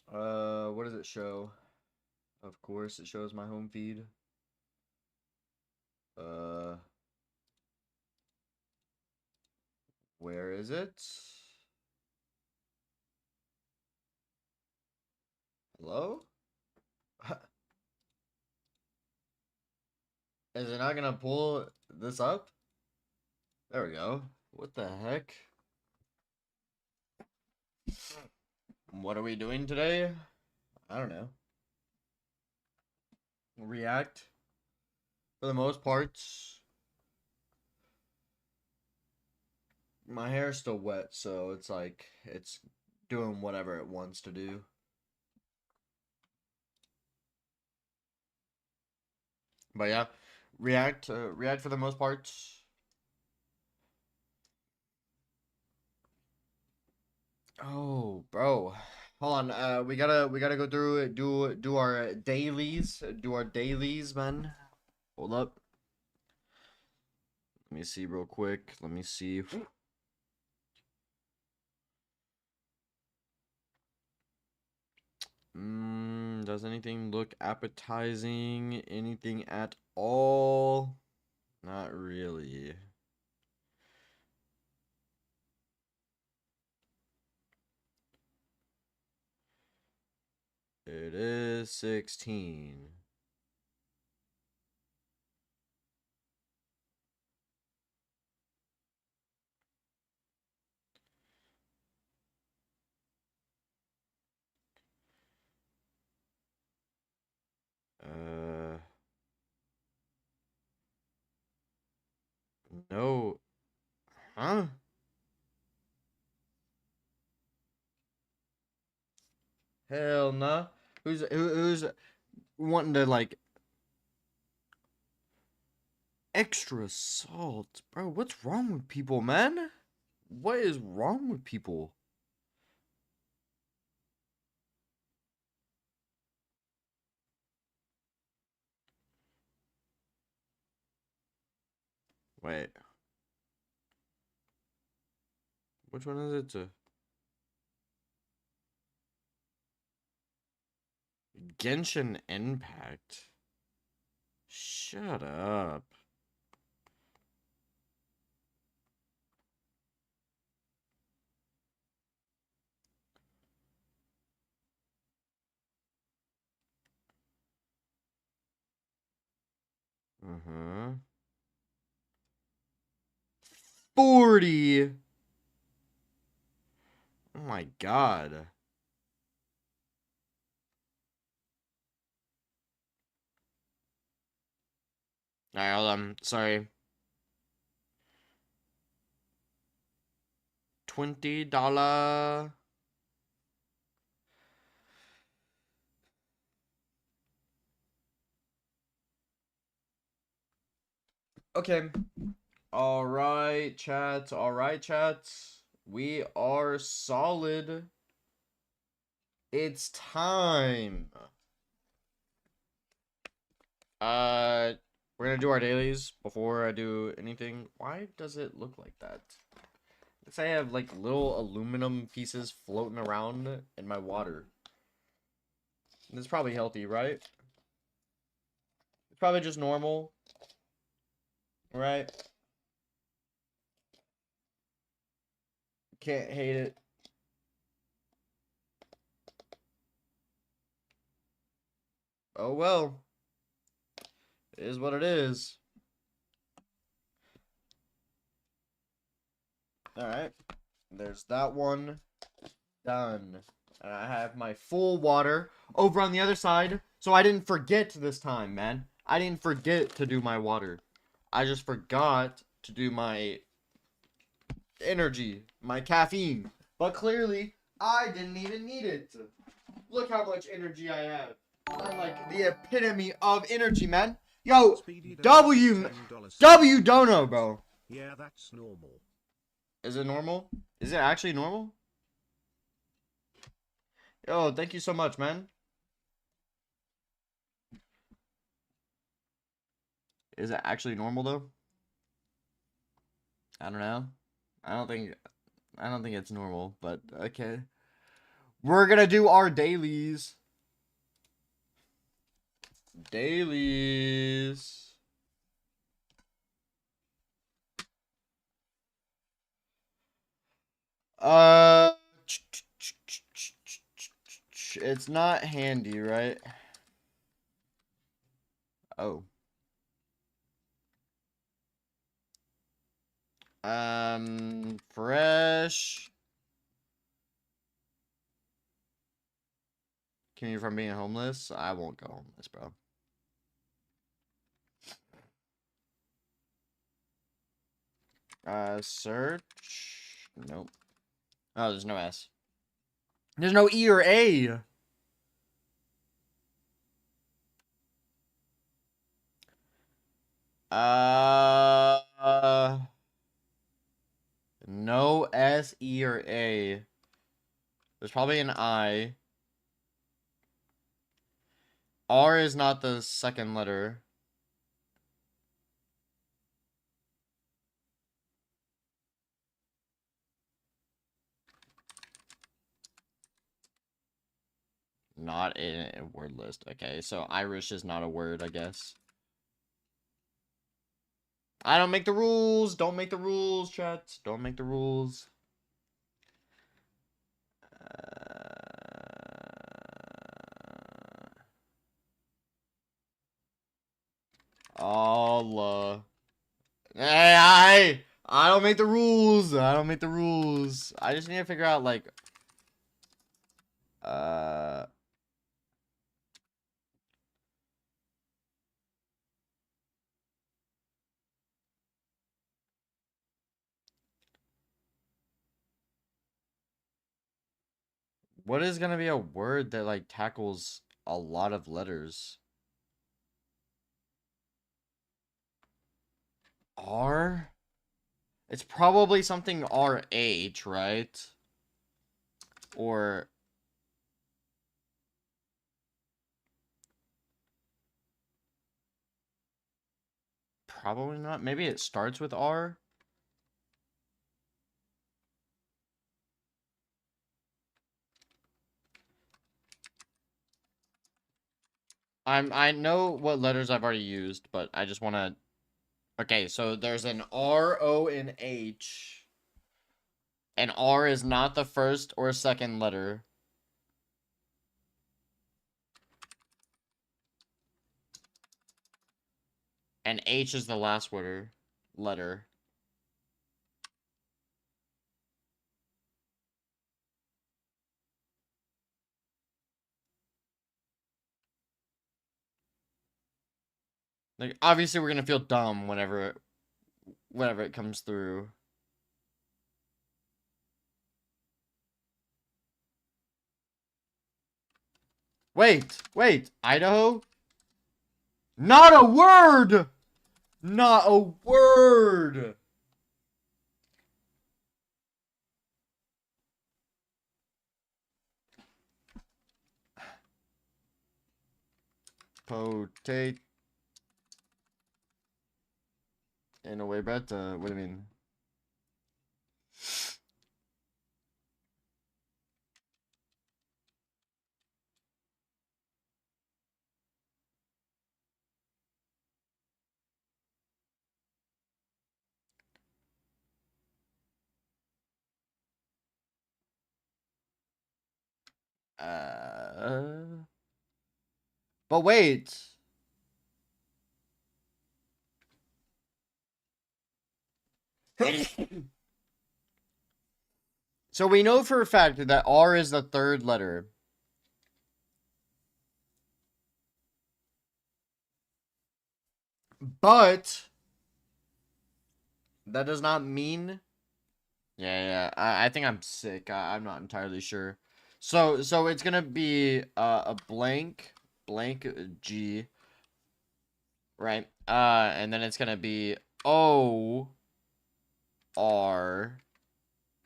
What does it show? Of course, it shows my home feed. Uh, where is it? Hello? Is it not gonna pull this up? There we go. What the heck? What are we doing today? I don't know. React. For the most part, my hair is still wet, so it's like it's doing whatever it wants to do. But yeah, React for the most part. Oh, bro. Hold on. We gotta go through it. Do our dailies. Do our dailies, man. Hold up. Let me see real quick. Let me see. Does anything look appetizing? Anything at all? Not really. It is 16. Uh, no. Huh? Hell nah. Who's wanting to like extra salt? Bro, what's wrong with people, man? What is wrong with people? Wait. Which one is it to? Genshin Impact. Shut up. Uh-huh. 40. Oh my god. Alright, hold on. Sorry. $20. Okay. Alright, chat. Alright, chat. We are solid. It's time. Uh, we're gonna do our dailies before I do anything. Why does it look like that? Let's say I have like little aluminum pieces floating around in my water. This is probably healthy, right? It's probably just normal, right? Can't hate it. Oh well. It is what it is. Alright. There's that one. Done. And I have my full water over on the other side. So I didn't forget this time, man. I didn't forget to do my water. I just forgot to do my energy, my caffeine. But clearly, I didn't even need it. Look how much energy I have. I'm like the epitome of energy, man. Yo, W Dono, bro. Yeah, that's normal. Is it normal? Is it actually normal? Yo, thank you so much, man. Is it actually normal though? I don't know. I don't think I don't think it's normal, but okay. We're gonna do our dailies. Dailies. It's not handy, right? Oh. Fresh. Continue from being homeless. I won't go homeless, bro. Search. Nope. Oh, there's no S. There's no E or A. No S, E, or A. There's probably an I. R is not the second letter. Not in a word list. Okay, so Irish is not a word, I guess. I don't make the rules. Don't make the rules, chat. Don't make the rules. Allah. Hey, I don't make the rules. I don't make the rules. I just need to figure out, like, what is gonna be a word that, like, tackles a lot of letters? R? It's probably something RH, right? Or... probably not. Maybe it starts with R? I know what letters I've already used, but I just want to... Okay, so there's an R, O, and H. And R is not the first or second letter. And H is the last letter. Like, obviously we're gonna feel dumb whenever it comes through. Wait, Idaho? Not a word! Not a word! Potato. In a way, Brett, what do you mean? But wait. So we know for a fact that R is the third letter. But that does not mean... Yeah. I think I'm sick. I'm not entirely sure. So it's gonna be a blank G, right? And then it's gonna be O R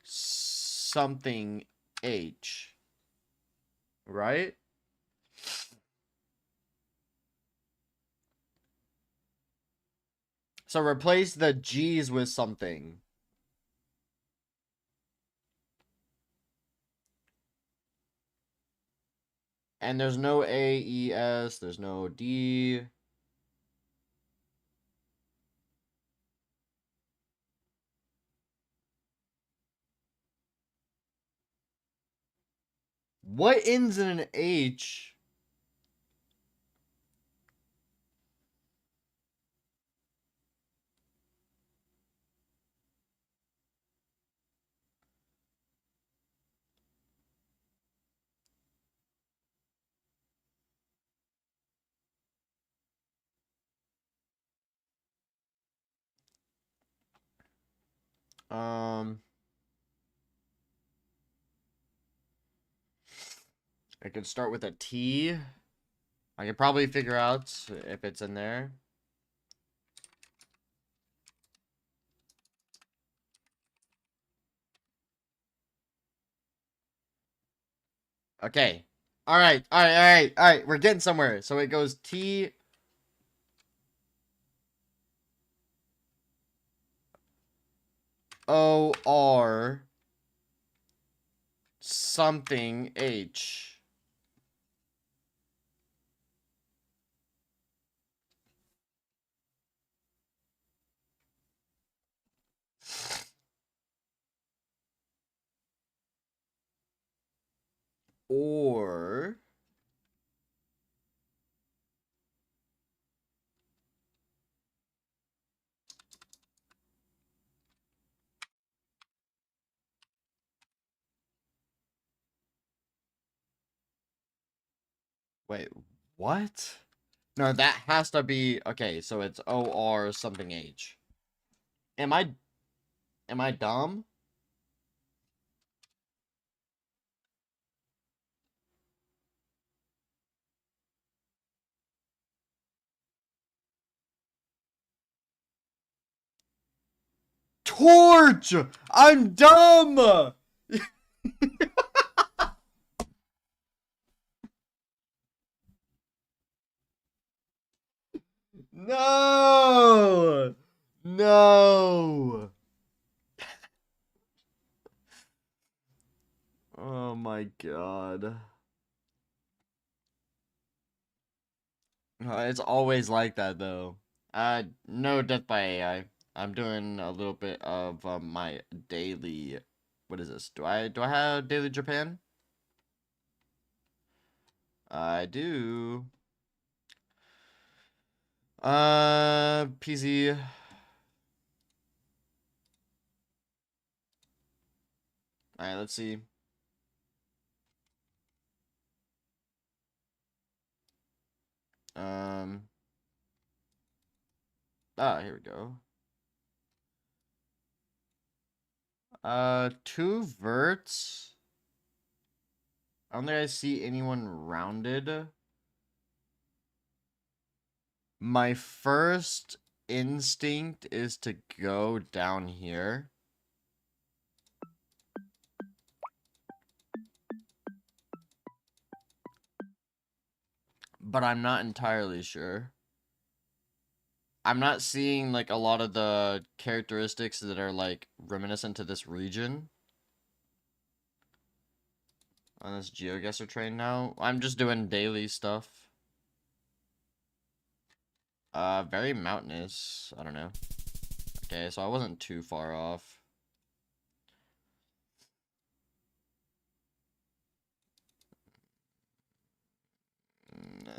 something H, right? So replace the G's with something. And there's no A, E, S. There's no D. What ends in an H? Um, I could start with a T. I could probably figure out if it's in there. Okay. All right. All right. All right. All right. We're getting somewhere. So it goes T. O R something H. Or wait, what? No, that has to be okay, so it's O R something H. Am I dumb? Torch! I'm dumb! No! No! Oh my god. It's always like that though. No death by AI. I'm doing a little bit of my daily. What is this? Do I have daily Japan? I do. PZ. All right, let's see. Um. Here we go. Two verts. I don't think I see anyone rounded. My first instinct is to go down here. But I'm not entirely sure. I'm not seeing like a lot of the characteristics that are like reminiscent to this region on this GeoGuessr train now. I'm just doing daily stuff. Very mountainous. I don't know. Okay, so I wasn't too far off.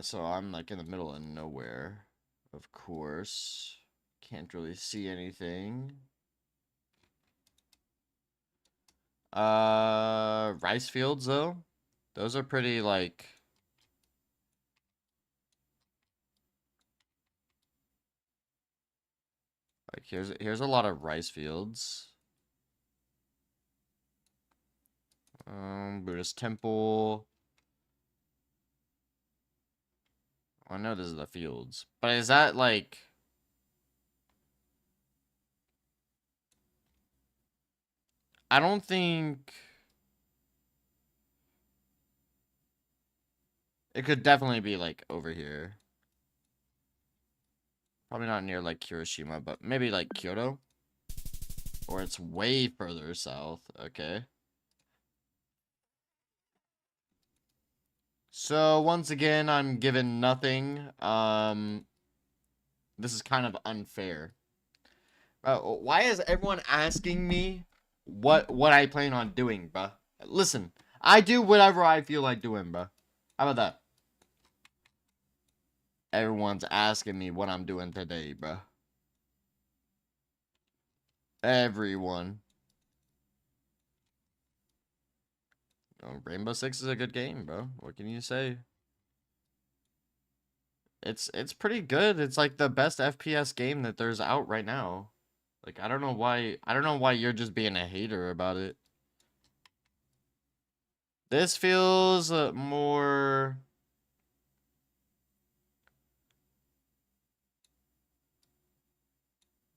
So I'm like in the middle of nowhere, of course. Can't really see anything. Rice fields though. Those are pretty like here's a lot of rice fields. Buddhist temple. I know this is the fields, but is that like? I don't think it could definitely be like over here. Probably not near like Hiroshima, but maybe like Kyoto, or it's way further south. Okay. So once again, I'm given nothing. This is kind of unfair. Why is everyone asking me what I plan on doing, bruh? Listen, I do whatever I feel like doing, bruh. How about that? Everyone's asking me what I'm doing today, bruh. Everyone. Oh, Rainbow Six is a good game, bro. What can you say? It's pretty good. It's like the best FPS game that there's out right now. Like I don't know why you're just being a hater about it. This feels more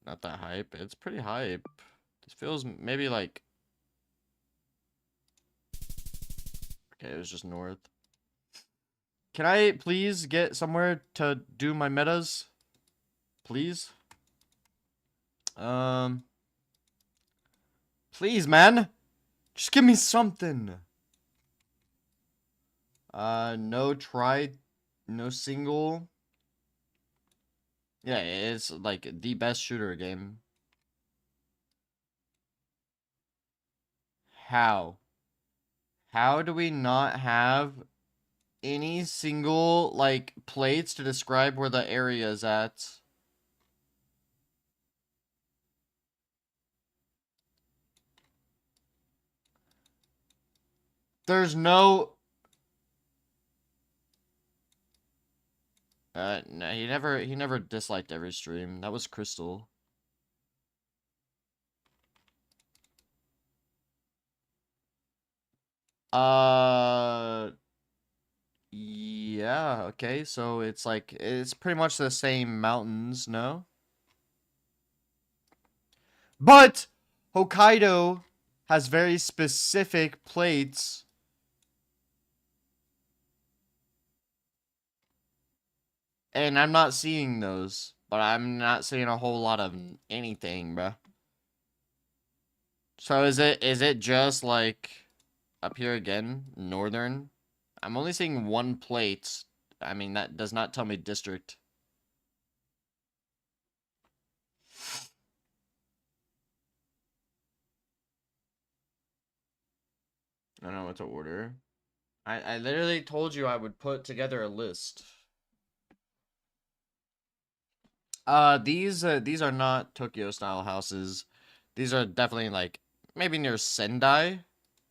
not that hype. It's pretty hype. This feels maybe like okay, it was just north. Can I please get somewhere to do my metas? Please? Please, man. Just give me something. No single. Yeah, it's like the best shooter game. How? How do we not have any single, like, plates to describe where the area is at? There's no... no, he never disliked every stream. That was Crystal. Yeah, okay, so it's like, it's pretty much the same mountains, no? But Hokkaido has very specific plates. And I'm not seeing those. But I'm not seeing a whole lot of anything, bruh. So is it just like up here again? Northern? I'm only seeing one plate. I mean, that does not tell me district. I don't know what to order. I literally told you I would put together a list. These are not Tokyo style houses. These are definitely like maybe near Sendai,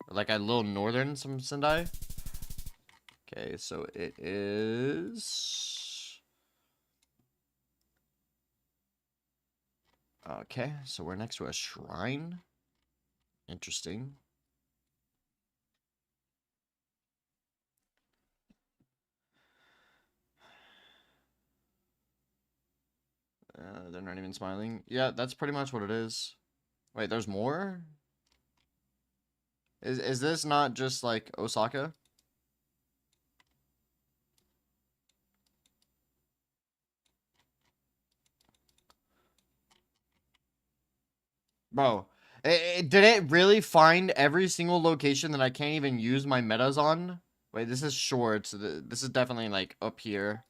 or like a little northern some Sendai. Okay, so it is. Okay, so we're next to a shrine. Interesting. They're not even smiling. Yeah, that's pretty much what it is. Wait, there's more? Is this not just like Osaka? Bro, did it really find every single location that I can't even use my metas on? Wait, this is short. So this is definitely like up here.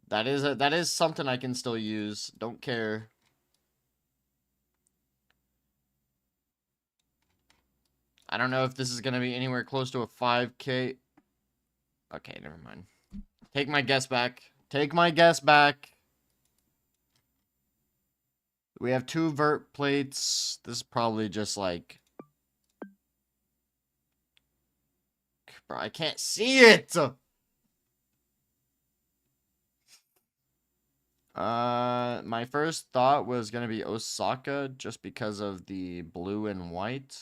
That is something I can still use. Don't care. I don't know if this is gonna be anywhere close to a 5K. Okay, never mind. Take my guess back. Take my guess back. We have 2 vert plates. This is probably just like... Bro, I can't see it! My first thought was gonna be Osaka just because of the blue and white.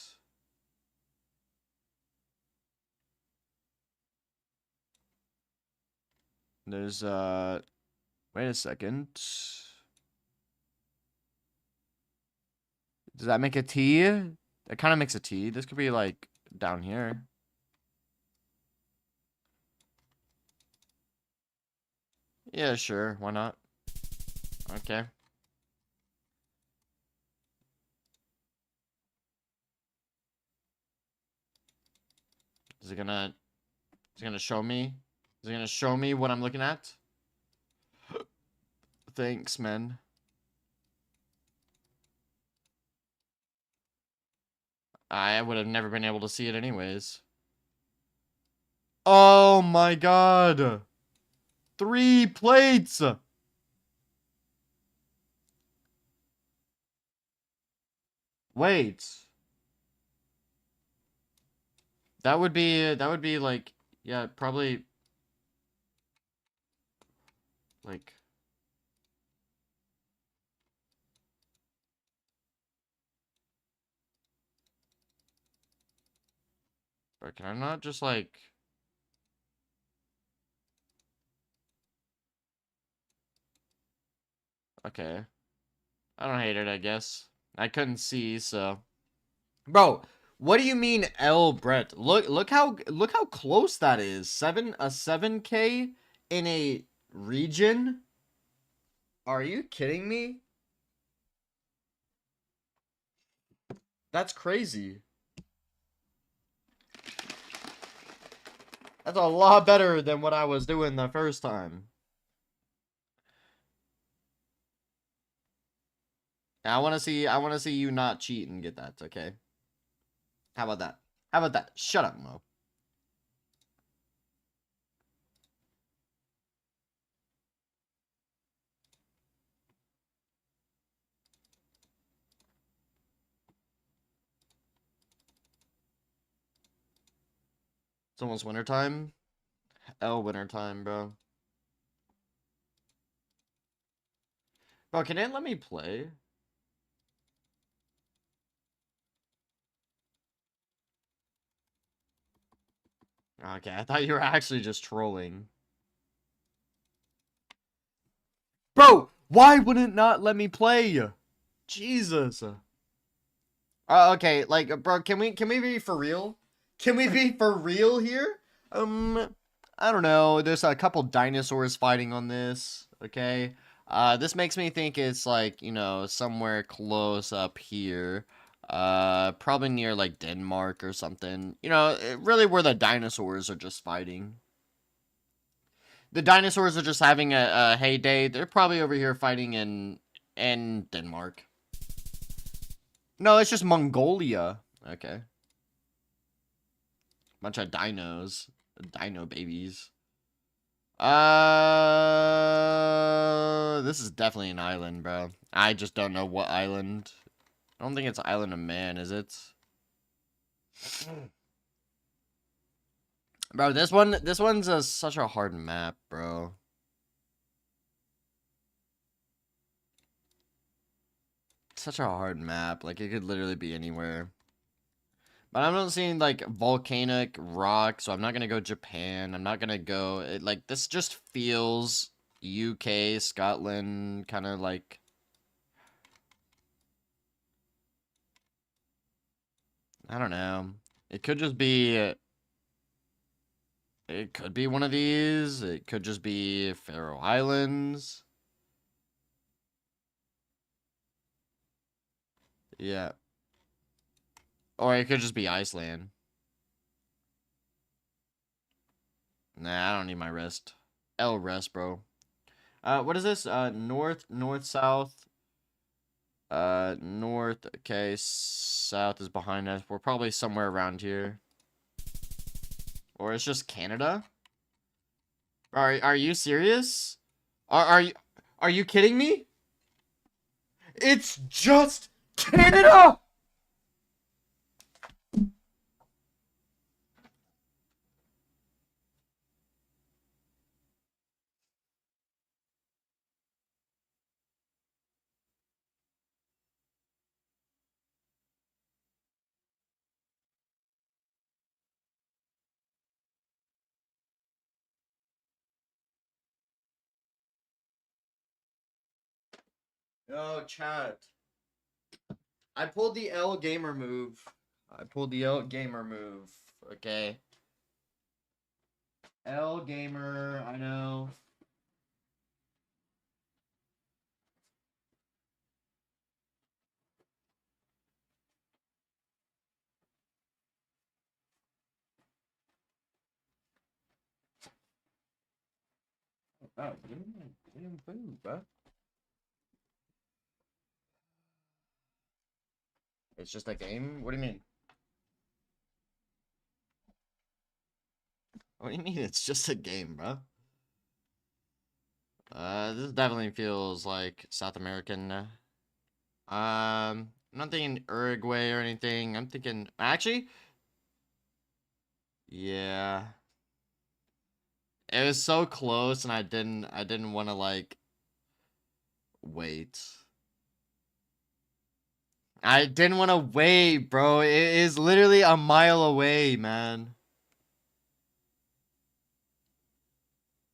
There's, wait a second. Does that make a T? That kind of makes a T. This could be, like, down here. Yeah, sure. Why not? Okay. Is it gonna show me? Is it gonna show me what I'm looking at? Thanks, man. I would have never been able to see it anyways. Oh my god! 3 plates! Wait. That would be like, yeah, probably like bro, can I not just like okay. I don't hate it, I guess. I couldn't see, so bro, what do you mean L Brett? Look how close that is. 7K in a region? Are you kidding me? That's crazy. That's a lot better than what I was doing the first time. I want to see you not cheat and get that, okay? How about that? How about that? Shut up, Mo. It's almost wintertime. L wintertime, bro. Bro, can it let me play? Okay, I thought you were actually just trolling. Bro, why would it not let me play? Jesus. Okay, like, bro, can we be for real? Can we be for real here? I don't know. There's a couple dinosaurs fighting on this. Okay, this makes me think it's like, you know, somewhere close up here. Probably near like Denmark or something. You know, really where the dinosaurs are just fighting. The dinosaurs are just having a heyday. They're probably over here fighting in Denmark. No, it's just Mongolia. Okay. Bunch of dinos. Dino babies. This is definitely an island, bro. I just don't know what island. I don't think it's Island of Man, is it? Bro, this one's such a hard map, bro. Such a hard map. Like, it could literally be anywhere. But I'm not seeing, like, volcanic rock, so I'm not gonna go Japan. I'm not gonna go... like, this just feels UK, Scotland, kind of like... I don't know. It could just be... It could be one of these. It could just be Faroe Islands. Yeah. Or it could just be Iceland. Nah, I don't need my rest. L rest, bro. What is this? North, south. North. Okay, south is behind us. We're probably somewhere around here. Or it's just Canada? Are you serious? Are you kidding me? It's just Canada! Yo, chat. I pulled the L gamer move. I pulled the L gamer move. Okay. L gamer, I know. Oh, give him food, bro. It's just a game? What do you mean? What do you mean it's just a game, bro? This definitely feels like South American. I'm not thinking Uruguay or anything. I'm thinking, actually, yeah. It was so close, and I didn't want to like wait. I didn't want to wait, bro. It is literally a mile away, man.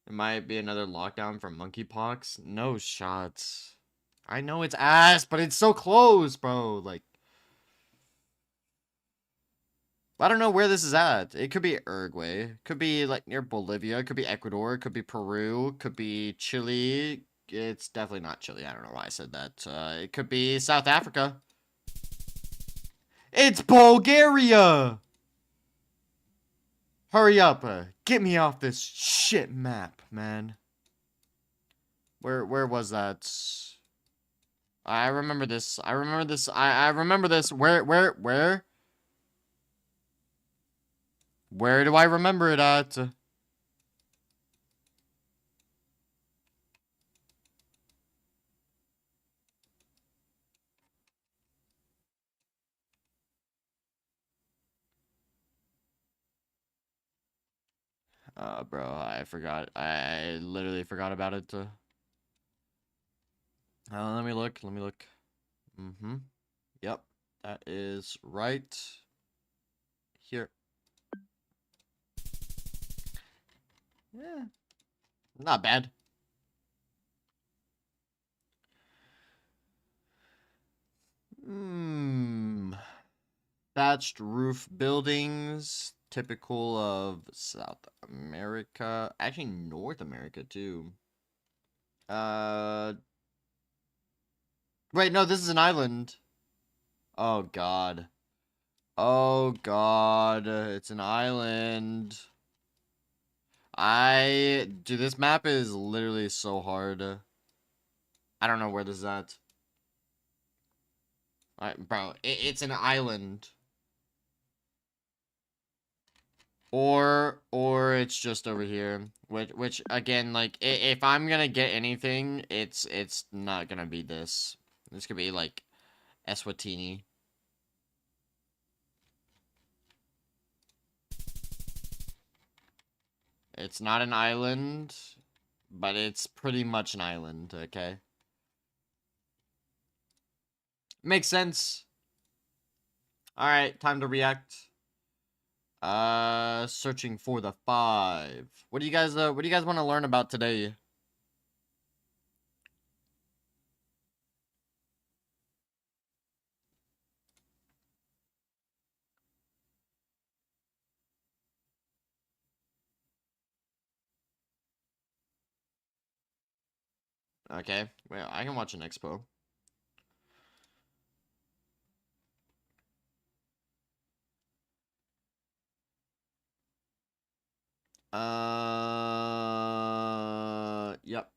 It might be another lockdown for monkeypox. No shots. I know it's ass, but it's so close, bro. Like, I don't know where this is at. It could be Uruguay. Could be like near Bolivia. Could be Ecuador. Could be Peru. Could be Chile. It's definitely not Chile. I don't know why I said that. It could be South Africa. It's Bulgaria! Hurry up. Get me off this shit map, man. Where was that? I remember this. I remember this. I remember this. Where? Where do I remember it at? Bro, I forgot. I literally forgot about it. Let me look. Let me look. Mm-hmm. Yep. That is right here. Yeah. Not bad. Hmm. Thatched roof buildings, typical of South America. Actually, North America, too. Uh. Wait, no, this is an island. Oh, God. Oh, God. It's an island. Dude, this map is literally so hard. I don't know where this is at. Bro, it's an island. Or it's just over here. Which again, like, if I'm gonna get anything, it's not gonna be this. This could be, like, Eswatini. It's not an island, but it's pretty much an island, okay? Makes sense. Alright, time to react. Searching for the 5. What do you guys want to learn about today? Okay, well, I can watch an expo. Yep.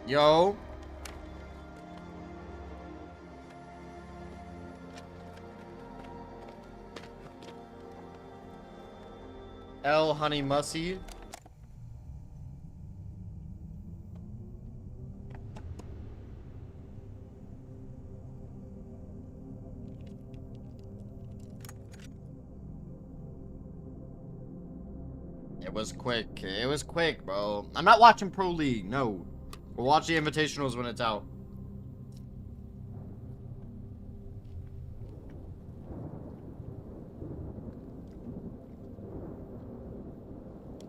Yo. L Honey Mussy. It was quick. It was quick, bro. I'm not watching Pro League. No. We'll watch the Invitationals when it's out.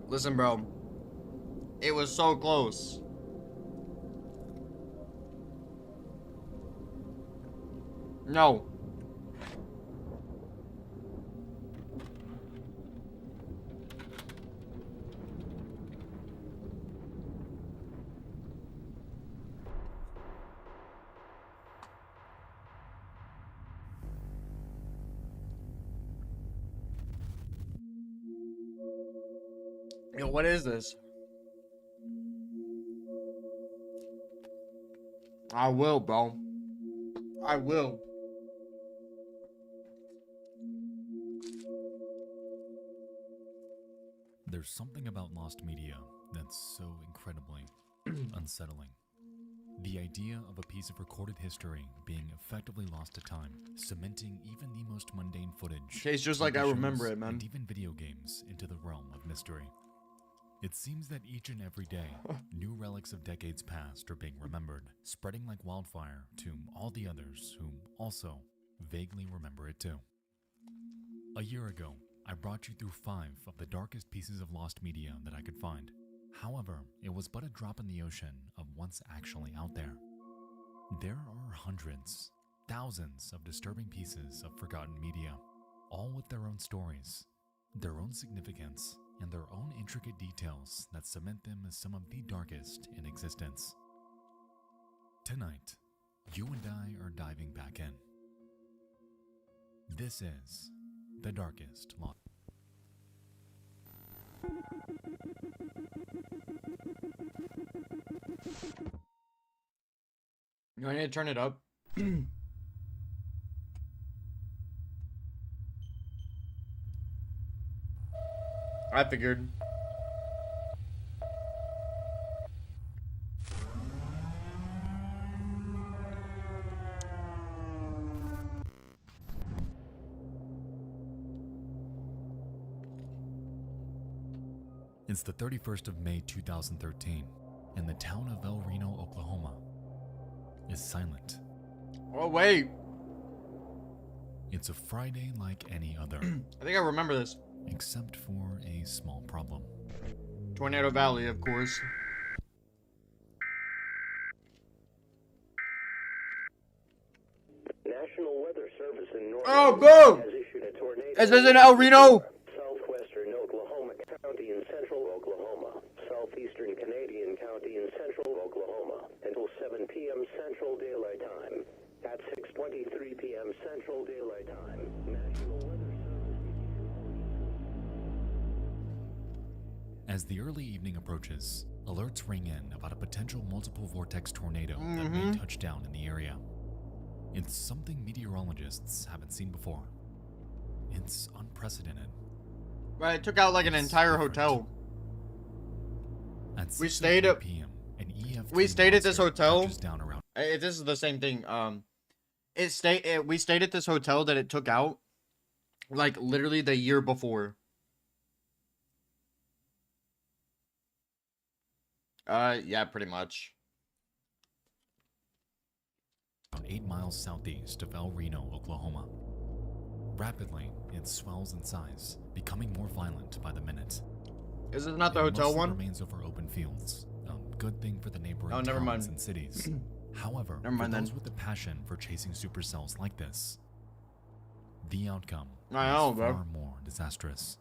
Listen, bro. It was so close. No. Yo, what is this? I will, bro. I will. There's something about lost media that's so incredibly unsettling. The idea of a piece of recorded history being effectively lost to time, cementing even the most mundane footage, It's just like TV I remember shows, it, man. and even video games into the realm of mystery. It seems that each and every day, new relics of decades past are being remembered, spreading like wildfire to all the others who also vaguely remember it too. A year ago, I brought you through 5 of the darkest pieces of lost media that I could find. However, it was but a drop in the ocean of what's actually out there. There are hundreds, thousands of disturbing pieces of forgotten media, all with their own stories, their own significance, and their own intricate details that cement them as some of the darkest in existence. Tonight, you and I are diving back in. This is The Darkest Lost. You want me to turn it up? I figured. It's the 31st of May 2013, and the town of El Reno, Oklahoma is silent. Oh, wait. It's a Friday like any other, I think I remember this. except for a small problem. Tornado Valley, of course. National Weather Service in North Oh, boom! has issued a tornado. Is this in El Reno? Southwestern Oklahoma County in central Oklahoma, southeastern Canadian County in central Oklahoma, until 7 p.m. Central Daylight Time. At 6:23 p.m. Central Daylight Time, National Weather Service. As the early evening approaches, alerts ring in about a potential multiple vortex tornado that may touch down in the area. It's something meteorologists haven't seen before. It's unprecedented. Right, it took out like an It's entire different. hotel. At We stayed 6:03 at- p.m., an EF3 we stayed at this monster hotel. touches down around This is the same thing. We stayed at this hotel that it took out, like literally the year before. Yeah, pretty much. 8 miles southeast of El Reno, Oklahoma. Rapidly, it swells in size, becoming more violent by the minute. Is this not the It hotel mostly one? remains over open fields, a good thing for the neighboring Oh, never towns mind. and cities. However, Never mind for those then. with a passion for chasing supercells like this, the outcome I is know, bro. far more disastrous.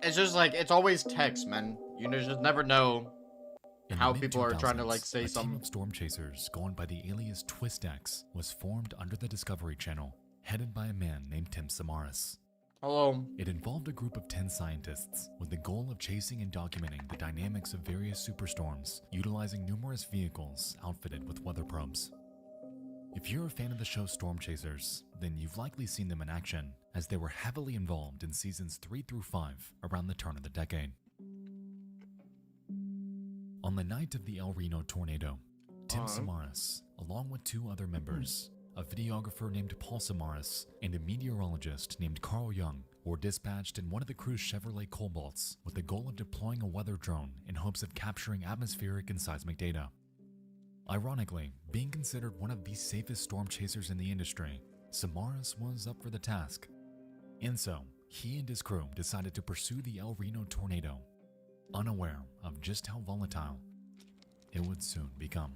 It's just like it's always text, man. You just never know. In How the people are trying to, like, mid-2000s, say a team something. of storm chasers going by the alias TwistX was formed under the Discovery Channel, headed by a man named Tim Samaras. Hello. It involved a group of 10 scientists with the goal of chasing and documenting the dynamics of various superstorms, utilizing numerous vehicles outfitted with weather probes. If you're a fan of the show Storm Chasers, then you've likely seen them in action, as they were heavily involved in seasons 3 through 5 around the turn of the decade. On the night of the El Reno tornado, Tim Samaras, along with 2 other members, a videographer named Paul Samaras and a meteorologist named Carl Young, were dispatched in one of the crew's Chevrolet Cobalts with the goal of deploying a weather drone in hopes of capturing atmospheric and seismic data. Ironically, being considered one of the safest storm chasers in the industry, Samaras was up for the task. And so, he and his crew decided to pursue the El Reno tornado, unaware of just how volatile it would soon become.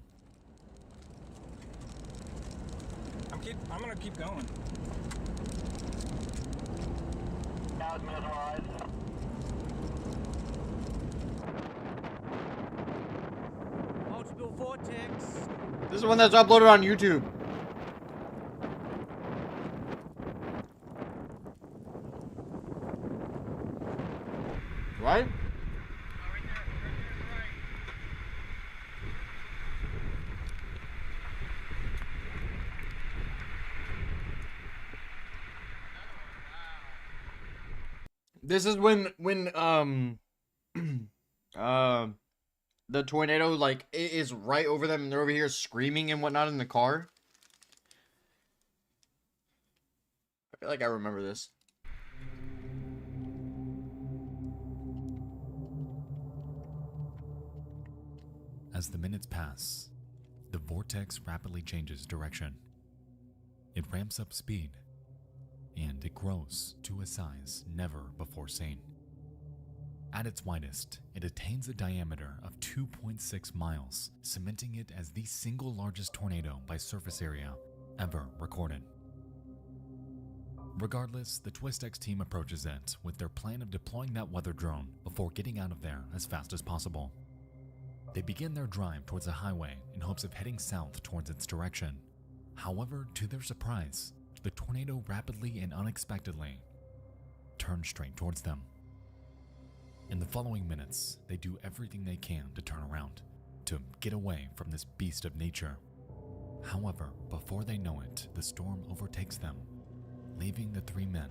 I'm gonna keep going. Multiple vortex. This is one that's uploaded on YouTube. Right? This is when the tornado like it is right over them and they're over here screaming and whatnot in the car. I feel like I remember this. As the minutes pass, the vortex rapidly changes direction. It ramps up speed, and it grows to a size never before seen. At its widest, it attains a diameter of 2.6 miles, cementing it as the single largest tornado by surface area ever recorded. Regardless, the TwistX team approaches it with their plan of deploying that weather drone before getting out of there as fast as possible. They begin their drive towards a highway in hopes of heading south towards its direction. However, to their surprise, the tornado rapidly and unexpectedly turns straight towards them. In the following minutes, they do everything they can to turn around, to get away from this beast of nature. However, before they know it, the storm overtakes them, leaving the three men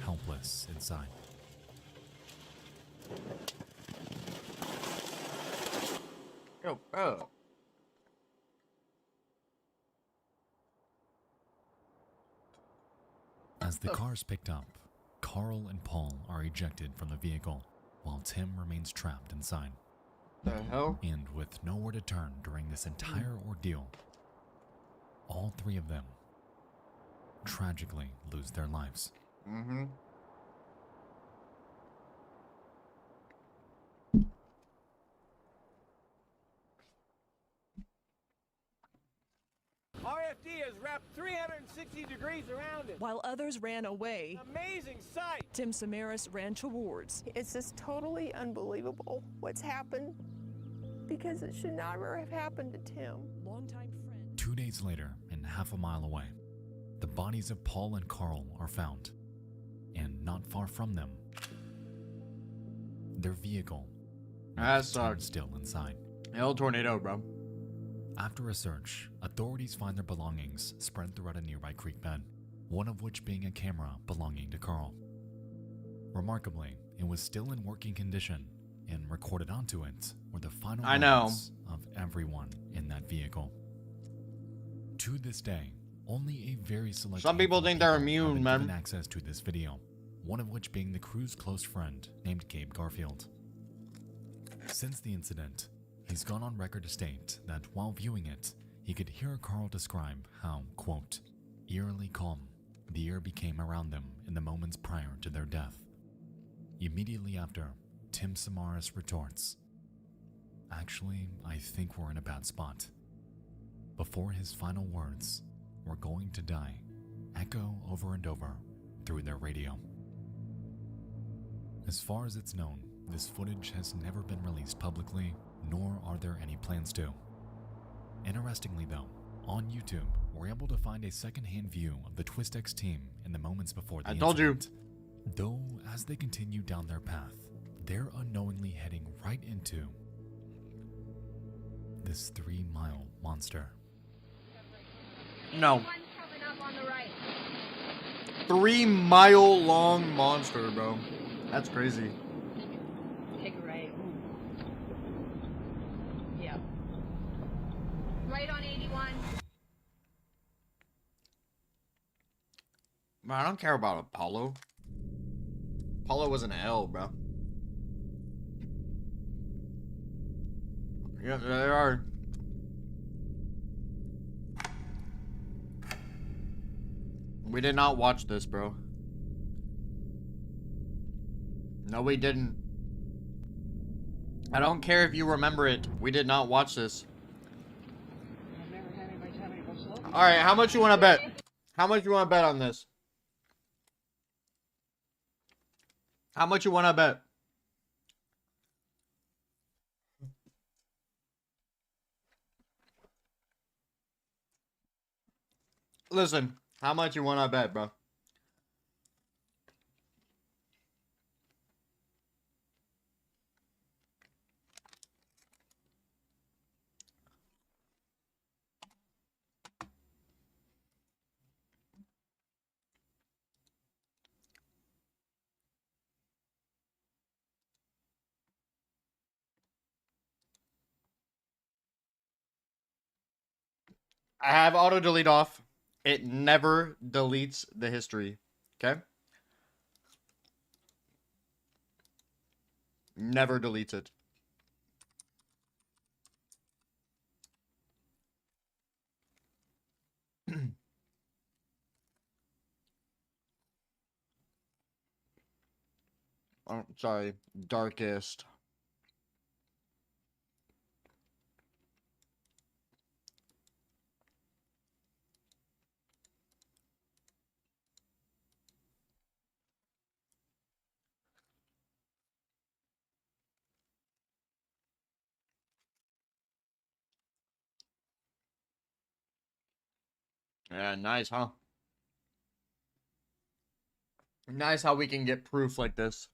helpless inside. Yo, bro. As the car is picked up, Carl and Paul are ejected from the vehicle, while Tim remains trapped inside. The hell? And with nowhere to turn during this entire ordeal, all three of them tragically lose their lives. Mm-hmm. RFD has wrapped 360 degrees around it. While others ran away, Amazing sight. Tim Samaras ran towards. It's just totally unbelievable what's happened because it should never have happened to Tim. Longtime friend 2 days later, and half a mile away, the bodies of Paul and Carl are found. And not far from them, their vehicle, That with Tim sucks. still inside. Hell tornado, bro. After a search, authorities find their belongings spread throughout a nearby creek bed, one of which being a camera belonging to Carl. Remarkably, it was still in working condition, and recorded onto it were the final I know. moments of everyone in that vehicle. To this day, only a very select Some people handful of think they're have immune, been man. given access to this video, one of which being the crew's close friend named Gabe Garfield. Since the incident, he's gone on record to state that while viewing it, he could hear Carl describe how, quote, eerily calm the air became around them in the moments prior to their death. Immediately after, Tim Samaras retorts, "Actually, I think we're in a bad spot." Before his final words, "We're going to die," echo over and over through their radio. As far as it's known, this footage has never been released publicly, nor are there any plans to. Interestingly though, on YouTube, we're able to find a second-hand view of the TwistX team in the moments before the I told you. incident. Though, as they continue down their path, they're unknowingly heading right into this 3-mile monster. No. One coming up on the right. 3-mile long monster, bro. That's crazy. Take a right. Yeah. Right on 81. Man, I don't care about Apollo. Apollo was an L, bro. Yeah, there are. We did not watch this, bro. No, we didn't. I don't care if you remember it. We did not watch this. I've never had All right, how much you want to bet? How much you want to bet on this? How much you want to bet? Listen, how much you want to bet, bro? I have auto delete off. It never deletes the history. Okay? Never deletes it. Oh, sorry. Darkest. Yeah, nice, huh? Nice how we can get proof like this.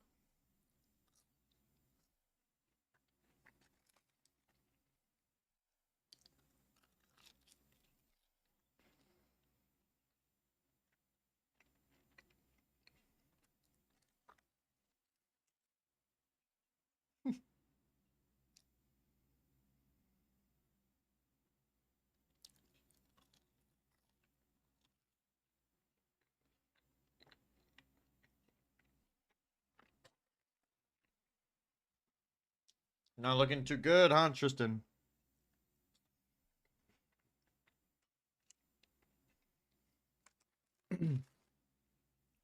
Not looking too good, huh, Tristan?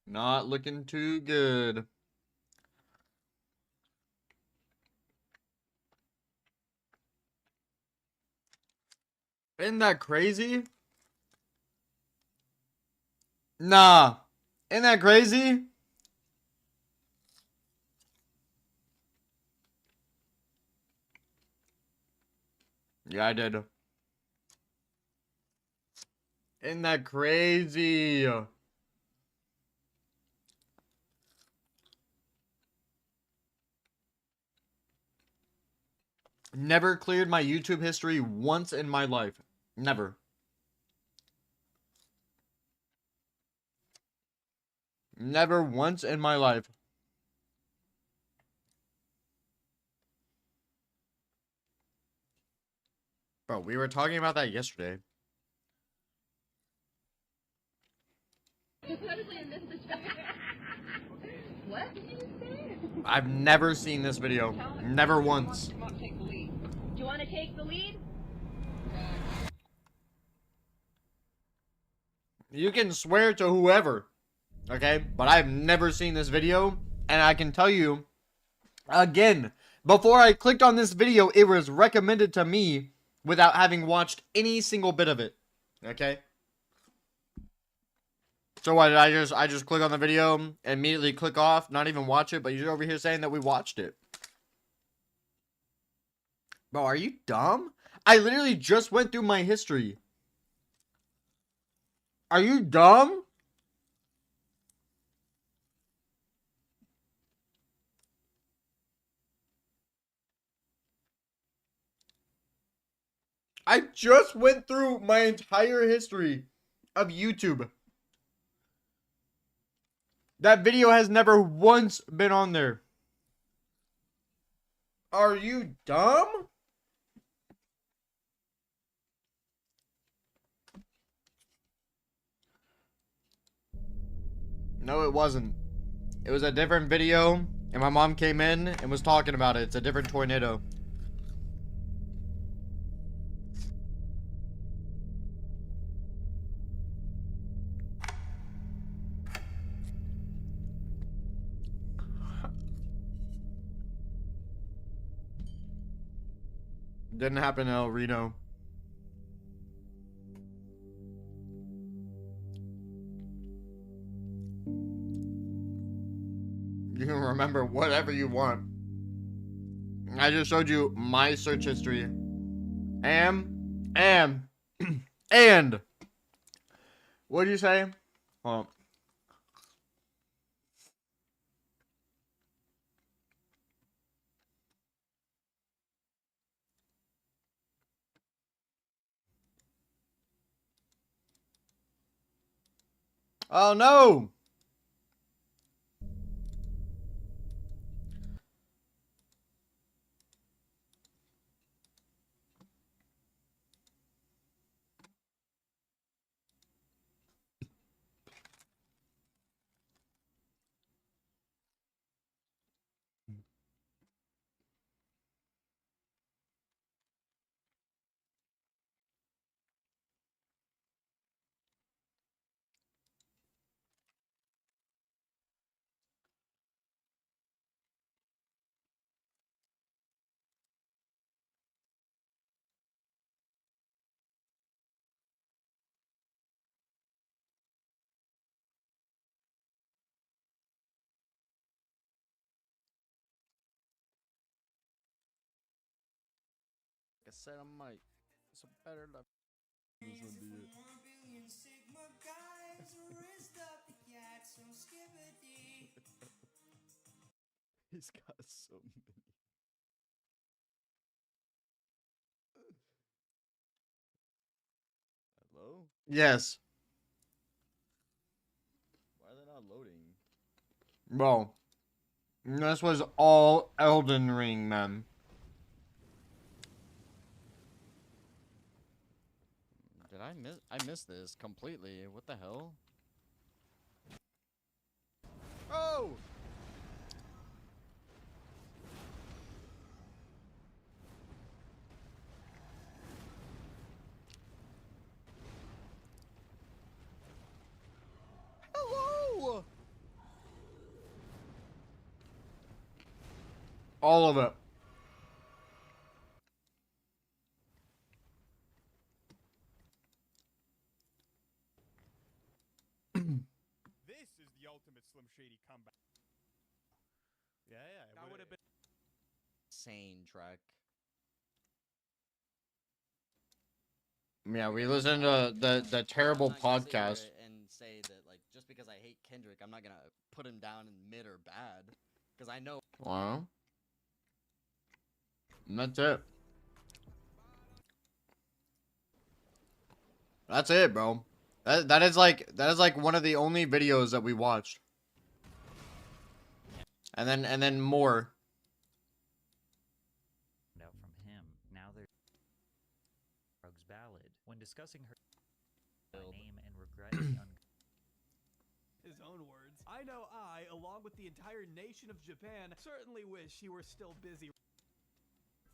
Not looking too good. Isn't that crazy? Nah. Isn't that crazy? Yeah, I did. Isn't that crazy? Never cleared my YouTube history once in my life. Never. Never once in my life. Bro, we were talking about that yesterday. What did you say? I've never seen this video. Never once. Do you want to take the lead? You can swear to whoever. Okay? But I've never seen this video. And I can tell you, again, before I clicked on this video, it was recommended to me without having watched any single bit of it. Okay? So what, did I just click on the video, immediately click off, not even watch it, but you're over here saying that we watched it. Bro, are you dumb? I literally just went through my history. Are you dumb? I just went through my entire history of YouTube. That video has never once been on there. Are you dumb? No, it wasn't. It was a different video, and my mom came in and was talking about it. It's a different tornado. Didn't happen in El Reno. remember whatever you want. I just showed you my search history. And what did you say? Hold on. Oh no! I said I might. It's a better luck. This would be it. He's got so many. Hello? Yes. Why are they not loading? Bro. This was all Elden Ring, man. Did I missed this completely. What the hell? Oh! Hello! All of it. This is the ultimate Slim Shady comeback. Yeah, that would have been Insane track. Yeah, we listened to the terrible podcast. And say that, like, just because I hate Kendrick, I'm not gonna put him down in mid or bad, because I know. Wow. And that's it. That's it, bro. That is like one of the only videos that we watched. And then more. Out from him. Now there's Rug's ballad. When discussing her name and regretting His own words. I know I, along with the entire nation of Japan, certainly wish he were still busy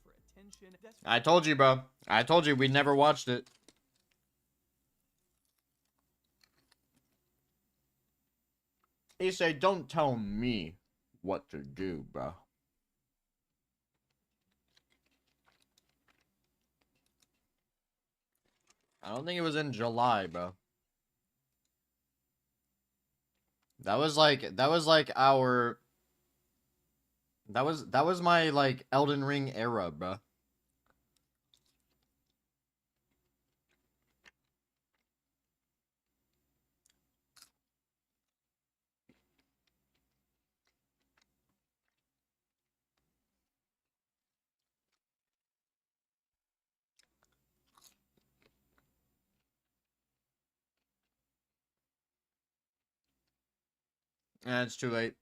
for attention. I told you, bro. I told you we never watched it. He said, "Don't tell me what to do, bro." I don't think it was in July, bro. That was my like Elden Ring era, bro. It's too late.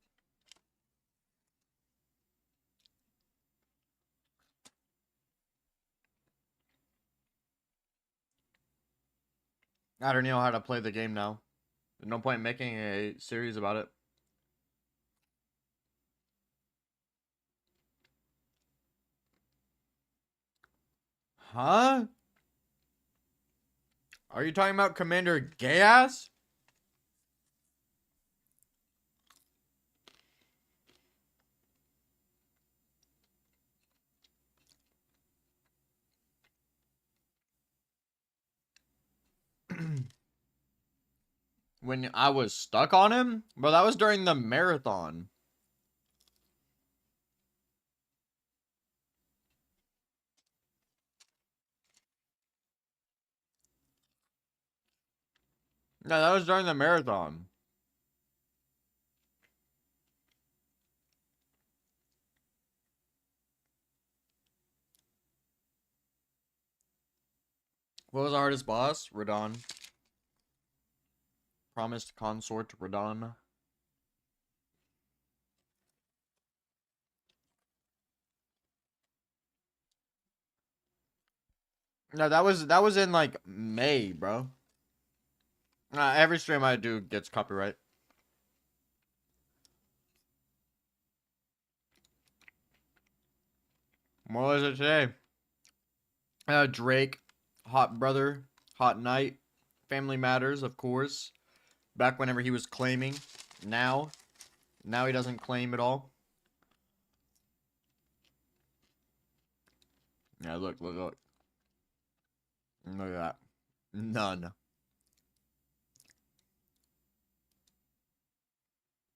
I don't know how to play the game now. There's no point in making a series about it. Huh? Are you talking about Commander Gay-Ass? When I was stuck on him? Bro, that was during the marathon. No, that was during the marathon. What was the hardest boss? Radon. Promised consort Radon. No, that was in like May, bro. Every stream I do gets copyright. What was it today? Drake, Hot Brother, Hot Night, Family Matters, of course. Back whenever he was claiming. Now he doesn't claim at all. Yeah, look. Look at that. None.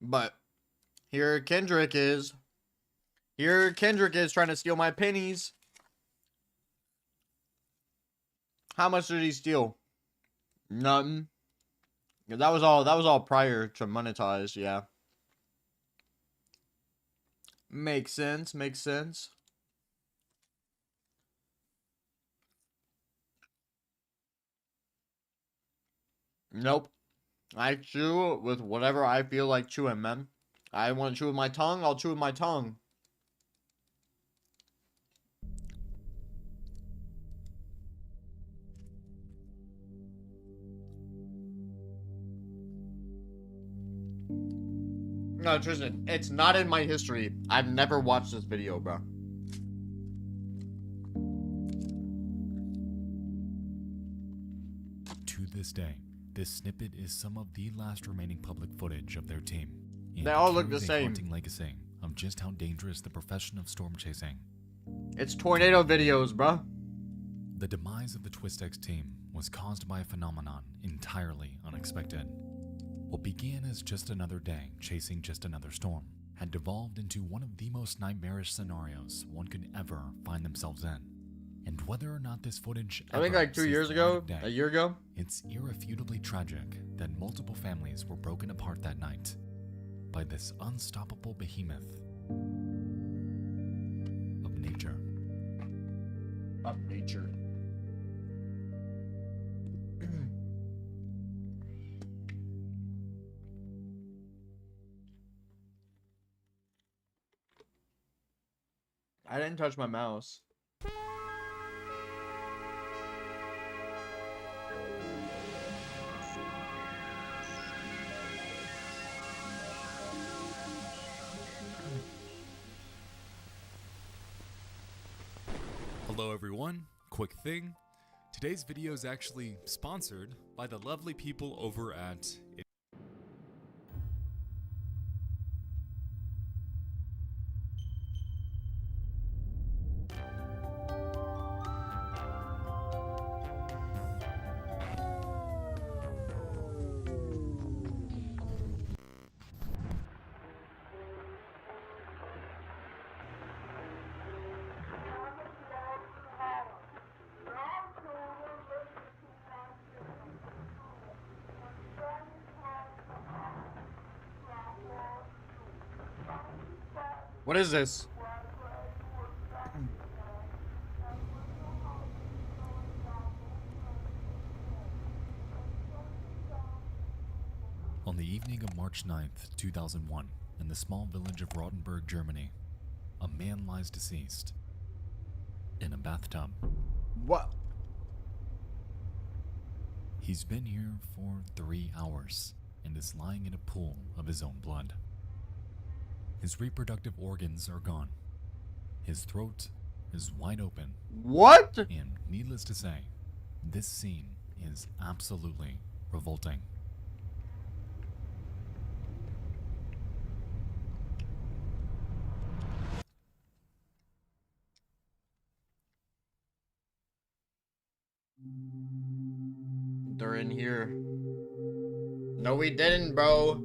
But here Kendrick is. Here Kendrick is trying to steal my pennies. How much did he steal? Nothing. Yeah, that was all prior to monetize, yeah. Makes sense. Nope. I chew with whatever I feel like chewing, man. I want to chew with my tongue, I'll chew with my tongue. No, Tristan, it's not in my history. I've never watched this video, bro. To this day, this snippet is some of the last remaining public footage of their team. They all look the carries a same. haunting legacy of just how dangerous the profession of storm chasing. It's tornado videos, bro. The demise of the TwistX team was caused by a phenomenon entirely unexpected. What began as just another day chasing just another storm had devolved into one of the most nightmarish scenarios one could ever find themselves in. And whether or not this footage I think ever like 2 sees years the light ago, of day, a year ago. it's irrefutably tragic that multiple families were broken apart that night by this unstoppable behemoth of nature. Of nature. I didn't touch my mouse. Hello everyone, quick thing. Today's video is actually sponsored by the lovely people over at What is this? On the evening of March 9th, 2001, in the small village of Rottenburg, Germany, a man lies deceased in a bathtub. What? He's been here for 3 hours and is lying in a pool of his own blood. His reproductive organs are gone. His throat is wide open. What? And needless to say, this scene is absolutely revolting. They're in here. No, we didn't, bro.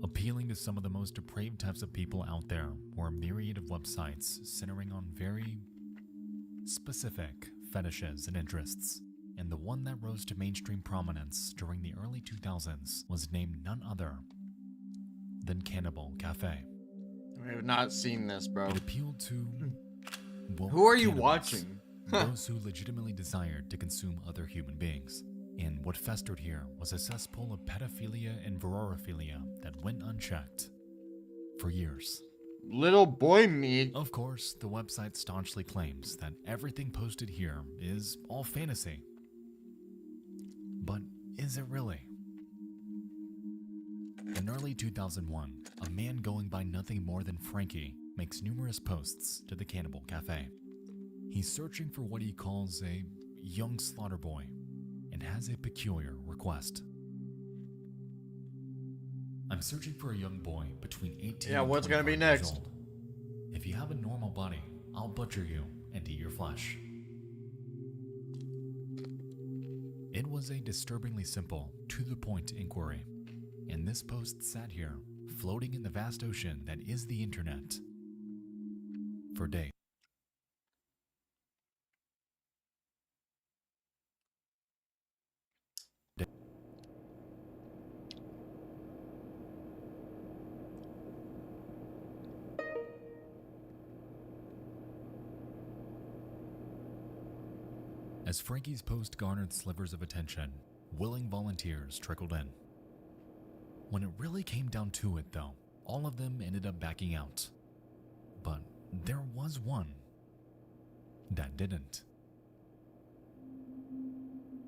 A appealing to some of the most depraved types of people out there were a myriad of websites centering on very specific fetishes and interests. And the one that rose to mainstream prominence during the early 2000s was named none other than Cannibal Cafe. I have not seen this, bro. It appealed to woke Who are you cannibals, watching? those who legitimately desired to consume other human beings. And what festered here was a cesspool of pedophilia and vorophilia that went unchecked for years. Little boy meat. Of course, the website staunchly claims that everything posted here is all fantasy. But is it really? In early 2001, a man going by nothing more than Frankie makes numerous posts to the Cannibal Cafe. He's searching for what he calls a young slaughter boy and has a peculiar request. I'm searching for a young boy between 18 Yeah, and what's gonna be 25 years next? old. If you have a normal body, I'll butcher you and eat your flesh. It was a disturbingly simple, to-the-point inquiry, and this post sat here, floating in the vast ocean that is the internet, for days. As Frankie's post garnered slivers of attention, willing volunteers trickled in. When it really came down to it, though, all of them ended up backing out. But there was one that didn't.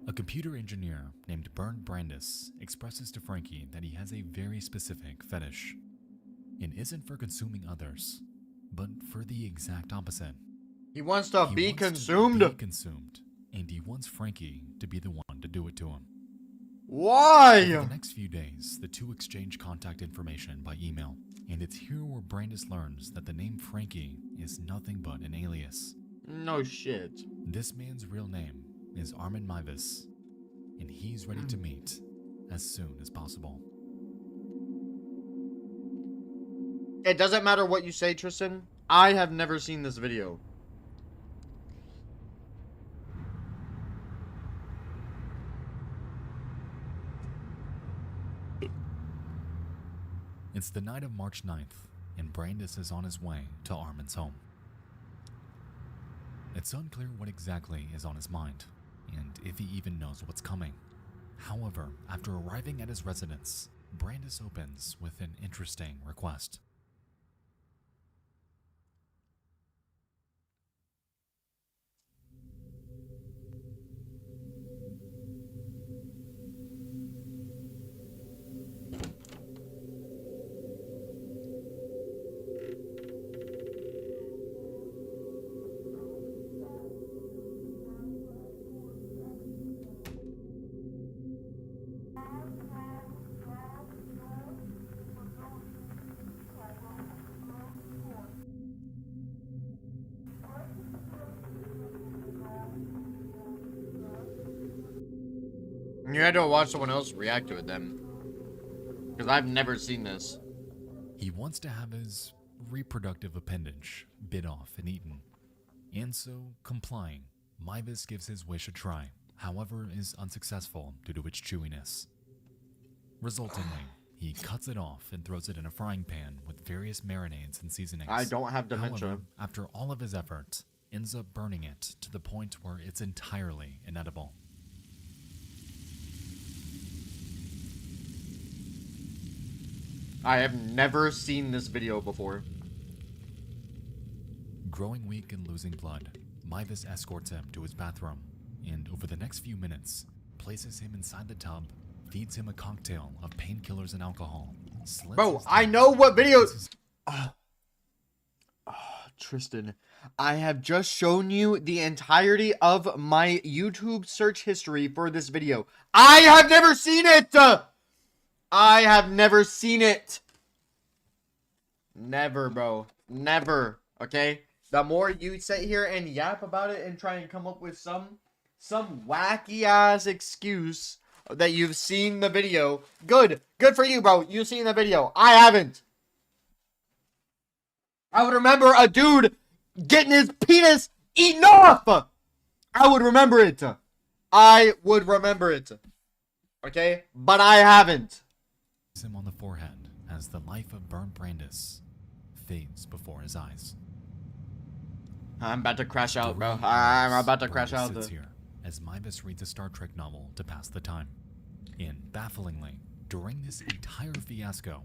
A computer engineer named Bernd Brandis expresses to Frankie that he has a very specific fetish. It isn't for consuming others, but for the exact opposite. He wants to He be wants to consumed. be consumed, and he wants Frankie to be the one to do it to him. Why? Over the next few days, the two exchange contact information by email, and it's here where Brandis learns that the name Frankie is nothing but an alias. No shit. This man's real name is Armin Mivas, and he's ready to meet as soon as possible. It doesn't matter what you say, Tristan. I have never seen this video. It's the night of March 9th, and Brandis is on his way to Armin's home. It's unclear what exactly is on his mind, and if he even knows what's coming. However, after arriving at his residence, Brandis opens with an interesting request. You had to watch someone else react to it then. Because I've never seen this. He wants to have his reproductive appendage bit off and eaten, and so, complying, Mivas gives his wish a try, however is unsuccessful due to its chewiness. Resultingly, he cuts it off and throws it in a frying pan with various marinades and seasonings. I don't have dementia. However, after all of his effort, ends up burning it to the point where it's entirely inedible. I have never seen this video before. Growing weak and losing blood, Mivas escorts him to his bathroom, and over the next few minutes, places him inside the tub, feeds him a cocktail of painkillers and alcohol. Bro, I know what videos. Tristan, I have just shown you the entirety of my YouTube search history for this video. I have never seen it. I have never seen it. Never, bro. Never. Okay? The more you sit here and yap about it and try and come up with some wacky ass excuse that you've seen the video. Good. Good for you, bro. You've seen the video. I haven't. I would remember a dude getting his penis eaten off. I would remember it. I would remember it. Okay? But I haven't. Him on the forehead as the life of Bernd Brandis fades before his eyes. I'm about to crash out, bro. I'm about to crash out. Sits here as Mybus reads a Star Trek novel to pass the time. And bafflingly, during this entire fiasco,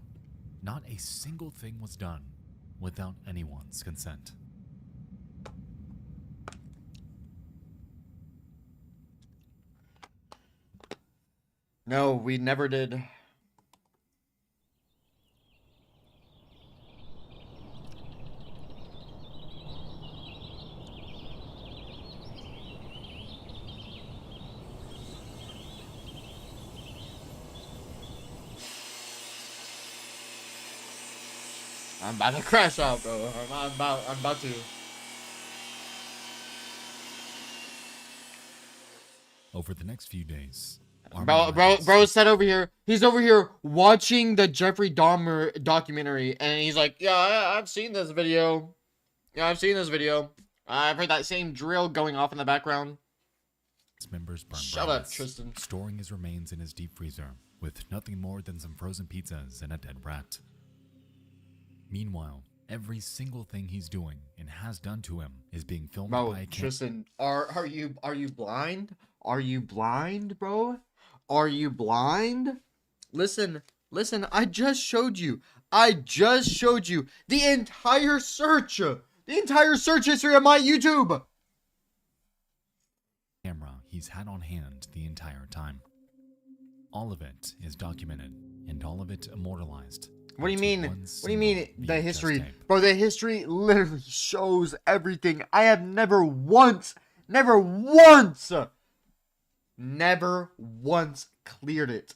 not a single thing was done without anyone's consent. No, we never did. I'm about to crash out, bro. I'm about to. Over the next few days, Bro said over here, he's over here watching the Jeffrey Dahmer documentary, and he's like, yeah, I've seen this video. Yeah, I've seen this video. I've heard that same drill going off in the background. Members Shut up, Tristan. Storing his remains in his deep freezer with nothing more than some frozen pizzas and a dead rat. Meanwhile, every single thing he's doing and has done to him is being filmed by a camera. Tristan, are you blind? Are you blind, bro? Are you blind? Listen, I just showed you the entire search history of my YouTube. Camera he's had on hand the entire time. All of it is documented and all of it immortalized. What do you mean? What do you mean the history? Bro, the history literally shows everything. I have never once cleared it.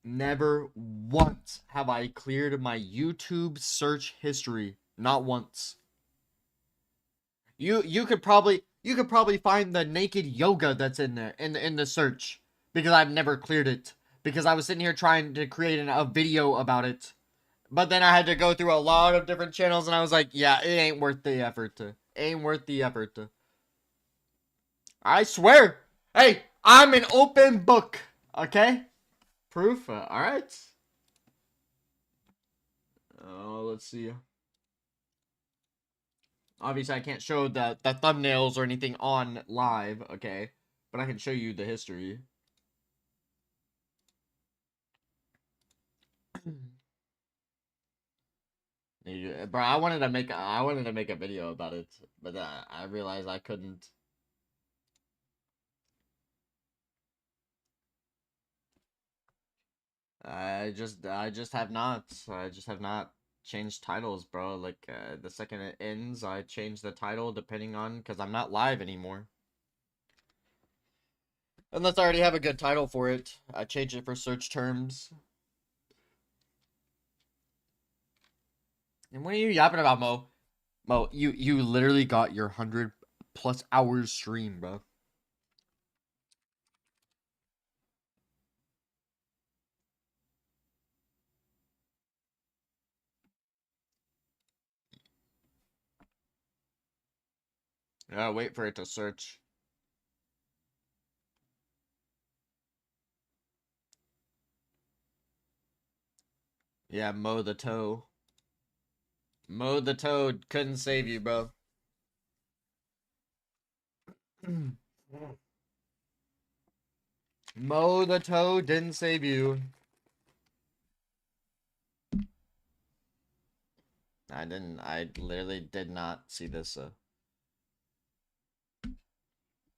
Never once have I cleared my YouTube search history. Not once. You could probably find the naked yoga that's in there in the search. Because I've never cleared it. Because I was sitting here trying to create a video about it. But then I had to go through a lot of different channels and I was like, yeah, it ain't worth the effort. Ain't worth the effort. I swear. Hey, I'm an open book. Okay? Proof? Alright. Oh, let's see. Obviously, I can't show the thumbnails or anything on live, okay? But I can show you the history. Bro, I wanted to make a video about it, but I realized I couldn't. I just have not changed titles, bro. Like the second it ends, I change the title depending on, because I'm not live anymore. Unless I already have a good title for it, I change it for search terms. And what are you yapping about, Mo? Mo, you literally got your 100+ hours stream, bro. Wait for it to search. Yeah, Mo the Toe. Mo the Toad couldn't save you, bro. Mo the Toad didn't save you. I literally did not see this.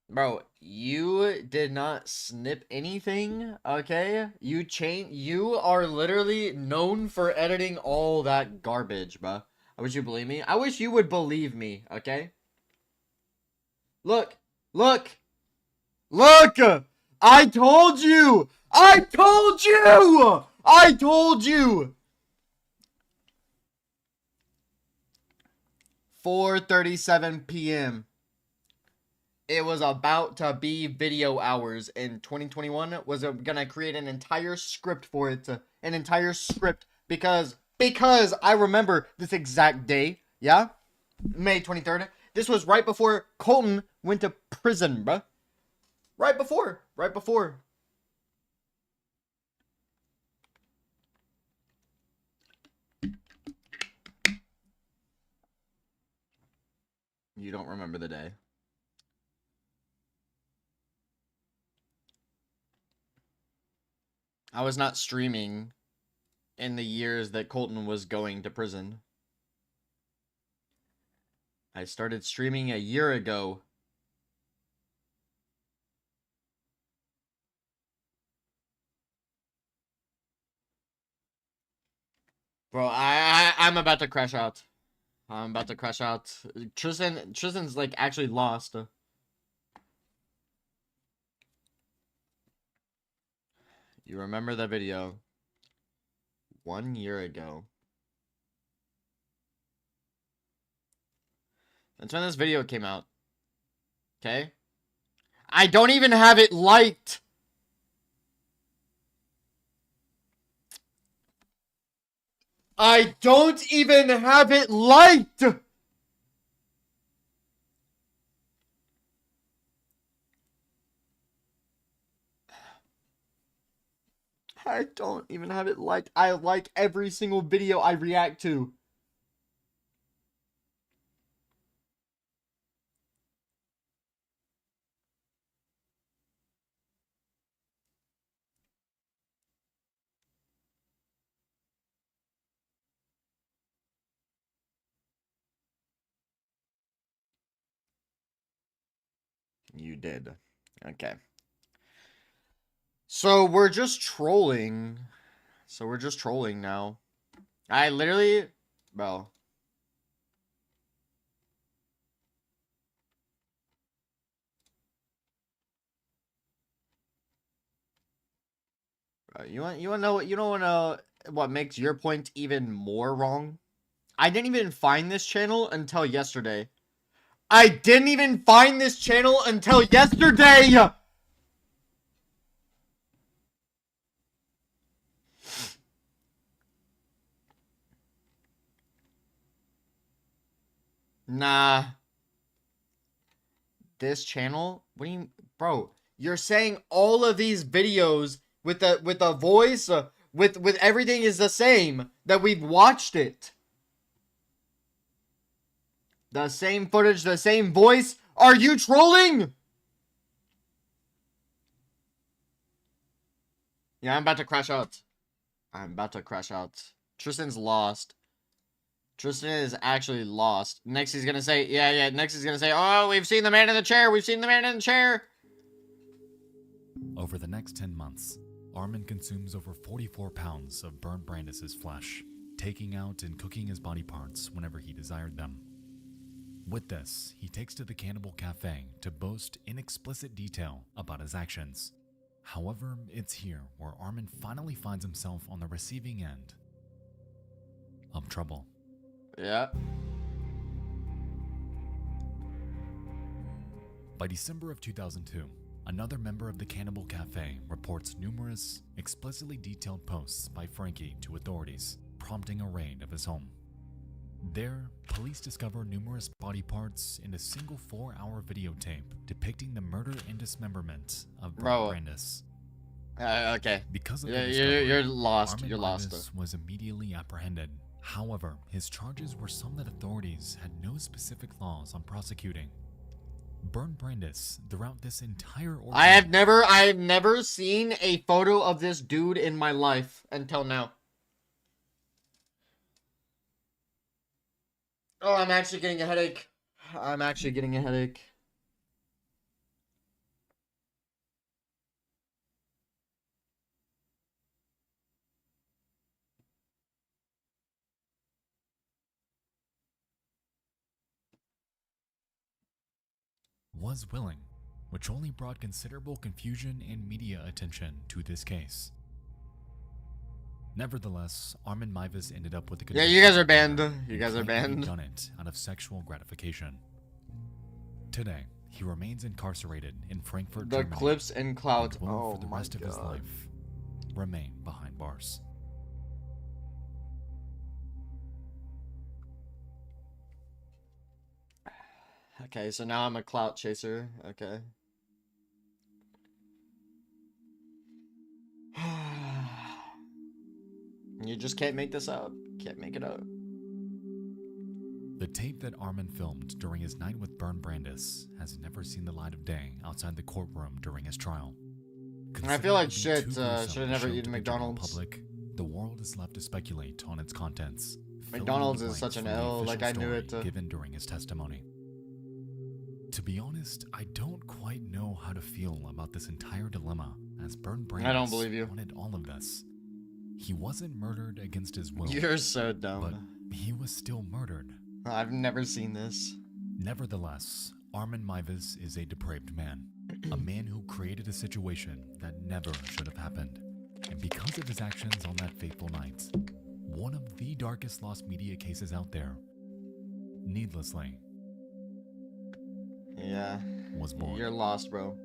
Bro, you did not snip anything, okay? You are literally known for editing all that garbage, bro. I wish you believe me. I wish you would believe me, okay? Look! Look! I told you! 4:37 p.m. it was about to be video hours in 2021. Was gonna create an entire script for it, an entire script, because I remember this exact day. Yeah, May 23rd. This was right before Colton went to prison, bruh. Right before. You don't remember the day. I was not streaming in the years that Colton was going to prison. I started streaming a year ago. Bro, I'm about to crash out. I'm about to crash out. Tristan's like actually lost. You remember that video 1 year ago. That's when this video came out. Okay? I don't even have it liked. I don't even have it liked. I don't even have it liked. I like every single video I react to. You did. Okay. So we're just trolling. Now. I literally... Bro. You want to know what makes your point even more wrong? I didn't even find this channel until yesterday. Nah. This channel? What do you... Bro, you're saying all of these videos with the voice, with everything is the same, that we've watched it. The same footage, the same voice. Are you trolling? Yeah, I'm about to crash out. Tristan's lost. Tristan is actually lost. Next he's gonna say, next he's gonna say, oh, we've seen the man in the chair. Over the next 10 months, Armin consumes over 44 pounds of Bernd Brandis' flesh, taking out and cooking his body parts whenever he desired them. With this, he takes to the Cannibal Cafe to boast in explicit detail about his actions. However, it's here where Armin finally finds himself on the receiving end of trouble. Yeah. By December of 2002, another member of the Cannibal Cafe reports numerous, explicitly detailed posts by Frankie to authorities, prompting a raid of his home. There, police discover numerous body parts in a single 4-hour videotape depicting the murder and dismemberment of Bernd Brandis. Okay. Because of the discovery, you're lost. Armin You're lost. Brandis was immediately apprehended. However, his charges were some that authorities had no specific laws on prosecuting. Bernd Brandis, throughout this entire ordeal, I have never seen a photo of this dude in my life until now. Oh, I'm actually getting a headache. was willing, which only brought considerable confusion and media attention to this case. Nevertheless, Armin Meiwes ended up with the Yeah, you guys are banned. He done it out of sexual gratification. Today, he remains incarcerated in Frankfurt, The Germany, clips and clouds. and will, Oh for the my rest of his god. life, remain behind bars. Okay, so now I'm a clout chaser. Okay. You just can't make this up. Can't make it up. The tape that Armin filmed during his night with Bernd Brandis has never seen the light of day outside the courtroom during his trial. I feel like Considered to be shit, too gruesome should have to never show eaten to the general McDonald's. Public, the world is left to speculate on its contents. filling in McDonald's the is such blanks an from the L, like, official I knew it, story given during his testimony. To be honest, I don't quite know how to feel about this entire dilemma, as Bernd Brandis I don't believe you. wanted all of this. He wasn't murdered against his will. You're so But dumb. he was still murdered. I've never seen this. Nevertheless, Armin Meiwes is a depraved man. A man who created a situation that never should have happened. And because of his actions on that fateful night, one of the darkest lost media cases out there, needlessly, Yeah. was born. You're lost, bro.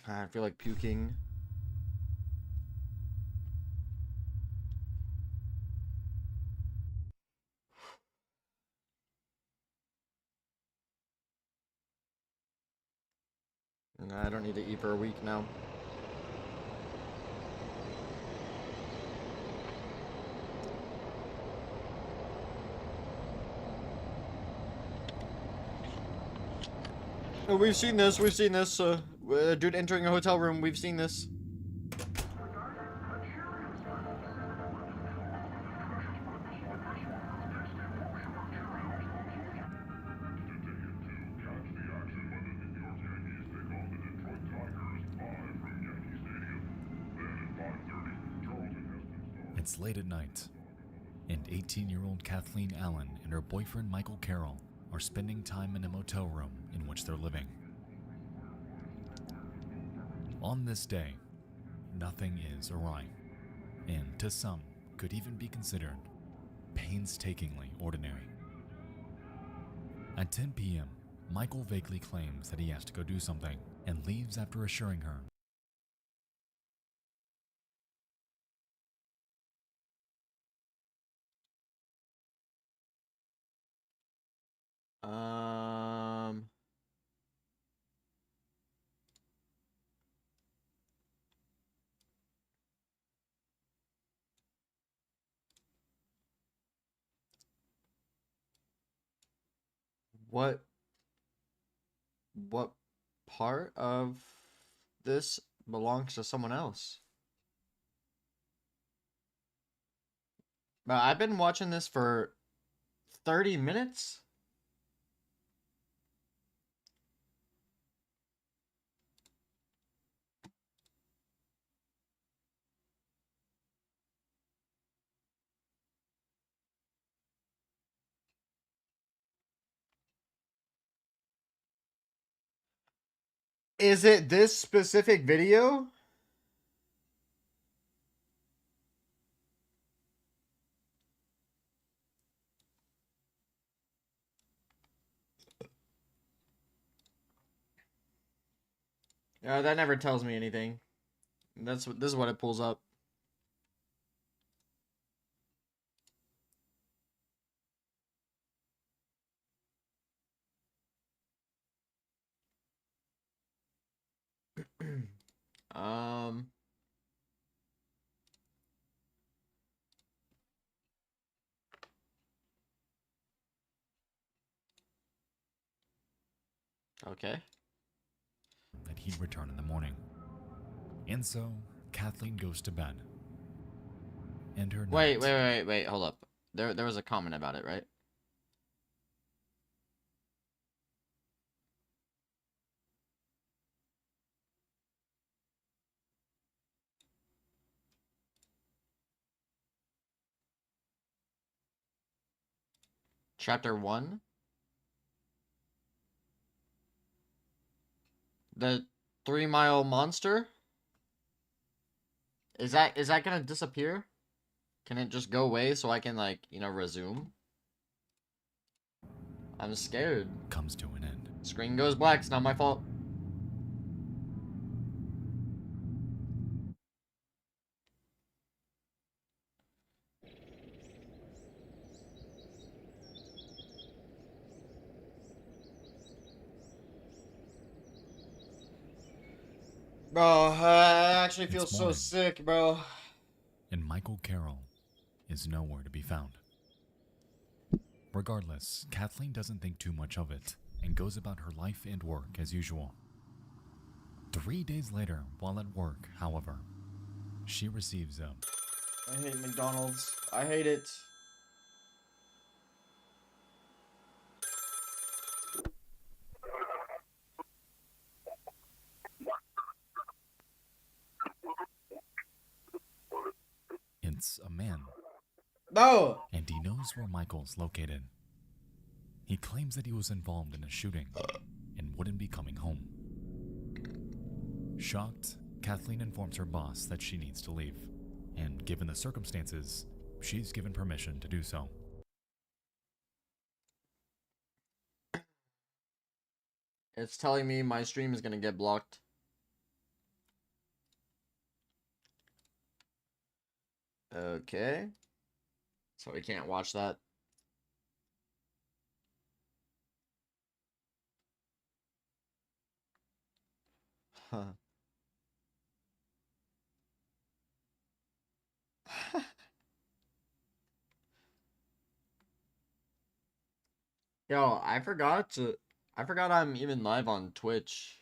I feel like puking. I don't need to eat for a week now. Oh, we've seen this, dude entering a hotel room, we've seen this. It's late at night, and 18-year-old Kathleen Allen and her boyfriend Michael Carroll are spending time in a motel room in which they're living. On this day, nothing is awry, and to some, could even be considered painstakingly ordinary. At 10 p.m., Michael vaguely claims that he has to go do something and leaves after assuring her What part of this belongs to someone else? But I've been watching this for 30 minutes? Is it this specific video? That never tells me anything. This is what it pulls up. um Okay. that he'd return in the morning. And so, Kathleen goes to bed. And her Wait, night- hold up. There was a comment about it, right? Chapter 1? The 3 Mile Monster? Is that gonna disappear? Can it just go away so I can, like, you know, resume? I'm scared. Comes to an end. Screen goes black. It's not my fault. Bro, I actually feel It's so morning. sick, bro. And Michael Carroll is nowhere to be found. Regardless, Kathleen doesn't think too much of it and goes about her life and work as usual. 3 days later, while at work, however, she receives a I hate McDonald's. I hate it. It's a man, No! and he knows where Michael's located. He claims that he was involved in a shooting and wouldn't be coming home. Shocked, Kathleen informs her boss that she needs to leave, and given the circumstances, she's given permission to do so. It's telling me my stream is gonna get blocked. Okay. So we can't watch that. Huh. Yo, I forgot I'm even live on Twitch.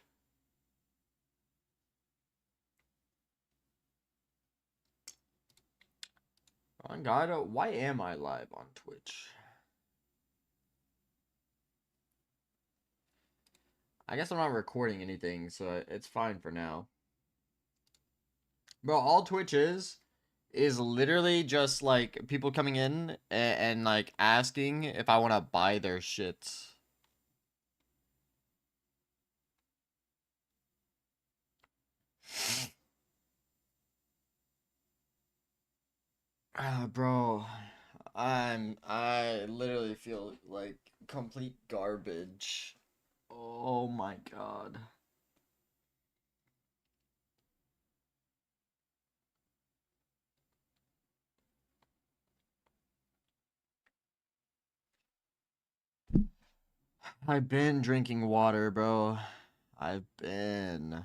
Oh God, why am I live on Twitch? I guess I'm not recording anything, so it's fine for now. Bro, all Twitch is literally just like people coming in and like asking if I want to buy their shit. Bro, I literally feel like complete garbage. Oh my God. I've been drinking water, bro. I've been.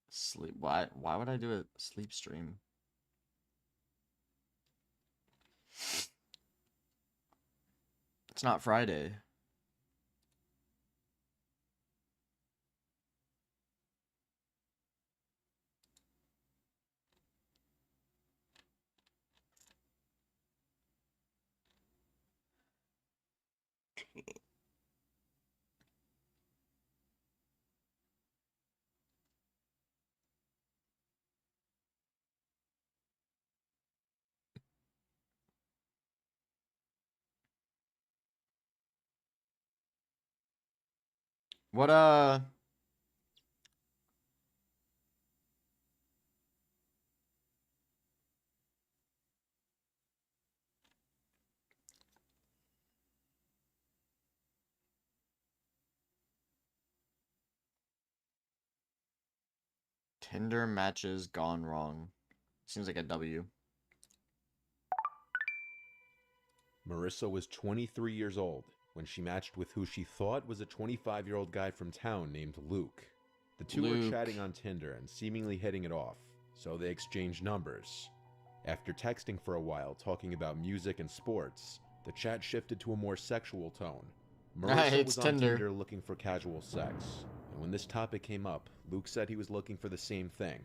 Sleep. Why would I do a sleep stream? It's not Friday. What Tinder matches gone wrong. Seems like a W. Marissa was 23 years old when she matched with who she thought was a 25-year-old guy from town named Luke. The two were chatting on Tinder and seemingly hitting it off, so they exchanged numbers. After texting for a while talking about music and sports, the chat shifted to a more sexual tone. Marissa was on Tinder looking for casual sex, and when this topic came up, Luke said he was looking for the same thing.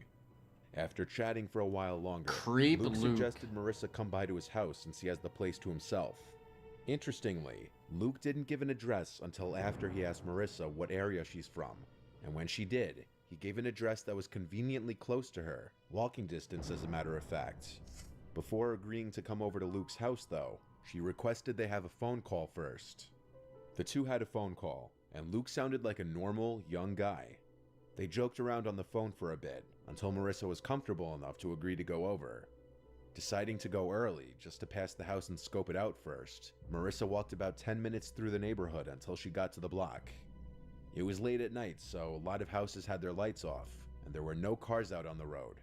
After chatting for a while longer, Luke suggested Marissa come by to his house since he has the place to himself. Interestingly, Luke didn't give an address until after he asked Marissa what area she's from, and when she did, he gave an address that was conveniently close to her, walking distance as a matter of fact. Before agreeing to come over to Luke's house though, she requested they have a phone call first. The two had a phone call, and Luke sounded like a normal, young guy. They joked around on the phone for a bit until Marissa was comfortable enough to agree to go over. Deciding to go early, just to pass the house and scope it out first, Marissa walked about 10 minutes through the neighborhood until she got to the block. It was late at night, so a lot of houses had their lights off, and there were no cars out on the road.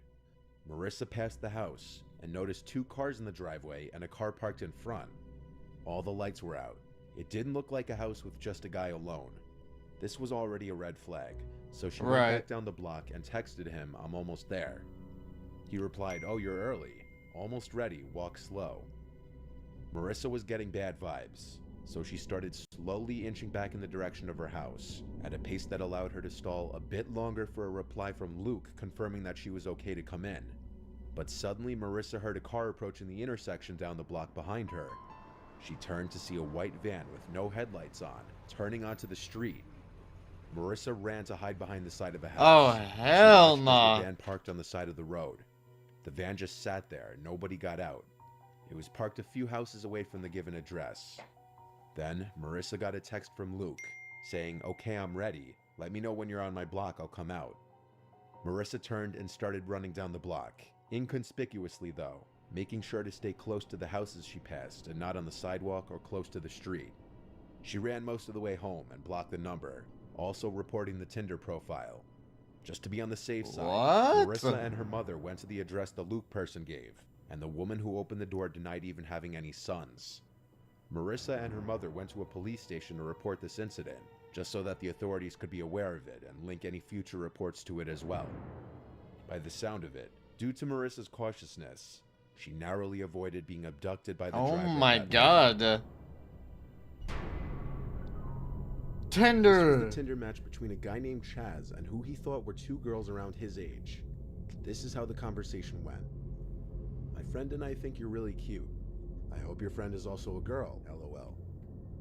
Marissa passed the house and noticed 2 cars in the driveway and a car parked in front. All the lights were out. It didn't look like a house with just a guy alone. This was already a red flag, so she went back down the block and texted him, "I'm almost there." He replied, "Oh, you're early. Almost ready, walk slow." Marissa was getting bad vibes, so she started slowly inching back in the direction of her house, at a pace that allowed her to stall a bit longer for a reply from Luke confirming that she was okay to come in. But suddenly Marissa heard a car approaching the intersection down the block behind her. She turned to see a white van with no headlights on, turning onto the street. Marissa ran to hide behind the side of a house. Oh, hell no. The van parked on the side of the road. The van just sat there, nobody got out. It was parked a few houses away from the given address. Then, Marissa got a text from Luke, saying, "Okay, I'm ready. Let me know when you're on my block, I'll come out." Marissa turned and started running down the block, inconspicuously though, making sure to stay close to the houses she passed and not on the sidewalk or close to the street. She ran most of the way home and blocked the number, also reporting the Tinder profile. Just to be on the safe side, Marissa and her mother went to the address the Luke person gave, and the woman who opened the door denied even having any sons. Marissa and her mother went to a police station to report this incident, just so that the authorities could be aware of it and link any future reports to it as well. By the sound of it, due to Marissa's cautiousness, she narrowly avoided being abducted by the driver. Oh my god. Tinder. This was a Tinder match between a guy named Chaz and who he thought were 2 girls around his age. This is how the conversation went. "My friend and I think you're really cute. I hope your friend is also a girl, LOL.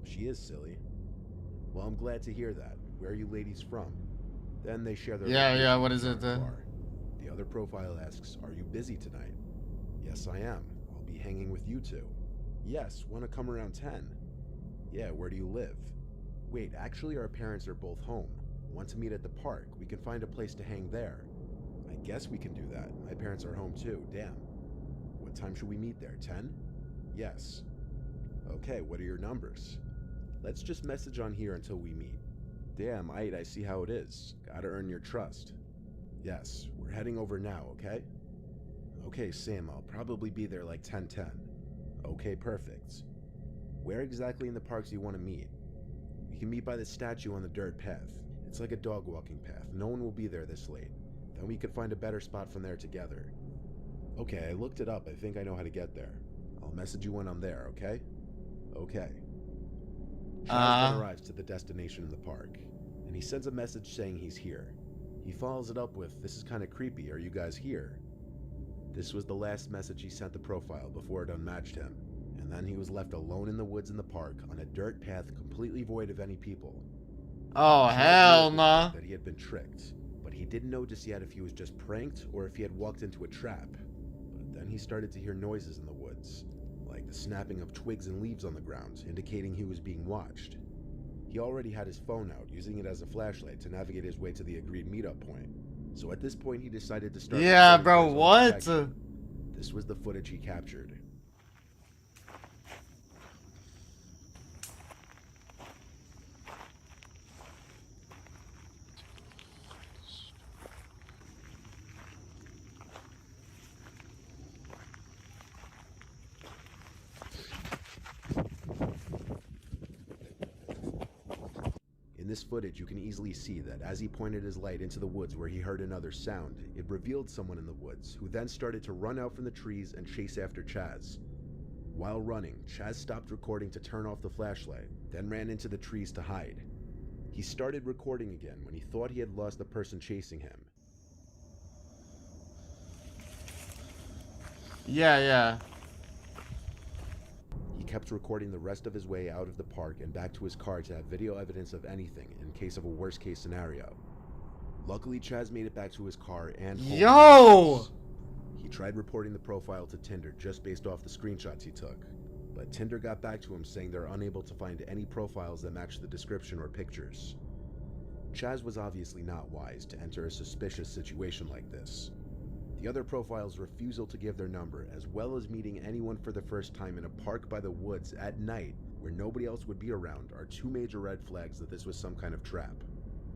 She is silly. Well, I'm glad to hear that. Where are you ladies from?" Then they share their Yeah, what is it then? The other profile asks, "Are you busy tonight?" "Yes, I am. I'll be hanging with you 2. "Yes, wanna come around 10? "Yeah, where do you live?" "Wait, actually our parents are both home. Want to meet at the park? We can find a place to hang there." "I guess we can do that. My parents are home too, damn." "What time should we meet there, 10? "Yes." "Okay, what are your numbers?" "Let's just message on here until we meet." "Damn, I see how it is. Gotta earn your trust." "Yes, we're heading over now, okay?" "Okay, Sam, I'll probably be there like 10:10. "Okay, perfect. Where exactly in the parks do you want to meet?" "We can meet by the statue on the dirt path. It's like a dog walking path. No one will be there this late. Then we could find a better spot from there together." "Okay, I looked it up. I think I know how to get there. I'll message you when I'm there, okay?" "Okay." Chaz then arrives to the destination in the park, and he sends a message saying he's here. He follows it up with, "This is kinda creepy. Are you guys here?" This was the last message he sent the profile before it unmatched him, and then he was left alone in the woods in the park on a dirt path completely void of any people. Oh, hell no. That he had been tricked, but he didn't know just yet if he was just pranked or if he had walked into a trap. But then he started to hear noises in the woods, like the snapping of twigs and leaves on the ground, indicating he was being watched. He already had his phone out, using it as a flashlight to navigate his way to the agreed meetup point. So at this point, he decided to start... Yeah, bro, what? This was the footage he captured. In this footage, you can easily see that as he pointed his light into the woods where he heard another sound, it revealed someone in the woods, who then started to run out from the trees and chase after Chaz. While running, Chaz stopped recording to turn off the flashlight, then ran into the trees to hide. He started recording again when he thought he had lost the person chasing him. Yeah. He kept recording the rest of his way out of the park and back to his car to have video evidence of anything in case of a worst case scenario. Luckily, Chaz made it back to his car and home. Yo! He tried reporting the profile to Tinder just based off the screenshots he took, but Tinder got back to him saying they're unable to find any profiles that match the description or pictures. Chaz was obviously not wise to enter a suspicious situation like this. The other profiles' refusal to give their number, as well as meeting anyone for the first time in a park by the woods at night where nobody else would be around, are two major red flags that this was some kind of trap.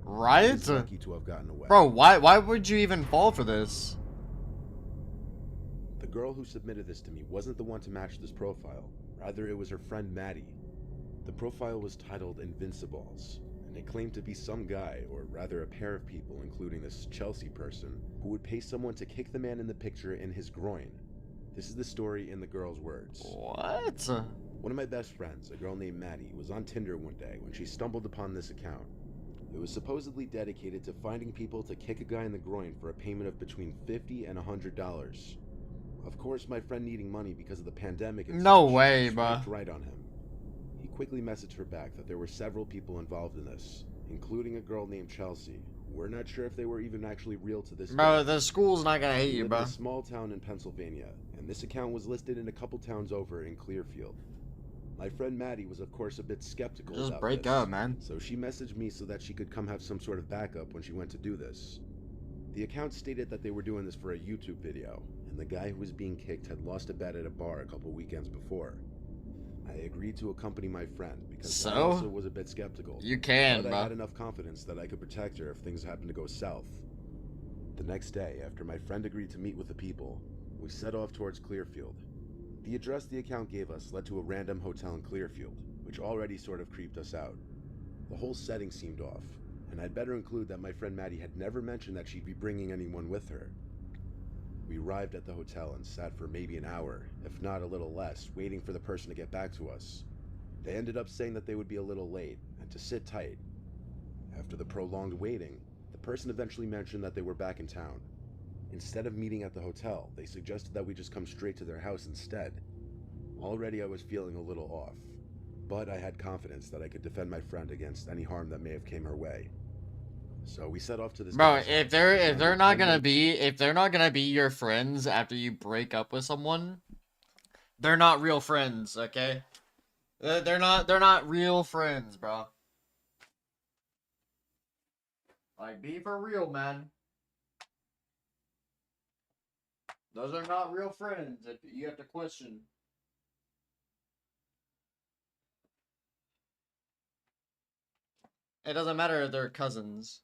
Right? He was lucky to have gotten away. Bro, why would you even fall for this? The girl who submitted this to me wasn't the one to match this profile. Rather, it was her friend Maddie. The profile was titled Invincibles, and it claimed to be some guy, or rather a pair of people, including this Chelsea person, who would pay someone to kick the man in the picture in his groin. This is the story in the girl's words. What? One of my best friends, a girl named Maddie, was on Tinder one day when she stumbled upon this account. It was supposedly dedicated to finding people to kick a guy in the groin for a payment of between $50 and $100. Of course, my friend needing money because of the pandemic and No such, way, swiped bro. right on him. He quickly messaged her back that there were several people involved in this, including a girl named Chelsea. We're not sure if they were even actually real to this Bro, day. the school's not gonna hate We you, live bro. in a small town in Pennsylvania, and this account was listed in a couple towns over in Clearfield. My friend Maddie was of course a bit skeptical Just about break this, up, man. so she messaged me so that she could come have some sort of backup when she went to do this. The account stated that they were doing this for a YouTube video, and the guy who was being kicked had lost a bet at a bar a couple weekends before. I agreed to accompany my friend because I So? also was a bit skeptical. You can, but bro. I had enough confidence that I could protect her if things happened to go south. The next day, after my friend agreed to meet with the people, we set off towards Clearfield. The address the account gave us led to a random hotel in Clearfield, which already sort of creeped us out. The whole setting seemed off, and I'd better include that my friend Maddie had never mentioned that she'd be bringing anyone with her. We arrived at the hotel and sat for maybe an hour, if not a little less, waiting for the person to get back to us. They ended up saying that they would be a little late, and to sit tight. After the prolonged waiting, the person eventually mentioned that they were back in town. Instead of meeting at the hotel, they suggested that we just come straight to their house instead. Already I was feeling a little off, but I had confidence that I could defend my friend against any harm that may have came her way. So we set off to this Bro, guy's if house. they're not gonna be your friends after you break up with someone, they're not real friends, okay? They're not real friends, bro. Like, be for real, man. Those are not real friends. If you have to question. It doesn't matter if they're cousins.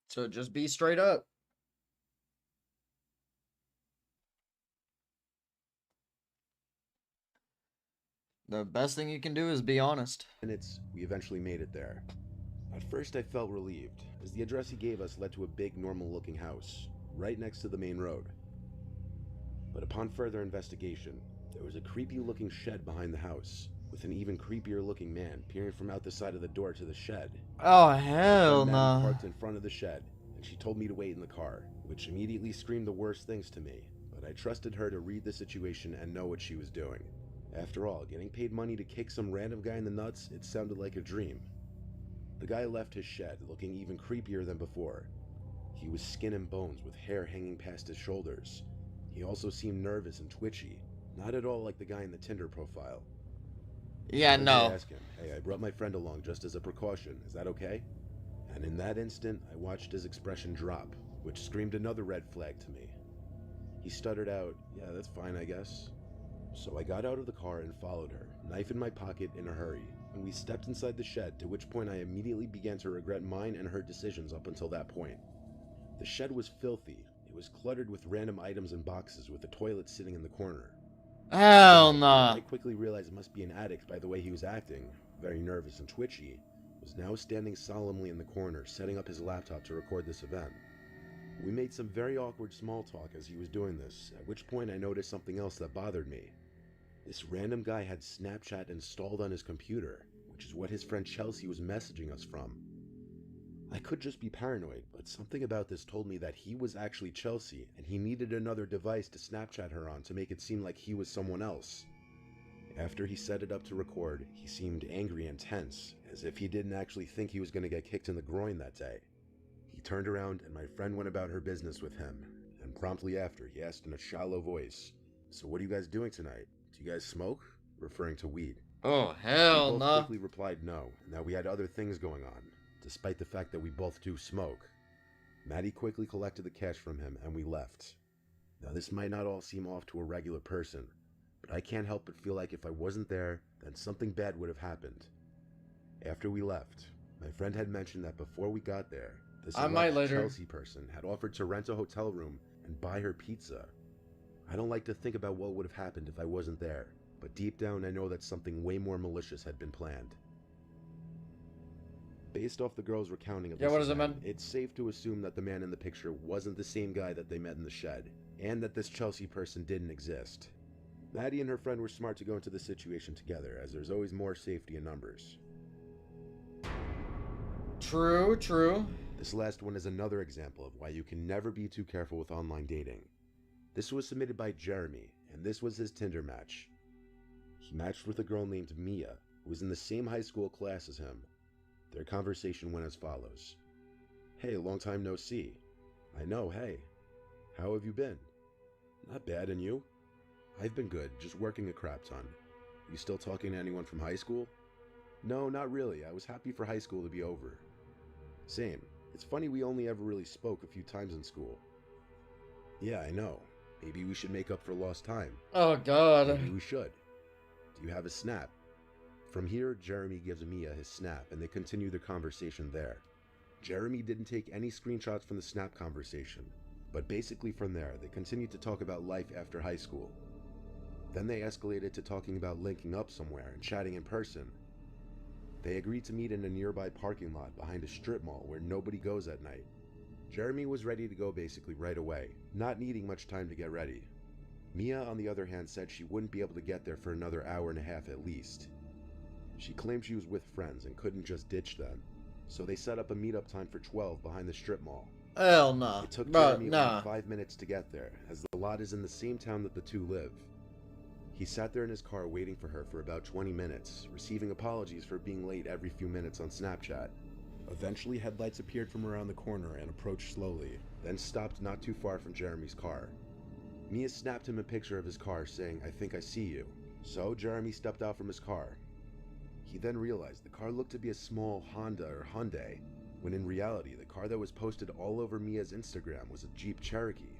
So just be straight up. The best thing you can do is be honest. Minutes, we eventually made it there. At first I felt relieved, as the address he gave us led to a big normal-looking house, right next to the main road. But upon further investigation, there was a creepy-looking shed behind the house, with an even creepier-looking man peering from out the side of the door to the shed. Oh, hell no. no. Parked in front of the shed, and she told me to wait in the car, which immediately screamed the worst things to me, but I trusted her to read the situation and know what she was doing. After all, getting paid money to kick some random guy in the nuts, it sounded like a dream. The guy left his shed, looking even creepier than before. He was skin and bones, with hair hanging past his shoulders. He also seemed nervous and twitchy, not at all like the guy in the Tinder profile. Yeah, I no. asked him, "Hey, I brought my friend along just as a precaution. Is that okay?" And in that instant, I watched his expression drop, which screamed another red flag to me. He stuttered out, "Yeah, that's fine, I guess." So I got out of the car and followed her, knife in my pocket, in a hurry, and we stepped inside the shed, to which point I immediately began to regret mine and her decisions up until that point. The shed was filthy. It was cluttered with random items and boxes, with the toilet sitting in the corner. Hell nah. I quickly realized it must be an addict by the way he was acting, very nervous and twitchy, was now standing solemnly in the corner, setting up his laptop to record this event. We made some very awkward small talk as he was doing this, at which point I noticed something else that bothered me. This random guy had Snapchat installed on his computer, which is what his friend Chelsea was messaging us from. I could just be paranoid, but something about this told me that he was actually Chelsea, and he needed another device to Snapchat her on to make it seem like he was someone else. After he set it up to record, he seemed angry and tense, as if he didn't actually think he was going to get kicked in the groin that day. He turned around and my friend went about her business with him, and promptly after he asked in a shallow voice, "So what are you guys doing tonight? Do you guys smoke?" Referring to weed. Oh, hell We both no. quickly replied no, and that we had other things going on, despite the fact that we both do smoke. Maddie quickly collected the cash from him and we left. Now this might not all seem off to a regular person, but I can't help but feel like if I wasn't there, then something bad would have happened. After we left, my friend had mentioned that before we got there, this I might later. Chelsea person had offered to rent a hotel room and buy her pizza. I don't like to think about what would have happened if I wasn't there, but deep down I know that something way more malicious had been planned. Based off the girl's recounting of Yeah, this what does it event, mean? it's safe to assume that the man in the picture wasn't the same guy that they met in the shed, and that this Chelsea person didn't exist. Maddie and her friend were smart to go into the situation together, as there's always more safety in numbers. True, true. This last one is another example of why you can never be too careful with online dating. This was submitted by Jeremy, and this was his Tinder match. He matched with a girl named Mia, who was in the same high school class as him. Their conversation went as follows. "Hey, long time no see." "I know, hey. How have you been?" "Not bad, and you?" "I've been good, just working a crap ton." "You still talking to anyone from high school?" "No, not really. I was happy for high school to be over." "Same. It's funny we only ever really spoke a few times in school." "Yeah, I know. Maybe we should make up for lost time." Oh, God. "Maybe we should. Do you have a Snap?" From here, Jeremy gives Mia his Snap, and they continue their conversation there. Jeremy didn't take any screenshots from the Snap conversation, but basically from there, they continued to talk about life after high school. Then they escalated to talking about linking up somewhere and chatting in person. They agreed to meet in a nearby parking lot behind a strip mall where nobody goes at night. Jeremy was ready to go basically right away, not needing much time to get ready. Mia, on the other hand, said she wouldn't be able to get there for another hour and a half at least. She claimed she was with friends and couldn't just ditch them, so they set up a meetup time for 12 behind the strip mall. Hell no. It took Bruh, Jeremy nah. only 5 minutes to get there, as the lot is in the same town that the two live. He sat there in his car waiting for her for about 20 minutes, receiving apologies for being late every few minutes on Snapchat. Eventually, headlights appeared from around the corner and approached slowly, then stopped not too far from Jeremy's car. Mia snapped him a picture of his car saying, "I think I see you." So Jeremy stepped out from his car. He then realized the car looked to be a small Honda or Hyundai, when in reality the car that was posted all over Mia's Instagram was a Jeep Cherokee.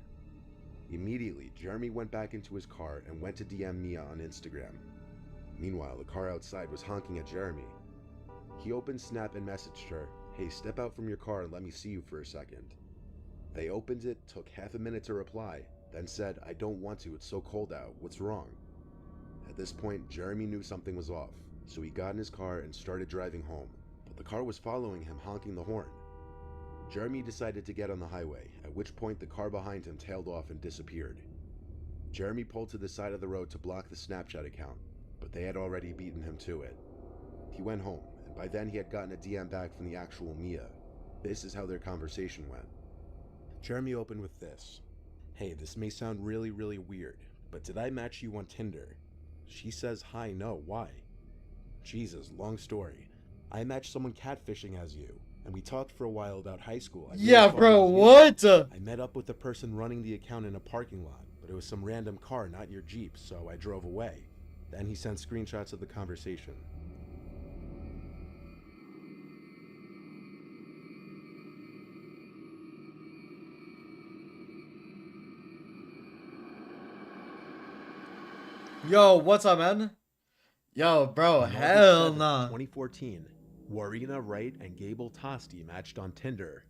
Immediately, Jeremy went back into his car and went to DM Mia on Instagram. Meanwhile, the car outside was honking at Jeremy. He opened Snap and messaged her, "Hey, step out from your car and let me see you for a second." They opened it, took half a minute to reply, then said, "I don't want to, it's so cold out, what's wrong?" At this point, Jeremy knew something was off, so he got in his car and started driving home, but the car was following him, honking the horn. Jeremy decided to get on the highway, at which point the car behind him tailed off and disappeared. Jeremy pulled to the side of the road to block the Snapchat account, but they had already beaten him to it. He went home, and by then he had gotten a DM back from the actual Mia. This is how their conversation went. Jeremy opened with this. "Hey, this may sound really, really weird, but did I match you on Tinder?" She says, "Hi, no, why?" "Jesus, long story. I matched someone catfishing as you, and we talked for a while about high school. I really Yeah, thought bro, it was you. what? I met up with the person running the account in a parking lot, but it was some random car, not your Jeep, so I drove away." Then he sent screenshots of the conversation. Yo, what's up, man? Yo, bro, On August hell 7th, nah. 2014, Warina Wright and Gable Tosti matched on Tinder.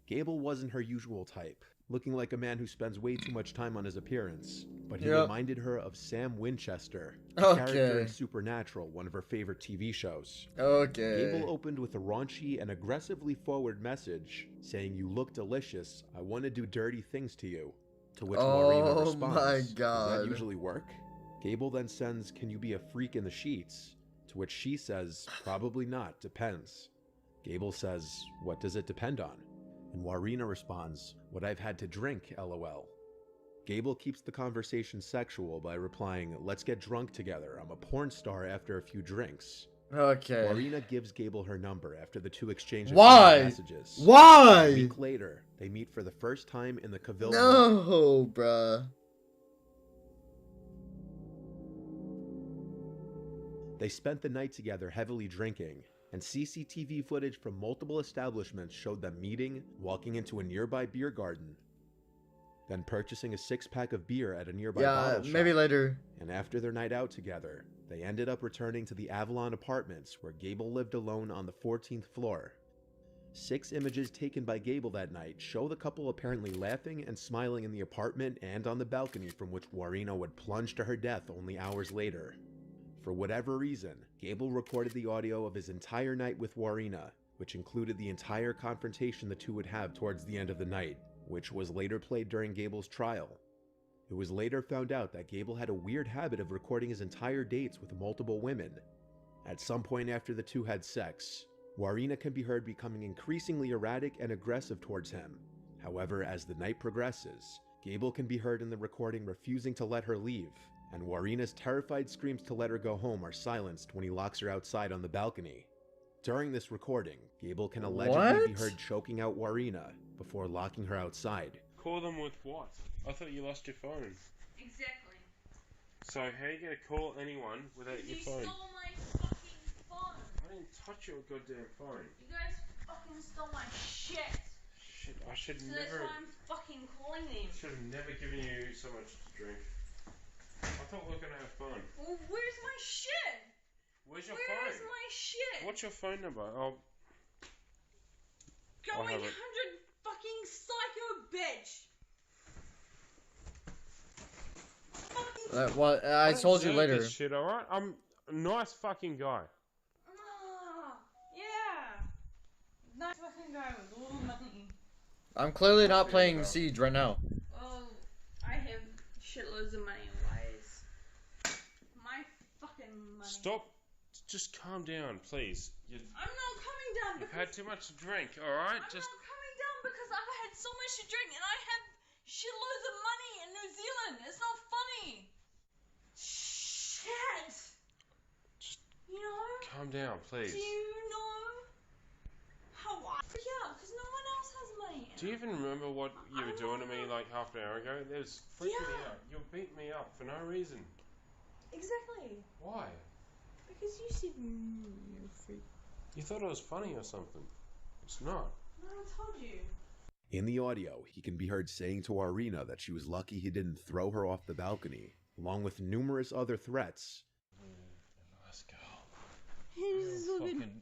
Gable wasn't her usual type, looking like a man who spends way too much time on his appearance, but he Yep. reminded her of Sam Winchester, a Okay. character in Supernatural, one of her favorite TV shows. Okay. Gable opened with a raunchy and aggressively forward message saying, "You look delicious. I want to do dirty things to you." To which Warina Oh responds, my "Does God. that usually work?" Gable then sends, "Can you be a freak in the sheets?" To which she says, "Probably not, depends." Gable says, "What does it depend on?" And Warina responds, "What I've had to drink, LOL." Gable keeps the conversation sexual by replying, "Let's get drunk together. I'm a porn star," after a few drinks. Okay. Warina gives Gable her number after the two exchange a few Why? messages. Why? A week later, they meet for the first time in the Cavill Mall. No, bruh. They spent the night together heavily drinking, and CCTV footage from multiple establishments showed them meeting, walking into a nearby beer garden, then purchasing a 6-pack of beer at a nearby bottle shop. Maybe later. And after their night out together, they ended up returning to the Avalon Apartments where Gable lived alone on the 14th floor. 6 images taken by Gable that night show the couple apparently laughing and smiling in the apartment and on the balcony from which Warina would plunge to her death only hours later. For whatever reason, Gable recorded the audio of his entire night with Warina, which included the entire confrontation the two would have towards the end of the night, which was later played during Gable's trial. It was later found out that Gable had a weird habit of recording his entire dates with multiple women. At some point after the two had sex, Warina can be heard becoming increasingly erratic and aggressive towards him. However, as the night progresses, Gable can be heard in the recording refusing to let her leave, and Warina's terrified screams to let her go home are silenced when he locks her outside on the balcony. During this recording, Gable can allegedly be heard choking out Warina before locking her outside. Call them with what? I thought you lost your phone. Exactly. So how are you going to call anyone without your phone? You stole my fucking phone. I didn't touch your goddamn phone. You guys fucking stole my shit. Shit, I should So never... that's why I'm fucking calling them. Should have never given you so much to drink. I thought we were going to have fun. Well, where's my shit? Where's your phone? Where's my shit? What's your phone number? I'll Go have 800 it. fucking psycho bitch. Well, I don't told you deserve later. This shit, alright? I'm a nice fucking guy. Yeah. Nice fucking guy with all the money. I'm clearly not playing Siege right now. Oh, I have shitloads of money. Why is my fucking money? Stop. Just calm down, please. I'm not coming down You've because had too much to drink, alright? I'm not coming down because I've had so much to drink and I have shitloads of money in New Zealand. It's not funny. Shit. You know? Calm down, please. Do you know how I freak out? Because no one else has money. Do you even remember what you were doing to me like half an hour ago? It was freaking me out. You beat me up for no reason. Exactly. Why? Because you said you're a freak. You thought it was funny or something. It's not. No, I told you. In the audio, he can be heard saying to Warina that she was lucky he didn't throw her off the balcony, along with numerous other threats. Nice girl. He's fucking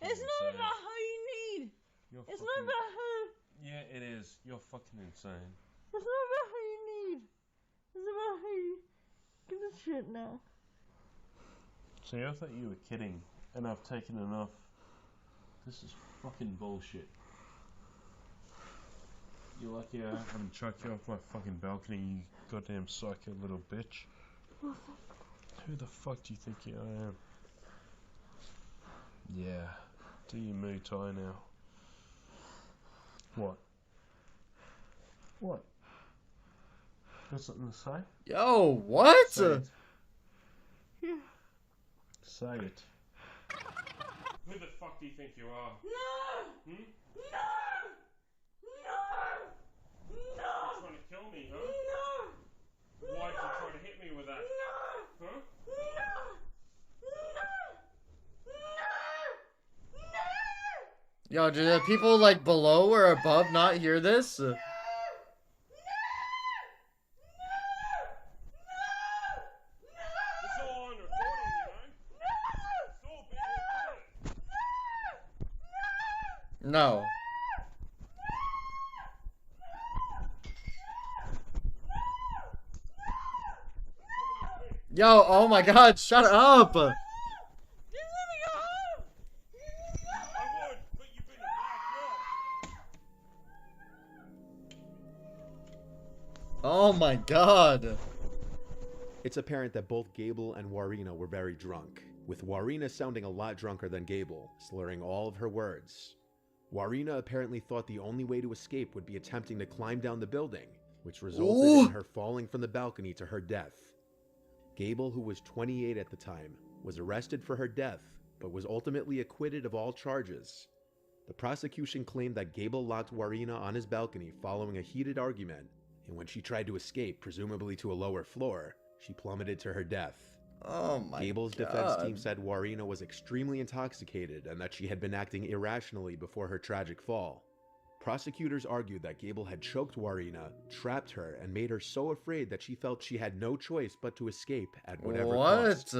It's not about who you need. You're It's not about who. Yeah, it is. You're fucking insane. It's not about who you need. It's about who you give a shit now. See, I thought you were kidding, and I've taken enough. This is fucking bullshit. You're lucky I haven't chucked you off my fucking balcony, you goddamn psycho little bitch. Who the fuck do you think I am? Yeah, do your Muay Thai now. What? What? Got something to say? Yo, what? Say it. Say it. Who the fuck do you think you are? No! Hmm? No! No! No! You're trying to kill me, huh? No! Why'd you try to hit me with that? No! Huh? Yo, do the people like below or above not hear this? It's all on recording, you know? It's all being recorded. No. Yo, oh my god, shut up! I would, but you've been a bad girl. Oh my god. It's apparent that both Gable and Warina were very drunk, with Warina sounding a lot drunker than Gable, slurring all of her words. Warina apparently thought the only way to escape would be attempting to climb down the building, which resulted in her falling from the balcony to her death. Gable, who was 28 at the time, was arrested for her death, but was ultimately acquitted of all charges. The prosecution claimed that Gable locked Warina on his balcony following a heated argument, and when she tried to escape, presumably to a lower floor, she plummeted to her death. Oh my Gable's God. defense team said Warina was extremely intoxicated and that she had been acting irrationally before her tragic fall. Prosecutors argued that Gable had choked Warina, trapped her, and made her so afraid that she felt she had no choice but to escape at whatever cost.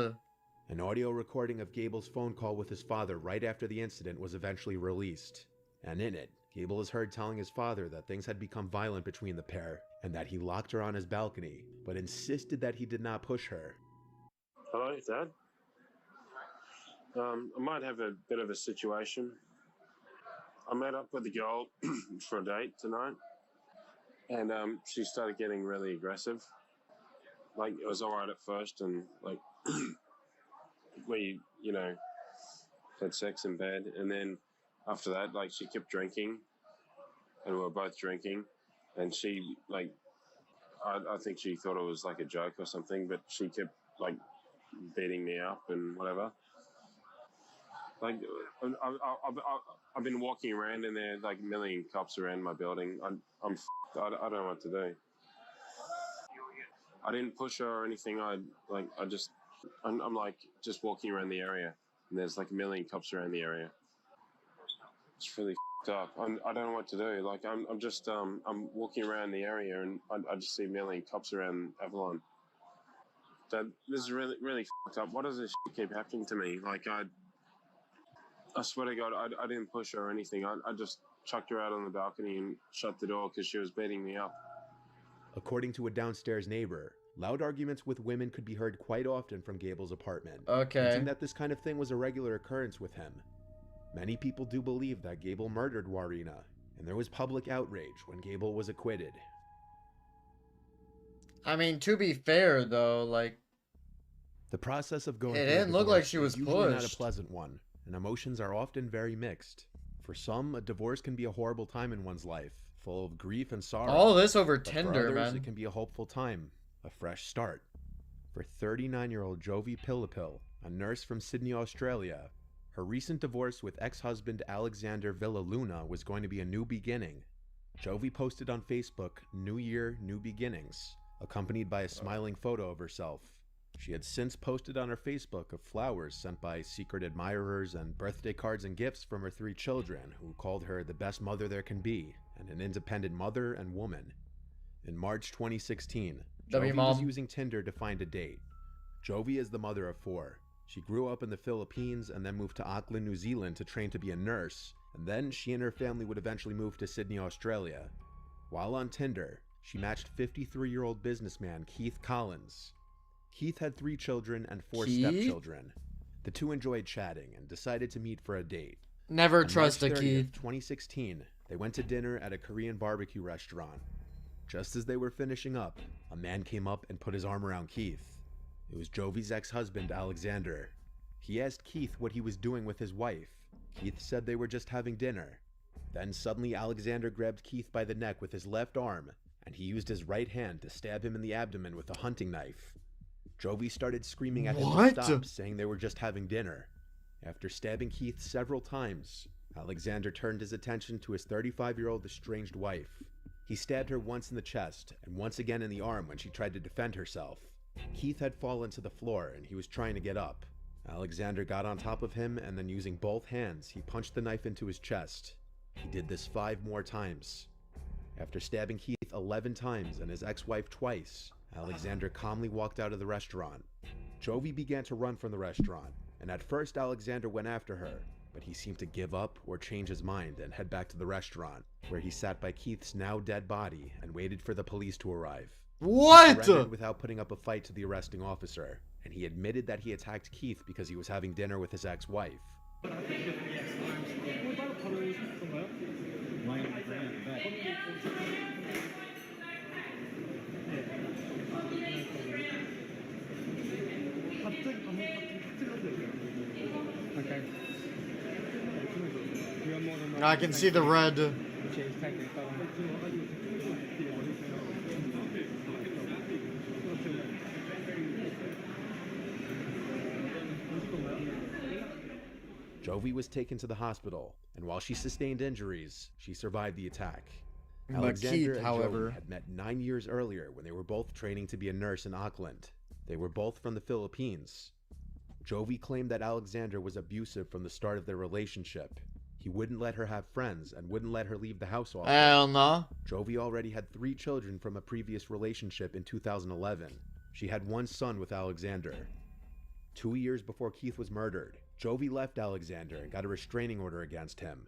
An audio recording of Gable's phone call with his father right after the incident was eventually released, and in it, Gable is heard telling his father that things had become violent between the pair, and that he locked her on his balcony, but insisted that he did not push her. Hello, Dad. I might have a bit of a situation. I met up with a girl for a date tonight, and she started getting really aggressive. Like, it was alright at first, and like, we, you know, had sex in bed, and then after that, like, she kept drinking, and we were both drinking, and she, like, I think she thought it was like a joke or something, but she kept, like, beating me up and whatever. Like, I've been walking around and there are like a million cops around my building. I don't know what to do. I didn't push her or anything. I'm like just walking around the area and there's like a million cops around the area. It's really up. I don't know what to do. Like I'm walking around the area and I just see a million cops around Avalon. Dad, this is really up. Why does this keep happening to me? Like I swear to God, I didn't push her or anything. I just chucked her out on the balcony and shut the door because she was beating me up. According to a downstairs neighbor, loud arguments with women could be heard quite often from Gable's apartment. Okay. Hinting that this kind of thing was a regular occurrence with him. Many people do believe that Gable murdered Warina, and there was public outrage when Gable was acquitted. I mean, to be fair, though, like... The process of going It through a didn't look like divorce she is was usually not a pushed. pleasant one, and emotions are often very mixed. For some, a divorce can be a horrible time in one's life, full of grief and sorrow. All this over But Tinder, for others, man. it can be a hopeful time, a fresh start. For 39-year-old Jovi Pillipil, a nurse from Sydney, Australia, her recent divorce with ex-husband Alexander Villaluna was going to be a new beginning. Jovi posted on Facebook, "New Year, New Beginnings," accompanied by a smiling photo of herself. She had since posted on her Facebook of flowers sent by secret admirers and birthday cards and gifts from her 3 children, who called her the best mother there can be, and an independent mother and woman. In March 2016, Jovi was using Tinder to find a date. Jovi is the mother of 4. She grew up in the Philippines and then moved to Auckland, New Zealand to train to be a nurse, and then she and her family would eventually move to Sydney, Australia. While on Tinder, she matched 53-year-old businessman Keith Collins. Keith had 3 children and 4 stepchildren. The two enjoyed chatting and decided to meet for a date. Never On trust March a 30th, Keith. 2016, they went to dinner at a Korean barbecue restaurant. Just as they were finishing up, a man came up and put his arm around Keith. It was Jovi's ex-husband, Alexander. He asked Keith what he was doing with his wife. Keith said they were just having dinner. Then suddenly Alexander grabbed Keith by the neck with his left arm, and he used his right hand to stab him in the abdomen with a hunting knife. Jovi started screaming at him to stop, saying they were just having dinner. After stabbing Keith several times, Alexander turned his attention to his 35-year-old estranged wife. He stabbed her once in the chest and once again in the arm when she tried to defend herself. Keith had fallen to the floor and he was trying to get up. Alexander got on top of him and then using both hands, he punched the knife into his chest. He did this 5 more times. After stabbing Keith 11 times and his ex-wife twice, Alexander calmly walked out of the restaurant. Jovi began to run from the restaurant, and at first Alexander went after her, but he seemed to give up or change his mind and head back to the restaurant, where he sat by Keith's now dead body and waited for the police to arrive. What? He surrendered without putting up a fight to the arresting officer, and he admitted that he attacked Keith because he was having dinner with his ex-wife. I can see the red. Jovi was taken to the hospital, and while she sustained injuries, she survived the attack. But Alexander Keith, and however, Jovi had met 9 years earlier when they were both training to be a nurse in Auckland. They were both from the Philippines. Jovi claimed that Alexander was abusive from the start of their relationship. He wouldn't let her have friends and wouldn't let her leave the house often. Hell no. Jovi already had 3 children from a previous relationship in 2011. She had 1 son with Alexander. 2 years before Keith was murdered, Jovi left Alexander and got a restraining order against him.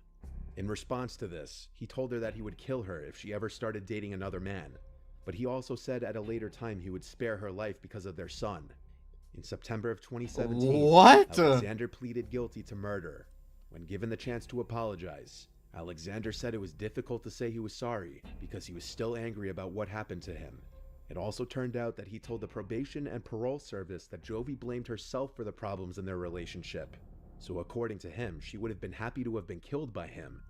In response to this, he told her that he would kill her if she ever started dating another man, but he also said at a later time he would spare her life because of their son. In September of 2017, What? Alexander pleaded guilty to murder. When given the chance to apologize, Alexander said it was difficult to say he was sorry because he was still angry about what happened to him. It also turned out that he told the probation and parole service that Jovi blamed herself for the problems in their relationship. So according to him, she would have been happy to have been killed by him.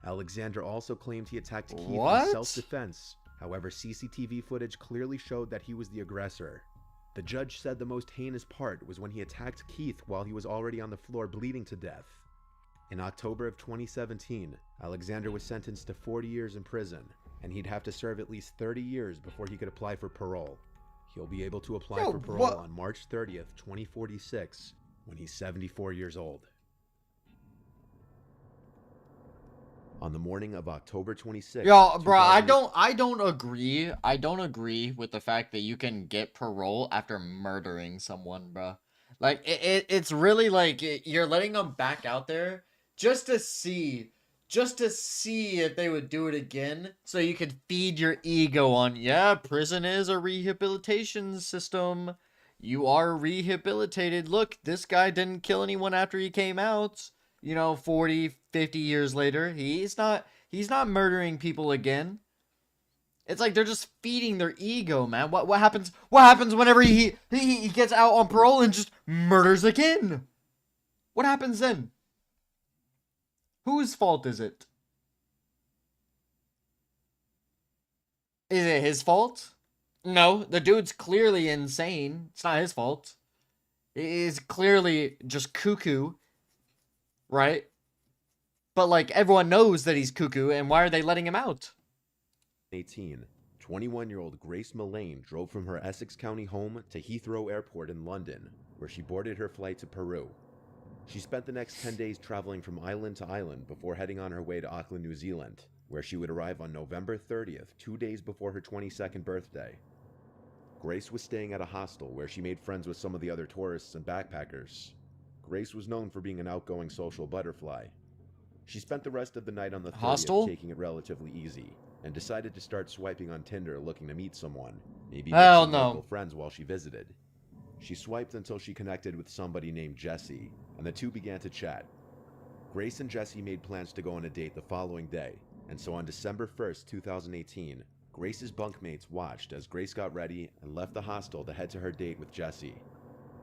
Alexander also claimed he attacked Keith in self-defense. However, CCTV footage clearly showed that he was the aggressor. The judge said the most heinous part was when he attacked Keith while he was already on the floor bleeding to death. In October of 2017, Alexander was sentenced to 40 years in prison, and he'd have to serve at least 30 years before he could apply for parole. He'll be able to apply for parole on March 30th, 2046, when he's 74 years old. On the morning of October 26th, yo, bro, I don't agree. I don't agree with the fact that you can get parole after murdering someone, bro. Like it's really like you're letting them back out there just to see if they would do it again, so you could feed your ego on, yeah, prison is a rehabilitation system. You are rehabilitated. Look, this guy didn't kill anyone after he came out. You know, 40, 50 years later, he's not murdering people again. It's like they're just feeding their ego, man. What happens whenever he gets out on parole and just murders again? What happens then? Whose fault is it? Is it his fault? No, the dude's clearly insane. It's not his fault. He is clearly just cuckoo, right? But like everyone knows that he's cuckoo, and why are they letting him out? 21-year-old Grace Mullane drove from her Essex County home to Heathrow Airport in London, where she boarded her flight to Peru. She spent the next 10 days traveling from island to island before heading on her way to Auckland, New Zealand, where she would arrive on November 30th, 2 days before her 22nd birthday. Grace was staying at a hostel where she made friends with some of the other tourists and backpackers. Grace was known for being an outgoing social butterfly. She spent the rest of the night on the 30th taking it relatively easy, and decided to start swiping on Tinder looking to meet someone, maybe make some local friends while she visited. She swiped until she connected with somebody named Jesse, and the two began to chat. Grace and Jesse made plans to go on a date the following day, and so on December 1st, 2018, Grace's bunkmates watched as Grace got ready and left the hostel to head to her date with Jesse.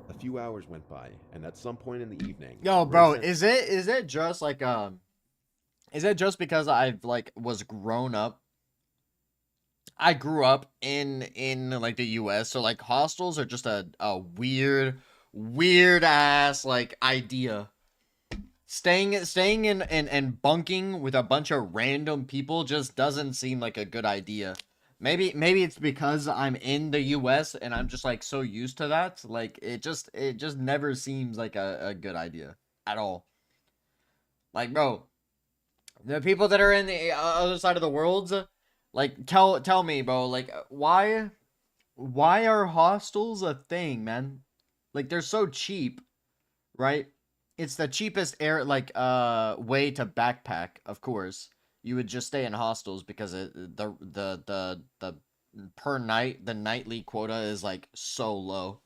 A few hours went by, and at some point in the evening... Yo, bro, is it just like, is it just because I've, like, was grown up? I grew up in like, the US, so, like, hostels are just a weird-ass, like, idea. Staying in and bunking with a bunch of random people just doesn't seem like a good idea. Maybe it's because I'm in the US and I'm just like so used to that. Like it just never seems like a good idea at all. Like, bro, the people that are in the other side of the world, like tell me, bro, like why are hostels a thing, man? Like they're so cheap, right? It's the cheapest way to backpack, of course. You would just stay in hostels because the per night, the nightly quota is like so low.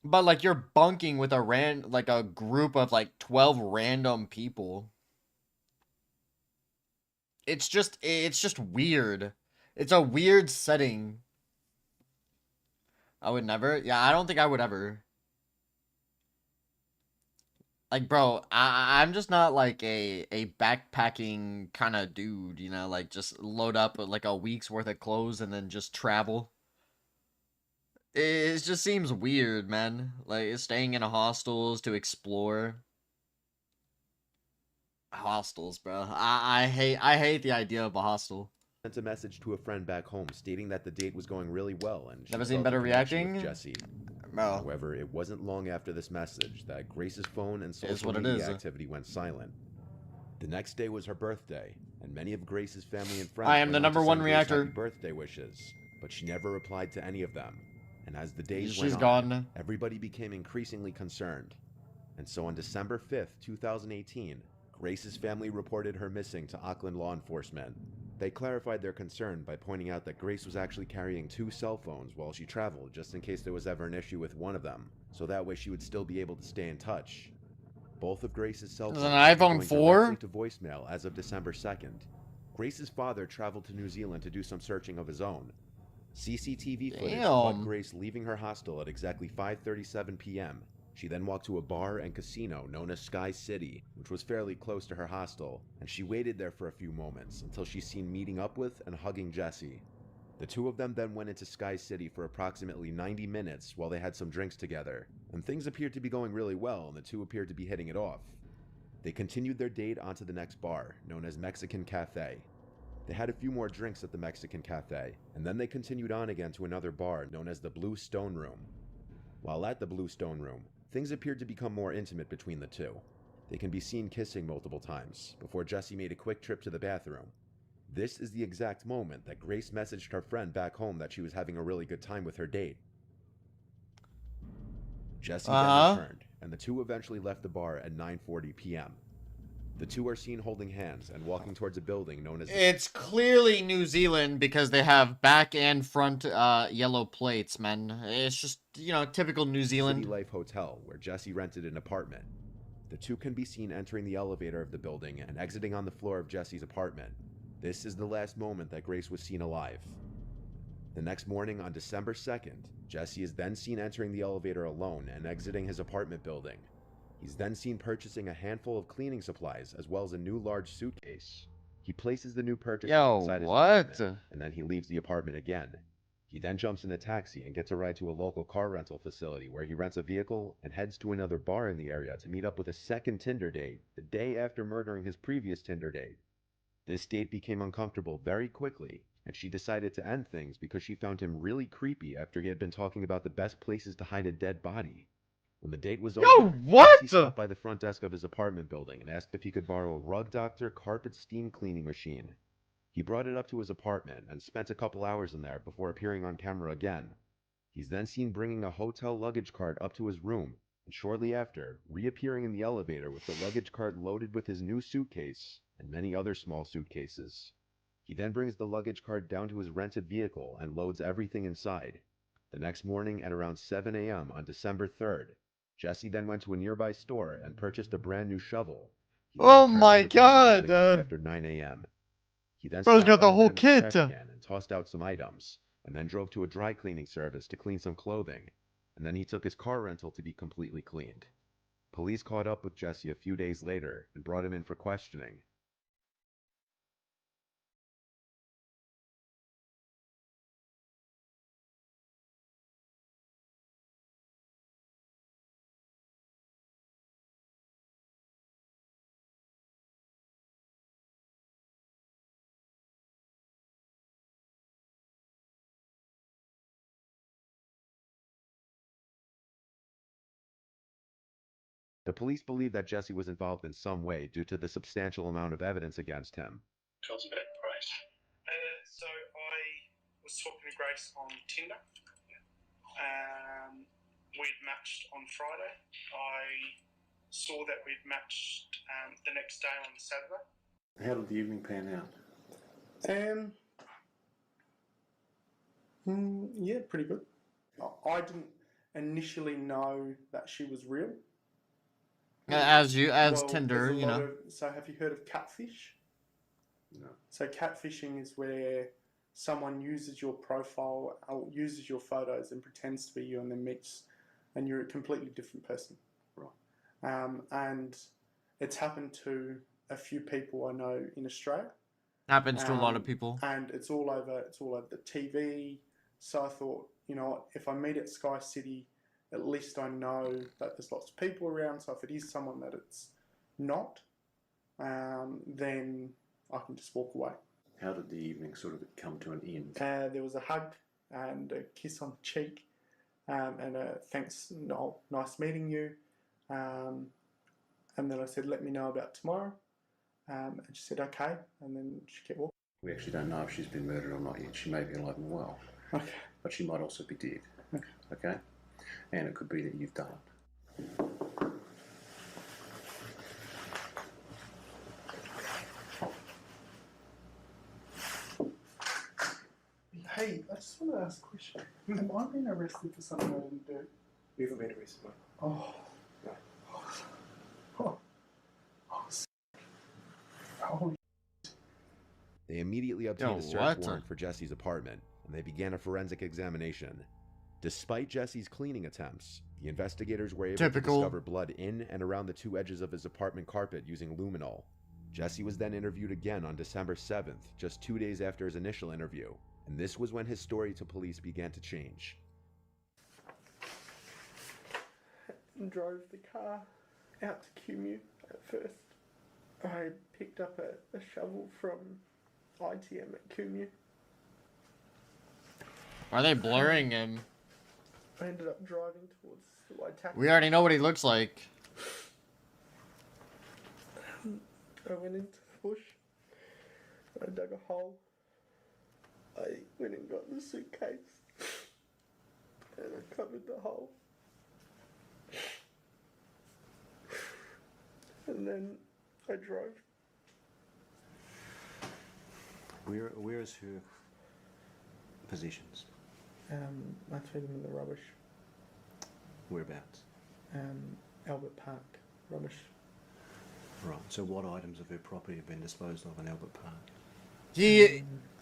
But like you're bunking with a group of like 12 random people. It's just weird. It's a weird setting. I would never. Yeah, I don't think I would ever. Like, bro, I'm just not, like, a backpacking kind of dude, you know? Like, just load up, like, a week's worth of clothes and then just travel. It just seems weird, man. Like, staying in a hostels to explore. Hostels, bro. I hate the idea of a hostel. Sent a message to a friend back home stating that the date was going really well and she Never seen felt a better connection with reacting? Jesse. Bro. However, it wasn't long after this message that Grace's phone and Is social what it media is. activity went silent. The next day was her birthday, and many of Grace's family and friends I am went the on to number send one Grace reactor. happy birthday wishes, but she never replied to any of them. And as the days She's went on, gone. everybody became increasingly concerned. And so on December 5th, 2018, Grace's family reported her missing to Auckland law enforcement. They clarified their concern by pointing out that Grace was actually carrying 2 cell phones while she traveled, just in case there was ever an issue with one of them, so that way she would still be able to stay in touch. Both of Grace's cell Is phones it an were iPhone going 4? directly to voicemail as of December 2nd. Grace's father traveled to New Zealand to do some searching of his own. CCTV footage caught Damn. Grace leaving her hostel at exactly 5:37 p.m. She then walked to a bar and casino known as Sky City, which was fairly close to her hostel, and she waited there for a few moments until she's seen meeting up with and hugging Jesse. The two of them then went into Sky City for approximately 90 minutes while they had some drinks together, and things appeared to be going really well and the two appeared to be hitting it off. They continued their date onto the next bar, known as Mexican Cafe. They had a few more drinks at the Mexican Cafe, and then they continued on again to another bar known as the Blue Stone Room. While at the Blue Stone Room, things appeared to become more intimate between the two. They can be seen kissing multiple times, before Jesse made a quick trip to the bathroom. This is the exact moment that Grace messaged her friend back home that she was having a really good time with her date. Jesse then returned, and the two eventually left the bar at 9:40 p.m. The two are seen holding hands and walking towards a building known as... It's clearly New Zealand because they have back and front yellow plates, man. It's just, you know, typical New Zealand. City Life Hotel, where Jesse rented an apartment. The two can be seen entering the elevator of the building and exiting on the floor of Jesse's apartment. This is the last moment that Grace was seen alive. The next morning on December 2nd, Jesse is then seen entering the elevator alone and exiting his apartment building. He's then seen purchasing a handful of cleaning supplies as well as a new large suitcase. He places the new purchase inside his apartment, and then he leaves the apartment again. He then jumps in a taxi and gets a ride to a local car rental facility where he rents a vehicle and heads to another bar in the area to meet up with a second Tinder date the day after murdering his previous Tinder date. This date became uncomfortable very quickly, and she decided to end things because she found him really creepy after he had been talking about the best places to hide a dead body. When the date was over, he stopped by the front desk of his apartment building and asked if he could borrow a Rug Doctor carpet steam cleaning machine. He brought it up to his apartment and spent a couple hours in there before appearing on camera again. He's then seen bringing a hotel luggage cart up to his room, and shortly after, reappearing in the elevator with the luggage cart loaded with his new suitcase and many other small suitcases. He then brings the luggage cart down to his rented vehicle and loads everything inside. The next morning at around 7 a.m. on December 3rd, Jesse then went to a nearby store and purchased a brand new shovel. Oh my god! After 9 a.m. He then Bro's got stopped the by whole Ben's kit. trash can and tossed out some items, and then drove to a dry cleaning service to clean some clothing, and then he took his car rental to be completely cleaned. Police caught up with Jesse a few days later and brought him in for questioning. The police believe that Jesse was involved in some way due to the substantial amount of evidence against him. So I was talking to Grace on Tinder. We'd matched on Friday. I saw that we'd matched the next day on Saturday. How did the evening pan out? Yeah, pretty good. I didn't initially know that she was real. As Well, Tinder, there's a you lot know. So have you heard of catfish? No. So catfishing is where someone uses your profile, or uses your photos and pretends to be you and then meets, and you're a completely different person. Right. And it's happened to a few people I know in Australia. Happens to a lot of people. And it's all over the TV. So I thought you know, if I meet at Sky City, at least I know that there's lots of people around. So if it is someone that it's not, then I can just walk away. How did the evening sort of come to an end? There was a hug and a kiss on the cheek, and a thanks, Noel, nice meeting you. And then I said, let me know about tomorrow. And she said, okay. And then she kept walking. We actually don't know if she's been murdered or not yet. She may be alive and well. Okay. But she might also be dead. Okay? And it could be that you've done it. Hey, I just want to ask a question. Am I being arrested for something I didn't do? You haven't been arrested, mate. Oh. Holy. They immediately obtained Yo, a search what? warrant for Jesse's apartment, and they began a forensic examination. Despite Jesse's cleaning attempts, the investigators were able Typical. to discover blood in and around the two edges of his apartment carpet using luminol. Jesse was then interviewed again on December 7th, just 2 days after his initial interview, and this was when his story to police began to change. And drove the car out to Cumu at first. I picked up a shovel from ITM at Cumu. Are they blurring him? I ended up driving towards the Waitaki. We already know what he looks like. I went into the bush. I dug a hole. I went and got the suitcase. And I covered the hole. And then I drove. Where is her possessions? I threw them in the rubbish. Whereabouts? Albert Park rubbish. Right. So what items of her property have been disposed of in Albert Park?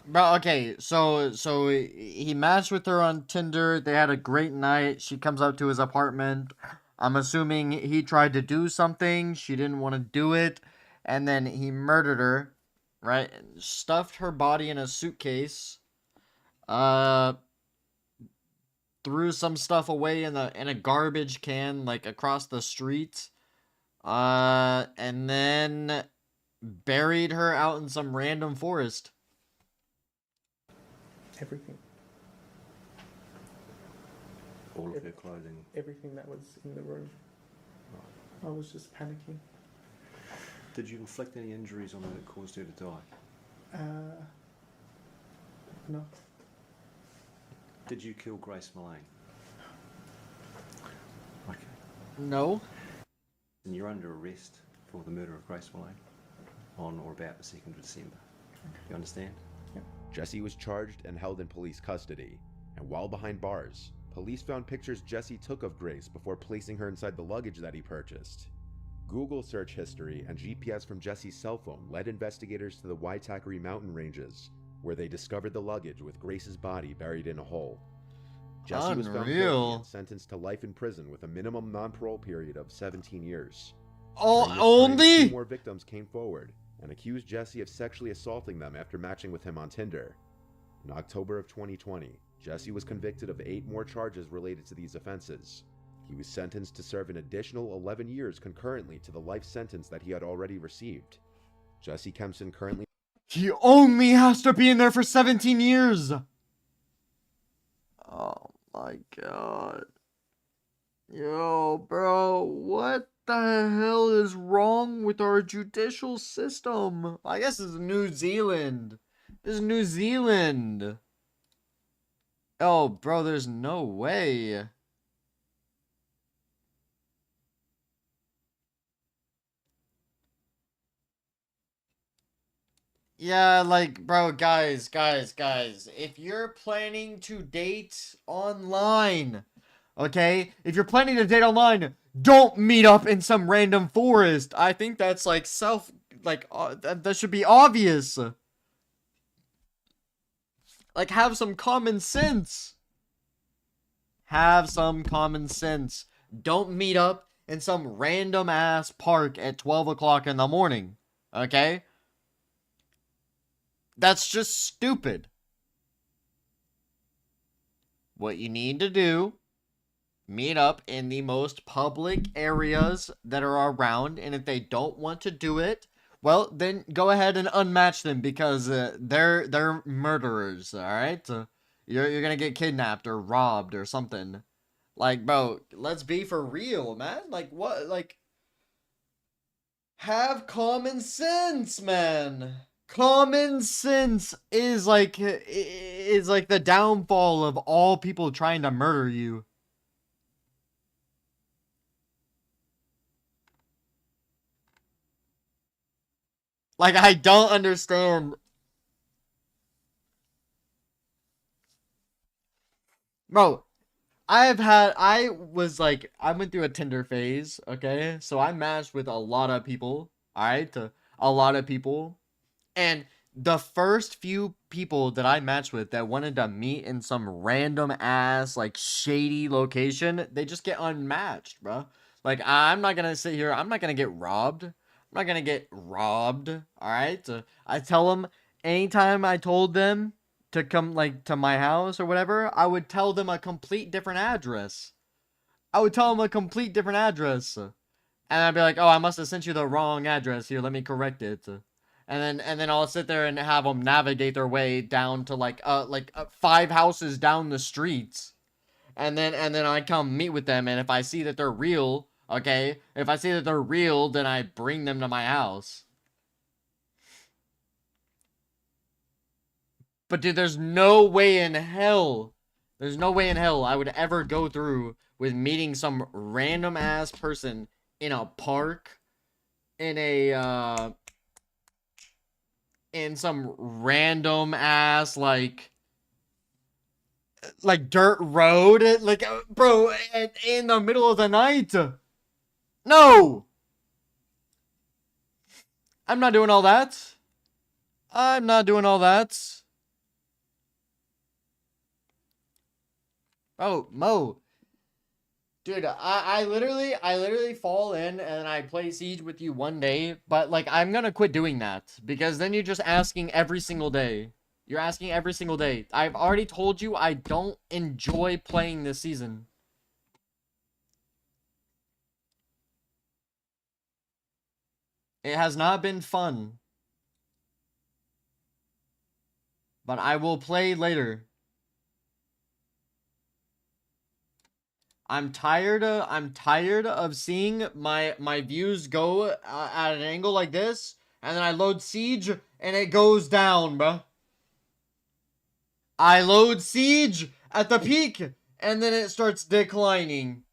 Bro, okay, so he matched with her on Tinder. They had a great night. She comes up to his apartment. I'm assuming he tried to do something. She didn't want to do it. And then he murdered her, right? Stuffed her body in a suitcase. Threw some stuff away in a garbage can, like, across the street. And then buried her out in some random forest. Everything. All of her clothing? Everything that was in the room. I was just panicking. Did you inflict any injuries on her that caused her to die? No. Did you kill Grace Mullane? Okay. No. And you're under arrest for the murder of Grace Mullane on or about the 2nd of December. You understand? Jesse was charged and held in police custody, and while behind bars, police found pictures Jesse took of Grace before placing her inside the luggage that he purchased. Google search history and GPS from Jesse's cell phone led investigators to the Waitakere mountain ranges, where they discovered the luggage with Grace's body buried in a hole. Jesse was found guilty Unreal. and sentenced to life in prison with a minimum non-parole period of 17 years. Oh, During this time, only? 2 more victims came forward and accused Jesse of sexually assaulting them after matching with him on Tinder. In October of 2020, Jesse was convicted of 8 more charges related to these offenses. He was sentenced to serve an additional 11 years concurrently to the life sentence that he had already received. Jesse Kempson currently... He only has to be in there for 17 years! Oh my god. Yo, bro, what the hell is wrong with our judicial system? I guess it's New Zealand. This is New Zealand. Oh, bro, there's no way. Yeah, like, bro, guys, if you're planning to date online, okay? If you're planning to date online, don't meet up in some random forest. I think that's, like, that should be obvious. Like, have some common sense. Have some common sense. Don't meet up in some random ass park at 12 o'clock in the morning, okay? That's just stupid. what you need to do, meet up in the most public areas that are around, and if they don't want to do it, well, then go ahead and unmatch them, because they're murderers, alright? You're gonna get kidnapped or robbed or something. Like, bro, let's be for real, man. Like, what? Like, have common sense, man. Common sense is like the downfall of all people trying to murder you. Like, I don't understand. Bro, I went through a Tinder phase, okay? So I matched with a lot of people, alright? A lot of people. And the first few people that I matched with that wanted to meet in some random ass, like, shady location, they just get unmatched, bro. Like, I'm not gonna sit here, I'm not gonna get robbed. I'm not gonna get robbed, alright? I tell them, anytime I told them to come, like, to my house or whatever, I would tell them a complete different address. I would tell them a complete different address. And I'd be like, oh, I must have sent you the wrong address. Here, let me correct it. And then I'll sit there and have them navigate their way down to like 5 houses down the streets. And then I come meet with them, and if I see that they're real, okay? If I see that they're real, then I bring them to my house. But dude, there's no way in hell I would ever go through with meeting some random ass person in a park, in some random ass like dirt road, like, bro, in the middle of the night. No! I'm not doing all that. I'm not doing all that. Oh, Mo. Dude, I literally fall in and I play Siege with you one day, but like, I'm gonna quit doing that, because then you're just asking every single day. You're asking every single day. I've already told you I don't enjoy playing this season. It has not been fun. But I will play later. I'm tired of seeing my views go at an angle like this, and then I load Siege and it goes down, bro. I load Siege at the peak and then it starts declining.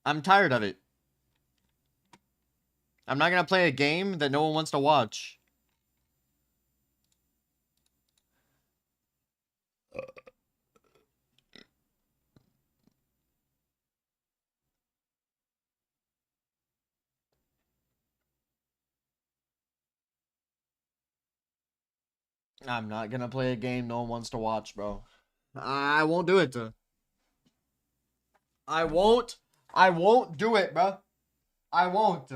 I'm tired of it. I'm not gonna play a game that no one wants to watch. I'm not gonna play a game no one wants to watch, bro. I won't do it. I won't do it, bro. I won't.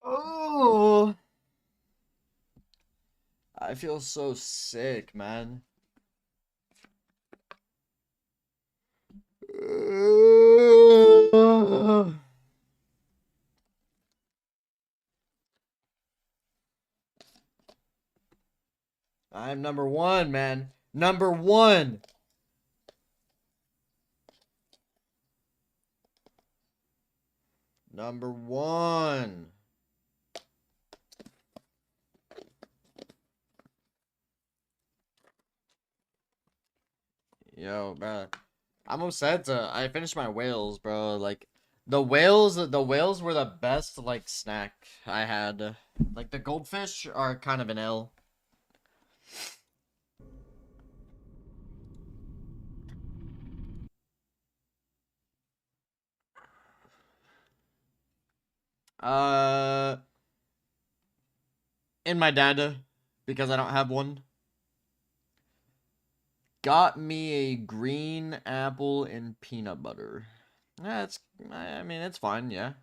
Oh, I feel so sick, man. I'm number one, man. Number one. Number 1. Yo, bro. I'm upset. I finished my whales, bro. Like, the whales were the best, like, snack I had. Like, the goldfish are kind of an L. In my dad, because I don't have one. Got me a green apple and peanut butter. That's, I mean, it's fine, yeah.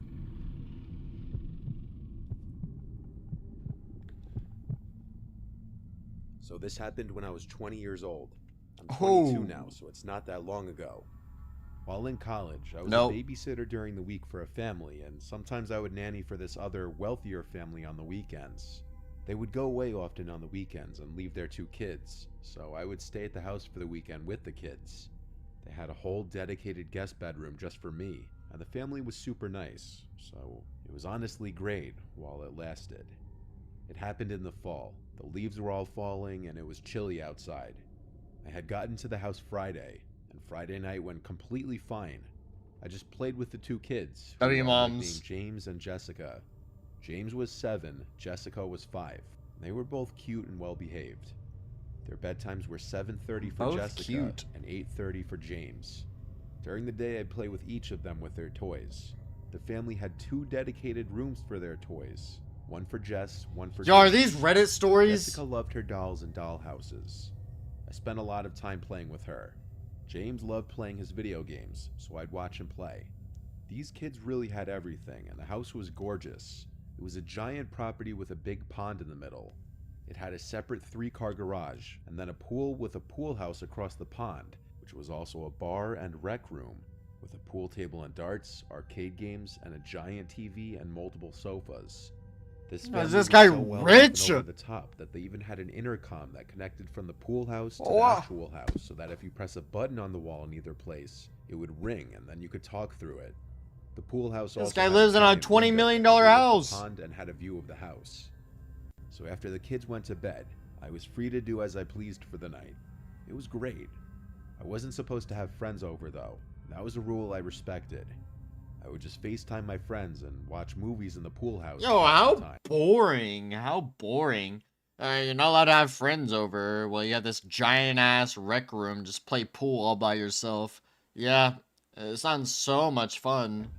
So this happened when I was 20 years old. I'm 22 Oh. now, so it's not that long ago. While in college, I was Nope. a babysitter during the week for a family, and sometimes I would nanny for this other, wealthier family on the weekends. They would go away often on the weekends and leave their 2 kids, so I would stay at the house for the weekend with the kids. They had a whole dedicated guest bedroom just for me, and the family was super nice, so it was honestly great while it lasted. It happened in the fall. The leaves were all falling and it was chilly outside. I had gotten to the house Friday, and Friday night went completely fine. I just played with the 2 kids, who W are moms. nicknamed James and Jessica. James was 7, Jessica was 5. They were both cute and well behaved. Their bedtimes were 7:30 for Both Jessica cute. and 8:30 for James. During the day, I'd play with each of them with their toys. The family had 2 dedicated rooms for their toys. One for Jess, one for Yo, are James. these Reddit stories? Jessica loved her dolls and doll houses. I spent a lot of time playing with her. James loved playing his video games, so I'd watch him play. These kids really had everything, and the house was gorgeous. It was a giant property with a big pond in the middle. It had a separate 3-car garage, and then a pool with a pool house across the pond, which was also a bar and rec room, with a pool table and darts, arcade games, and a giant TV and multiple sofas. This family Is this was guy so well off rich? and over the top that they even had an intercom that connected from the pool house to the Wow. actual house, so that if you press a button on the wall in either place, it would ring and then you could talk through it. The pool house This also guy had lives in a giant $20 window million that overlooked the house. pond and had a view of the house. So after the kids went to bed, I was free to do as I pleased for the night. It was great. I wasn't supposed to have friends over though. That was a rule I respected. I would just FaceTime my friends and watch movies in the pool house. Yo, half the how time. boring. How boring. You're not allowed to have friends over. Well, you have this giant ass rec room. Just play pool all by yourself. Yeah, it sounds so much fun.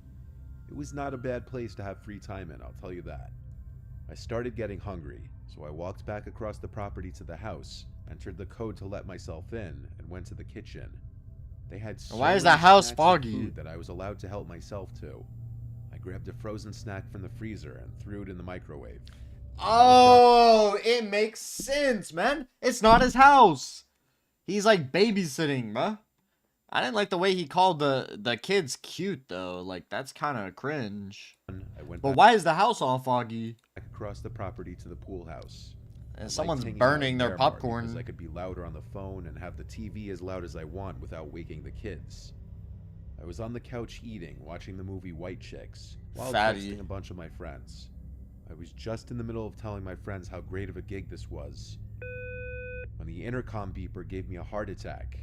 It was not a bad place to have free time in, I'll tell you that. I started getting hungry, so I walked back across the property to the house, entered the code to let myself in, and went to the kitchen. They had so Why is many the house snacks and foggy? food that I was allowed to help myself to. I grabbed a frozen snack from the freezer and threw it in the microwave. Oh, it makes sense, man. It's not his house. He's like babysitting, bruh. I didn't like the way he called the kids cute though. Like that's kind of cringe. I went But back why is the house all foggy? across the property to the pool house. I And liked someone's hanging out burning in their there more popcorn. because I could be louder on the phone and have the TV as loud as I want without waking the kids. I was on the couch eating, watching the movie White Chicks, while Fatty. texting a bunch of my friends. I was just in the middle of telling my friends how great of a gig this was, when the intercom beeper gave me a heart attack.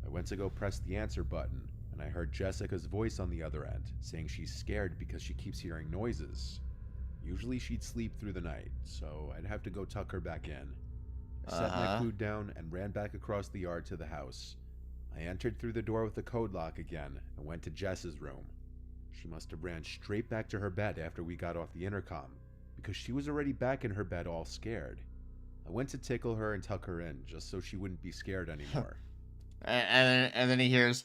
I went to go press the answer button, and I heard Jessica's voice on the other end, saying she's scared because she keeps hearing noises. Usually she'd sleep through the night, so I'd have to go tuck her back in. I set my Uh-huh. food down and ran back across the yard to the house. I entered through the door with the code lock again and went to Jess's room. She must have ran straight back to her bed after we got off the intercom, because she was already back in her bed all scared. I went to tickle her and tuck her in, just so she wouldn't be scared anymore. And then he hears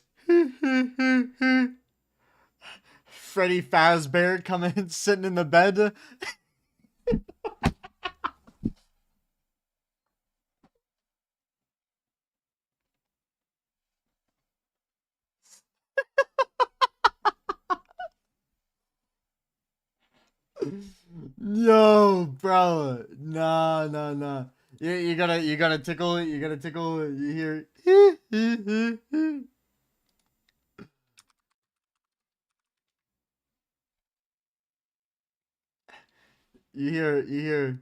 Freddy Fazbear coming in, sitting in the bed. Yo, bro, nah. You gotta tickle it. You gotta tickle it. You hear. You hear.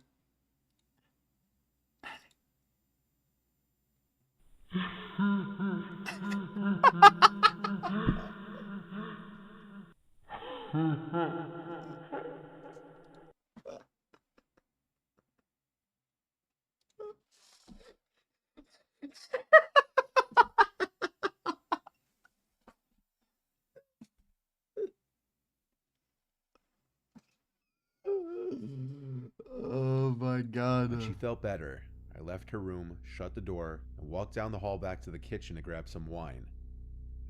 Oh my god. When she felt better, I left her room, shut the door, and walked down the hall back to the kitchen to grab some wine.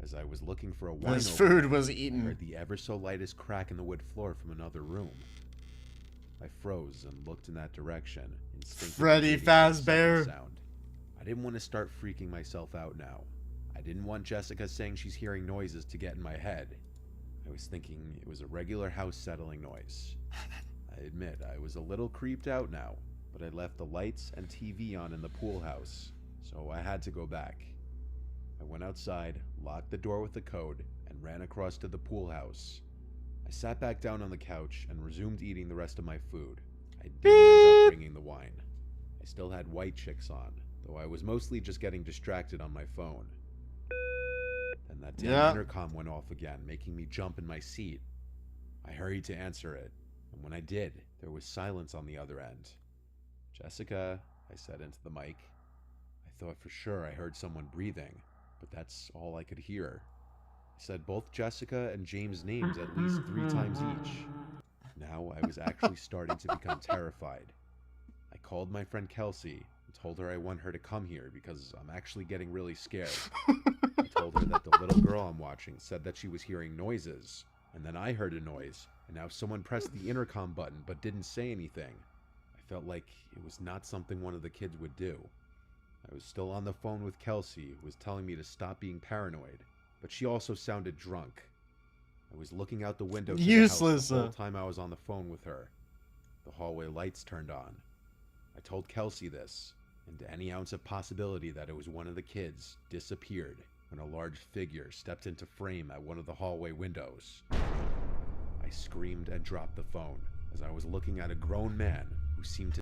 As I was looking for a wine This opener, food was I eaten. heard the ever so lightest crack in the wood floor from another room. I froze and looked in that direction, instinctively Freddy waiting for the second Fazbear. sound. I didn't want to start freaking myself out now. I didn't want Jessica saying she's hearing noises to get in my head. I was thinking it was a regular house settling noise. I admit I was a little creeped out now, but I left the lights and TV on in the pool house, so I had to go back. I went outside, locked the door with the code, and ran across to the pool house. I sat back down on the couch and resumed eating the rest of my food. I didn't end up bringing the wine. I still had White Chicks on, though I was mostly just getting distracted on my phone. Then that damn intercom went off again, making me jump in my seat. I hurried to answer it, and when I did, there was silence on the other end. "Jessica," I said into the mic. I thought for sure I heard someone breathing, but that's all I could hear. I said both Jessica and James' names at least 3 times each. Now I was actually starting to become terrified. I called my friend Kelsey and told her I want her to come here because I'm actually getting really scared. I told her that the little girl I'm watching said that she was hearing noises, and then I heard a noise, and now someone pressed the intercom button but didn't say anything. I felt like it was not something one of the kids would do. I was still on the phone with Kelsey, who was telling me to stop being paranoid, but she also sounded drunk. I was looking out the window to Useless, the house the whole time I was on the phone with her. The hallway lights turned on. I told Kelsey this, and any ounce of possibility that it was one of the kids disappeared when a large figure stepped into frame at one of the hallway windows. I screamed and dropped the phone as I was looking at a grown man who seemed to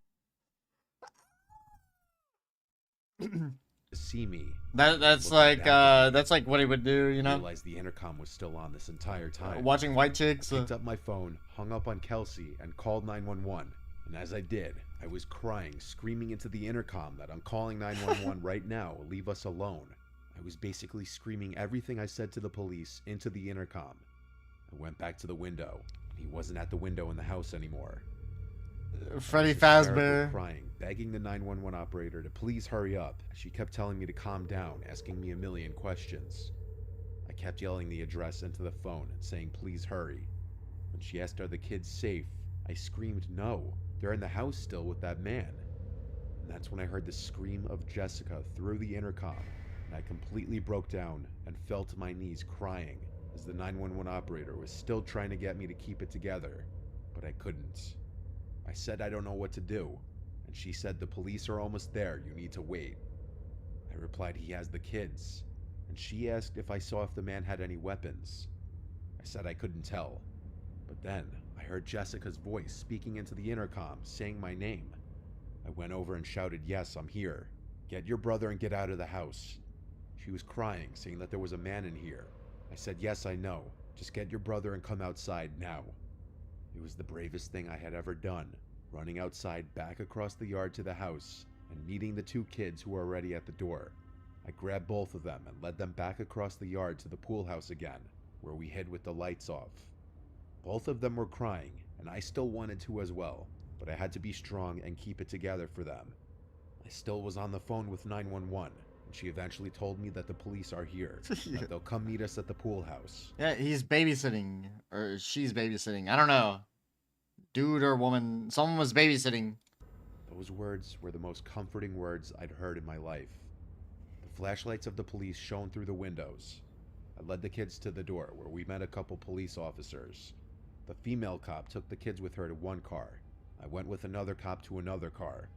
see me. That's like what he would do, you know? I realized the intercom was still on this entire time. Watching White Chicks. I picked up my phone, hung up on Kelsey, and called 911. And as I did, I was crying, screaming into the intercom that I'm calling 911 right now, leave us alone. I was basically screaming everything I said to the police into the intercom. I went back to the window. He wasn't at the window in the house anymore. Freddy Fazbear, Fazbear. crying, begging the 911 operator to please hurry up. She kept telling me to calm down, asking me a million questions. I kept yelling the address into the phone and saying please hurry. When she asked are the kids safe, I screamed no, they're in the house still with that man. And that's when I heard the scream of Jessica through the intercom, and I completely broke down and fell to my knees crying as the 911 operator was still trying to get me to keep it together, but I couldn't. I said I don't know what to do, and she said the police are almost there, you need to wait. I replied he has the kids, and she asked if I saw if the man had any weapons. I said I couldn't tell, but then I heard Jessica's voice speaking into the intercom, saying my name. I went over and shouted, yes, I'm here. Get your brother and get out of the house. She was crying, saying that there was a man in here. I said, yes, I know. Just get your brother and come outside now. It was the bravest thing I had ever done, running outside back across the yard to the house and meeting the 2 kids who were already at the door. I grabbed both of them and led them back across the yard to the pool house again, where we hid with the lights off. Both of them were crying, and I still wanted to as well, but I had to be strong and keep it together for them. I still was on the phone with 911, and she eventually told me that the police are here, that they'll come meet us at the pool house. Yeah, he's babysitting. Or she's babysitting. I don't know. Dude or woman. Someone was babysitting. Those words were the most comforting words I'd heard in my life. The flashlights of the police shone through the windows. I led the kids to the door, where we met a couple police officers. The female cop took the kids with her to one car. I went with another cop to another car.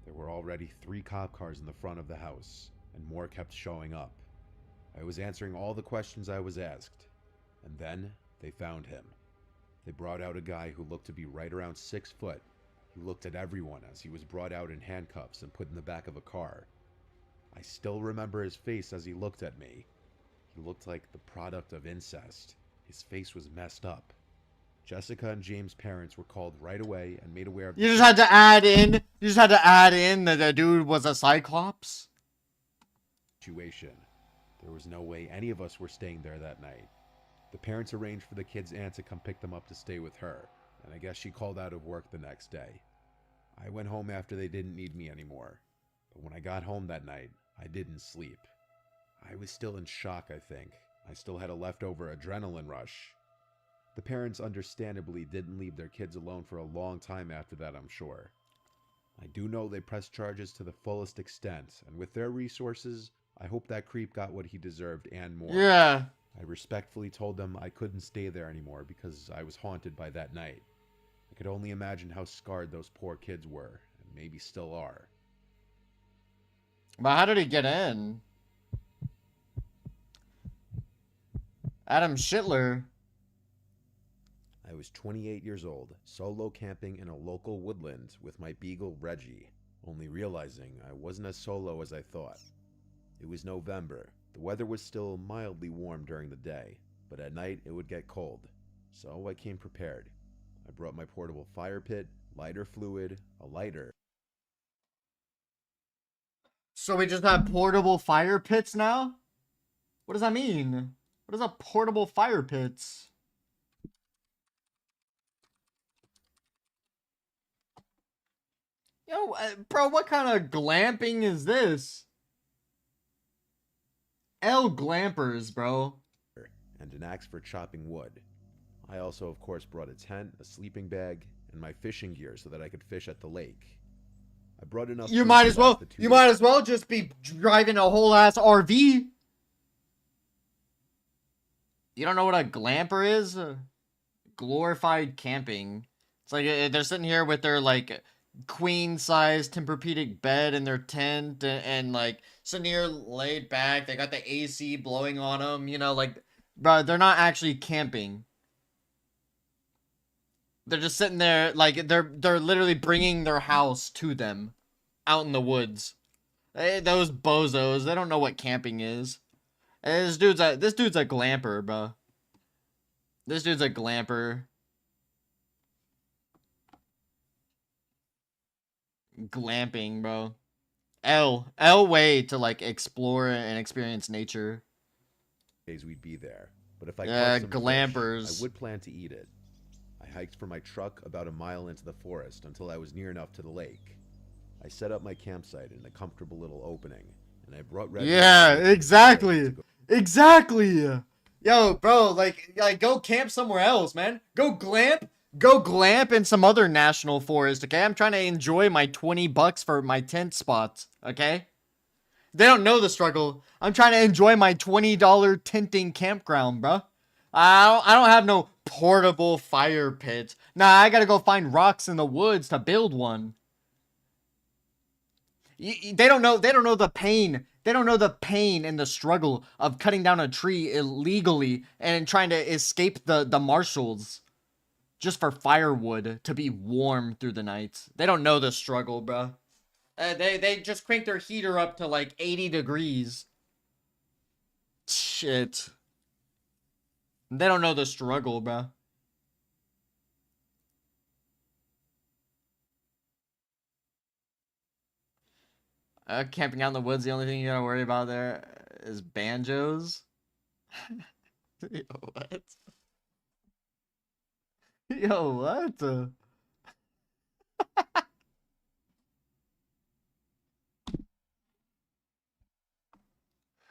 There were already 3 cop cars in the front of the house, and more kept showing up. I was answering all the questions I was asked, and then they found him. They brought out a guy who looked to be right around 6 foot, He looked at everyone as he was brought out in handcuffs and put in the back of a car. I still remember his face as he looked at me. He looked like the product of incest. His face was messed up. Jessica and James' parents were called right away and made aware of You just had to add in that the dude was a Cyclops? situation. There was no way any of us were staying there that night. The parents arranged for the kid's aunt to come pick them up to stay with her, and I guess she called out of work the next day. I went home after they didn't need me anymore, but when I got home that night, I didn't sleep. I was still in shock, I think. I still had a leftover adrenaline rush. The parents understandably didn't leave their kids alone for a long time after that, I'm sure. I do know they pressed charges to the fullest extent, and with their resources, I hope that creep got what he deserved and more. Yeah. I respectfully told them I couldn't stay there anymore because I was haunted by that night. I could only imagine how scarred those poor kids were, and maybe still are. But how did he get in? Adam Schittler. I was 28 years old, solo camping in a local woodland with my beagle Reggie, only realizing I wasn't as solo as I thought. It was November. The weather was still mildly warm during the day, but at night it would get cold, so I came prepared. I brought my portable fire pit, lighter fluid, a lighter. So we just have portable fire pits now? What does that mean? What is a portable fire pits? Yo, bro, what kind of glamping is this? L glampers, bro. And an axe for chopping wood. I also, of course, brought a tent, a sleeping bag, and my fishing gear so that I could fish at the lake. I brought enough. You might as well. You might as well just be driving a whole ass RV. You don't know what a glamper is? Glorified camping. It's like they're sitting here with their like queen size Tempur-Pedic bed in their tent and like sitting here laid back. They got the AC blowing on them. You know, like, bro, they're not actually camping. They're just sitting there like they're literally bringing their house to them out in the woods. Those bozos, they don't know what camping is. This dude's a glamper, bro. This dude's a glamper. Glamping, bro. L way to like explore and experience nature. Days we'd be there, but if I yeah, caught some glampers. fish, I would plan to eat it. I hiked from my truck about a mile into the forest until I was near enough to the lake. I set up my campsite in a comfortable little opening, and I brought Red. Yeah, exactly. Exactly. Yo, bro, like go camp somewhere else, man. Go glamp in some other national forest, okay? I'm trying to enjoy my $20 for my tent spots, okay? They don't know the struggle. I'm trying to enjoy my $20 tenting campground, bro. I don't have no portable fire pit. Nah, I gotta go find rocks in the woods to build one. They don't know the pain. They don't know the pain and the struggle of cutting down a tree illegally and trying to escape the marshals just for firewood to be warm through the night. They don't know the struggle, bro. They just crank their heater up to like 80 degrees. Shit. They don't know the struggle, bro. Camping out in the woods, the only thing you gotta worry about there is banjos. Yo, what? Yo, what?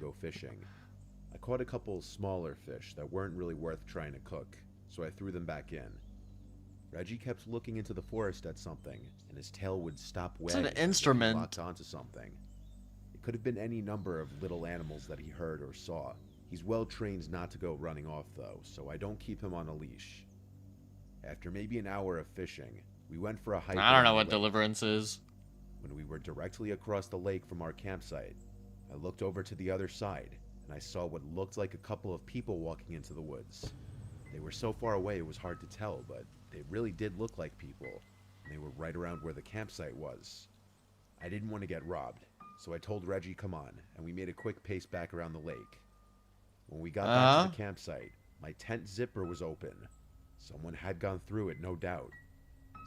Go fishing. I caught a couple smaller fish that weren't really worth trying to cook, so I threw them back in. Reggie kept looking into the forest at something, and his tail would stop wagging. It's an instrument. Locked onto something. It could have been any number of little animals that he heard or saw. He's well trained not to go running off though, so I don't keep him on a leash. After maybe an hour of fishing, we went for a hike. I don't know what Deliverance is. When we were directly across the lake from our campsite, I looked over to the other side, and I saw what looked like a couple of people walking into the woods. They were so far away it was hard to tell, but they really did look like people. and they were right around where the campsite was. I didn't want to get robbed, so I told Reggie come on, and we made a quick pace back around the lake. When we got back to the campsite, my tent zipper was open. Someone had gone through it, no doubt.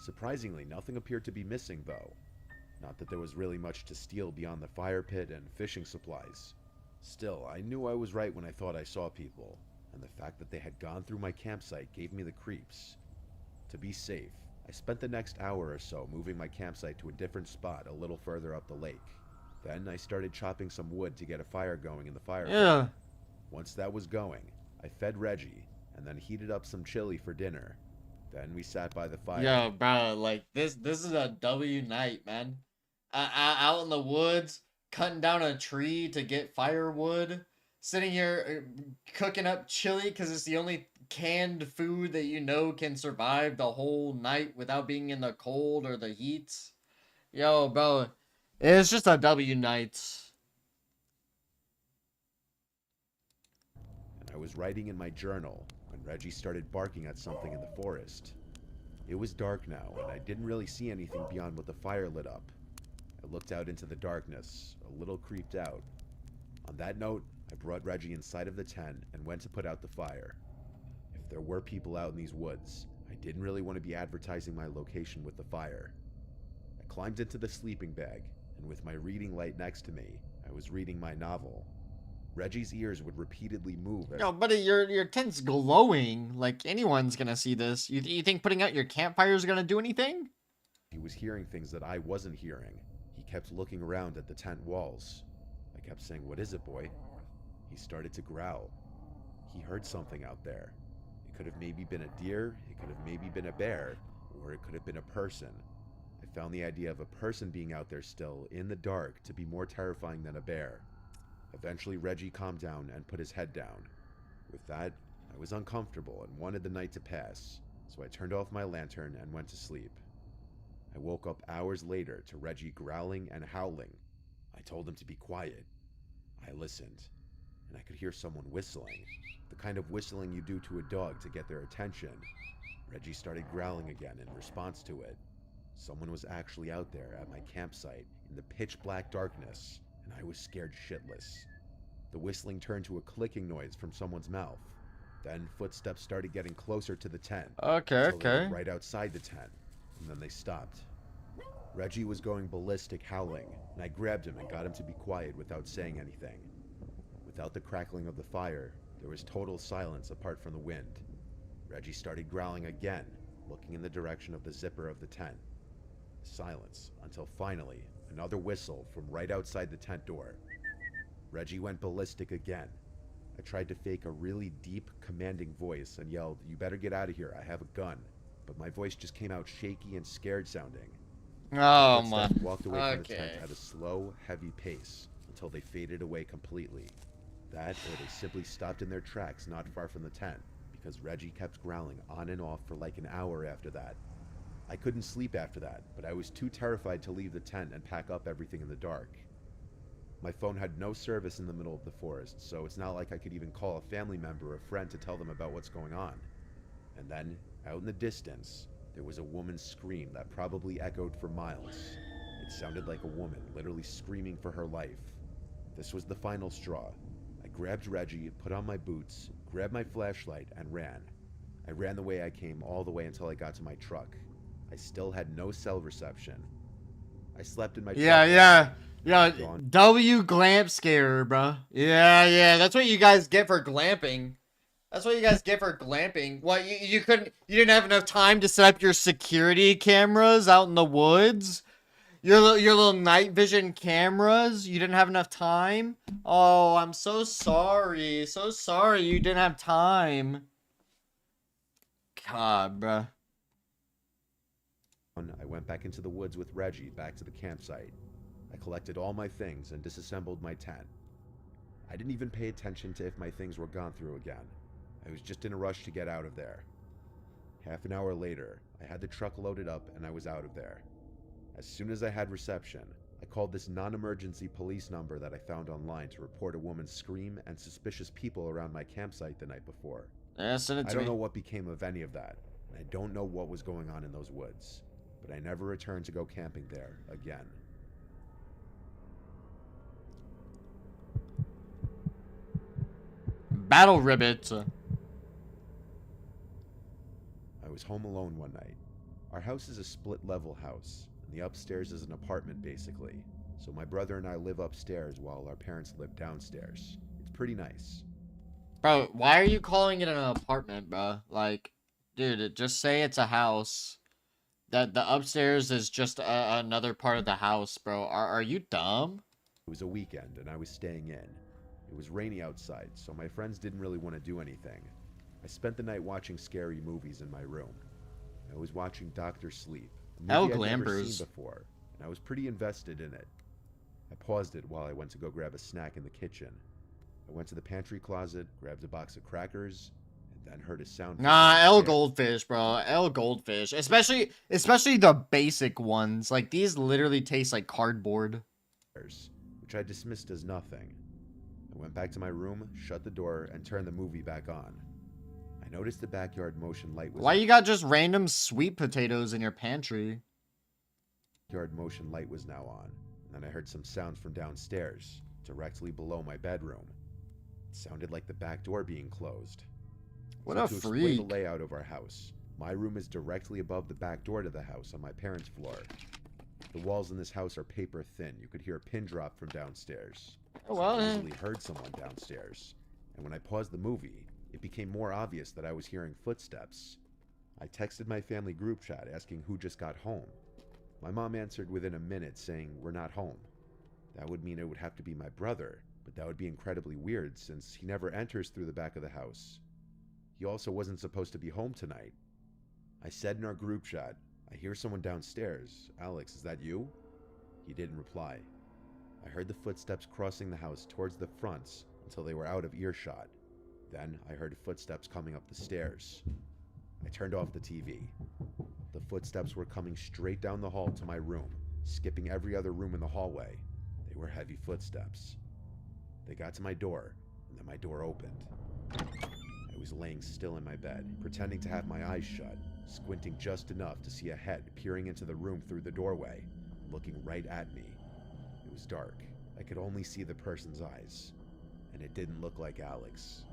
Surprisingly, nothing appeared to be missing, though. Not that there was really much to steal beyond the fire pit and fishing supplies. Still, I knew I was right when I thought I saw people, and the fact that they had gone through my campsite gave me the creeps. To be safe, I spent the next hour or so moving my campsite to a different spot a little further up the lake. Then I started chopping some wood to get a fire going in the fire pit. Yeah. Once that was going, I fed Reggie, and then heated up some chili for dinner. Then we sat by the fire. Yo, bro, like this is a W night, man. Out in the woods, cutting down a tree to get firewood, sitting here cooking up chili because it's the only canned food that you know can survive the whole night without being in the cold or the heat. Yo, bro, it's just a W night. And I was writing in my journal when Reggie started barking at something in the forest. It was dark now, and I didn't really see anything beyond what the fire lit up. I looked out into the darkness, a little creeped out. On that note, I brought Reggie inside of the tent and went to put out the fire. If there were people out in these woods, I didn't really want to be advertising my location with the fire. I climbed into the sleeping bag, and with my reading light next to me, I was reading my novel. Reggie's ears would repeatedly move as— Yo, buddy, your tent's glowing. Like, anyone's gonna see this. You think putting out your campfire is gonna do anything? He was hearing things that I wasn't hearing. He kept looking around at the tent walls. I kept saying, "What is it, boy?" He started to growl. He heard something out there. It could have maybe been a deer, it could have maybe been a bear, or it could have been a person. I found the idea of a person being out there still, in the dark, to be more terrifying than a bear. Eventually, Reggie calmed down and put his head down. With that, I was uncomfortable and wanted the night to pass, so I turned off my lantern and went to sleep. I woke up hours later to Reggie growling and howling. I told him to be quiet. I listened, and I could hear someone whistling, the kind of whistling you do to a dog to get their attention. Reggie started growling again in response to it. Someone was actually out there at my campsite in the pitch black darkness, and I was scared shitless. The whistling turned to a clicking noise from someone's mouth. Then footsteps started getting closer to the tent. Okay, until they were okay. right outside the tent, and then they stopped. Reggie was going ballistic howling, and I grabbed him and got him to be quiet without saying anything. Without the crackling of the fire, there was total silence apart from the wind. Reggie started growling again, looking in the direction of the zipper of the tent. Silence, until finally, another whistle from right outside the tent door. Reggie went ballistic again. I tried to fake a really deep, commanding voice and yelled, "You better get out of here, I have a gun." But my voice just came out shaky and scared sounding. Oh The my. footsteps walked away from the Okay. tent at a slow, heavy pace until they faded away completely. That, or they simply stopped in their tracks not far from the tent, because Reggie kept growling on and off for like an hour after that. I couldn't sleep after that, but I was too terrified to leave the tent and pack up everything in the dark. My phone had no service in the middle of the forest, so it's not like I could even call a family member or friend to tell them about what's going on. And then, out in the distance, there was a woman's scream that probably echoed for miles. It sounded like a woman literally screaming for her life. This was the final straw. I grabbed Reggie, put on my boots, grabbed my flashlight, and ran. I ran the way I came all the way until I got to my truck. I still had no cell reception. I slept in my truck. Yeah, W glamp scare, bro. Yeah, that's what you guys get for glamping. That's what you guys get for glamping. What, you didn't have enough time to set up your security cameras out in the woods? Your little night vision cameras? You didn't have enough time? Oh, I'm so sorry. So sorry you didn't have time. God, bruh. I went back into the woods with Reggie back to the campsite. I collected all my things and disassembled my tent. I didn't even pay attention to if my things were gone through again. I was just in a rush to get out of there. Half an hour later, I had the truck loaded up and I was out of there. As soon as I had reception, I called this non-emergency police number that I found online to report a woman's scream and suspicious people around my campsite the night before. Yeah, send it to I don't me. know what became of any of that, and I don't know what was going on in those woods. but I never returned to go camping there again. Battle Ribbit. I was home alone one night. Our house is a split-level house, and the upstairs is an apartment basically. So my brother and I live upstairs while our parents live downstairs. It's pretty nice. Bro, why are you calling it an apartment, bro? Like, dude, just say it's a house. That the upstairs is just another part of the house, bro. Are you dumb? It was a weekend, and I was staying in. It was rainy outside, so my friends didn't really want to do anything. I spent the night watching scary movies in my room. I was watching Dr. Sleep, a movie I'd never seen before, and I was pretty invested in it. I paused it while I went to go grab a snack in the kitchen. I went to the pantry closet, grabbed a box of crackers, and then heard a sound. Nah, L Goldfish, bro. L Goldfish. Especially the basic ones. Like, these literally taste like cardboard. Which I dismissed as nothing. I went back to my room, shut the door, and turned the movie back on. I noticed the backyard motion light was... Why you got just random sweet potatoes in your pantry? Backyard motion light was now on, and then I heard some sounds from downstairs, directly below my bedroom. It sounded like the back door being closed. What So a to freak. explain the layout of our house, my room is directly above the back door to the house on my parents' floor. The walls in this house are paper thin. You could hear a pin drop from downstairs. Oh, well, I easily heard someone downstairs. And when I paused the movie, it became more obvious that I was hearing footsteps. I texted my family group chat asking who just got home. My mom answered within a minute saying we're not home. That would mean it would have to be my brother, but that would be incredibly weird since he never enters through the back of the house. He also wasn't supposed to be home tonight. I said in our group chat, I hear someone downstairs. Alex, is that you? He didn't reply. I heard the footsteps crossing the house towards the fronts until they were out of earshot. Then I heard footsteps coming up the stairs. I turned off the TV. The footsteps were coming straight down the hall to my room, skipping every other room in the hallway. They were heavy footsteps. They got to my door, and then my door opened. I was laying still in my bed, pretending to have my eyes shut, squinting just enough to see a head peering into the room through the doorway, looking right at me. It was dark. I could only see the person's eyes, and it didn't look like Alex.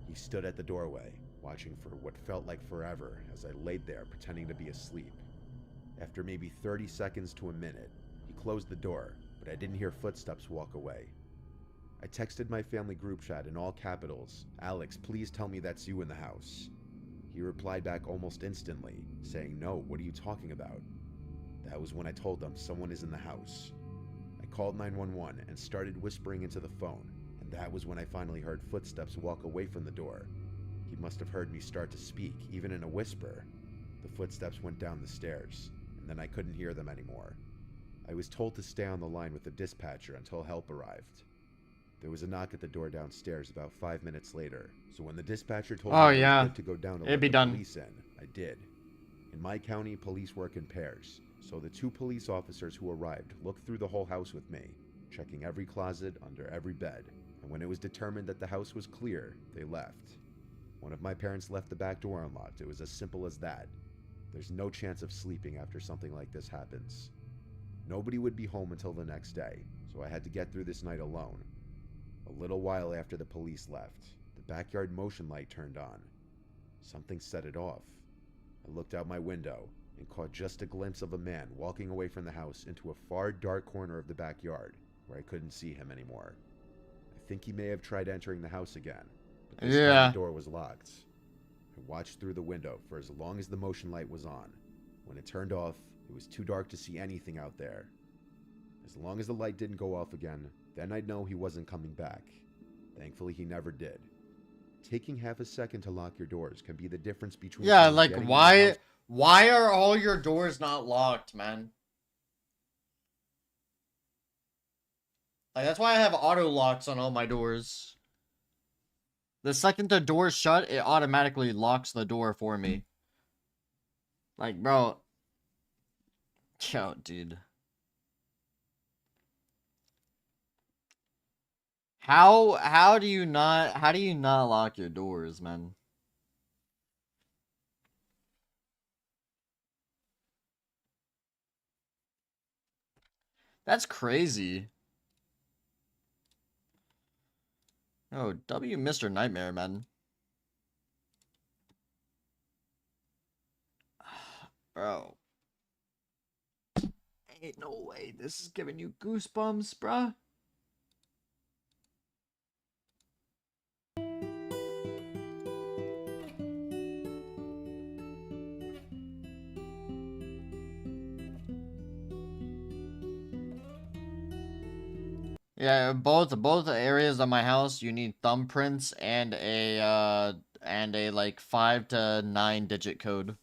He stood at the doorway, watching for what felt like forever as I laid there pretending to be asleep. After maybe 30 seconds to a minute, he closed the door, but I didn't hear footsteps walk away. I texted my family group chat in all capitals, "Alex, please tell me that's you in the house." He replied back almost instantly, saying, "No, what are you talking about?" That was when I told them someone is in the house. I called 911 and started whispering into the phone, and that was when I finally heard footsteps walk away from the door. He must have heard me start to speak, even in a whisper. The footsteps went down the stairs, and then I couldn't hear them anymore. I was told to stay on the line with the dispatcher until help arrived. There was a knock at the door downstairs about 5 minutes later, so when the dispatcher told me it was good to go down to let the police in, I did. In my county, police work in pairs, so the 2 police officers who arrived looked through the whole house with me, checking every closet, under every bed, and when it was determined that the house was clear, they left. One of my parents left the back door unlocked. It was as simple as that. There's no chance of sleeping after something like this happens. Nobody would be home until the next day, so I had to get through this night alone. A little while after the police left, the backyard motion light turned on. Something set it off. I looked out my window and caught just a glimpse of a man walking away from the house into a far dark corner of the backyard where I couldn't see him anymore. I think he may have tried entering the house again, but this time the door was locked. I watched through the window for as long as the motion light was on. When it turned off, it was too dark to see anything out there. As long as the light didn't go off again, then I'd know he wasn't coming back. Thankfully, he never did. Taking half a second to lock your doors can be the difference between... Yeah, like, why are all your doors not locked, man? Like, that's why I have auto locks on all my doors. The second the door's shut, it automatically locks the door for me. Like, bro. Yo, dude. How do you not lock your doors, man? That's crazy. Oh, W Mr. Nightmare, man. Bro. Ain't no way this is giving you goosebumps, bruh. Yeah, both areas of my house you need thumbprints and a like 5 to 9 digit code.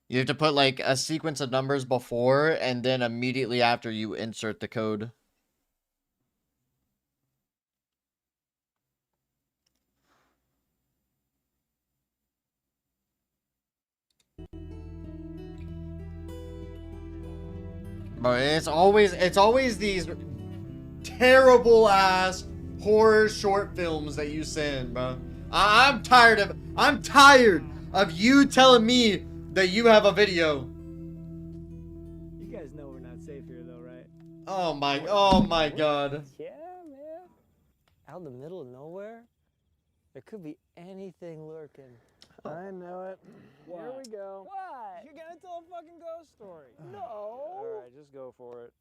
You have to put like a sequence of numbers before and then immediately after you insert the code. But it's always these terrible ass horror short films that you send, bro. I'm tired of you telling me that you have a video. You guys know we're not safe here, though, right? Oh my god. Yeah, man. Out in the middle of nowhere, there could be anything lurking. I know it. Here we go. What? You're gonna tell a fucking ghost story. No. All right, just go for it.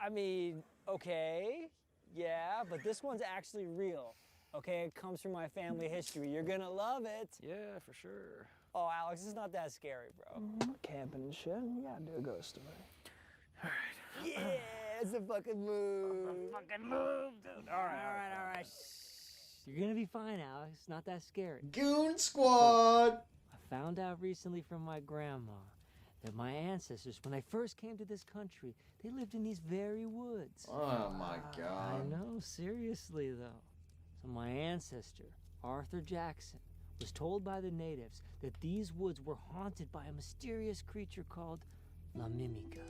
I mean, okay, yeah, but this one's actually real. Okay, it comes from my family history. You're gonna love it. Yeah, for sure. Oh, Alex, it's not that scary, bro. Camping and shit. We gotta do a ghost story. All right. Yeah, it's a fucking move. Fucking move, dude. All right. You're gonna be fine, Alex. It's not that scary. Goon Squad! I found out recently from my grandma that my ancestors, when they first came to this country, they lived in these very woods. Oh my god. I know, seriously though. So my ancestor, Arthur Jackson, was told by the natives that these woods were haunted by a mysterious creature called La Mimica.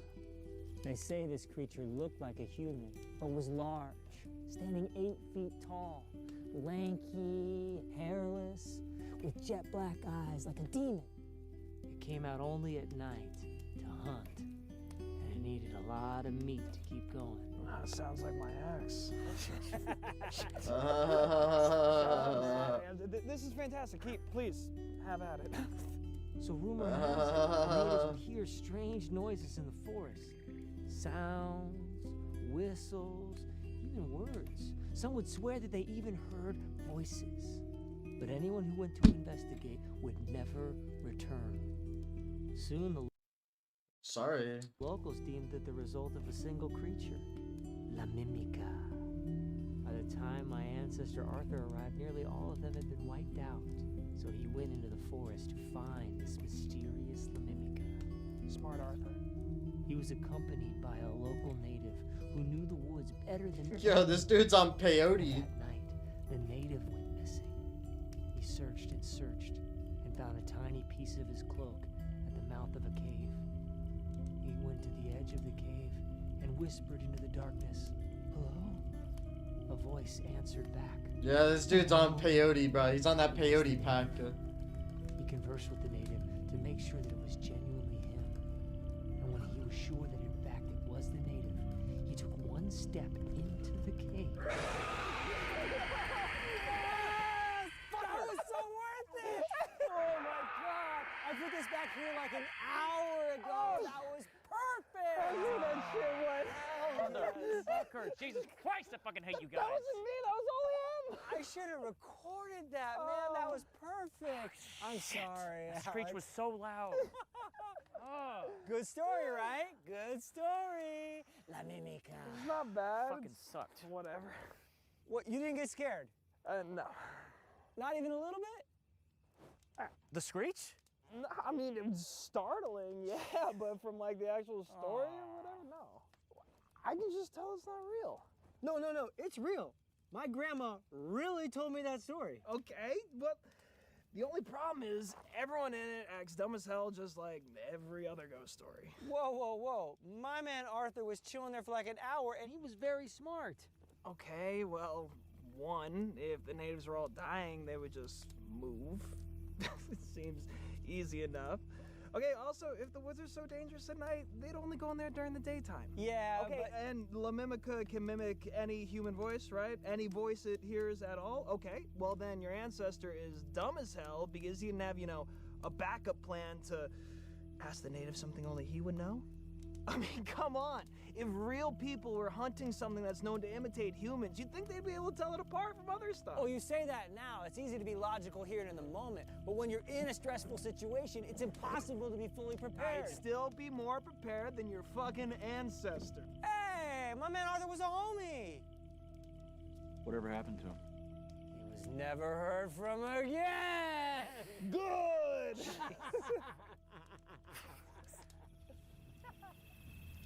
They say this creature looked like a human, but was large, standing 8 feet tall, lanky, hairless, with jet black eyes like a demon. It came out only at night to hunt, and it needed a lot of meat to keep going. That sounds like my ex. This is fantastic. Please, have at it. So rumor has it, the natives would hear strange noises in the forest. Sounds, whistles, even words. Some would swear that they even heard voices. But anyone who went to investigate would never return. Soon the locals deemed it the result of a single creature, La Mimica. By the time my ancestor Arthur arrived, nearly all of them had been wiped out. So he went into the forest to find this mysterious La Mimica. Smart Arthur. He was accompanied by a local native who knew the woods better than... Yo, this dude's on peyote. That night, the native went missing. He searched and searched and found a tiny piece of his cloak at the mouth of a cave. He went to the edge of the cave and whispered into the darkness, "Hello?" A voice answered back. Yeah, this dude's on peyote, bro. He's on that peyote pack. He conversed with the native to make sure that it was genuinely him. And when he was sure that in fact it was the native, he took one step into the cave. That was so worth it! Oh my god! I put this back here like an hour ago. That was perfect! I knew that shit was. Motherfucker! Jesus Christ, I fucking hate you guys! That wasn't me, that was only him! I should have recorded that, man. That was perfect. I'm sorry. That screech was so loud. Oh. Good story, right? Good story. La Mimica. It's not bad. Fucking sucked. Whatever. What, you didn't get scared? No. Not even a little bit? The screech? No, I mean, it was startling, yeah, but from like the actual story or whatever, no. I can just tell it's not real. No, it's real. My grandma really told me that story. Okay, but the only problem is everyone in it acts dumb as hell, just like every other ghost story. Whoa. My man Arthur was chilling there for like an hour, and he was very smart. Okay, well, one, if the natives were all dying, they would just move. It seems easy enough. Okay, also, if the woods are so dangerous at night, they'd only go in there during the daytime. Yeah, Okay, and La Mimica can mimic any human voice, right? Any voice it hears at all? Okay, well then your ancestor is dumb as hell because he didn't have, you know, a backup plan to ask the native something only he would know? I mean, come on. If real people were hunting something that's known to imitate humans, you'd think they'd be able to tell it apart from other stuff. Oh, you say that now. It's easy to be logical here and in the moment. But when you're in a stressful situation, it's impossible to be fully prepared. I'd still be more prepared than your fucking ancestor. Hey, my man Arthur was a homie. Whatever happened to him? He was never heard from again. Good.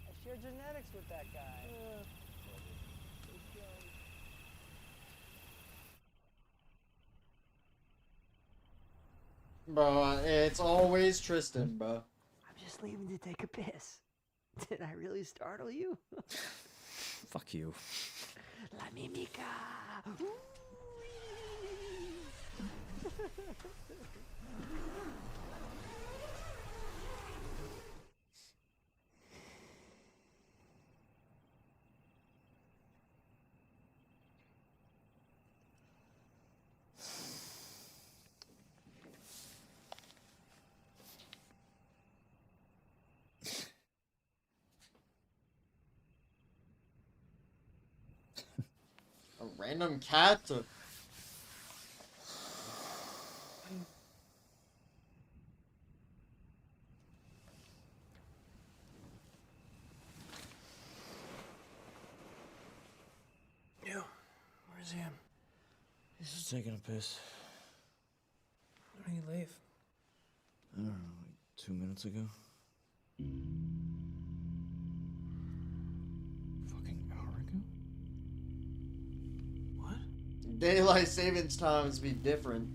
I share genetics with that guy. Bro, it's always Tristan, bro. I'm just leaving to take a piss. Did I really startle you? Fuck you. La Mimica. A random cat? Yo, where's Ian? He's just taking a piss. When did he leave? I don't know, like 2 minutes ago. Fucking hour ago? What? Daylight savings times be different.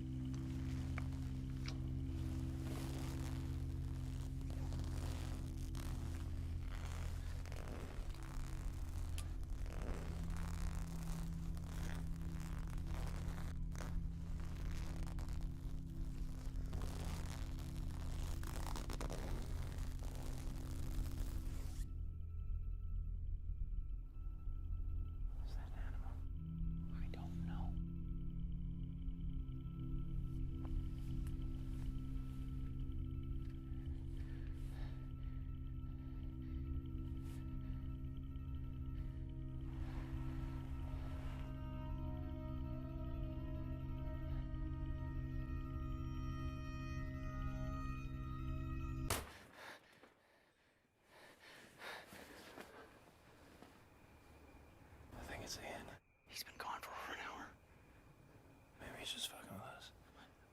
I think it's Ian. He's been gone for over an hour. Maybe he's just fucking with us.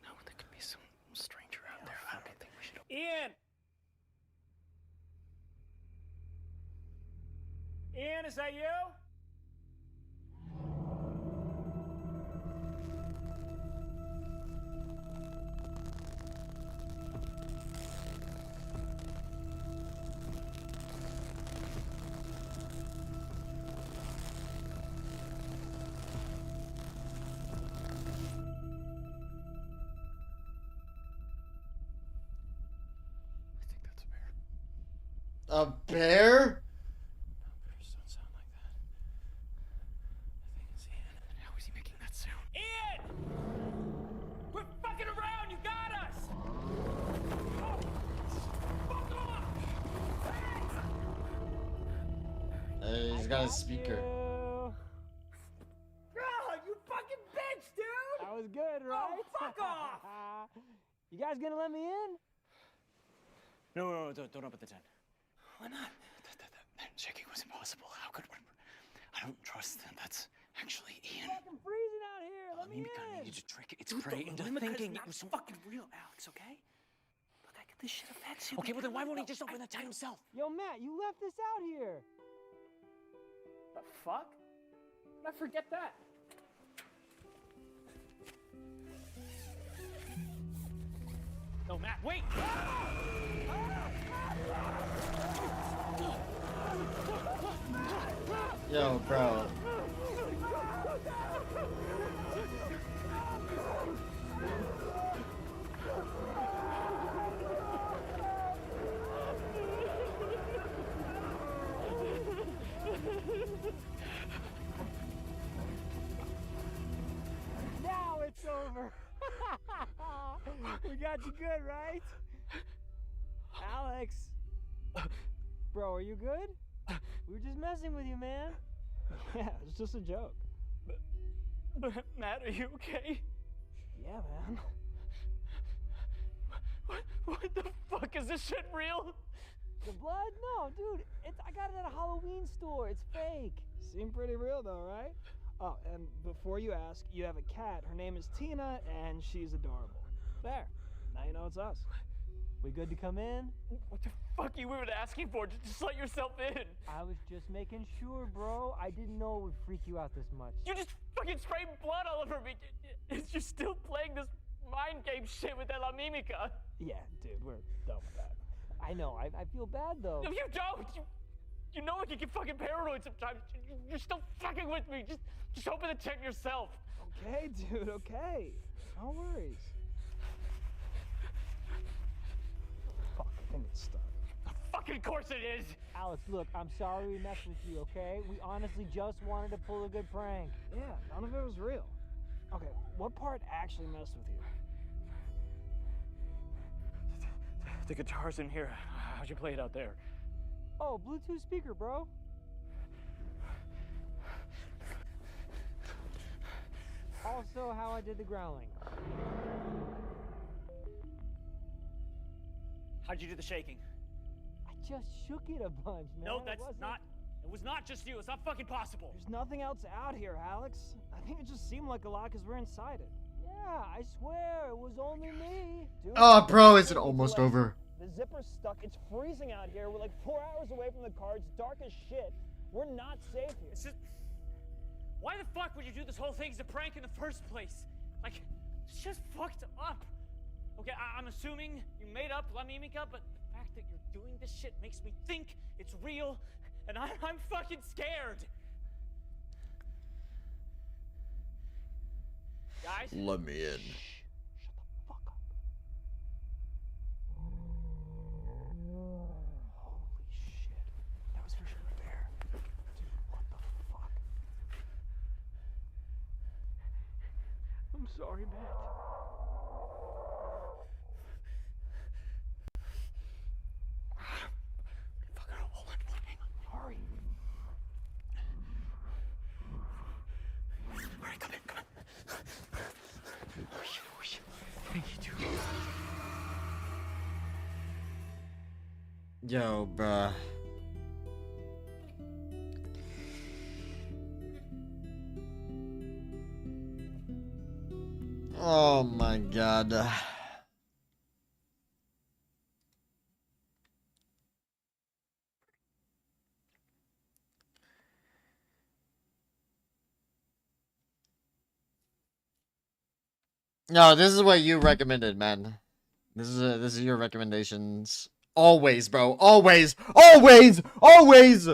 No, there could be some stranger out there. I don't think we should. Ian! Ian, is that you? A bear? Bears don't sound like that. I think it's Ian. How is he making that sound? Ian! Quit fucking around! You got us! Oh, fuck off! He's got a speaker. Oh, you fucking bitch, dude! That was good, right? Oh, fuck off! You guys gonna let me in? No, don't open the tent. Why not? That checking was impossible. How could one? I don't trust them. That's actually Ian. It's fucking freezing out here. Let me Mimica in. needed to trick it. It's prey into thinking it was fucking real, Alex. Okay? Look, I get this shit affects you. Okay, well then why won't he just open the tent himself? Yo, Matt, you left this out here. The fuck? I forget that. No, Matt, wait! Yo, bro. got you good, right? Alex. Bro, are you good? We were just messing with you, man. Yeah, it's just a joke. Matt, are you okay? Yeah, man. What the fuck? Is this shit real? The blood? No, dude. I got it at a Halloween store. It's fake. Seemed pretty real though, right? Oh, and before you ask, you have a cat. Her name is Tina, and she's adorable. There. Now you know it's us. We good to come in? What the fuck you were asking for? Just let yourself in. I was just making sure, bro. I didn't know it would freak you out this much. You just fucking sprayed blood all over me. You're still playing this mind game shit with that La Mimica. Yeah, dude, we're done with that. I know. I feel bad though. No, you don't. You know I can get fucking paranoid sometimes. You're still fucking with me. Just open the check yourself. Okay, dude. Okay. No worries. Fuck, I think it's stuck. Fucking course it is. Alex, look, I'm sorry we messed with you, okay? We honestly just wanted to pull a good prank. Yeah, none of it was real. Okay, what part actually messed with you? The guitar's in here. How'd you play it out there? Oh, Bluetooth speaker, bro. Also, how I did the growling. How'd you do the shaking? I just shook it a bunch, man. No, that's not. It was not just you. It's not fucking possible. There's nothing else out here, Alex. I think it just seemed like a lot because we're inside it. Yeah, I swear, it was only me. Dude, Oh, bro, is it almost over? The zipper's stuck. It's freezing out here. We're like 4 hours away from the car. It's dark as shit. We're not safe here. It's just... Why the fuck would you do this whole thing as a prank in the first place? Like, it's just fucked up. Okay, I'm assuming you made up La Mimica, but the fact that you're doing this shit makes me think it's real, and I'm fucking scared. Guys? Let me in. Holy shit. That was for sure a bear. Dude, what the fuck? I'm sorry, Matt. Fucking hold on. Hang on. Hurry. Alright, come in. Thank you, dude. Yo, bruh. Oh my god. No, this is what you recommended, man. This is your recommendations. Always, bro. Always. Always. Always.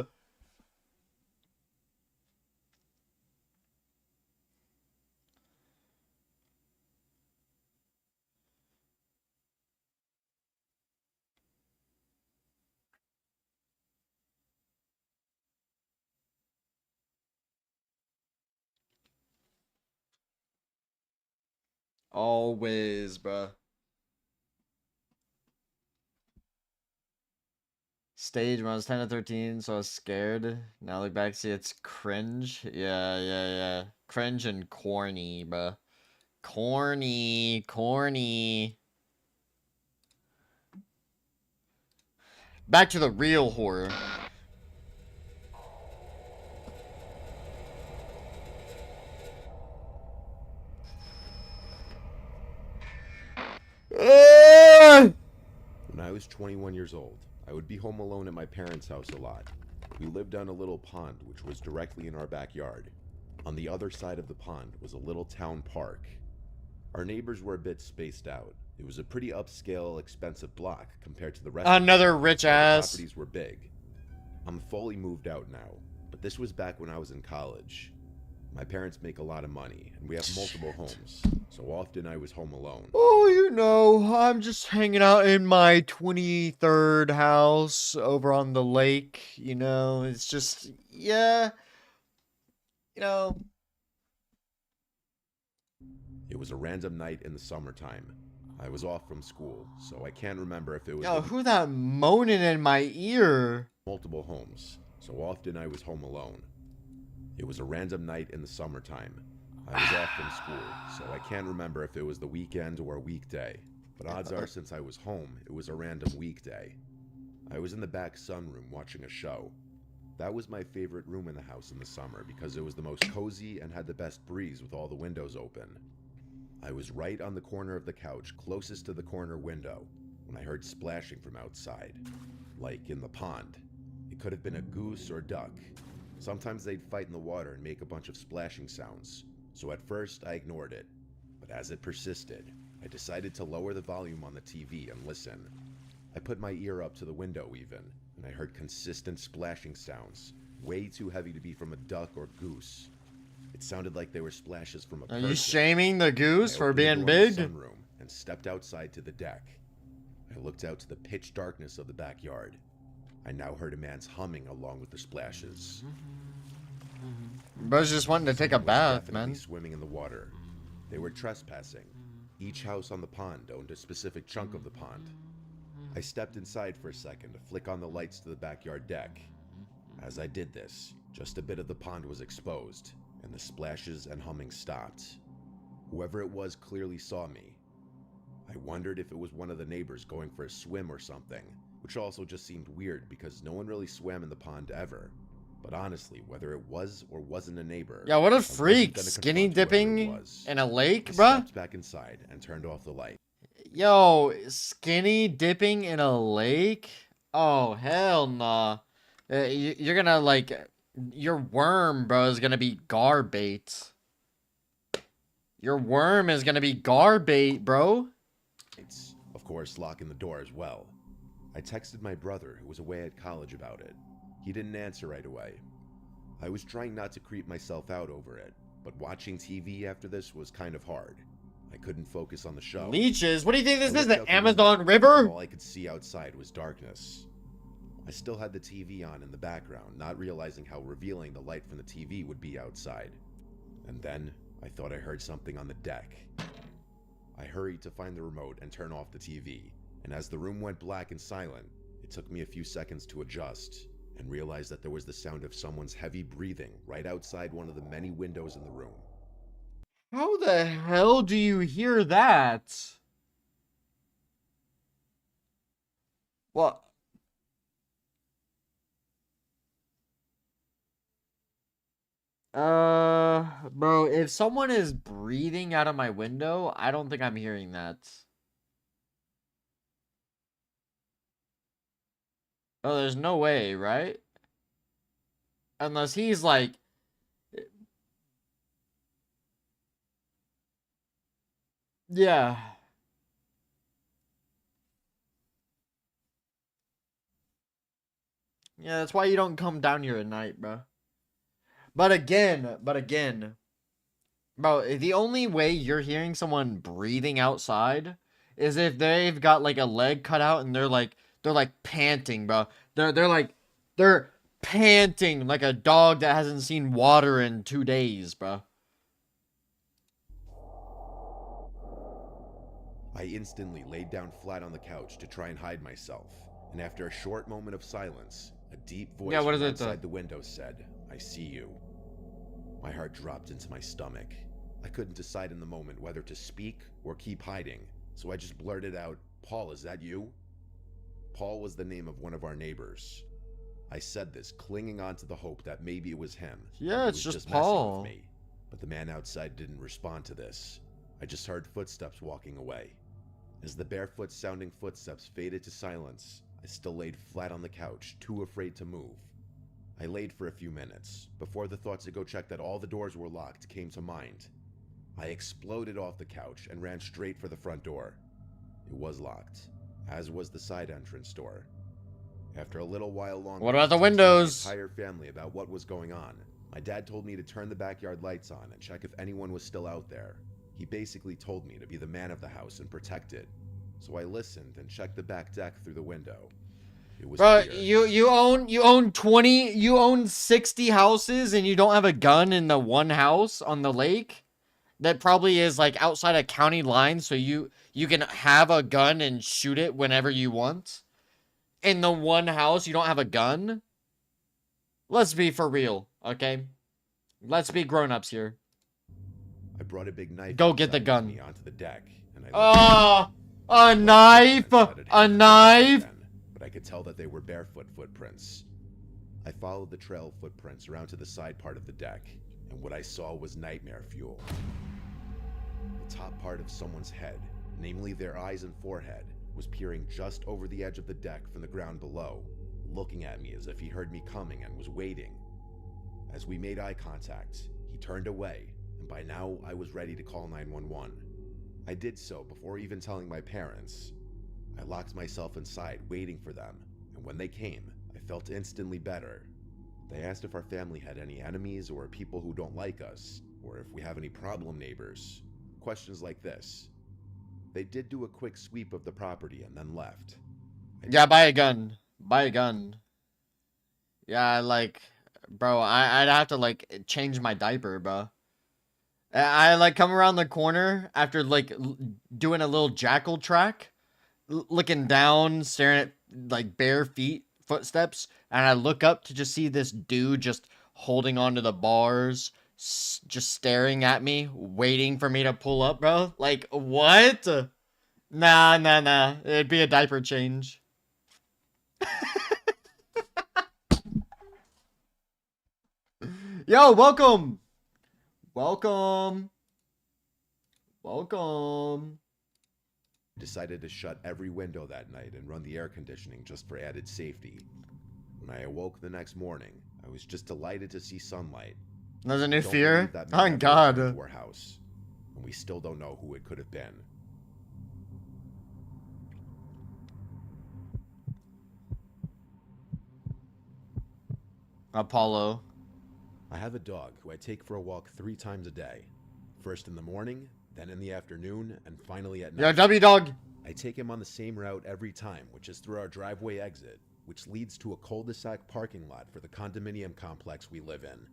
Always, bruh. Stage when I was 10 to 13, so I was scared. Now look back, see it's cringe. Yeah. Cringe and corny, bruh. Corny. Back to the real horror. When I was 21 years old, I would be home alone at my parents' house a lot. We lived on a little pond which was directly in our backyard. On the other side of the pond was a little town park. Our neighbors were a bit spaced out. It was a pretty upscale, expensive block compared to the rest. Another rich ass. The properties were big. I'm fully moved out now, but this was back when I was in college. My parents make a lot of money, and we have multiple homes, so often I was home alone. Oh, you know, I'm just hanging out in my 23rd house over on the lake, you know, it's just, yeah, you know. It was a random night in the summertime. I was off from school, so I can't remember if it was Yo, who that moaning in my ear? multiple homes, so often I was home alone. It was a random night in the summertime. I was off from school, so I can't remember if it was the weekend or a weekday, but odds are since I was home, it was a random weekday. I was in the back sunroom watching a show. That was my favorite room in the house in the summer because it was the most cozy and had the best breeze with all the windows open. I was right on the corner of the couch closest to the corner window when I heard splashing from outside, like in the pond. It could have been a goose or duck. Sometimes they'd fight in the water and make a bunch of splashing sounds, so at first I ignored it, but as it persisted, I decided to lower the volume on the TV and listen. I put my ear up to the window even, and I heard consistent splashing sounds, way too heavy to be from a duck or goose. It sounded like they were splashes from a person. Are you shaming the goose I for opened the being door of big? the sunroom and stepped outside to the deck. I looked out to the pitch darkness of the backyard. I now heard a man's humming along with the splashes. Bro's just wanting to take a Someone was bath, definitely man. swimming in the water. They were trespassing. Each house on the pond owned a specific chunk of the pond. I stepped inside for a second to flick on the lights to the backyard deck. As I did this, just a bit of the pond was exposed, and the splashes and humming stopped. Whoever it was clearly saw me. I wondered if it was one of the neighbors going for a swim or something, which also just seemed weird because no one really swam in the pond ever. But honestly, whether it was or wasn't a neighbor... Yeah, what I a wasn't freak. gonna Skinny confront whoever it dipping was. in a lake, I bruh? stepped back inside and turned off the light. Yo, skinny dipping in a lake? Oh, hell nah. You're gonna, like... Your worm, bro, is gonna be gar bait. Your worm is gonna be gar bait, bro. Of course, locking the door as well. I texted my brother, who was away at college, about it. He didn't answer right away. I was trying not to creep myself out over it, but watching TV after this was kind of hard. I couldn't focus on the show. Leeches? What do you think this I is, looked the out the Amazon window, River? and all I could see outside was darkness. I still had the TV on in the background, not realizing how revealing the light from the TV would be outside. And then, I thought I heard something on the deck. I hurried to find the remote and turn off the TV, and as the room went black and silent, it took me a few seconds to adjust, and realize that there was the sound of someone's heavy breathing right outside one of the many windows in the room. How the hell do you hear that? What? Bro, if someone is breathing out of my window, I don't think I'm hearing that. Oh, there's no way, right? Unless he's like... Yeah. Yeah, that's why you don't come down here at night, bro. But again, bro, the only way you're hearing someone breathing outside is if they've got like a leg cut out and they're like panting, bro. They're panting like a dog that hasn't seen water in 2 days, bro. I instantly laid down flat on the couch to try and hide myself, and after a short moment of silence, a deep voice what from is it, outside the window said, "I see you." My heart dropped into my stomach. I couldn't decide in the moment whether to speak or keep hiding, so I just blurted out, "Paul, is that you?" Paul was the name of one of our neighbors. I said this, clinging on to the hope that maybe it was him. Yeah, and it's he was just messing Paul. with me. But the man outside didn't respond to this. I just heard footsteps walking away. As the barefoot-sounding footsteps faded to silence, I still laid flat on the couch, too afraid to move. I laid for a few minutes, before the thought to go check that all the doors were locked came to mind. I exploded off the couch and ran straight for the front door. It was locked, as was the side entrance door. After a little while longer, What about the I texted windows? the entire family about what was going on. My dad told me to turn the backyard lights on and check if anyone was still out there. He basically told me to be the man of the house and protect it. So I listened and checked the back deck through the window. It was Bro, clear. you own 60 houses and you don't have a gun in the one house on the lake? that probably is like outside a county line, so you can have a gun and shoot it whenever you want. In the one house, you don't have a gun. Let's be for real, okay? Let's be grown-ups here. I brought a big knife. Go get the inside with gun. me onto the deck, and A knife! A knife! But I could tell that they were barefoot footprints. I followed the trail of footprints around to the side part of the deck, and what I saw was nightmare fuel. The top part of someone's head, namely their eyes and forehead, was peering just over the edge of the deck from the ground below, looking at me as if he heard me coming and was waiting. As we made eye contact, he turned away, and by now I was ready to call 911. I did so before even telling my parents. I locked myself inside, waiting for them, and when they came, I felt instantly better. They asked if our family had any enemies or people who don't like us, or if we have any problem neighbors. Questions like this. They did do a quick sweep of the property and then left. Yeah, buy a gun. Buy a gun. Yeah, like, bro, I'd have to, like, change my diaper, bro. I like, come around the corner after, like, doing a little jackal track, looking down, staring at, like, bare footsteps, and I look up to just see this dude just holding onto the bars, just staring at me, waiting for me to pull up, bro. Like, what? Nah. It'd be a diaper change. Yo, welcome. Decided to shut every window that night and run the air conditioning just for added safety. When I awoke the next morning, I was just delighted to see sunlight. There's a new Don't fear? believe that man Oh, ever God. returned to our house, and we still don't know who it could have been. Apollo. I have a dog who I take for a walk 3 times a day. First in the morning, then in the afternoon, and finally at night. Yo, W dog. I take him on the same route every time, which is through our driveway exit, which leads to a cul-de-sac parking lot for the condominium complex we live in.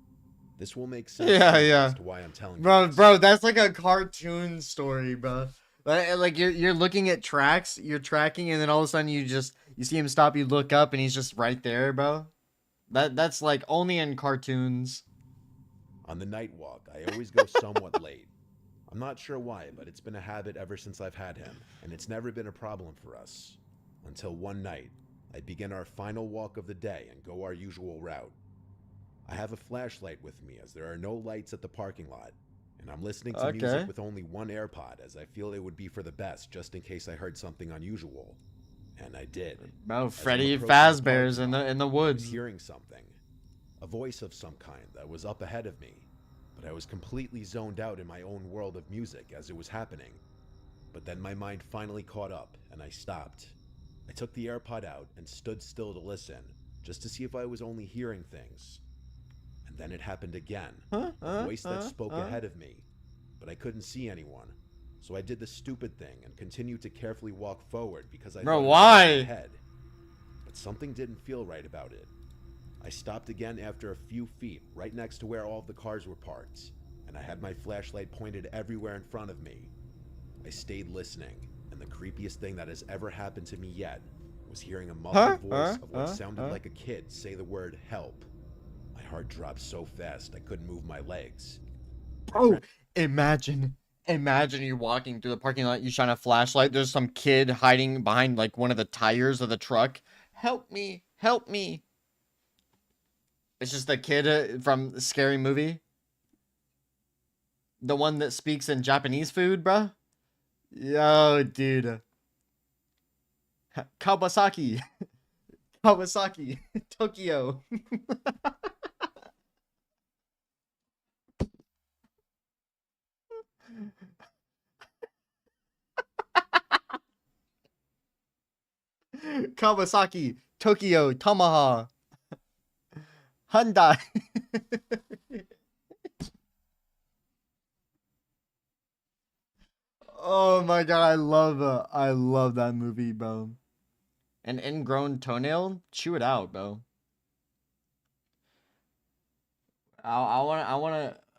This will make sense as to why I'm telling you. Bro, that's like a cartoon story, bro. Like you're looking at tracks, you're tracking, and then all of a sudden you see him stop, you look up, and he's just right there, bro. That's like only in cartoons. On the night walk, I always go somewhat late. I'm not sure why, but it's been a habit ever since I've had him, and it's never been a problem for us. Until one night, I begin our final walk of the day and go our usual route. I have a flashlight with me as there are no lights at the parking lot, and I'm listening to music with only one AirPod as I feel it would be for the best just in case I heard something unusual. And I did. Bro, Freddy Fazbear's in the woods. I was hearing something. A voice of some kind that was up ahead of me, but I was completely zoned out in my own world of music as it was happening. But then my mind finally caught up, and I stopped. I took the AirPod out and stood still to listen, just to see if I was only hearing things. And then it happened again. A voice that spoke ahead of me, but I couldn't see anyone. So I did the stupid thing and continued to carefully walk forward because I thought it was why? ahead. But something didn't feel right about it. I stopped again after a few feet, right next to where all of the cars were parked, and I had my flashlight pointed everywhere in front of me. I stayed listening, and the creepiest thing that has ever happened to me yet was hearing a muffled voice of what sounded like a kid say the word help. My heart dropped so fast I couldn't move my legs. Bro, imagine you walking through the parking lot, you shine a flashlight, there's some kid hiding behind like one of the tires of the truck. Help me. It's just the kid from the Scary Movie. The one that speaks in Japanese food, bruh. Yo, dude. Kawasaki. Tokyo. Kawasaki, Tokyo, Tamaha, Hyundai. Oh my god, I love that movie, bro. An ingrown toenail? Chew it out, bro. I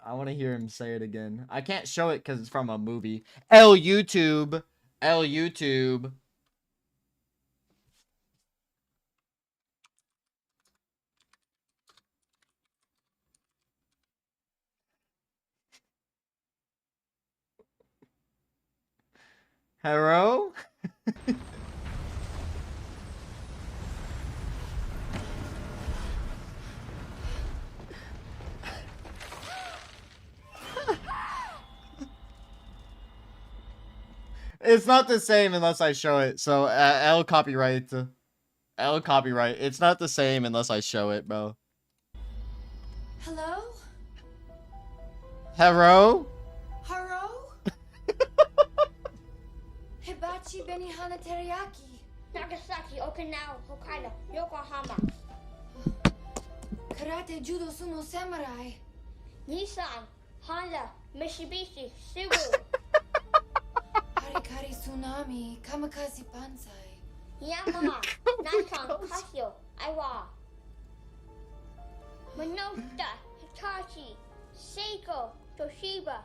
I want to hear him say it again. I can't show it because it's from a movie. L YouTube. L YouTube. Hello? It's not the same unless I show it. So L copyright. L copyright. It's not the same unless I show it, bro. Hello? Hello? Haro? Hibachi Benihana Teriyaki. Nagasaki, Okinawa, Hokkaido, Yokohama. Karate Judo Sumo Samurai. Nissan, Honda, Mitsubishi, Subaru. Harikari Tsunami, Kamikaze Banzai. Yamaha, Nikon, Casio, Aiwa. Minolta, Hitachi, Seiko, Toshiba.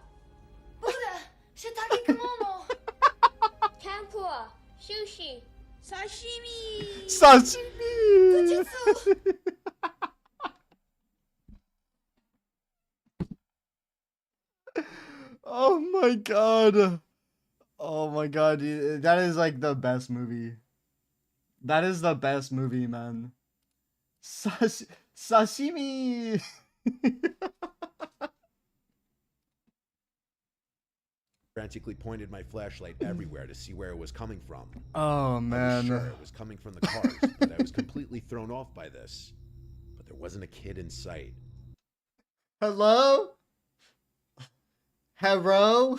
Buddha, Shiitake Kimono. Tempura, Sushi, Sashimi. Sashimi. Fujitsu. Oh my god. Oh my god, dude. That is like the best movie. That is the best movie, man. Sashimi. Frantically pointed my flashlight everywhere to see where it was coming from. Oh I man. was sure it was coming from the cars, but I was completely thrown off by this. But there wasn't a kid in sight. Hello? Hello?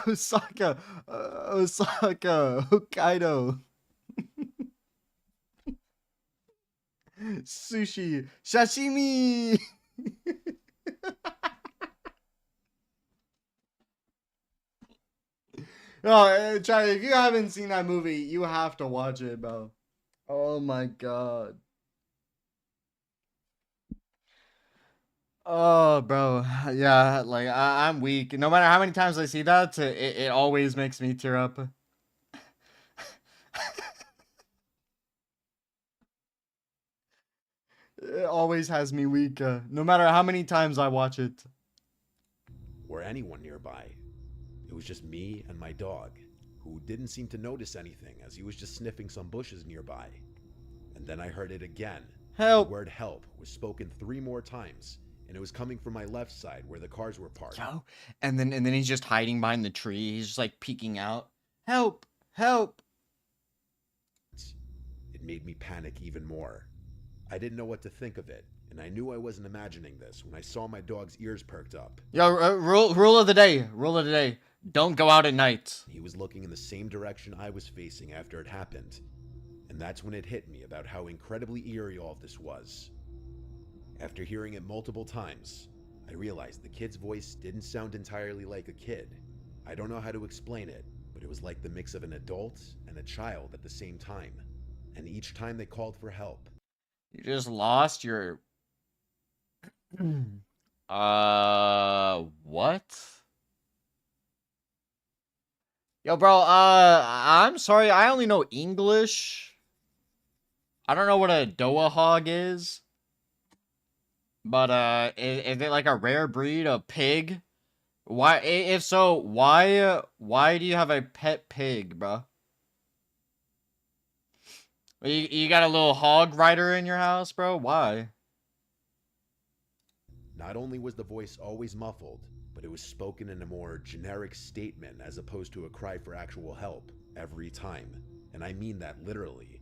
Osaka, Osaka, Hokkaido. Sushi, sashimi. No, Charlie, if you haven't seen that movie, you have to watch it, bro. Oh my god. Oh, bro. Yeah, like, I'm weak. No matter how many times I see that, it always makes me tear up. It always has me weak, no matter how many times I watch it. Or anyone nearby. It was just me and my dog, who didn't seem to notice anything as he was just sniffing some bushes nearby. And then I heard it again. Help! The word help was spoken 3 more times, and it was coming from my left side where the cars were parked. Yo, and then he's just hiding behind the tree. He's just like peeking out. Help! Help! It made me panic even more. I didn't know what to think of it, and I knew I wasn't imagining this when I saw my dog's ears perked up. Yo, rule of the day. Rule of the day. Don't go out at night. He was looking in the same direction I was facing after it happened. And that's when it hit me about how incredibly eerie all of this was. After hearing it multiple times, I realized the kid's voice didn't sound entirely like a kid. I don't know how to explain it, but it was like the mix of an adult and a child at the same time. And each time they called for help. You just lost your... what? Yo, bro, I'm sorry, I only know English. I don't know what a Doa hog is. But, is it like a rare breed of pig? Why, if so, why do you have a pet pig, bro? You got a little hog rider in your house, bro? Why? Not only was the voice always muffled, but it was spoken in a more generic statement as opposed to a cry for actual help every time. And I mean that literally.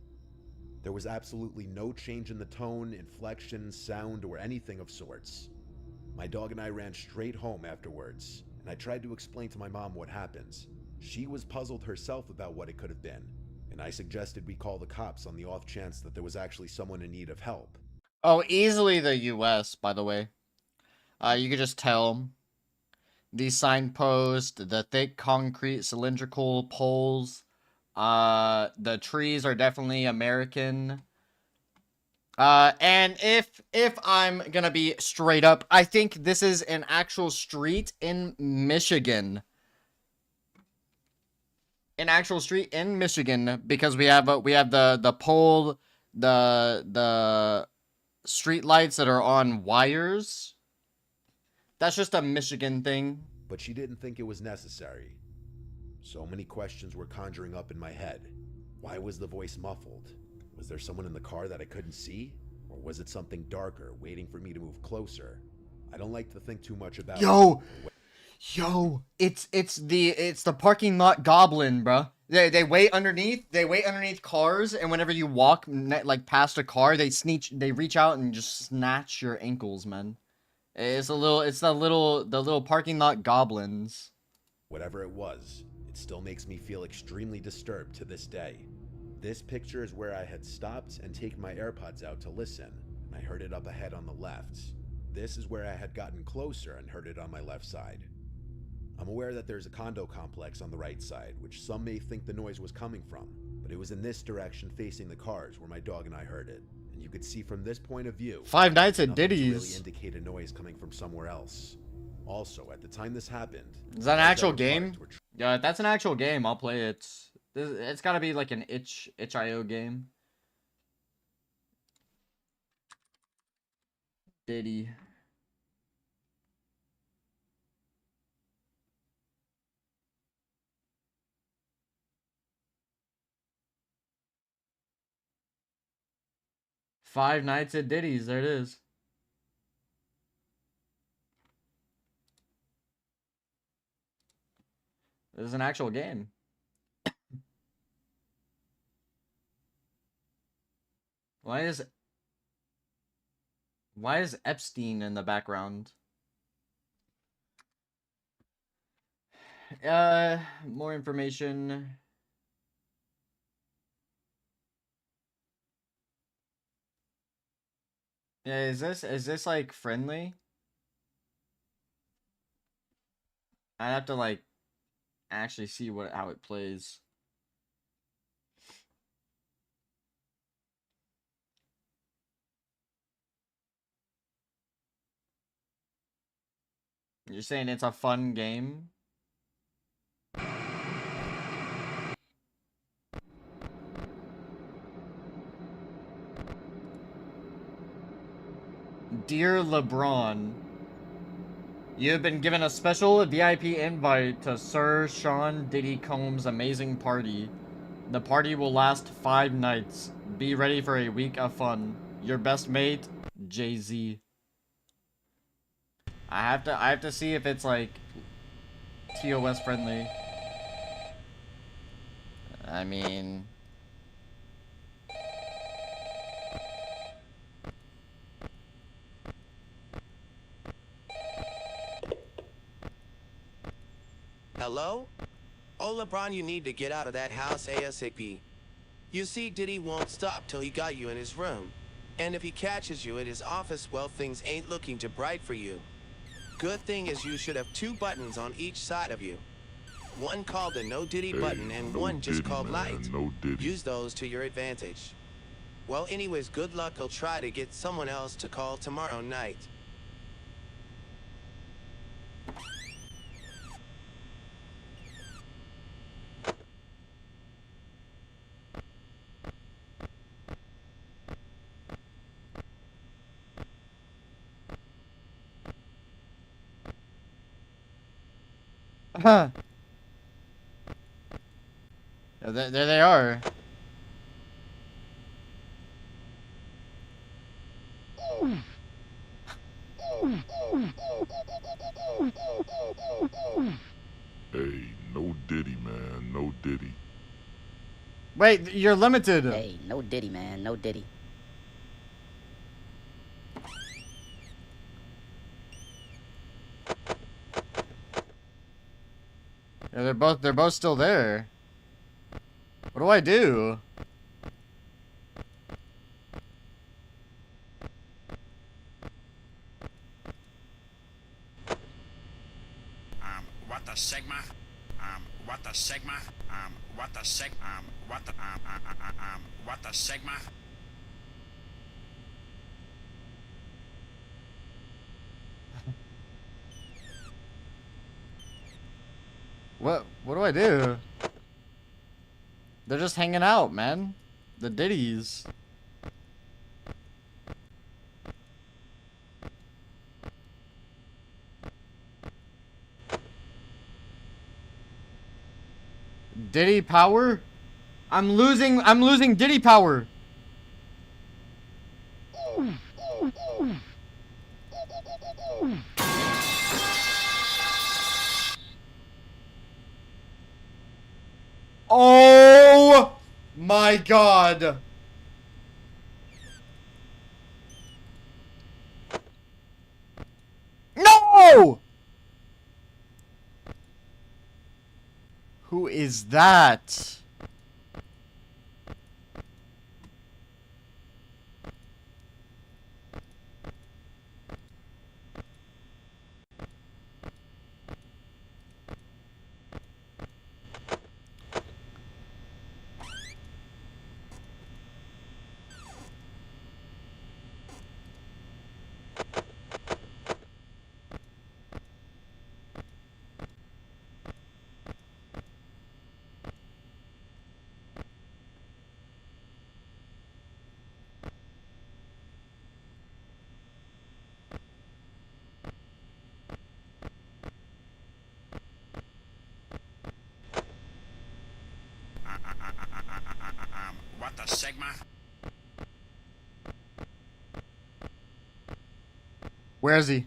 There was absolutely no change in the tone, inflection, sound, or anything of sorts. My dog and I ran straight home afterwards, and I tried to explain to my mom what happened. She was puzzled herself about what it could have been, and I suggested we call the cops on the off chance that there was actually someone in need of help. Oh, easily the US, by the way. You could just tell. These signposts, the thick concrete cylindrical poles, The trees are definitely American. And if I'm gonna be straight up, I think this is an actual street in Michigan. An actual street in Michigan, because we have the pole, the street lights that are on wires. That's just a Michigan thing. But she didn't think it was necessary. So many questions were conjuring up in my head. Why was the voice muffled? Was there someone in the car that I couldn't see? Or was it something darker waiting for me to move closer? I don't like to think too much about Yo, it's the parking lot goblin, bro. They wait underneath cars, and whenever you walk like past a car, they reach out and just snatch your ankles, man. It's the little parking lot goblins. Whatever it was, it still makes me feel extremely disturbed to this day. This picture is where I had stopped and taken my AirPods out to listen, and I heard it up ahead on the left. This is where I had gotten closer and heard it on my left side. I'm aware that there's a condo complex on the right side, which some may think the noise was coming from, but it was in this direction facing the cars where my dog and I heard it, and you could see from this point of view, Five Nights at nothing to Diddy's. really indicate a noise coming from somewhere else. Also, at the time this happened, Is that an cars actual were game? parked were Yeah, if that's an actual game, I'll play it. It's gotta be like an itch.io game. Diddy. Five Nights at Diddy's, there it is. This is an actual game. Why is Epstein in the background? More information. Yeah, is this like friendly? I have to like actually see how it plays. You're saying it's a fun game? Dear LeBron, you have been given a special VIP invite to Sir Sean Diddy Combs' amazing party. The party will last 5 nights. Be ready for a week of fun. Your best mate, Jay-Z. I have to see if it's like TOS friendly. I mean, Hello? Oh, LeBron, you need to get out of that house ASAP. You see, Diddy won't stop till he got you in his room. And if he catches you at his office, well, things ain't looking too bright for you. Good thing is you should have 2 buttons on each side of you. One called the No Diddy button and one just called Light. Use those to your advantage. Well, anyways, good luck. I'll try to get someone else to call tomorrow night. huh. There they are. Hey, no Diddy, man, no Diddy. Wait, you're limited. Hey, no Diddy, man, no Diddy. Yeah, they're both still there. What do I do? What the Sigma? what the Sigma? What the Sigma? What do I do? They're just hanging out, man. The ditties. Diddy power? I'm losing Diddy power. Oh my god. No! Who is that? What the Sigma? Where is he?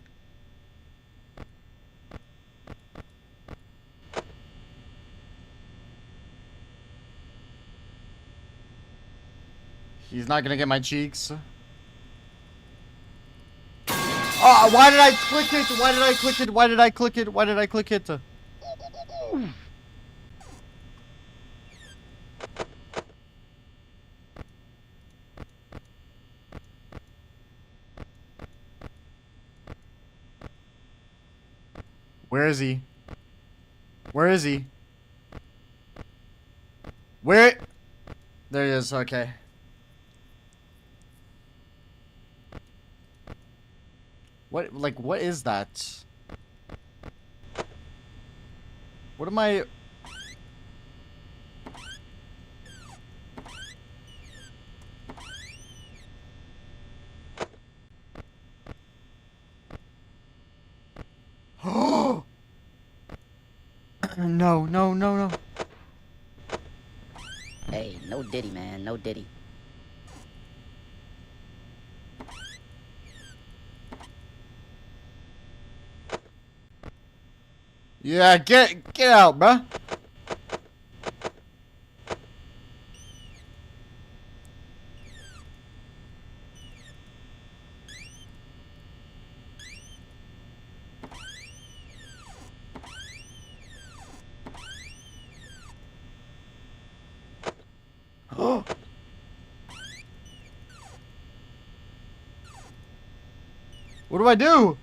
He's not gonna get my cheeks. Oh, why did I click it? Why did I click it? Why did I click it? Why did I click it? Where is he? Where is he? Where? There he is, okay. What is that? What am I... No, no, no, no. Hey, no Diddy, man, no Diddy. Yeah, get out, bruh. What do I do?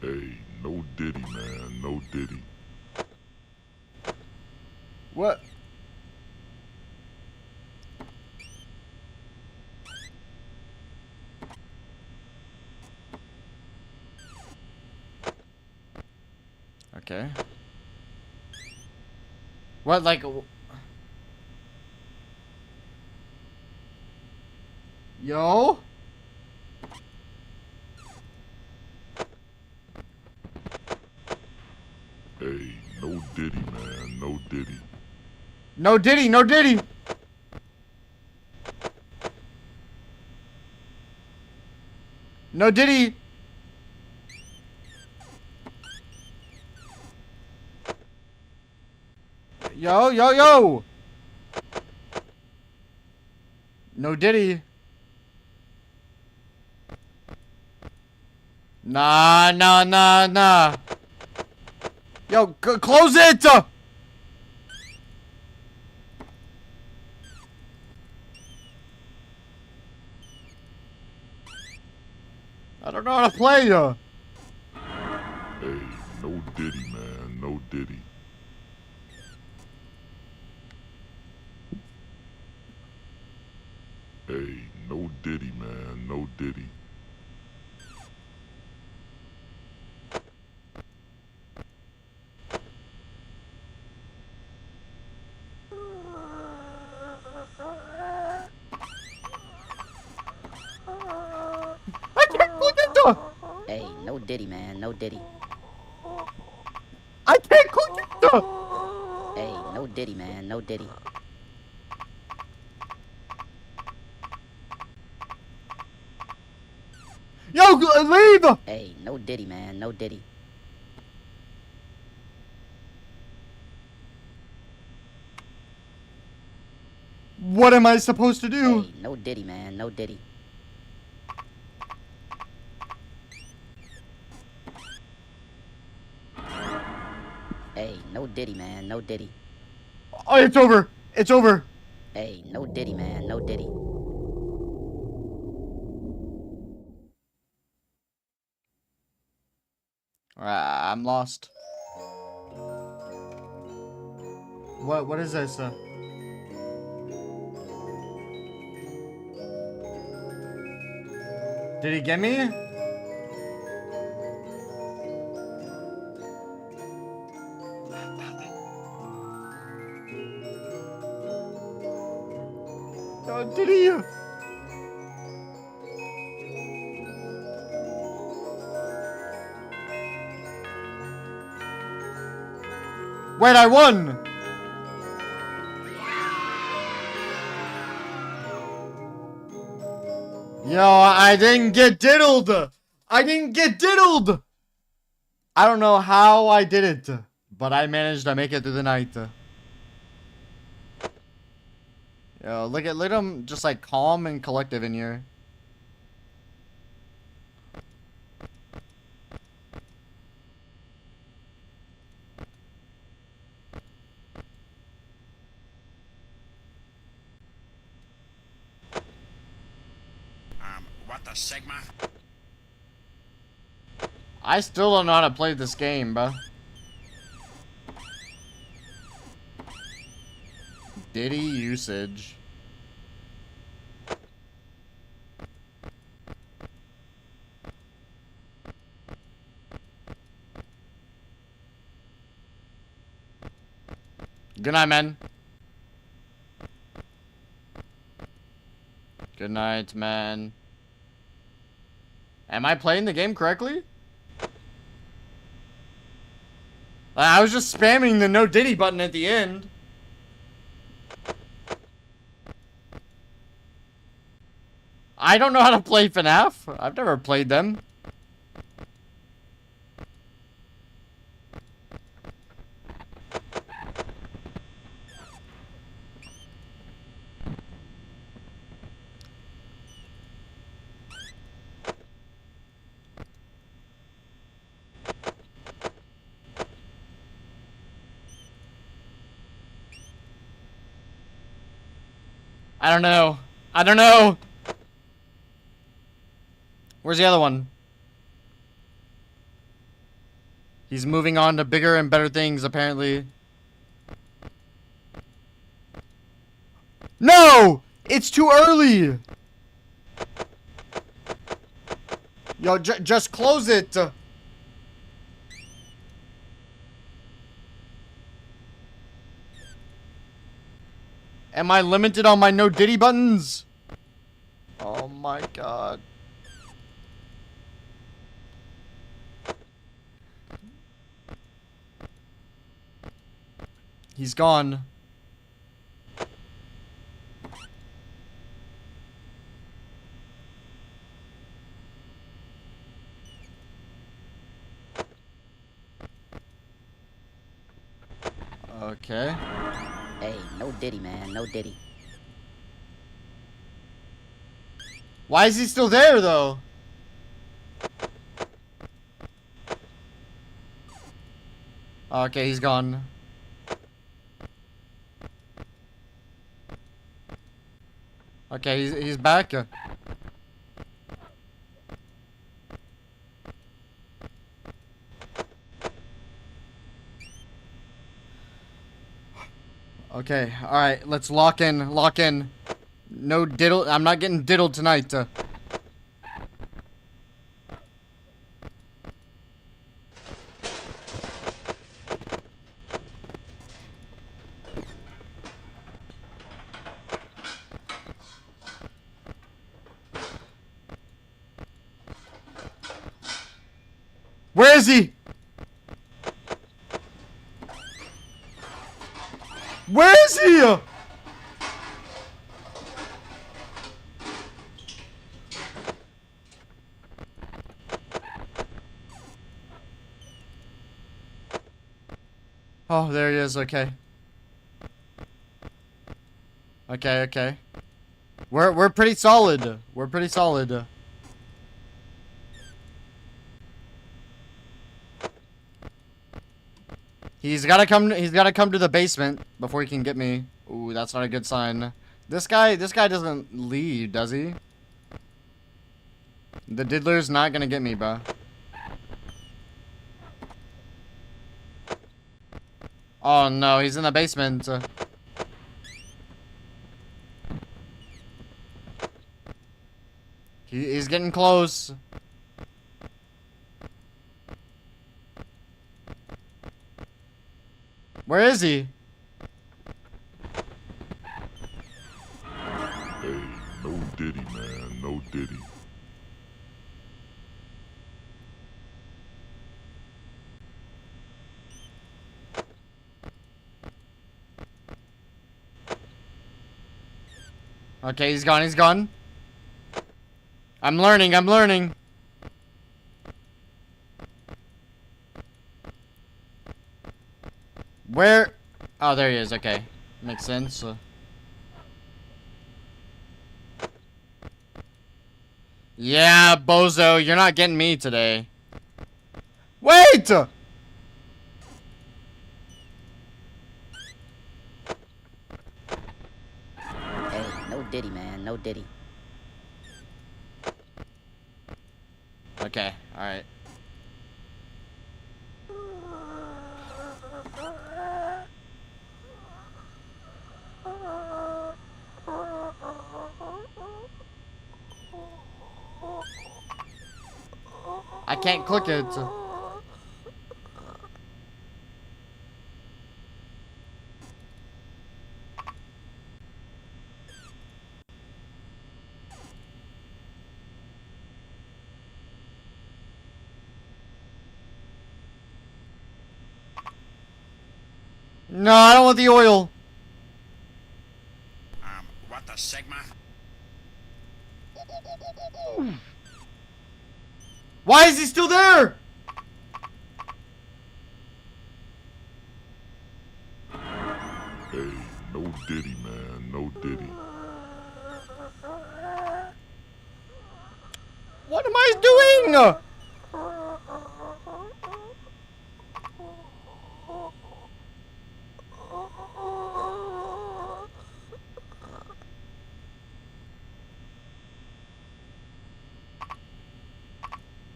Hey, no Diddy, man, no Diddy. What? Okay. What, like... Yo? Hey, no Diddy, man, no Diddy. No Diddy, no Diddy! No Diddy! Yo, yo, yo! No Diddy. Nah, nah, nah, nah. Yo, close it! I don't know how to play. Hey, no Diddy, man, no Diddy. Hey, no Diddy, man, no Diddy. I can't click it. Hey, no Diddy, man, no Diddy. I can't click it. Hey, no Diddy, man, no Diddy. Yo, leave. Hey, no Diddy, man, no Diddy. What am I supposed to do? Hey, no Diddy, man, no Diddy. Hey, no Diddy, man, no Diddy. Oh, it's over. It's over. Hey, no Diddy, man, no Diddy. Alright, I'm lost. What is this? Did he get me? Oh, did he? Wait, I won! Yo, I didn't get diddled! I didn't get diddled! I don't know how I did it, but I managed to make it through the night. Yo, look at him just like calm and collective in here. What the Sigma? I still don't know how to play this game, bro. Diddy usage. Good night, man. Good night, man. Am I playing the game correctly? I was just spamming the no Diddy button at the end. I don't know how to play FNAF. I've never played them. I don't know. I don't know. Where's the other one? He's moving on to bigger and better things, apparently. No! It's too early! Yo, just close it! Am I limited on my no Diddy buttons? Oh my god. He's gone. Okay. Hey, no Diddy, man, no Diddy. Why is he still there, though? Okay, he's gone. Okay, he's back. Okay, alright, let's lock in, lock in. No diddle, I'm not getting diddled tonight. Where is he? Where is he? Oh, there he is. Okay. Okay, okay. We're pretty solid. We're pretty solid. He's gotta come to the basement before he can get me. Ooh, that's not a good sign. This guy doesn't leave, does he? The diddler's not gonna get me, bro. Oh no, he's in the basement. He's getting close. Where is he? Hey, no diddy, man, no diddy. Okay, he's gone, he's gone. I'm learning, I'm learning. Where? Oh, there he is, okay. Makes sense. Yeah, bozo, you're not getting me today. Wait! Hey, no diddy, man, no diddy. Okay, alright. I can't click it. No, I don't want the oil. What the Sigma? Why is he still there? Hey, no diddy, man, no diddy. What am I doing?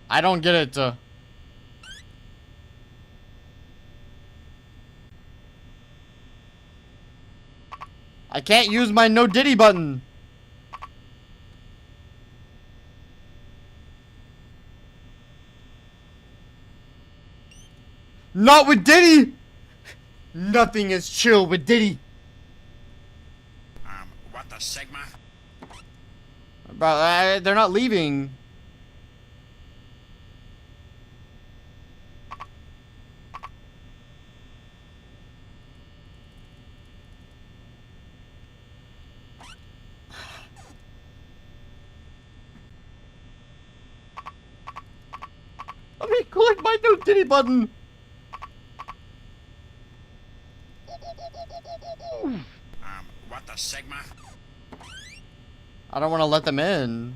I don't get it. I can't use my no diddy button. Not with Diddy. Nothing is chill with Diddy. What the Sigma? Bro, they're not leaving. Let me click my no Diddy button. What the Sigma? I don't want to let them in.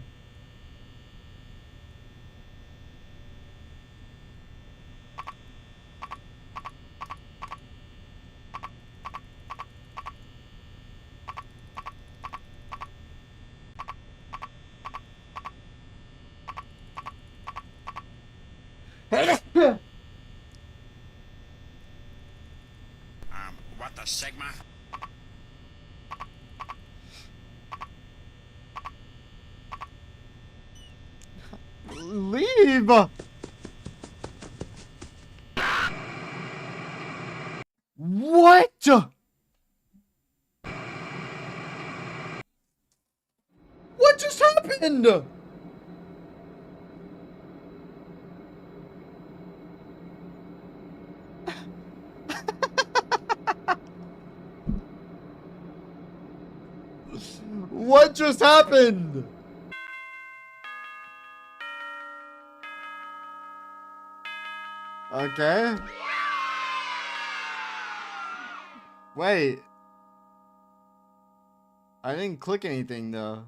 What the Sigma? leave. What? What just happened? What just happened? Okay. Wait. I didn't click anything though.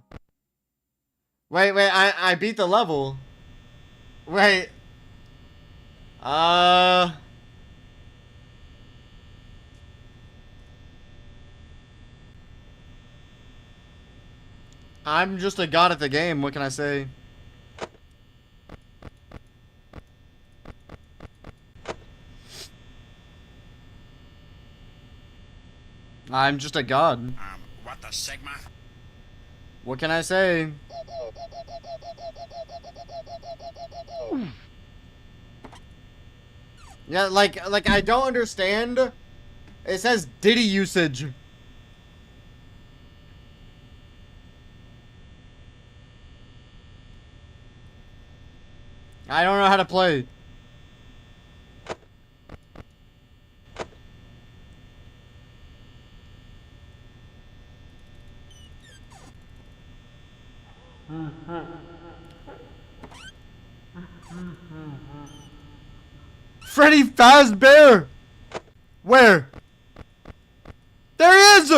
Wait, I beat the level. Wait. I'm just a god at the game, what can I say? I'm just a god. What the Sigma? What can I say? Yeah, like I don't understand. It says Diddy usage. I don't know how to play. Freddy Fazbear! Where? There he is!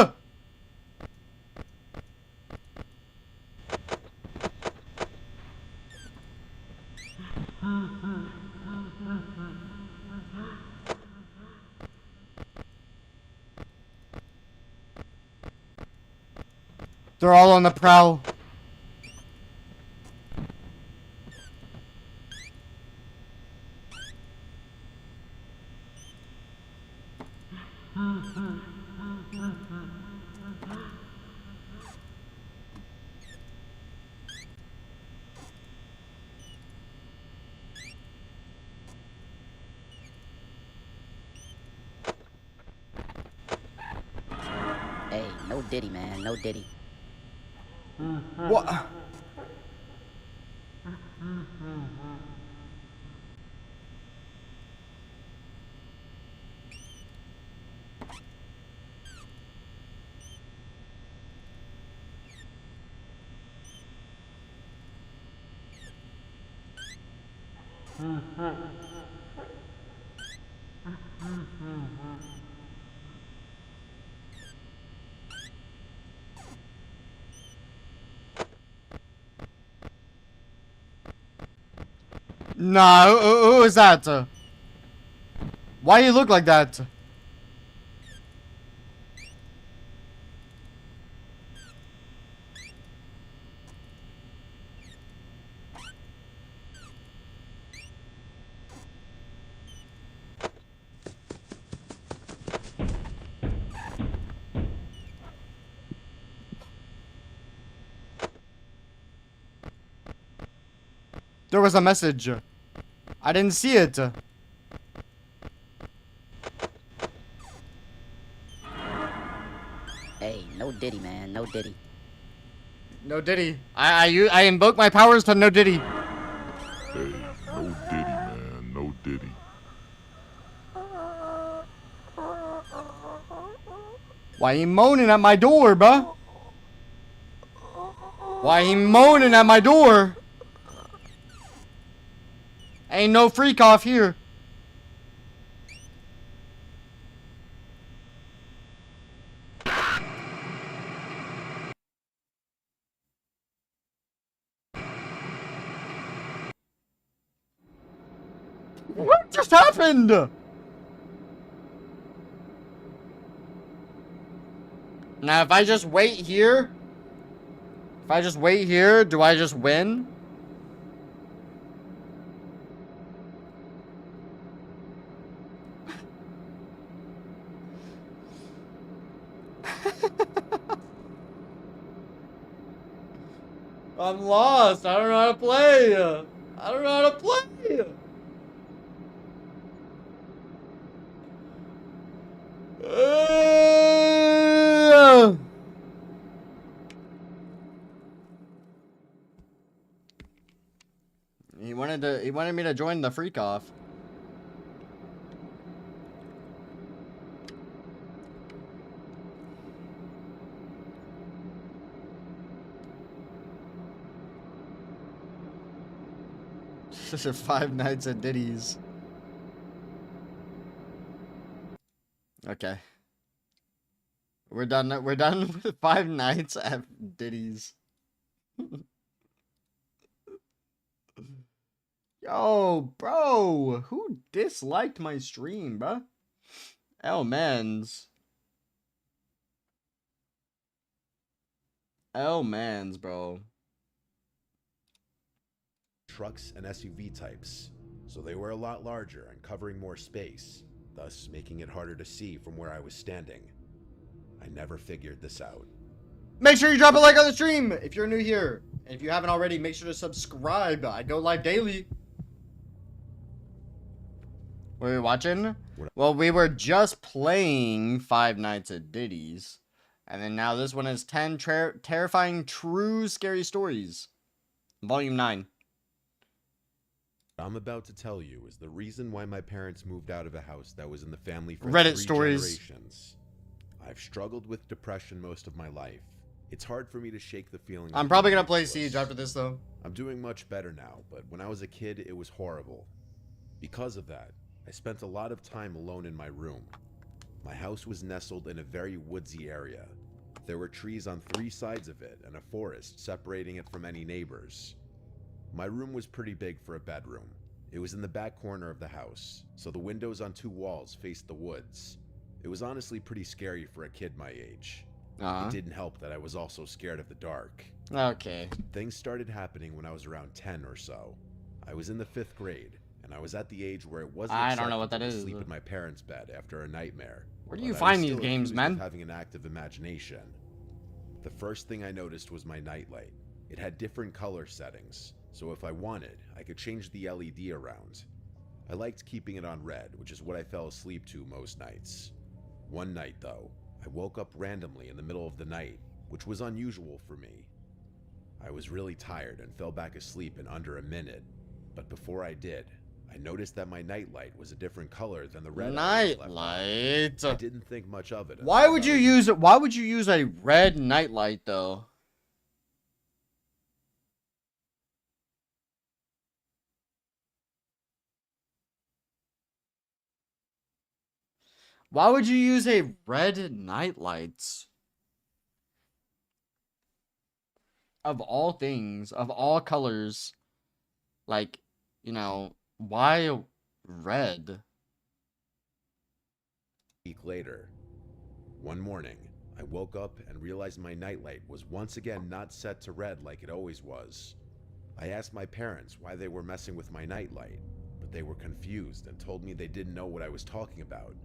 They're all on the prowl. Hey, no Diddy, man, no Diddy. What? Nah, who is that? Why you look like that? There was a message. I didn't see it. Hey, no Diddy, man, no Diddy. No Diddy. I invoke my powers to no Diddy. Hey, no Diddy, man, no Diddy. Why he moaning at my door, bruh? Why he moaning at my door? Ain't no freak off here. What just happened? Now, if I just wait here, do I just win? I'm lost. I don't know how to play. I don't know how to play. He wanted me to join the freak off. Five Nights at Diddy's. Okay. We're done with Five Nights at Diddy's. Yo, bro, who disliked my stream, bruh? L-Mans, bro. Trucks and SUV types, so they were a lot larger and covering more space, thus making it harder to see from where I was standing. I never figured this out. Make sure you drop a like on the stream if you're new here. And if you haven't already, make sure to subscribe. I go live daily. What are we watching? Well, we were just playing Five Nights at Diddy's. And then now this one is 10 terrifying true scary stories. Volume 9. What I'm about to tell you is the reason why my parents moved out of a house that was in the family for Reddit 3 stories. generations. I've struggled with depression most of my life. It's hard for me to shake the feeling. I'm probably gonna play Siege after this though. I'm doing much better now, but when I was a kid, it was horrible. Because of that, I spent a lot of time alone in my room. My house was nestled in a very woodsy area. There were trees on 3 sides of it and a forest separating it from any neighbors. My room was pretty big for a bedroom. It was in the back corner of the house, so the windows on 2 walls faced the woods. It was honestly pretty scary for a kid my age. It didn't help that I was also scared of the dark. Okay. Things started happening when I was around 10 or so. I was in the 5th grade, and I was at the age where it wasn't I don't know what acceptable that to is. sleep in my parents' bed after a nightmare. Where do but you I was find these still games, accused man? of having an active imagination. The first thing I noticed was my nightlight. It had different color settings, so if I wanted, I could change the LED around. I liked keeping it on red, which is what I fell asleep to most nights. One night, though, I woke up randomly in the middle of the night, which was unusual for me. I was really tired and fell back asleep in under a minute, but before I did, I noticed that my nightlight was a different color than the red Nightlight. I didn't think much of it. Why would you use it? Why would you use a red nightlight though? Why would you use a red nightlights? Of all things, of all colors, like, you know, why red? A week later, one morning, I woke up and realized my nightlight was once again not set to red like it always was. I asked my parents why they were messing with my nightlight, but they were confused and told me they didn't know what I was talking about.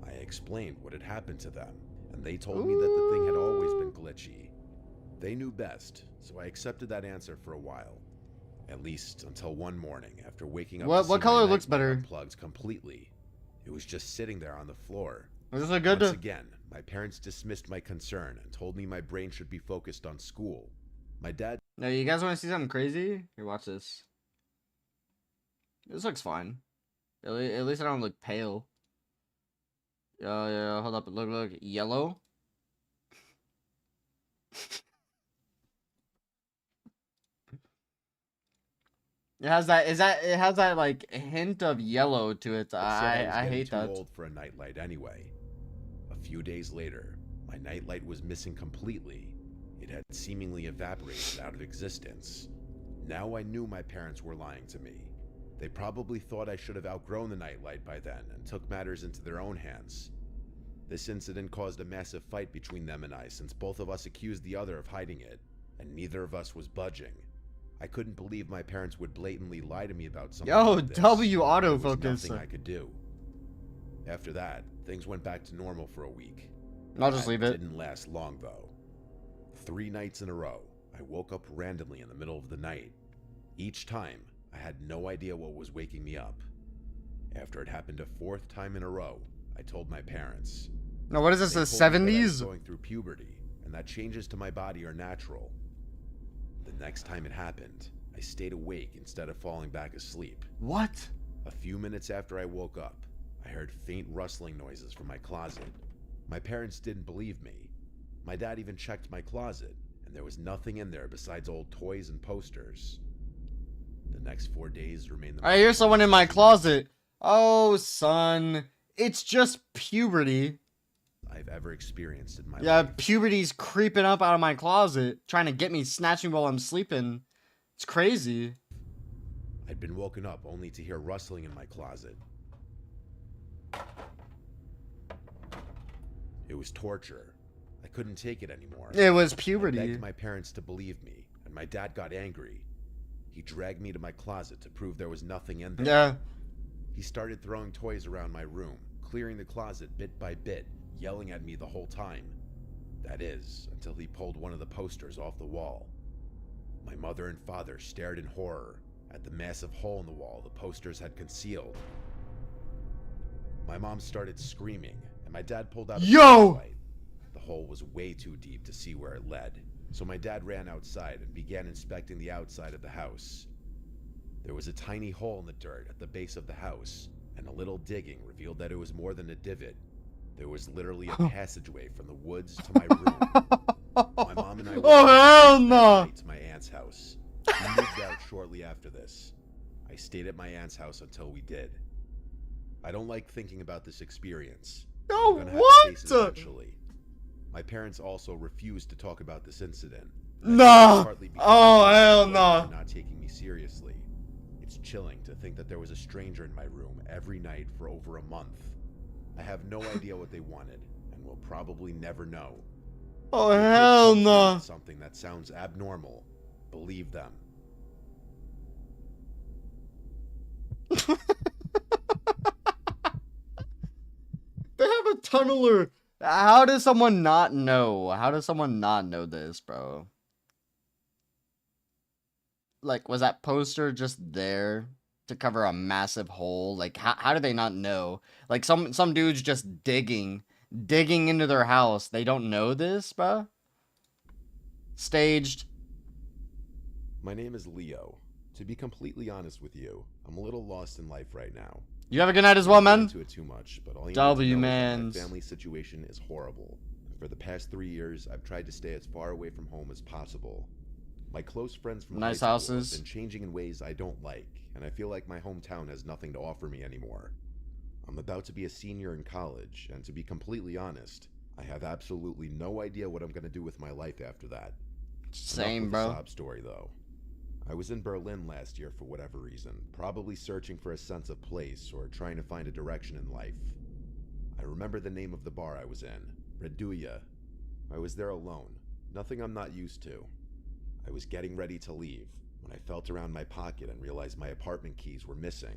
I explained what had happened to them, and they told me that the thing had always been glitchy. They knew best, so I accepted that answer for a while. At least until one morning after waking up. What color looks better? Unplugged completely. It was just sitting there on the floor. Is this a good? Once again, my parents dismissed my concern and told me my brain should be focused on school. My dad. Now, you guys want to see something crazy? Here, watch this. This looks fine. At least I don't look pale. Yeah, hold up. Look, yellow. It has that. It has that like hint of yellow to it. I hate that. Too old for a nightlight anyway. A few days later, my nightlight was missing completely. It had seemingly evaporated out of existence. Now I knew my parents were lying to me. They probably thought I should have outgrown the nightlight by then and took matters into their own hands. This incident caused a massive fight between them and I, since both of us accused the other of hiding it, and neither of us was budging. I couldn't believe my parents would blatantly lie to me about something like this. W There was autofocus. nothing I could do. After that, things went back to normal for a week. I'll just That leave it. Didn't last long though. 3 nights in a row, I woke up randomly in the middle of the night. Each time, I had no idea what was waking me up. After it happened a fourth time in a row, I told my parents. Now, what is this, They the told me that I was 70s? going through puberty, and that changes to my body are natural. The next time it happened, I stayed awake instead of falling back asleep. What? A few minutes after I woke up, I heard faint rustling noises from my closet. My parents didn't believe me. My dad even checked my closet, and there was nothing in there besides old toys and posters. The next 4 days remained the I hear someone in my closet. Oh, son. It's just puberty. I've ever experienced in my Yeah, life. puberty's creeping up out of my closet, trying to get me snatching while I'm sleeping. It's crazy. I'd been woken up only to hear rustling in my closet. It was torture. I couldn't take it anymore. It was I puberty. begged my parents to believe me, and my dad got angry. He dragged me to my closet to prove there was nothing in there. Yeah. He started throwing toys around my room, clearing the closet bit by bit, yelling at me the whole time. That is, until he pulled one of the posters off the wall. My mother and father stared in horror at the massive hole in the wall the posters had concealed. My mom started screaming, and my dad pulled out a flashlight. The hole was way too deep to see where it led, so my dad ran outside and began inspecting the outside of the house. There was a tiny hole in the dirt at the base of the house, and a little digging revealed that it was more than a divot. There was literally a passageway from the woods to my room. My mom and I went to my aunt's house. We moved out shortly after this. I stayed at my aunt's house until we did. I don't like thinking about this experience. No, I'm gonna have what? to face it eventually. My parents also refused to talk about this incident. No. Partly because Oh, they hell were no. not taking me seriously. It's chilling to think that there was a stranger in my room every night for over a month. I have no idea what they wanted, and will probably never know. Oh, If your kid hell comes no. with something that sounds abnormal, believe them. They have a tunneler. How does someone not know? How does someone not know this, bro? Like, was that poster just there to cover a massive hole? Like, how do they not know? Like, some dudes just digging into their house. They don't know this, bro? Staged. My name is Leo. To be completely honest with you, I'm a little lost in life right now. You have a good night as well, man. Into it too much, but all you need W, to know is that mans. my family situation is horrible. For the past 3 years, I've tried to stay as far away from home as possible. My close friends from Nice high school houses. have been changing in ways I don't like, and I feel like my hometown has nothing to offer me anymore. I'm about to be a senior in college, and to be completely honest, I have absolutely no idea what I'm going to do with my life after that. Same, Enough with bro. the sob story, though. I was in Berlin last year for whatever reason, probably searching for a sense of place or trying to find a direction in life. I remember the name of the bar I was in, Reduya. I was there alone, nothing I'm not used to. I was getting ready to leave when I felt around my pocket and realized my apartment keys were missing.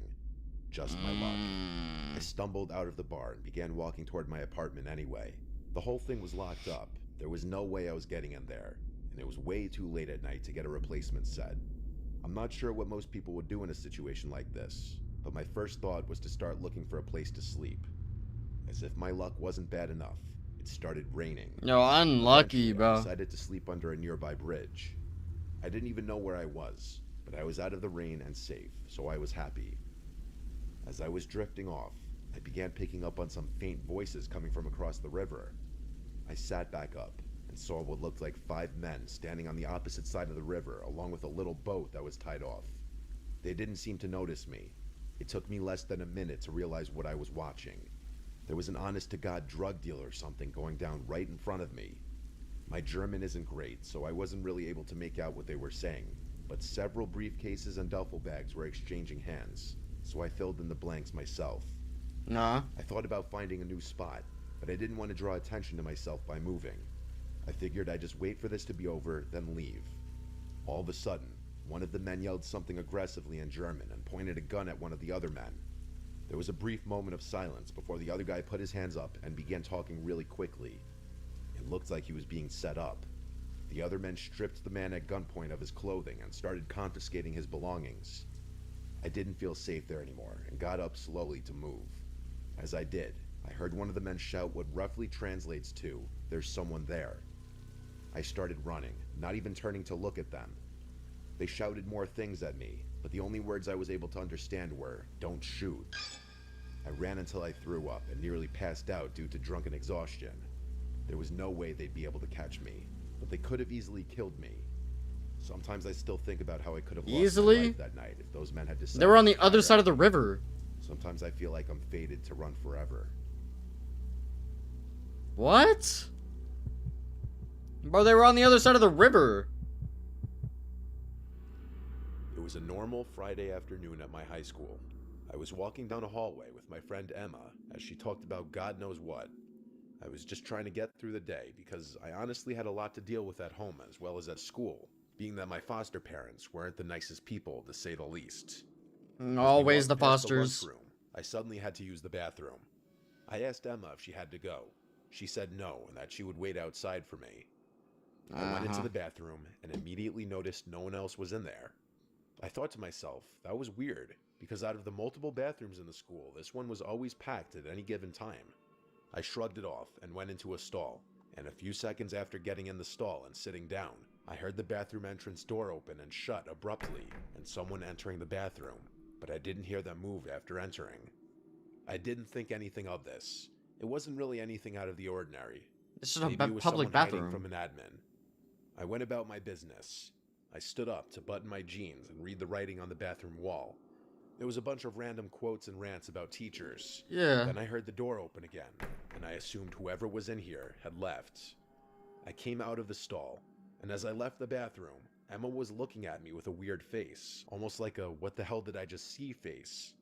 Just my luck. I stumbled out of the bar and began walking toward my apartment anyway. The whole thing was locked up. There was no way I was getting in there, and it was way too late at night to get a replacement set. I'm not sure what most people would do in a situation like this, but my first thought was to start looking for a place to sleep. As if my luck wasn't bad enough, it started raining. Yo, unlucky, Eventually, bro. I decided to sleep under a nearby bridge. I didn't even know where I was, but I was out of the rain and safe, so I was happy. As I was drifting off, I began picking up on some faint voices coming from across the river. I sat back up and saw what looked like 5 men standing on the opposite side of the river, along with a little boat that was tied off. They didn't seem to notice me. It took me less than a minute to realize what I was watching. There was an honest-to-God drug dealer or something going down right in front of me. My German isn't great, so I wasn't really able to make out what they were saying, but several briefcases and duffel bags were exchanging hands, so I filled in the blanks myself. Nah. I thought about finding a new spot, but I didn't want to draw attention to myself by moving. I figured I'd just wait for this to be over, then leave. All of a sudden, one of the men yelled something aggressively in German and pointed a gun at one of the other men. There was a brief moment of silence before the other guy put his hands up and began talking really quickly. It looked like he was being set up. The other men stripped the man at gunpoint of his clothing and started confiscating his belongings. I didn't feel safe there anymore and got up slowly to move. As I did, I heard one of the men shout what roughly translates to, "There's someone there." I started running, not even turning to look at them. They shouted more things at me, but the only words I was able to understand were, "Don't shoot." I ran until I threw up and nearly passed out due to drunken exhaustion. There was no way they'd be able to catch me, but they could have easily killed me. Sometimes I still think about how I could have lost my Easily? life that night if those men had decided. They were on to the other fire side of at the me. river. Sometimes I feel like I'm fated to run forever. What? Bro, they were on the other side of the river. It was a normal Friday afternoon at my high school. I was walking down a hallway with my friend Emma as she talked about God knows what. I was just trying to get through the day because I honestly had a lot to deal with at home as well as at school, being that my foster parents weren't the nicest people to say the least. As we Always walked the past Fosters. lunchroom, I suddenly had to use the bathroom. I asked Emma if she had to go. She said no and that she would wait outside for me. I went into the bathroom and immediately noticed no one else was in there. I thought to myself, that was weird, because out of the multiple bathrooms in the school, this one was always packed at any given time. I shrugged it off and went into a stall, and a few seconds after getting in the stall and sitting down, I heard the bathroom entrance door open and shut abruptly, and someone entering the bathroom, but I didn't hear them move after entering. I didn't think anything of this. It wasn't really anything out of the ordinary. This is a Maybe it was public someone hiding bathroom. from an admin. I went about my business. I stood up to button my jeans and read the writing on the bathroom wall. There was a bunch of random quotes and rants about teachers. Yeah. Then I heard the door open again, and I assumed whoever was in here had left. I came out of the stall, and as I left the bathroom, Emma was looking at me with a weird face, almost like a "what the hell did I just see" face.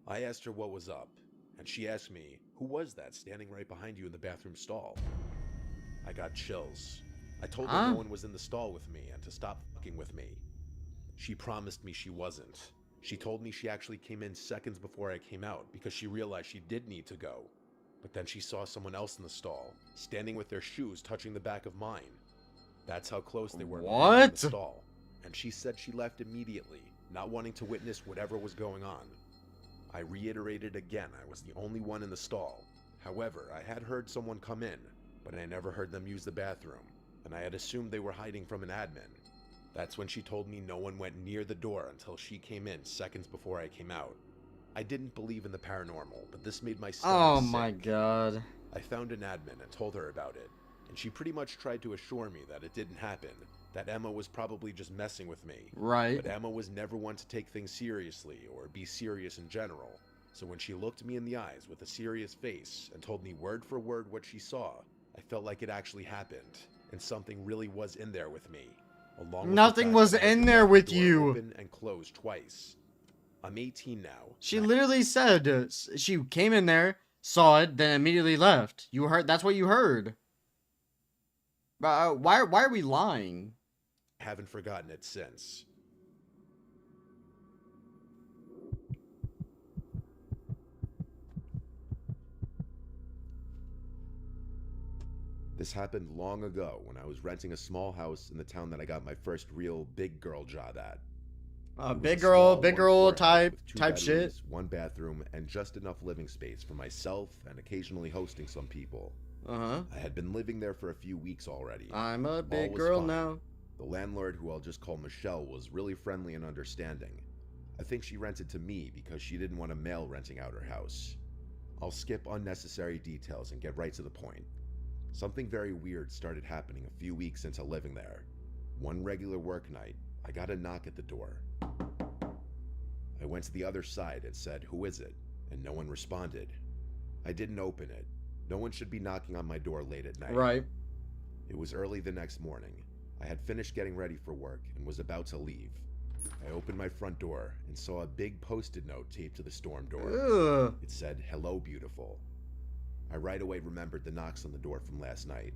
I asked her what was up, and she asked me, "Who was that standing right behind you in the bathroom stall?" I got chills. I told her no one was in the stall with me and to stop fucking with me. She promised me she wasn't. She told me she actually came in seconds before I came out because she realized she did need to go. But then she saw someone else in the stall, standing with their shoes touching the back of mine. That's how close they were to me in What? the stall. And she said she left immediately, not wanting to witness whatever was going on. I reiterated again I was the only one in the stall. However, I had heard someone come in, but I never heard them use the bathroom, and I had assumed they were hiding from an admin. That's when she told me no one went near the door until she came in seconds before I came out. I didn't believe in the paranormal, but this made my stomach Oh sick. my god. I found an admin and told her about it, and she pretty much tried to assure me that it didn't happen, that Emma was probably just messing with me. Right. But Emma was never one to take things seriously or be serious in general. So when she looked me in the eyes with a serious face and told me word for word what she saw, I felt like it actually happened, and something really was in there with me. Along with the Nothing fact was that I in heard there the with door you. open and closed twice. I'm 18 now. She literally said she came in there, saw it, then immediately left. You heard? That's what you heard. But why are we lying? Haven't forgotten it since. This happened long ago when I was renting a small house in the town that I got my first real big girl job at. It was Big a girl, small big girl one-floor house type with two shit. bedrooms, one bathroom, and just enough living space for myself and occasionally hosting some people. Uh-huh. I had been living there for a few weeks already. I'm a All big was girl fine. now. The landlord, who I'll just call Michelle, was really friendly and understanding. I think she rented to me because she didn't want a male renting out her house. I'll skip unnecessary details and get right to the point. Something very weird started happening a few weeks into living there. One regular work night, I got a knock at the door. I went to the other side and said, "Who is it?" and no one responded. I didn't open it. No one should be knocking on my door late at night. Right. It was early the next morning. I had finished getting ready for work and was about to leave. I opened my front door and saw a big post-it note taped to the storm door. Ugh. It said, "Hello, beautiful." I right away remembered the knocks on the door from last night.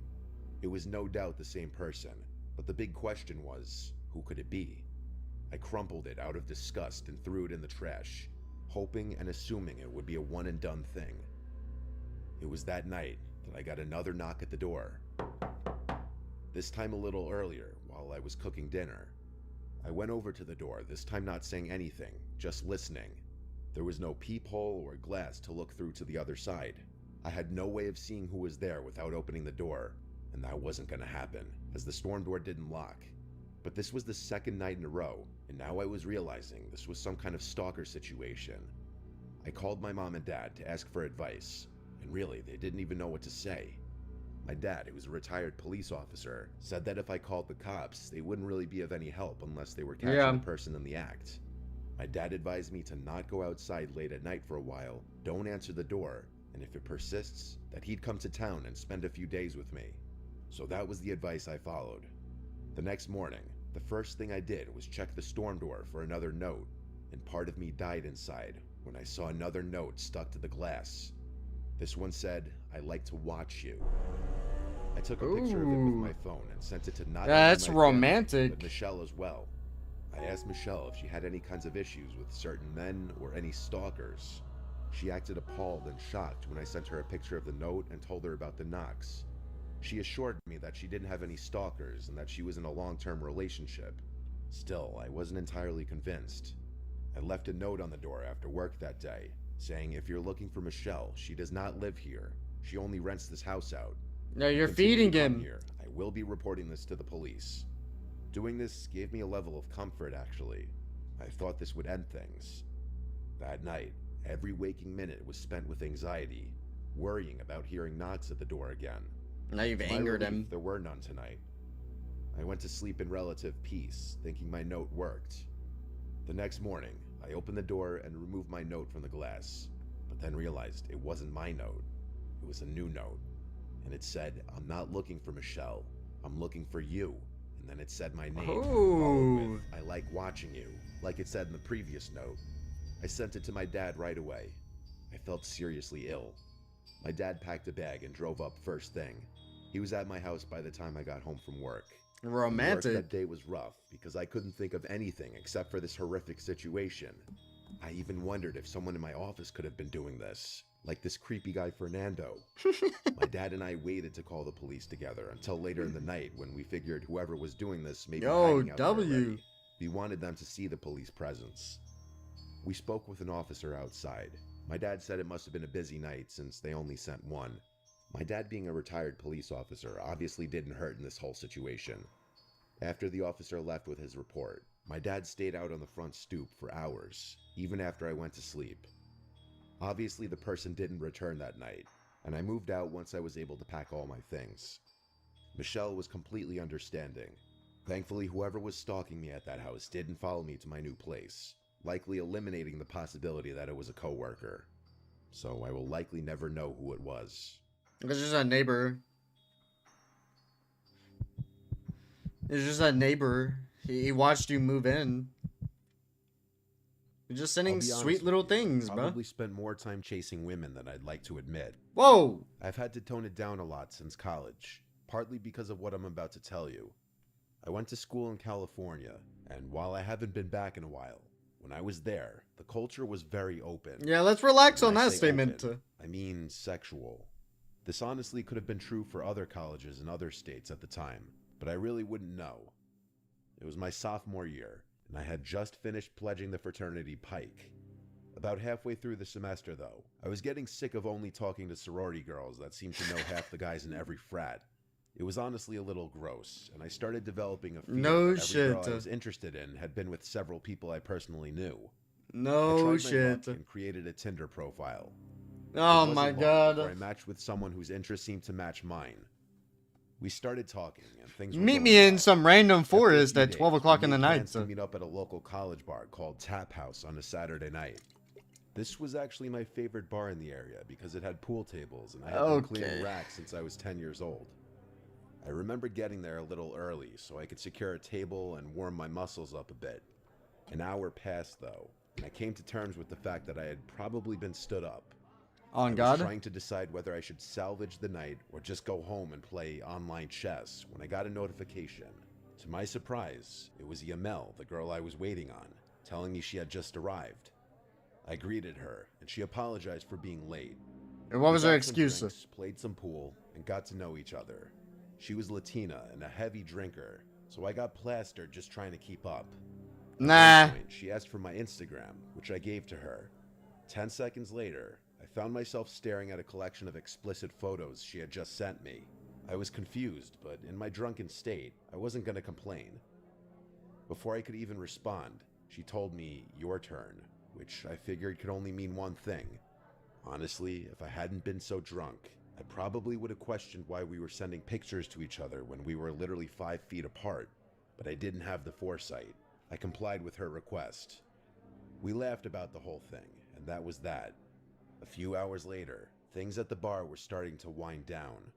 It was no doubt the same person, but the big question was, who could it be? I crumpled it out of disgust and threw it in the trash, hoping and assuming it would be a one-and-done thing. It was that night that I got another knock at the door. This time a little earlier, while I was cooking dinner. I went over to the door, this time not saying anything, just listening. There was no peephole or glass to look through to the other side. I had no way of seeing who was there without opening the door, and that wasn't going to happen, as the storm door didn't lock. But this was the second night in a row, and now I was realizing this was some kind of stalker situation. I called my mom and dad to ask for advice, and really, they didn't even know what to say. My dad, who was a retired police officer, said that if I called the cops, they wouldn't really be of any help unless they were catching the person in the act. My dad advised me to not go outside late at night for a while, don't answer the door, and if it persists, that he'd come to town and spend a few days with me. So that was the advice I followed. The next morning, the first thing I did was check the storm door for another note, and part of me died inside when I saw another note stuck to the glass. This one said, "I like to watch you." I took a picture of it with my phone and sent it to not only That's my family, romantic. but Michelle as well. I asked Michelle if she had any kinds of issues with certain men or any stalkers. She acted appalled and shocked when I sent her a picture of the note and told her about the knocks. She assured me that she didn't have any stalkers and that she was in a long-term relationship. Still, I wasn't entirely convinced. I left a note on the door after work that day, saying if you're looking for Michelle, she does not live here. She only rents this house out. No, you're Continue to feeding come him. Here. I will be reporting this to the police. Doing this gave me a level of comfort, actually. I thought this would end things. That night, every waking minute was spent with anxiety, worrying about hearing knocks at the door again. Now you've To my angered relief, him. There were none tonight. I went to sleep in relative peace, thinking my note worked. The next morning, I opened the door and removed my note from the glass, but then realized it wasn't my note. It was a new note, and it said, "I'm not looking for Michelle. I'm looking for you." And then it said my name, followed with, "I like watching you," like it said in the previous note. I sent it to my dad right away. I felt seriously ill. My dad packed a bag and drove up first thing. He was at my house by the time I got home from work. Romantic. Work that day was rough because I couldn't think of anything except for this horrific situation. I even wondered if someone in my office could have been doing this, like this creepy guy Fernando. My dad and I waited to call the police together until later in the night when we figured whoever was doing this may be hiding out there already. We wanted them to see the police presence. We spoke with an officer outside. My dad said it must have been a busy night since they only sent one. My dad, being a retired police officer, obviously didn't hurt in this whole situation. After the officer left with his report, my dad stayed out on the front stoop for hours, even after I went to sleep. Obviously, the person didn't return that night, and I moved out once I was able to pack all my things. Michelle was completely understanding. Thankfully, whoever was stalking me at that house didn't follow me to my new place, likely eliminating the possibility that it was a coworker. So I will likely never know who it was. It's just a neighbor. It's just a neighbor. He watched you move in. You're just sending I'll be honest sweet with little you, things, I bro. probably spent more time chasing women than I'd like to admit. Whoa! I've had to tone it down a lot since college, partly because of what I'm about to tell you. I went to school in California, and while I haven't been back in a while, when I was there, the culture was very open. Yeah, let's relax When on I that say statement. open, I mean sexual. This honestly could have been true for other colleges in other states at the time, but I really wouldn't know. It was my sophomore year, and I had just finished pledging the fraternity Pike. About halfway through the semester, though, I was getting sick of only talking to sorority girls that seemed to know half the guys in every frat. It was honestly a little gross, and I started developing a fear No that every girl shit. I was interested in had been with several people I personally knew. I No tried my shit. luck and created a Tinder profile. Oh It wasn't my long god. before I matched with someone whose interests seemed to match mine. We started talking, and things were Meet going me in well. some random After a forest few at days, 12 we o'clock in made the night. plans to meet up at a local college bar called Tap House on a Saturday night. This was actually my favorite bar in the area because it had pool tables, and I had been cleaning Okay. racks since I was 10 years old. I remember getting there a little early so I could secure a table and warm my muscles up a bit. An hour passed, though, and I came to terms with the fact that I had probably been stood up. On I was God? trying to decide whether I should salvage the night or just go home and play online chess when I got a notification. To my surprise, it was Yamel, the girl I was waiting on, telling me she had just arrived. I greeted her, and she apologized for being late. And what We was got her some excuse? drinks, played some pool, and got to know each other. She was Latina and a heavy drinker, so I got plastered just trying to keep up. Nah. At one point, she asked for my Instagram, which I gave to her. 10 seconds later, I found myself staring at a collection of explicit photos she had just sent me. I was confused, but in my drunken state, I wasn't going to complain. Before I could even respond, she told me, "Your turn," which I figured could only mean one thing. Honestly, if I hadn't been so drunk, I probably would have questioned why we were sending pictures to each other when we were literally 5 feet apart, but I didn't have the foresight. I complied with her request. We laughed about the whole thing, and that was that. A few hours later, things at the bar were starting to wind down.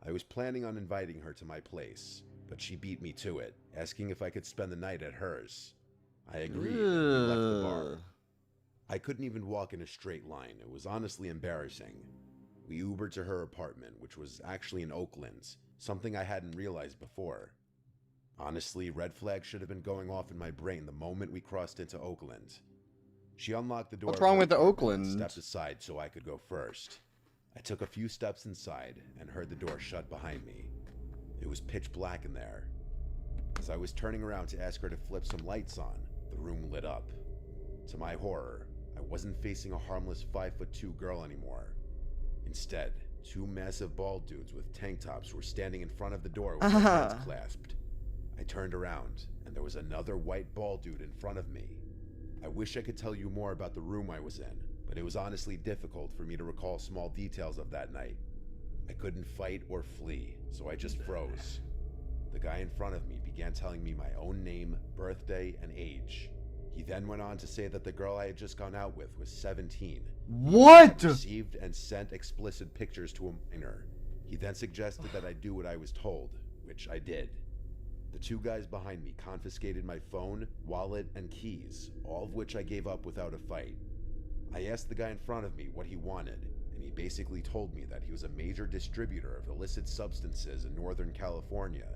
I was planning on inviting her to my place, but she beat me to it, asking if I could spend the night at hers. I agreed, and we left the bar. I couldn't even walk in a straight line. It was honestly embarrassing. We Ubered to her apartment, which was actually in Oakland, something I hadn't realized before. Honestly, red flags should have been going off in my brain the moment we crossed into Oakland. She unlocked the door. What's wrong with the and Oakland? stepped aside so I could go first. I took a few steps inside and heard the door shut behind me. It was pitch black in there. As I was turning around to ask her to flip some lights on, the room lit up. To my horror, I wasn't facing a harmless 5'2" girl anymore. Instead, 2 massive bald dudes with tank tops were standing in front of the door with their hands clasped. I turned around, and there was another white bald dude in front of me. I wish I could tell you more about the room I was in, but it was honestly difficult for me to recall small details of that night. I couldn't fight or flee, so I just froze. The guy in front of me began telling me my own name, birthday, and age. He then went on to say that the girl I had just gone out with was 17. What? I received and sent explicit pictures to a minor. He then suggested that I do what I was told, which I did. The 2 guys behind me confiscated my phone, wallet, and keys, all of which I gave up without a fight. I asked the guy in front of me what he wanted, and he basically told me that he was a major distributor of illicit substances in Northern California.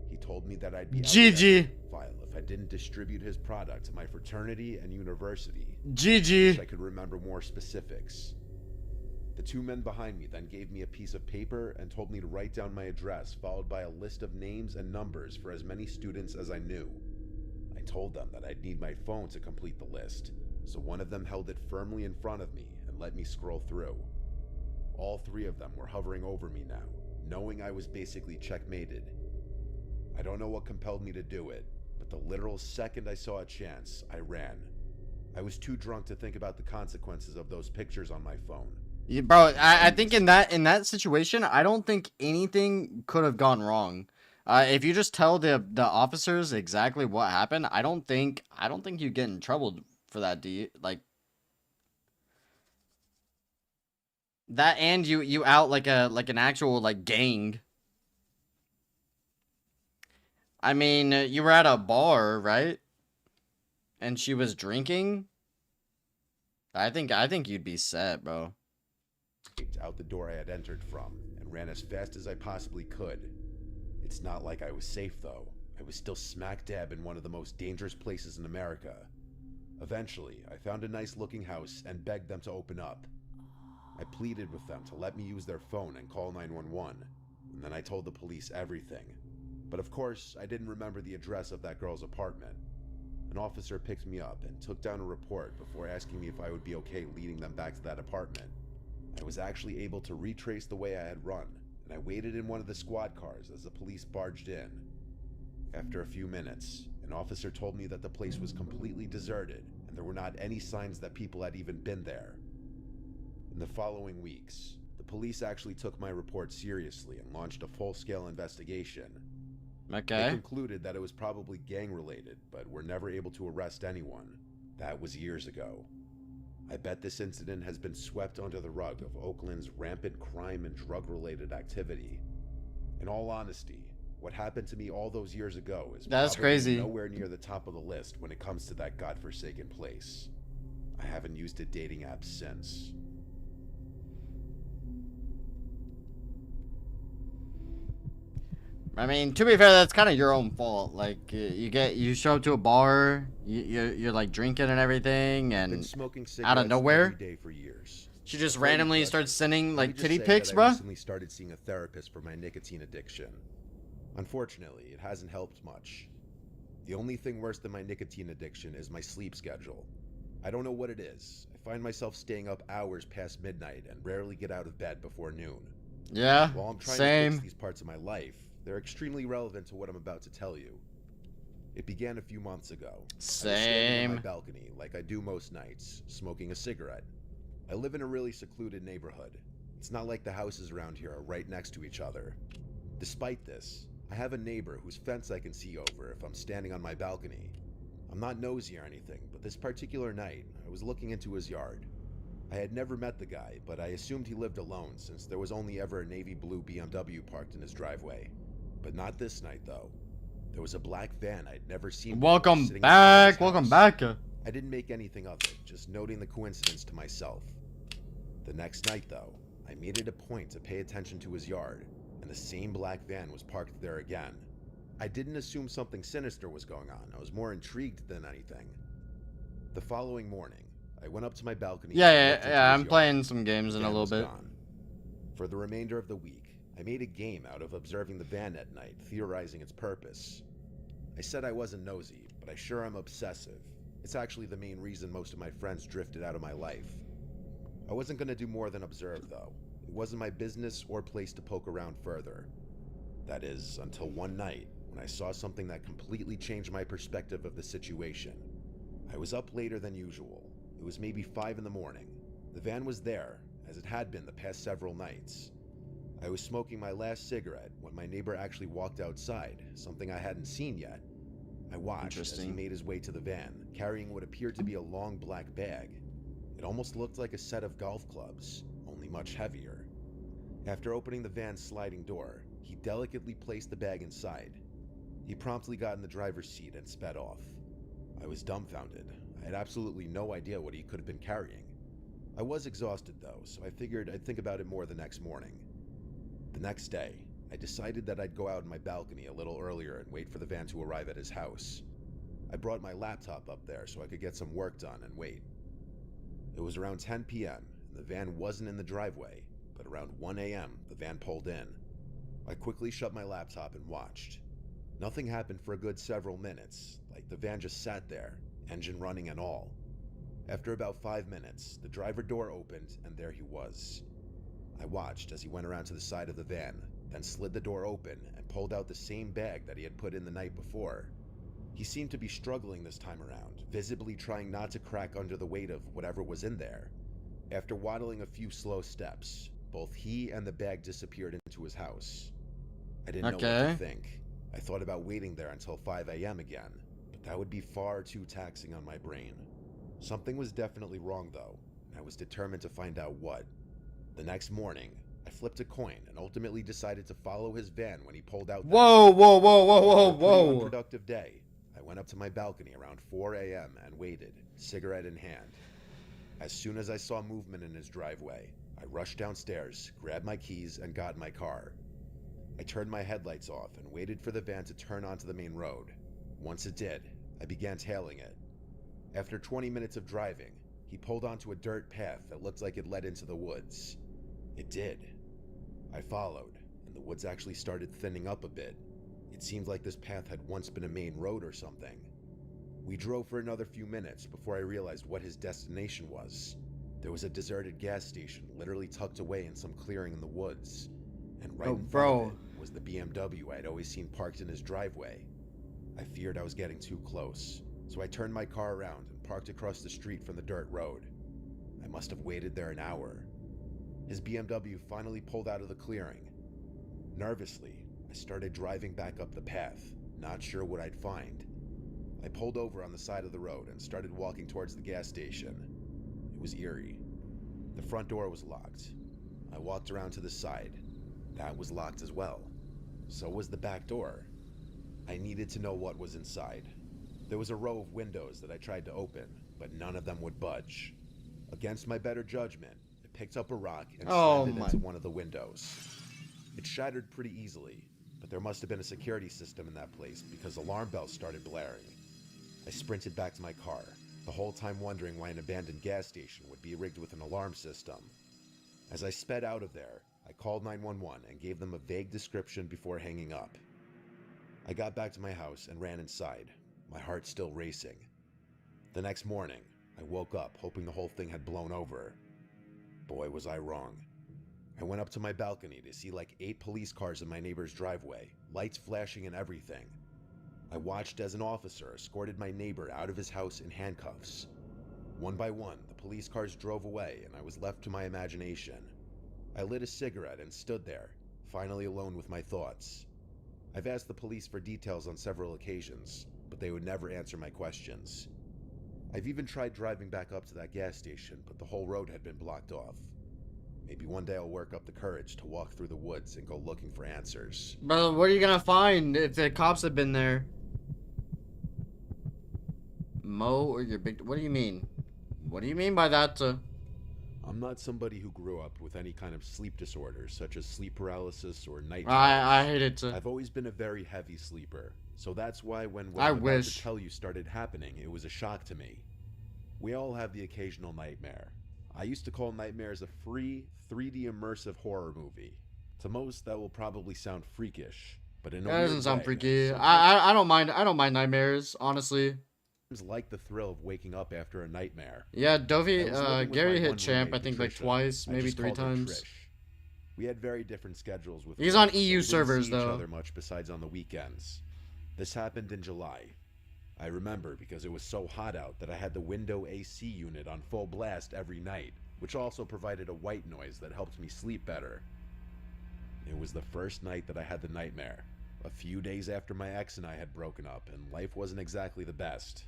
He told me that I'd be GG. file if I didn't distribute his product to my fraternity and university. GG. I wish I could remember more specifics. The 2 men behind me then gave me a piece of paper and told me to write down my address, followed by a list of names and numbers for as many students as I knew. I told them that I'd need my phone to complete the list, so one of them held it firmly in front of me and let me scroll through. All 3 of them were hovering over me now, knowing I was basically checkmated. I don't know what compelled me to do it, but the literal second I saw a chance, I ran. I was too drunk to think about the consequences of those pictures on my phone. Yeah, bro, I think in that situation, I don't think anything could have gone wrong. If you just tell the officers exactly what happened, I don't think you get in trouble for that. Do you? Like that, and you out like an actual like gang. I mean, you were at a bar, right? And she was drinking. I think you'd be set, bro. Out the door I had entered from and ran as fast as I possibly could. It's not like I was safe though. I was still smack dab in one of the most dangerous places in America. Eventually, I found a nice looking house and begged them to open up. I pleaded with them to let me use their phone and call 911, and then I told the police everything. But of course, I didn't remember the address of that girl's apartment. An officer picked me up and took down a report before asking me if I would be okay leading them back to that apartment. I was actually able to retrace the way I had run, and I waited in one of the squad cars as the police barged in. After a few minutes, an officer told me that the place was completely deserted and there were not any signs that people had even been there. In the following weeks, the police actually took my report seriously and launched a full-scale investigation. Okay. They concluded that it was probably gang-related, but were never able to arrest anyone. That was years ago. I bet this incident has been swept under the rug of Oakland's rampant crime and drug-related activity. In all honesty, what happened to me all those years ago is That's probably crazy. nowhere near the top of the list when it comes to that godforsaken place. I haven't used a dating app since. I mean, to be fair, that's kind of your own fault. Like, you show up to a bar, you're like drinking and everything, and Been smoking out cigarettes of nowhere, every day for years. she just Before you randomly question, starts sending let me like just titty say pics, that bro. I recently started seeing a therapist for my nicotine addiction. Unfortunately, it hasn't helped much. The only thing worse than my nicotine addiction is my sleep schedule. I don't know what it is. I find myself staying up hours past midnight and rarely get out of bed before noon. Yeah, While I'm trying to same. fix these parts of my life, they're extremely relevant to what I'm about to tell you. It began a few months ago. I was standing on my Same. balcony, like I do most nights, smoking a cigarette. I live in a really secluded neighborhood. It's not like the houses around here are right next to each other. Despite this, I have a neighbor whose fence I can see over if I'm standing on my balcony. I'm not nosy or anything, but this particular night, I was looking into his yard. I had never met the guy, but I assumed he lived alone since there was only ever a navy blue BMW parked in his driveway. But not this night, though. There was a black van I'd never seen before Welcome sitting outside his back. Welcome house. back. I didn't make anything of it, just noting the coincidence to myself. The next night, though, I made it a point to pay attention to his yard, and the same black van was parked there again. I didn't assume something sinister was going on. I was more intrigued than anything. The following morning, I went up to my balcony. and looked into Yeah. his I'm yard. playing some games The in a van little was bit. gone. For the remainder of the week, I made a game out of observing the van at night, theorizing its purpose. I said I wasn't nosy, but I sure am obsessive. It's actually the main reason most of my friends drifted out of my life. I wasn't going to do more than observe, though. It wasn't my business or place to poke around further. That is, until one night, when I saw something that completely changed my perspective of the situation. I was up later than usual. It was maybe 5 in the morning. The van was there, as it had been the past several nights. I was smoking my last cigarette when my neighbor actually walked outside, something I hadn't seen yet. I watched as he Interesting. made his way to the van, carrying what appeared to be a long black bag. It almost looked like a set of golf clubs, only much heavier. After opening the van's sliding door, he delicately placed the bag inside. He promptly got in the driver's seat and sped off. I was dumbfounded. I had absolutely no idea what he could have been carrying. I was exhausted though, so I figured I'd think about it more the next morning. The next day, I decided that I'd go out on my balcony a little earlier and wait for the van to arrive at his house. I brought my laptop up there so I could get some work done and wait. It was around 10 p.m. and the van wasn't in the driveway, but around 1 a.m. the van pulled in. I quickly shut my laptop and watched. Nothing happened for a good several minutes, like the van just sat there, engine running and all. After about 5 minutes, the driver door opened and there he was. I watched as he went around to the side of the van, then slid the door open and pulled out the same bag that he had put in the night before. He seemed to be struggling this time around, visibly trying not to crack under the weight of whatever was in there. After waddling a few slow steps, both he and the bag disappeared into his house. I didn't know what Okay. to think. I thought about waiting there until 5 a.m. again, but that would be far too taxing on my brain. Something was definitely wrong though, and I was determined to find out what. The next morning, I flipped a coin and ultimately decided to follow his van when he pulled out. Whoa, whoa, whoa, whoa, whoa, After a pretty whoa. unproductive day, I went up to my balcony around 4 a.m. and waited, cigarette in hand. As soon as I saw movement in his driveway, I rushed downstairs, grabbed my keys, and got in my car. I turned my headlights off and waited for the van to turn onto the main road. Once it did, I began tailing it. After 20 minutes of driving, he pulled onto a dirt path that looked like it led into the woods. It did. I followed, and the woods actually started thinning up a bit. It seemed like this path had once been a main road or something. We drove for another few minutes before I realized what his destination was. There was a deserted gas station literally tucked away in some clearing in the woods. And right in front of it was the BMW I'd always seen parked in his driveway. I feared I was getting too close, so I turned my car around and parked across the street from the dirt road. I must have waited there an hour. His BMW finally pulled out of the clearing. Nervously, I started driving back up the path, not sure what I'd find. I pulled over on the side of the road and started walking towards the gas station. It was eerie. The front door was locked. I walked around to the side. That was locked as well. So was the back door. I needed to know what was inside. There was a row of windows that I tried to open, but none of them would budge. Against my better judgment, I picked up a rock and slammed it into one of the windows. It shattered pretty easily, but there must have been a security system in that place because alarm bells started blaring. I sprinted back to my car, the whole time wondering why an abandoned gas station would be rigged with an alarm system. As I sped out of there, I called 911 and gave them a vague description before hanging up. I got back to my house and ran inside. my heart still racing. The next morning, I woke up hoping the whole thing had blown over. Boy, was I wrong. I went up to my balcony to see like 8 police cars in my neighbor's driveway, lights flashing and everything. I watched as an officer escorted my neighbor out of his house in handcuffs. One by one, the police cars drove away and I was left to my imagination. I lit a cigarette and stood there, finally alone with my thoughts. I've asked the police for details on several occasions, but they would never answer my questions. I've even tried driving back up to that gas station, but the whole road had been blocked off. Maybe one day I'll work up the courage to walk through the woods and go looking for answers. Bro, what are you gonna find if the cops have been there? Mo or your big... What do you mean? What do you mean by that? I'm not somebody who grew up with any kind of sleep disorders, such as sleep paralysis or night I hate it. I've always been a very heavy sleeper, so that's why when what I I'm about wish. to tell you started happening, it was a shock to me. We all have the occasional nightmare. I used to call nightmares a free, 3D immersive horror movie. To most, that will probably sound freakish, but in a That weird doesn't sound way, freaky. some I don't mind. I don't mind nightmares, honestly. It's like the thrill of waking up after a nightmare. Yeah, I Dovey, was living with Gary my hit one Champ, I roommate, think like Patricia. twice, I maybe just 3 called her times. Trish. We had very different schedules with He's work, on so EU we didn't servers, see though. each other much besides on the weekends. This happened in July. I remember because it was so hot out that I had the window AC unit on full blast every night, which also provided a white noise that helped me sleep better. It was the first night that I had the nightmare, a few days after my ex and I had broken up, and life wasn't exactly the best.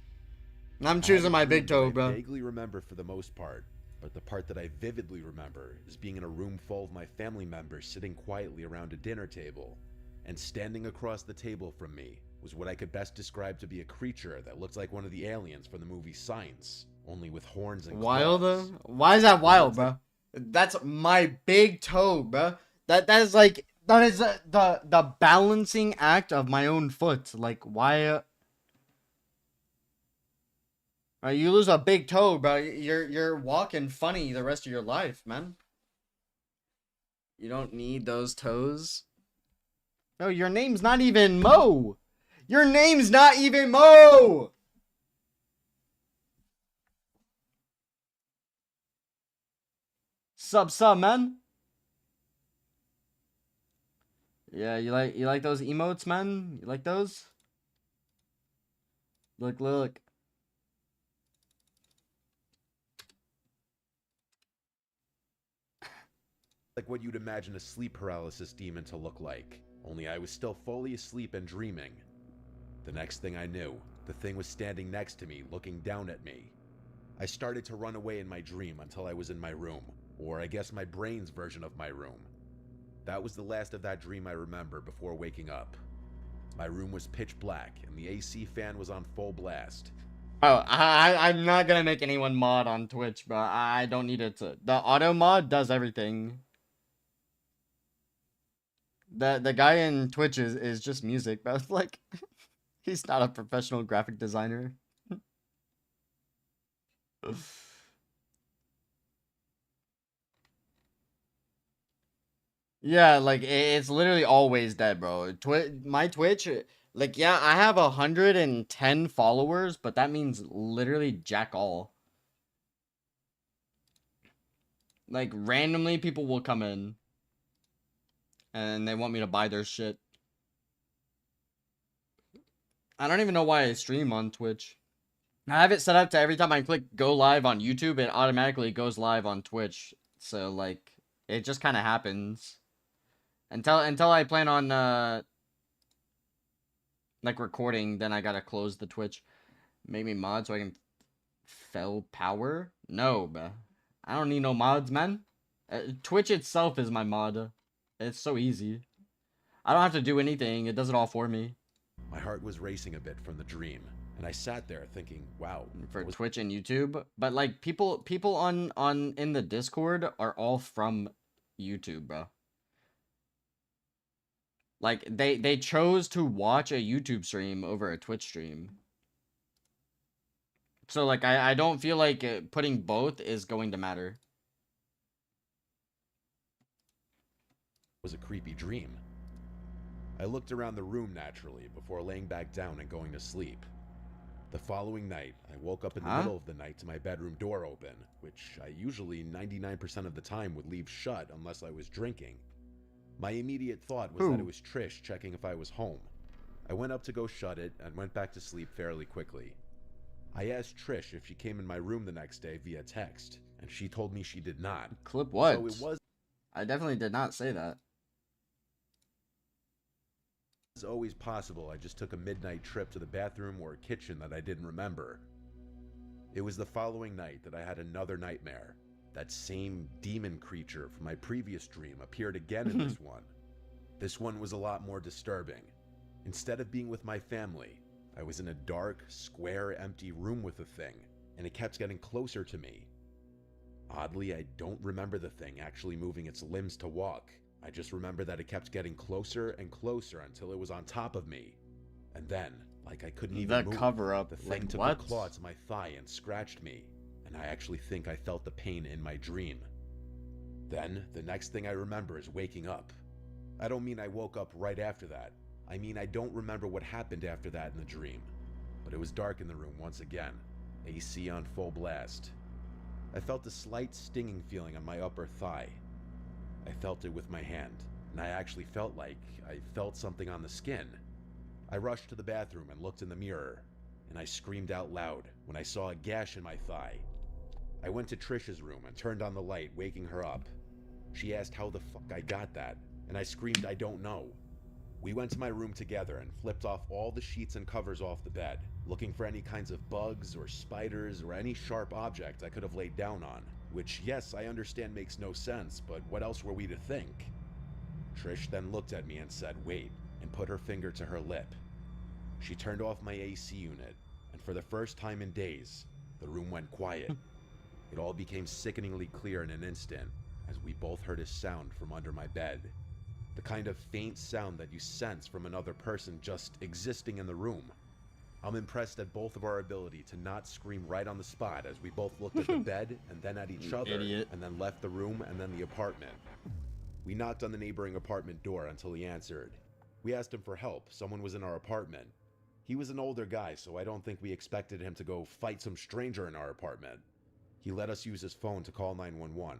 I'm I choosing had a my dream big that toe, I bro. vaguely remember for the most part, but the part that I vividly remember is being in a room full of my family members sitting quietly around a dinner table, and standing across the table from me was what I could best describe to be a creature that looked like one of the aliens from the movie Signs, only with horns and Wild? claws. Why is that wild, bro? That's my big toe, bro. That is like the balancing act of my own foot. Like why? You lose a big toe, bro. You're walking funny the rest of your life, man. You don't need those toes. No, your name's not even Mo. Your name's not even Mo. Sub, man. Yeah, you like those emotes, man? You like those? Look. Like what you'd imagine a sleep paralysis demon to look like, only I was still fully asleep and dreaming. The next thing I knew, the thing was standing next to me, looking down at me. I started to run away in my dream until I was in my room, or I guess my brain's version of my room. That was the last of that dream I remember before waking up. My room was pitch black, and the AC fan was on full blast. Oh, I'm not gonna make anyone mod on Twitch, bro. I don't need it to. The auto mod does everything. The guy in Twitch is just music, bro. Like, he's not a professional graphic designer. Yeah, like it's literally always dead, bro. My Twitch, like, yeah, I have 110 followers, but that means literally jack all. Like, randomly people will come in and they want me to buy their shit. I don't even know why I stream on Twitch. I have it set up to every time I click go live on YouTube, it automatically goes live on Twitch. So, like, it just kind of happens. Until I plan on, like, recording, then I gotta close the Twitch. Make me mod so I can fell power? No, bruh. I don't need no mods, man. Twitch itself is my mod. It's so easy. I don't have to do anything. It does it all for me. My heart was racing a bit from the dream, and I sat there thinking, wow. For Twitch and YouTube. But, like, people on in the Discord are all from YouTube, bro. Like, they chose to watch a YouTube stream over a Twitch stream. So, like, I don't feel like putting both is going to matter. It was a creepy dream. I looked around the room naturally before laying back down and going to sleep. The following night, I woke up in the middle of the night to my bedroom door open, which I usually 99% of the time would leave shut unless I was drinking. My immediate thought was that it was Trish checking if I was home. I went up to go shut it and went back to sleep fairly quickly. I asked Trish if she came in my room the next day via text, and she told me she did not. Clip what? So it was I definitely did not say that. As always possible, I just took a midnight trip to the bathroom or kitchen that I didn't remember. It was the following night that I had another nightmare. That same demon creature from my previous dream appeared again in this one. This one was a lot more disturbing. Instead of being with my family, I was in a dark, square, empty room with the thing, and it kept getting closer to me. Oddly, I don't remember the thing actually moving its limbs to walk. I just remember that it kept getting closer and closer until it was on top of me. And then, like I couldn't even move, cover-up, the thing like, took what? a claw to my thigh and scratched me, and I actually think I felt the pain in my dream. Then, the next thing I remember is waking up. I don't mean I woke up right after that. I mean I don't remember what happened after that in the dream. But it was dark in the room once again, AC on full blast. I felt a slight stinging feeling on my upper thigh. I felt it with my hand, and I actually felt like I felt something on the skin. I rushed to the bathroom and looked in the mirror, and I screamed out loud when I saw a gash in my thigh. I went to Trish's room and turned on the light, waking her up. She asked how the fuck I got that, and I screamed I don't know. We went to my room together and flipped off all the sheets and covers off the bed, looking for any kinds of bugs or spiders or any sharp object I could have laid down on. Which, yes, I understand makes no sense, but what else were we to think? Trish then looked at me and said, wait, and put her finger to her lip. She turned off my AC unit, and for the first time in days, the room went quiet. It all became sickeningly clear in an instant, as we both heard a sound from under my bed. The kind of faint sound that you sense from another person just existing in the room. I'm impressed at both of our ability to not scream right on the spot as we both looked at the bed and then at each other, and then left the room and then the apartment. We knocked on the neighboring apartment door until he answered. We asked him for help. Someone was in our apartment. He was an older guy, so I don't think we expected him to go fight some stranger in our apartment. He let us use his phone to call 911.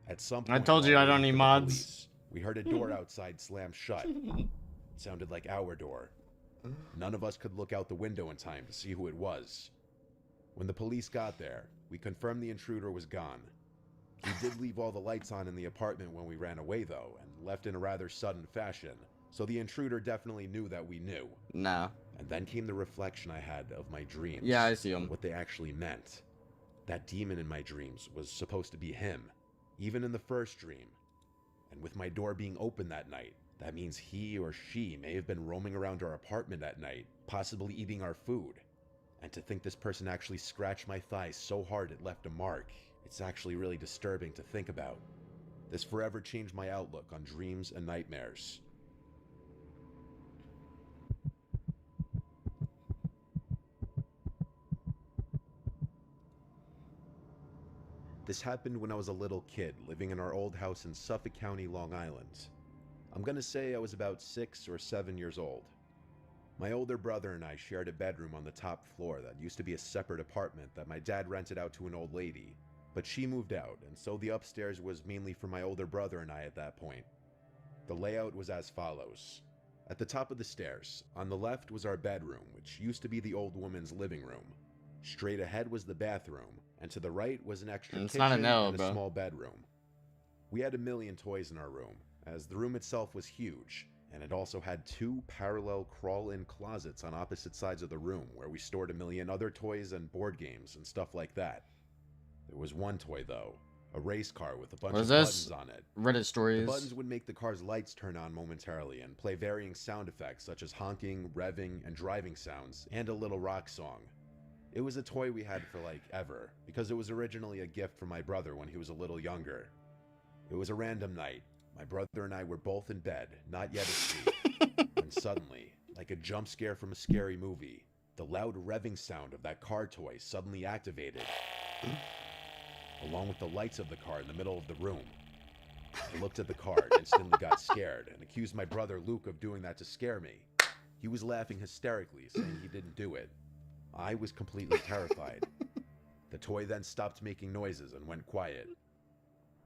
At some point, I told you I don't need mods. Police, we heard a door outside slam shut. It sounded like our door. None of us could look out the window in time to see who it was. When the police got there, we confirmed the intruder was gone. He did leave all the lights on in the apartment when we ran away, though, and left in a rather sudden fashion, so the intruder definitely knew that we knew. Nah. And then came the reflection I had of my dreams. Yeah, I see him. What they actually meant. That demon in my dreams was supposed to be him, even in the first dream. And with my door being open that night, that means he or she may have been roaming around our apartment at night, possibly eating our food. And to think this person actually scratched my thigh so hard it left a mark, it's actually really disturbing to think about. This forever changed my outlook on dreams and nightmares. This happened when I was a little kid living in our old house in Suffolk County, Long Island. I'm gonna say I was about 6 or 7 years old. My older brother and I shared a bedroom on the top floor that used to be a separate apartment that my dad rented out to an old lady, but she moved out, and so the upstairs was mainly for my older brother and I at that point. The layout was as follows. At the top of the stairs, on the left was our bedroom, which used to be the old woman's living room. Straight ahead was the bathroom, and to the right was an extra It's kitchen not an L, and a bro. small bedroom. We had a million toys in our room, as the room itself was huge, and it also had 2 parallel crawl-in closets on opposite sides of the room where we stored a million other toys and board games and stuff like that. There was one toy though, a race car with a bunch What of is this? buttons on it. Reddit stories. The buttons would make the car's lights turn on momentarily and play varying sound effects such as honking, revving, and driving sounds, and a little rock song. It was a toy we had for like ever, because it was originally a gift from my brother when he was a little younger. It was a random night. My brother and I were both in bed, not yet asleep, when suddenly, like a jump scare from a scary movie, the loud revving sound of that car toy suddenly activated, along with the lights of the car in the middle of the room. I looked at the car and instantly got scared and accused my brother Luke of doing that to scare me. He was laughing hysterically, saying he didn't do it. I was completely terrified. The toy then stopped making noises and went quiet.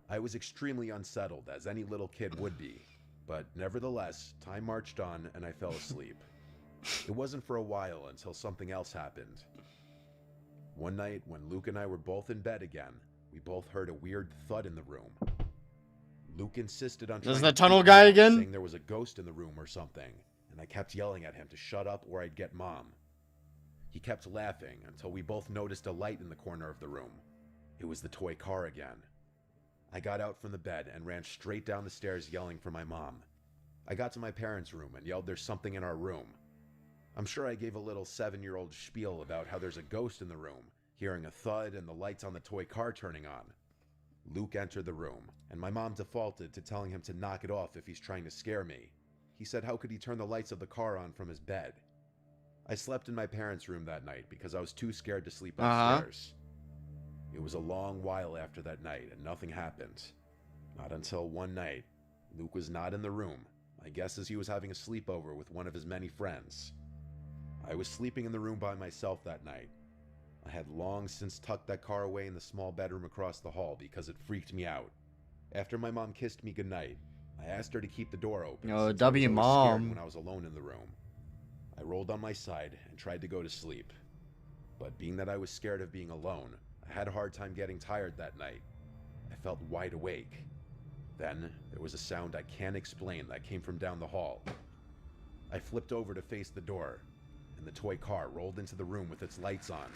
I was extremely unsettled, as any little kid would be, but nevertheless, time marched on and I fell asleep. It wasn't for a while until something else happened. One night, when Luke and I were both in bed again, we both heard a weird thud in the room. Luke insisted on This is trying the to tunnel keep me guy out, again? saying there was a ghost in the room or something, and I kept yelling at him to shut up or I'd get Mom. He kept laughing until we both noticed a light in the corner of the room. It was the toy car again. I got out from the bed and ran straight down the stairs yelling for my mom. I got to my parents' room and yelled there's something in our room. I'm sure I gave a little 7-year-old spiel about how there's a ghost in the room, hearing a thud and the lights on the toy car turning on. Luke entered the room, and my mom defaulted to telling him to knock it off if he's trying to scare me. He said how could he turn the lights of the car on from his bed? I slept in my parents' room that night because I was too scared to sleep upstairs. It was a long while after that night and nothing happened. Not until one night. Luke was not in the room. My guess is he was having a sleepover with one of his many friends. I was sleeping in the room by myself that night. I had long since tucked that car away in the small bedroom across the hall because it freaked me out. After my mom kissed me goodnight, I asked her to keep the door open. Oh, since I was W always mom. scared when I was alone in the room. I rolled on my side and tried to go to sleep. But being that I was scared of being alone, I had a hard time getting tired that night. I felt wide awake. Then, there was a sound I can't explain that came from down the hall. I flipped over to face the door, and the toy car rolled into the room with its lights on.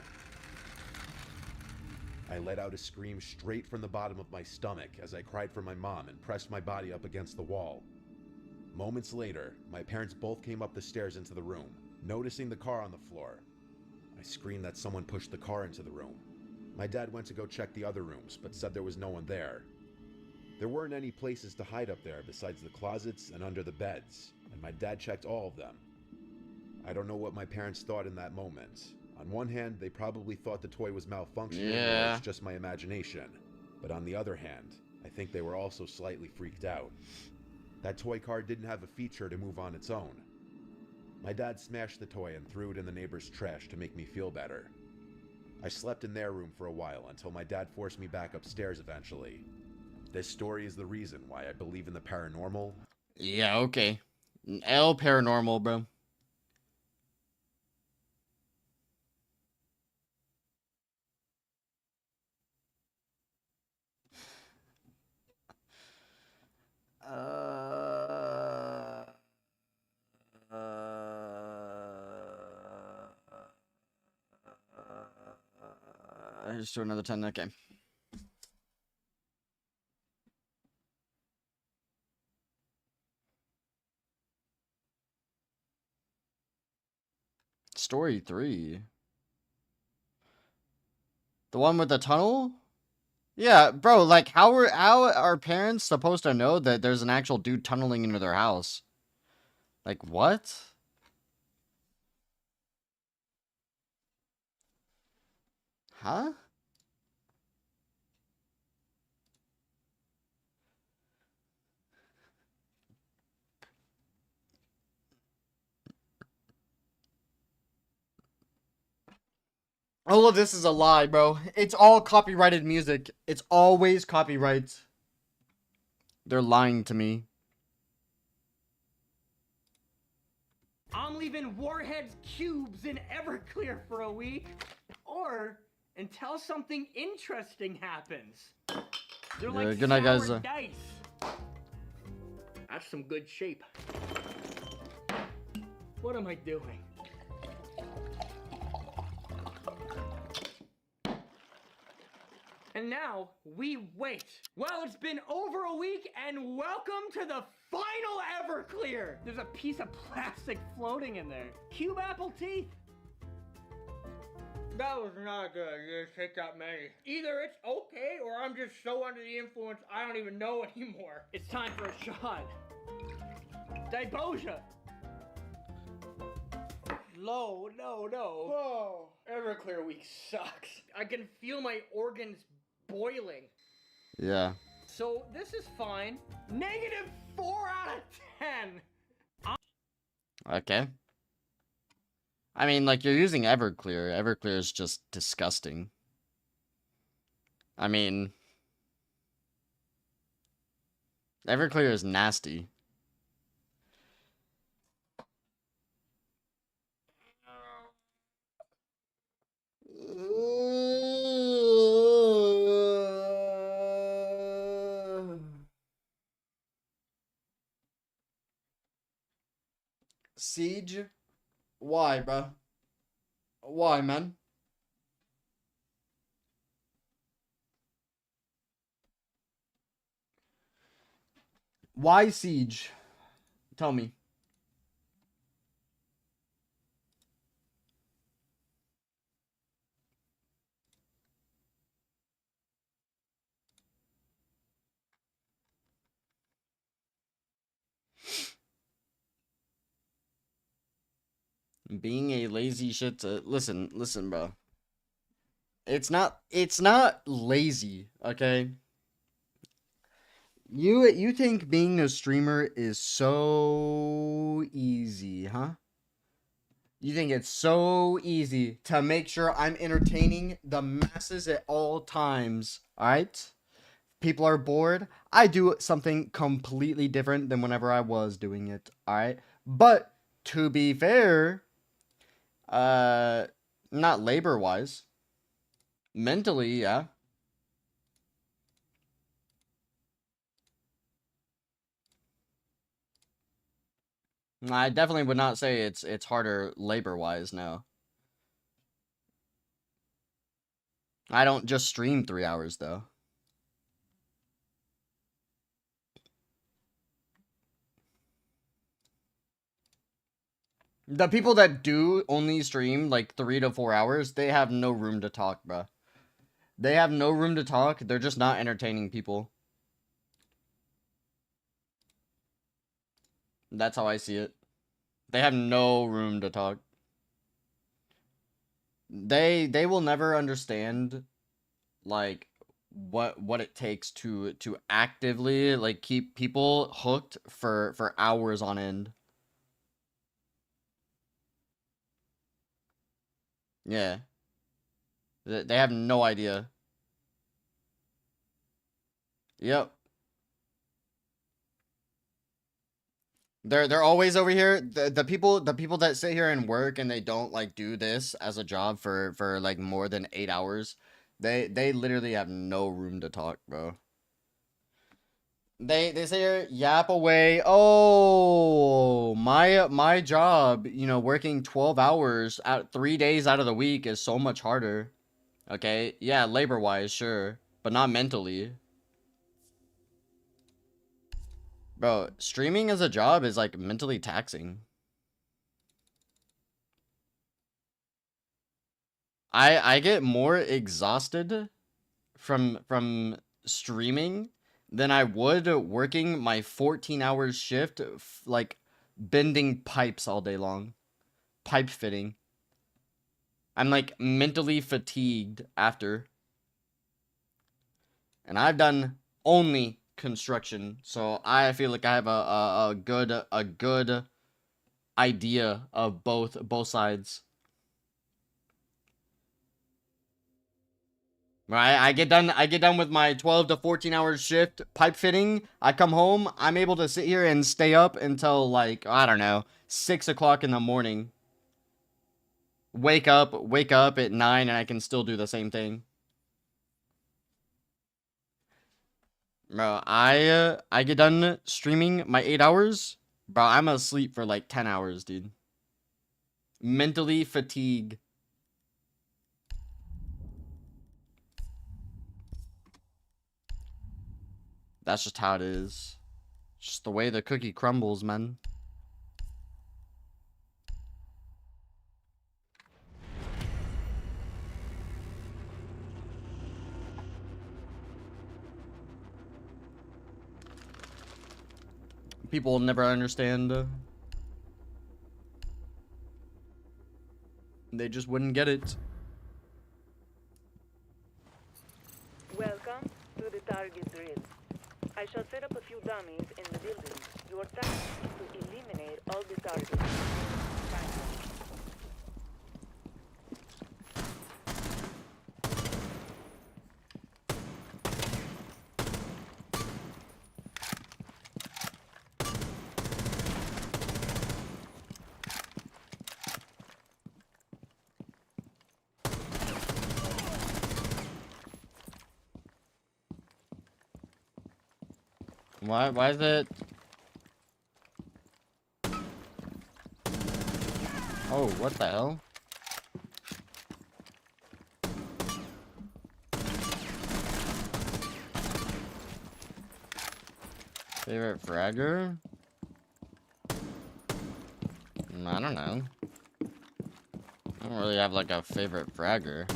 I let out a scream straight from the bottom of my stomach as I cried for my mom and pressed my body up against the wall. Moments later, my parents both came up the stairs into the room, noticing the car on the floor. I screamed that someone pushed the car into the room. My dad went to go check the other rooms, but said there was no one there. There weren't any places to hide up there besides the closets and under the beds, and my dad checked all of them. I don't know what my parents thought in that moment. On one hand, they probably thought the toy was malfunctioning, or it's just my imagination. But on the other hand, I think they were also slightly freaked out. That toy car didn't have a feature to move on its own. My dad smashed the toy and threw it in the neighbor's trash to make me feel better. I slept in their room for a while until my dad forced me back upstairs eventually. This story is the reason why I believe in the paranormal. Yeah, okay. L paranormal, bro. Just do another 10, okay. Story 3. The one with the tunnel? Yeah, bro, like how are parents supposed to know that there's an actual dude tunneling into their house? Like what? Huh? All of this is a lie, bro. It's all copyrighted music. It's always copyright. They're lying to me. I'm leaving Warhead's cubes in Everclear for a week. Or until something interesting happens. They're like good night, guys. sour dice. That's some good shape. What am I doing? And now, we wait. Well, it's been over a week, and welcome to the final Everclear! There's a piece of plastic floating in there. Cube apple teeth. That was not good. You just take that many. Either it's okay, or I'm just so under the influence I don't even know anymore. It's time for a shot. Diboja. No. Whoa. Everclear week sucks. I can feel my organs boiling. Yeah. So this is fine. -4 out of 10. Okay. I mean, like, you're using Everclear. Everclear is just disgusting. I mean, Everclear is nasty. Siege? Why, bro? Why, man? Why Siege? Tell me. Being a lazy shit to listen, bro. It's not lazy, okay? You think being a streamer is so easy, huh? You think it's so easy to make sure I'm entertaining the masses at all times, alright? People are bored. I do something completely different than whenever I was doing it, alright? But, to be fair, not labor-wise. Mentally, yeah. I definitely would not say it's harder labor-wise, no. I don't just stream 3 hours, though. The people that do only stream, like, 3 to 4 hours, they have no room to talk, bruh. They have no room to talk, they're just not entertaining people. That's how I see it. They have no room to talk. They will never understand, like, what it takes to actively, like, keep people hooked for hours on end. Yeah. They have no idea. Yep. They're always over here. The people that sit here and work and they don't like do this as a job for like more than 8 hours, they literally have no room to talk, bro. They sit here, yap away. Oh, my job, you know, working 12 hours out 3 days out of the week is so much harder. Okay, yeah, labor-wise, sure, but not mentally. Bro, streaming as a job is like mentally taxing. I get more exhausted from streaming than I would working my 14-hour shift, like bending pipes all day long. Pipe fitting. I'm like mentally fatigued after. And I've done only construction, so I feel like I have a good idea of both sides. Right, I get done with my 12 to 14 hour shift pipe fitting. I come home, I'm able to sit here and stay up until like, I don't know, 6 o'clock in the morning. Wake up at 9 and I can still do the same thing. Bro, I get done streaming my 8 hours. Bro, I'm asleep for like 10 hours, dude. Mentally fatigued. That's just how it is. Just the way the cookie crumbles, man. People will never understand. They just wouldn't get it. Welcome to the target drill. I shall set up a few dummies in the building. Your task is to eliminate all the targets. Why is it? Oh, what the hell? Favorite fragger? I don't know. I don't really have like a favorite fragger.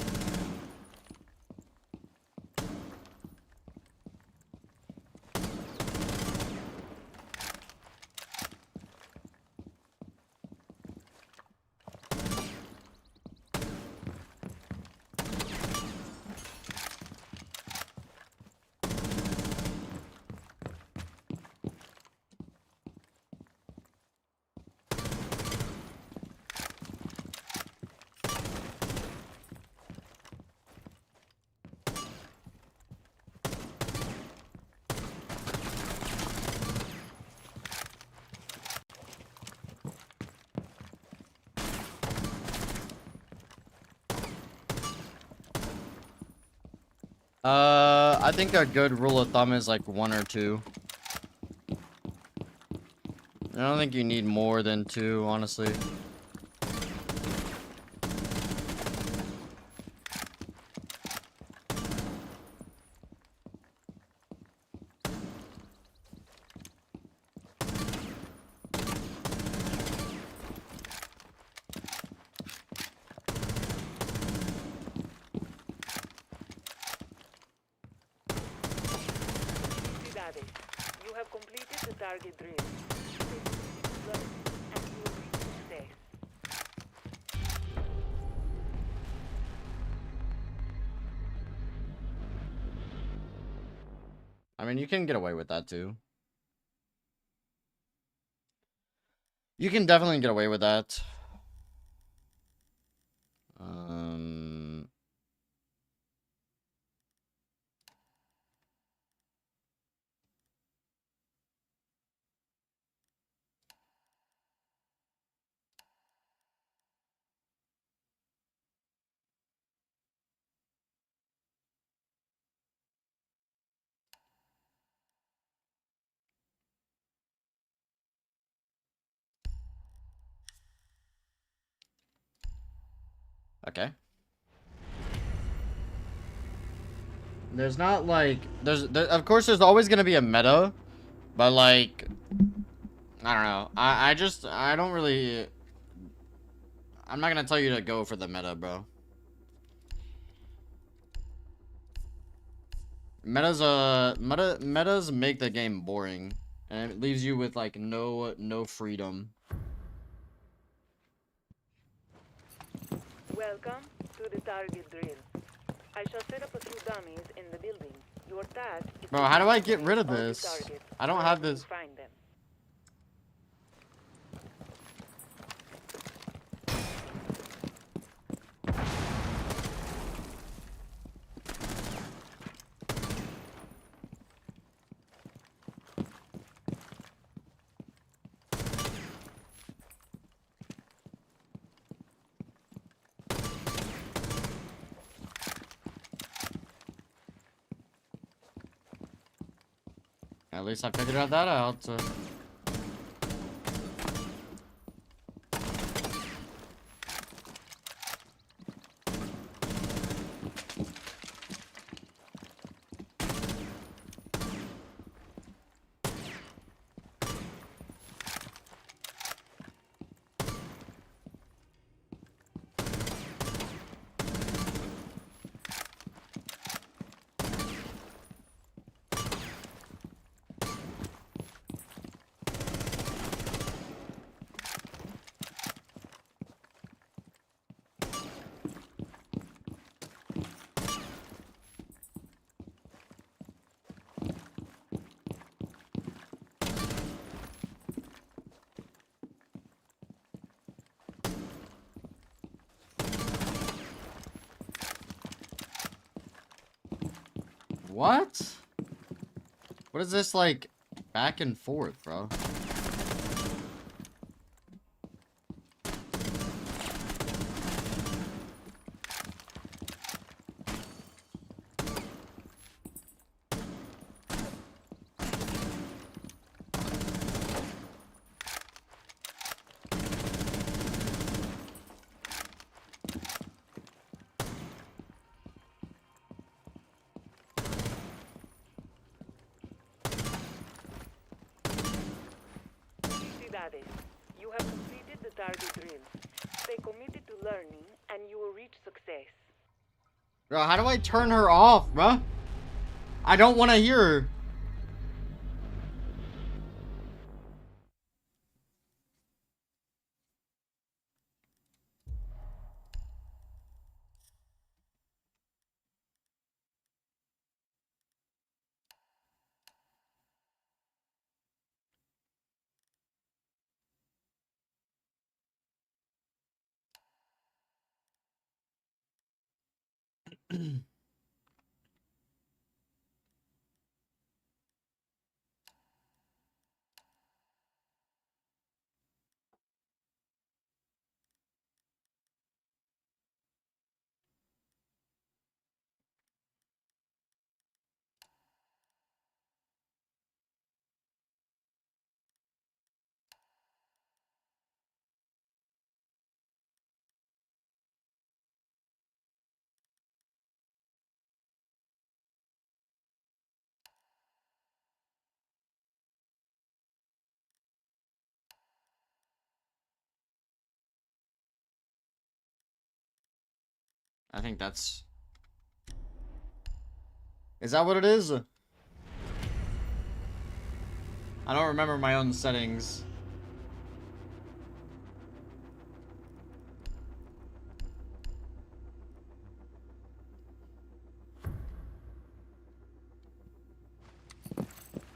I think a good rule of thumb is like 1 or 2. I don't think you need more than 2, honestly. You have completed the target drill. And you will reach success. I mean, you can get away with that too. You can definitely get away with that. Okay. There's not like of course there's always gonna be a meta, but like I don't know. I don't really. I'm not gonna tell you to go for the meta, bro. Metas make the game boring, and it leaves you with like no freedom. Welcome to the target drill. I shall set up a few dummies in the building. Your task is Bro, to how do I find get rid of all the this? targets I don't so have that you this. Find them. At least I figured out that out. What? What is this like back and forth, bro? Cidades, you have completed the target drill. Stay committed to learning, and you will reach success. Bro, how do I turn her off, bruh? I don't want to hear her. I think that's... Is that what it is? I don't remember my own settings.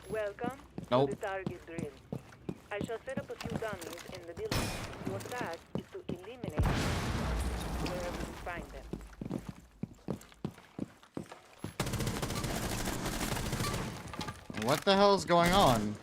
Welcome Nope. to the target drill. I shall set up a few dummies in the building. Your task is to eliminate them wherever you find them. What the hell is going on?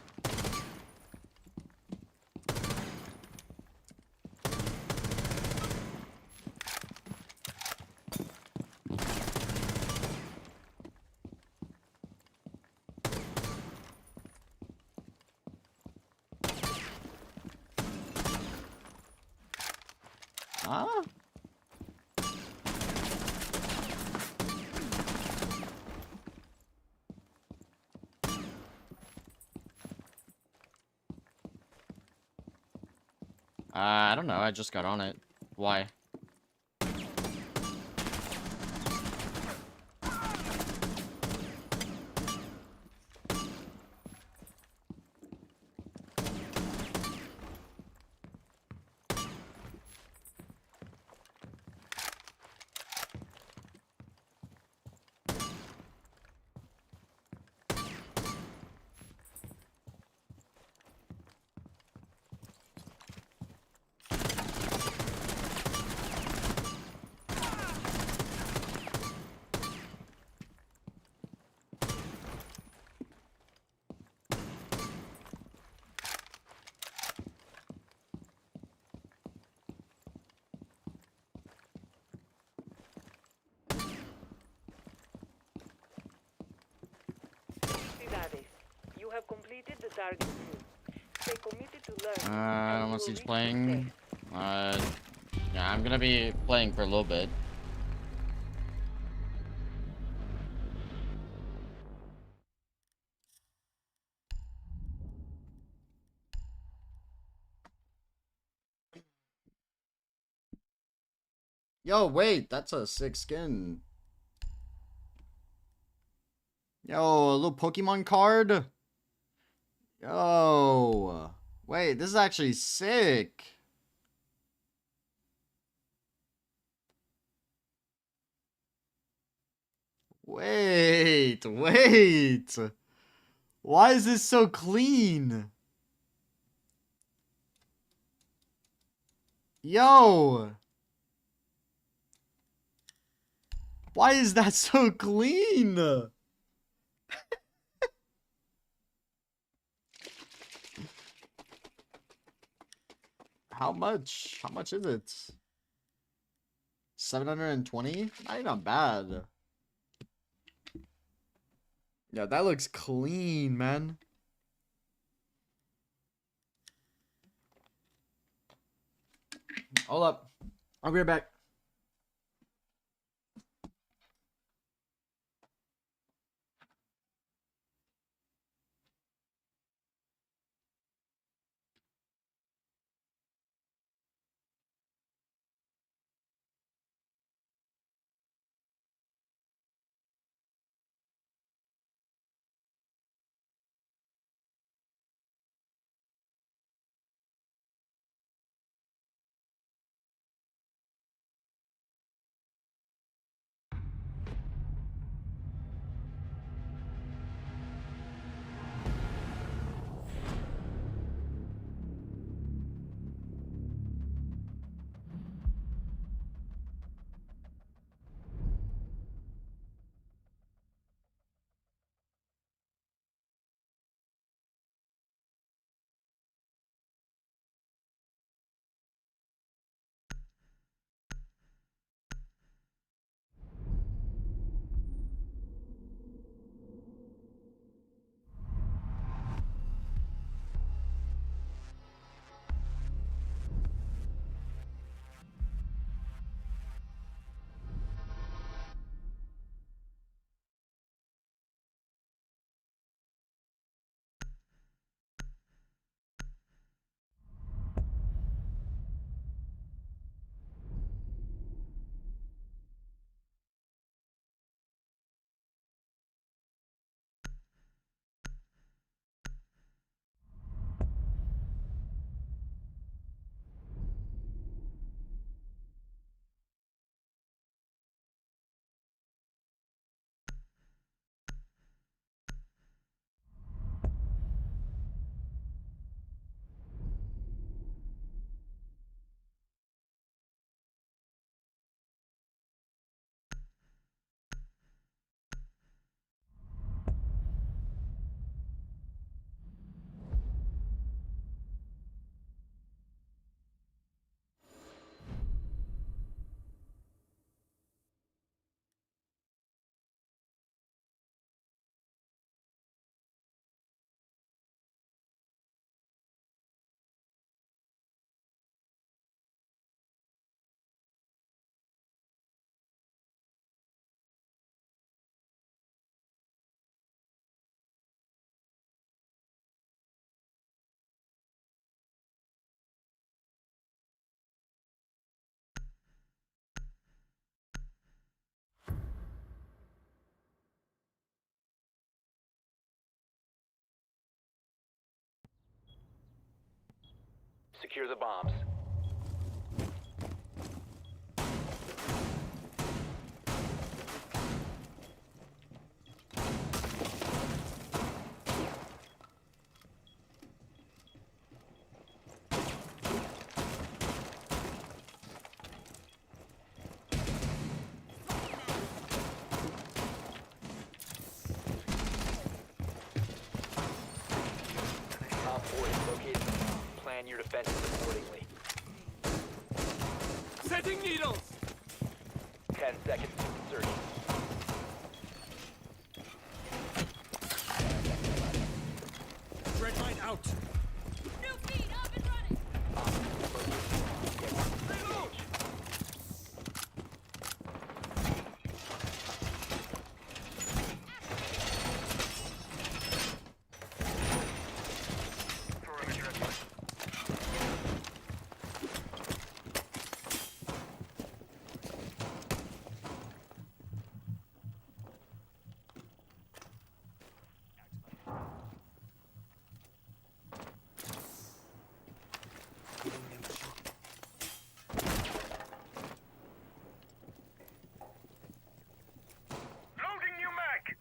Huh? I don't know. I just got on it. Why? Cidades, you have completed the target drill. Stay committed to learning. I don't know if he's playing. Yeah, I'm gonna be playing for a little bit. Yo, wait, that's a sick skin. Yo, a little Pokemon card. Yo, wait, this is actually sick. Wait. Why is this so clean? Yo. Why is that so clean? How much? How much is it? 720? Not even bad. Yeah, that looks clean, man. Hold up. I'll be right back. Secure the bombs. Op 4 is located. Plan your defenses accordingly. Setting needles! 10 seconds to insertion. Red line out! New feed up and running. Reload! Loading new mag!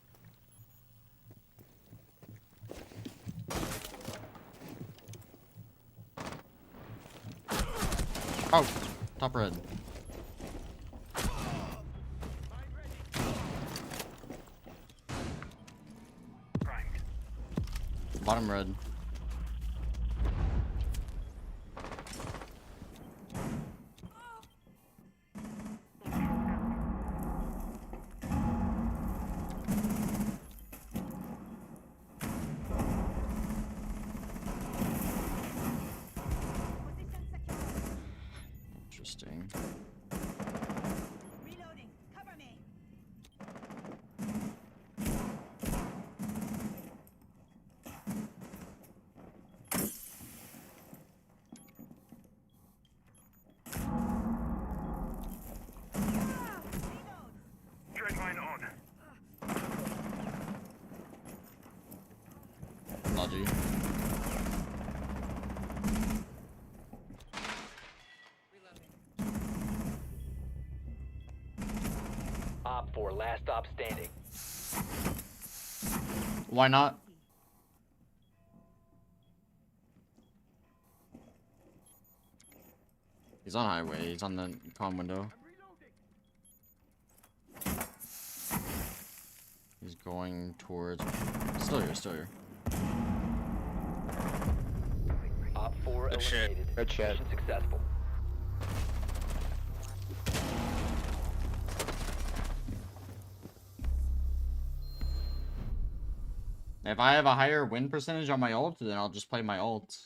Oh, top red. Bottom red. Interesting. Reloading. Cover me. Dread mine on. Logi. Op 4, last stop standing. Why not? He's on highway. He's on the comm window. He's going towards. Still here. Still here. Op 4 eliminated. Mission successful. If I have a higher win percentage on my ult, then I'll just play my ult.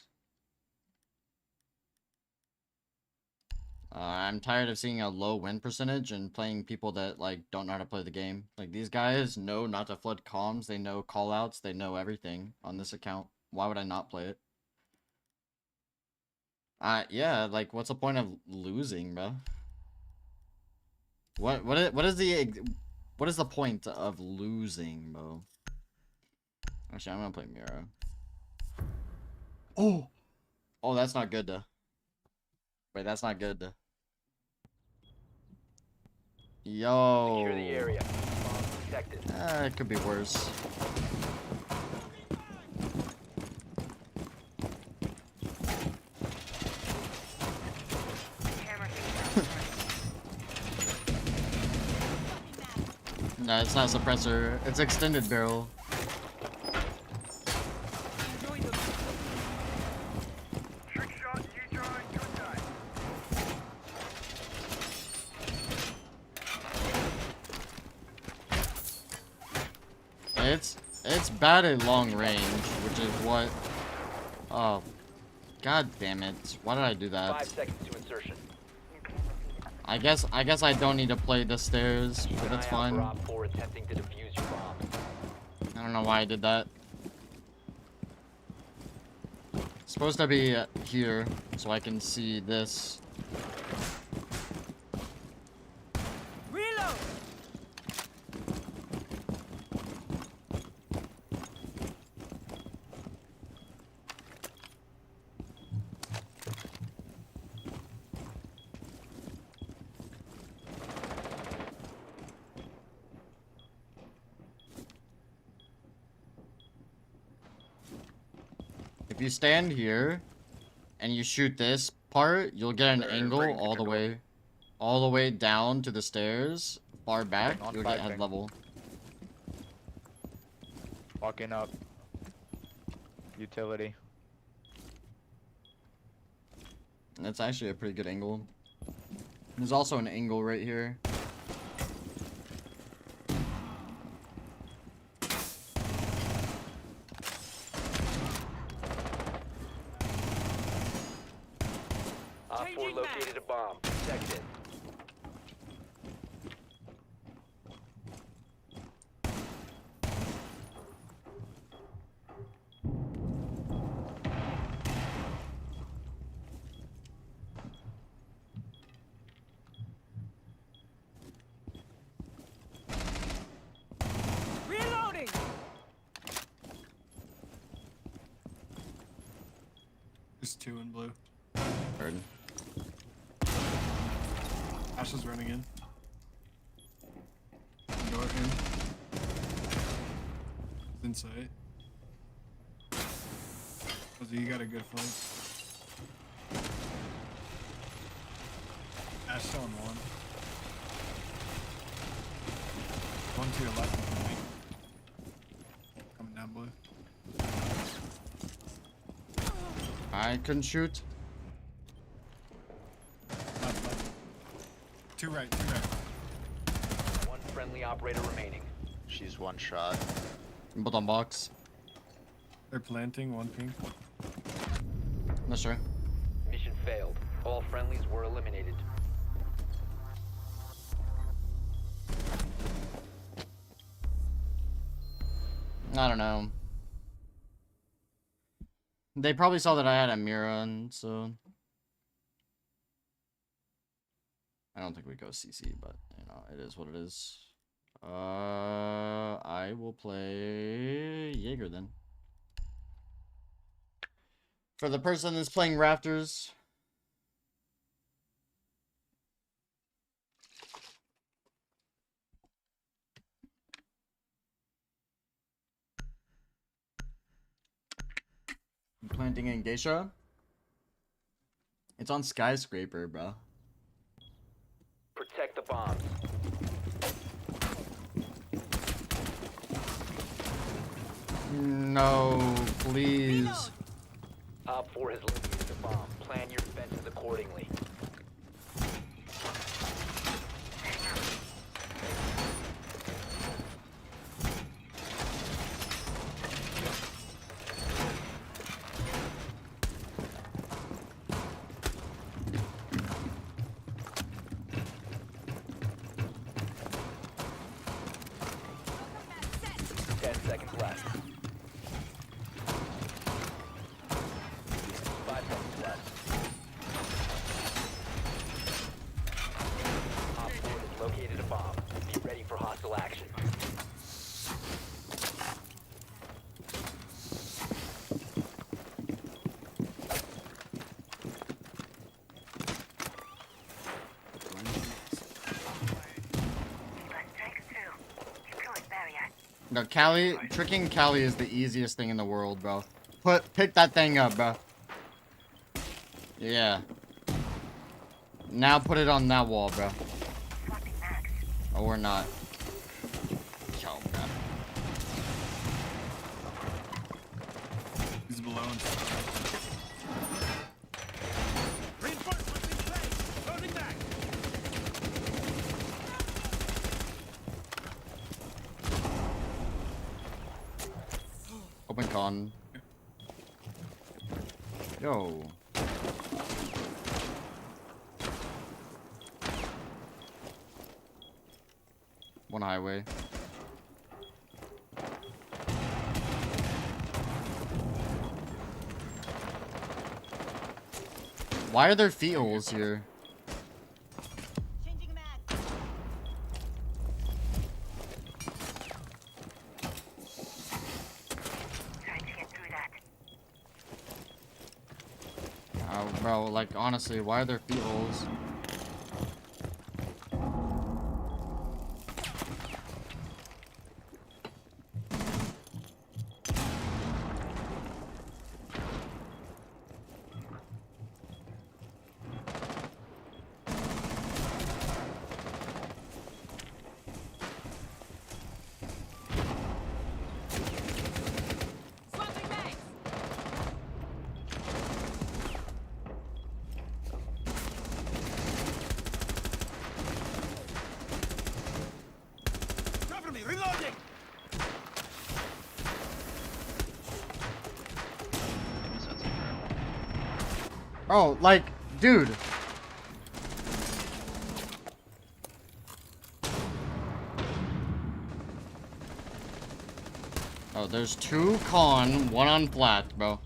I'm tired of seeing a low win percentage and playing people that like don't know how to play the game. Like these guys know not to flood comms, they know callouts, they know everything on this account. Why would I not play it? Yeah, like what's the point of losing, bro? What is the point of losing, bro? Actually, I'm gonna play Mira. Oh, that's not good. Wait, that's not good. Yo. Secure the area. Bomb protected. It could be worse. No, it's not suppressor. It's extended barrel. It's bad at long range, which is what. Oh, god damn it! Why did I do that? 5 seconds to insertion. I guess I don't need to play the stairs, but that's fine. Op 4 attempting to defuse your bomb. I don't know why I did that. It's supposed to be here, so I can see this. Reload. If you stand here and you shoot this part, you'll get an angle all the way down to the stairs, far back. You'll get head level. Walking up. Utility. That's actually a pretty good angle. There's also an angle right here. Op 4 located a bomb. Protect it. Reloading! There's two in blue. Heard. Ash is running in. Door in. He's in sight. Ozzy, you got a good flank. Ash still on one. One to your left and right. Coming down blue. I couldn't shoot. Left, left. Two right, two right. One friendly operator remaining. She's one shot. Bottom box. They're planting, one pink. Not sure. Mission failed. All friendlies were eliminated. I don't know. They probably saw that I had a mirror on, so I don't think we go CC, but you know, it is what it is. I will play Jaeger then. For the person that's playing Rafters. I'm planting in Geisha. It's on Skyscraper, bro. Protect the bombs. No, please. Op 4 has located the bomb. Plan your defenses accordingly. No, Callie, tricking Callie is the easiest thing in the world, bro. Pick that thing up, bro. Yeah. Now put it on that wall, bro. Oh, we're not. Yo, bro. He's below and Reinforcements in place. Loading back. Open con. Yo. One highway. Why are there feet holes here? Bro, like, honestly, why are there feet holes? Oh, like, dude. Oh, there's 2 con, 1 on flat, bro.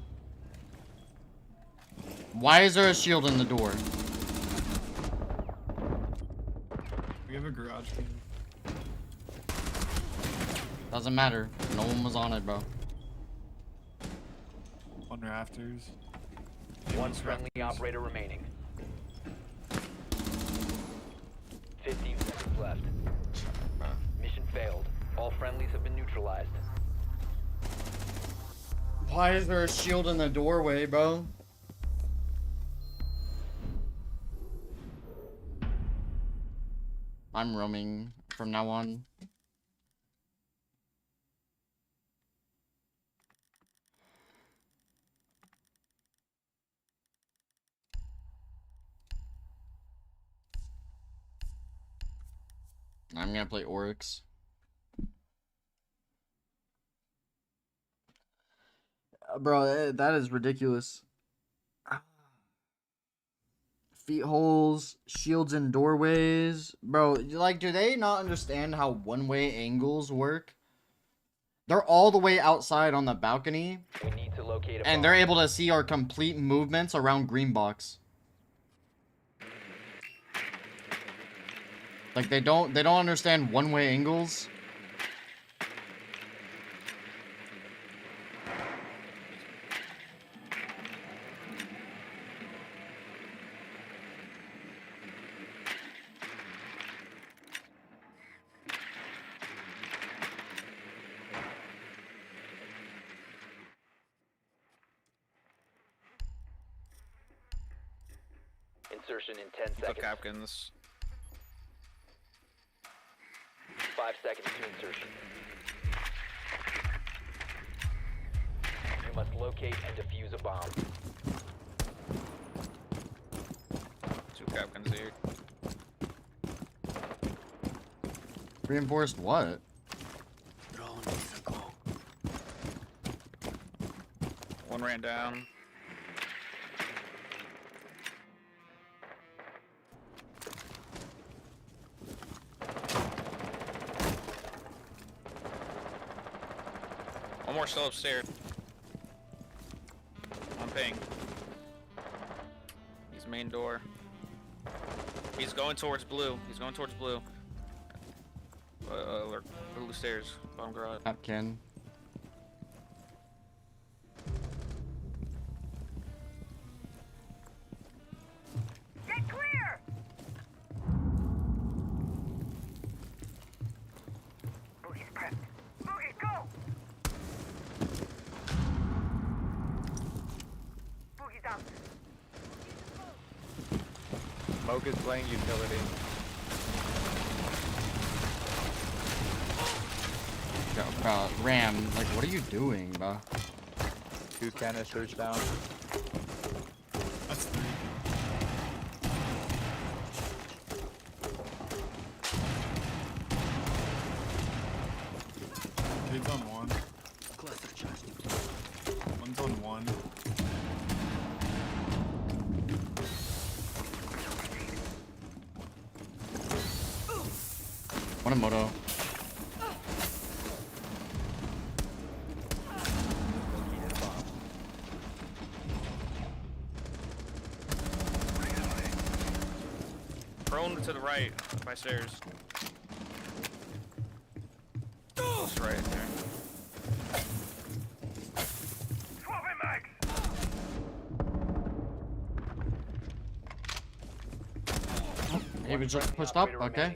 Why is there a shield in the door? We have a garage key. Doesn't matter. No one was on it, bro. On rafters. One friendly operator remaining. 15 seconds left. Mission failed. All friendlies have been neutralized. Why is there a shield in the doorway, bro? I'm roaming from now on. I'm gonna play Oryx. Bro, that is ridiculous. Feet holes, shields in doorways. Bro, like, do they not understand how one-way angles work? They're all the way outside on the balcony. We need to locate a And they're able to see our complete movements around green box. Like, they don't understand one-way angles. Insertion in 10 seconds. Hopkins. 5 seconds to insertion. You must locate and defuse a bomb. 2 Hopkins here. Reinforced what? One ran down. One more still upstairs. On ping. He's main door. He's going towards blue. He's going towards blue. Blue stairs. Bottom garage. Hopkin. Get clear! Boogie's prepped. Boogie, go! Boogie's out. Smoke is playing utility. Bro, Ram, like, what are you doing, bro? 2 canisters down. That's 3. Kid's on 1. One's on 1. One a moto. Prone to the right by stairs. Close right there. Swapping mags! He was just pushed up, okay.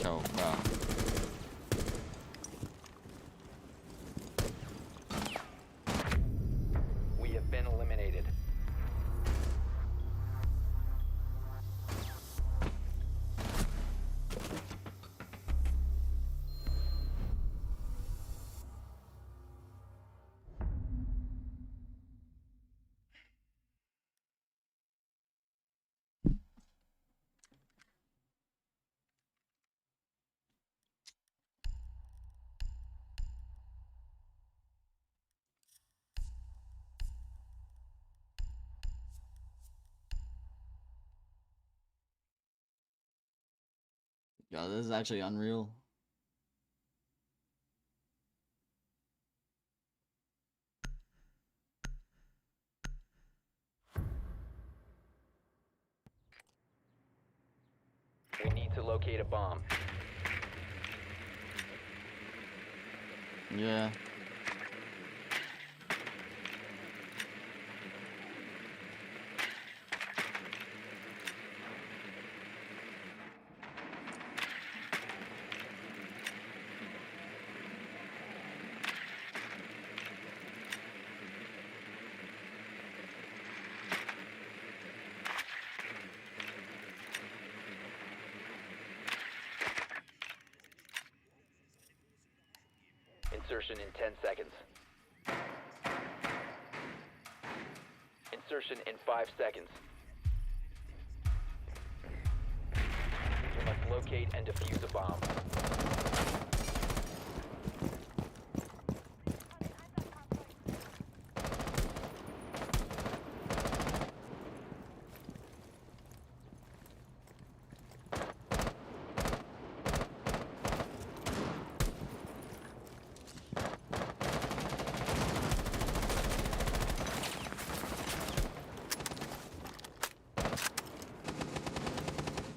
So, We have been eliminated. Yo, this is actually unreal. We need to locate a bomb. Yeah. Insertion in 10 seconds. Insertion in 5 seconds. You must locate and defuse a bomb.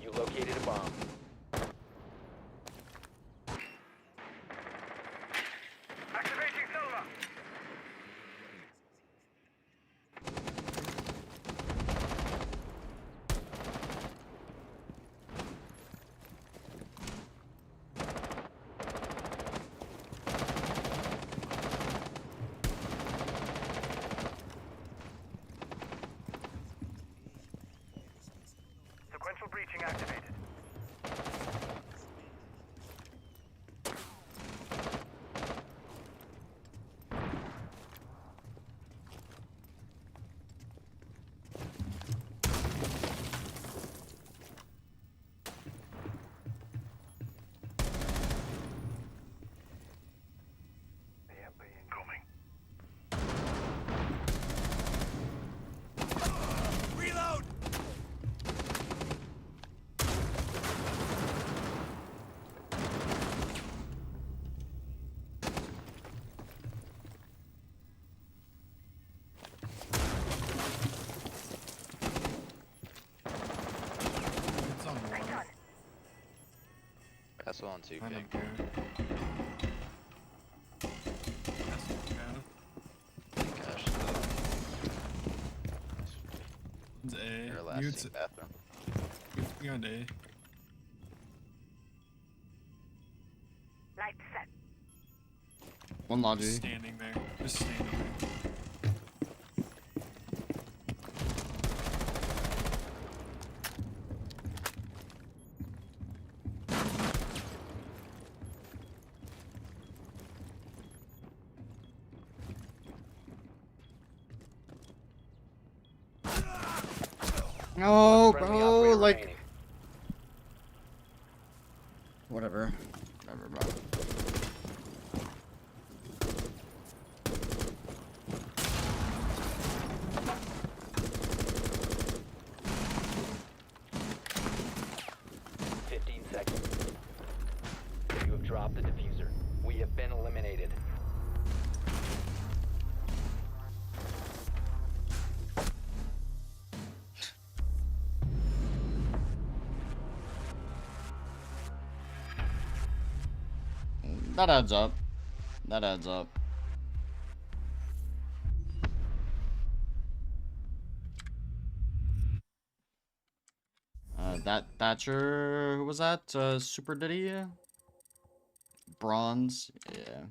You located a bomb. Activating Silva. Sequential breaching activated. Reload! It's on water. That's on 2 I King. don't care. That's okay. Cash It's A. your last Mutes. scene bathroom. You got A. Light set. One lodgy. Just standing there. Just standing there. No, Friendly bro, operator like remaining. whatever. Whatever, bro. You have dropped the diffuser. We have been eliminated. That adds up. That adds up. That Thatcher, who was that? Super Diddy? Bronze, yeah.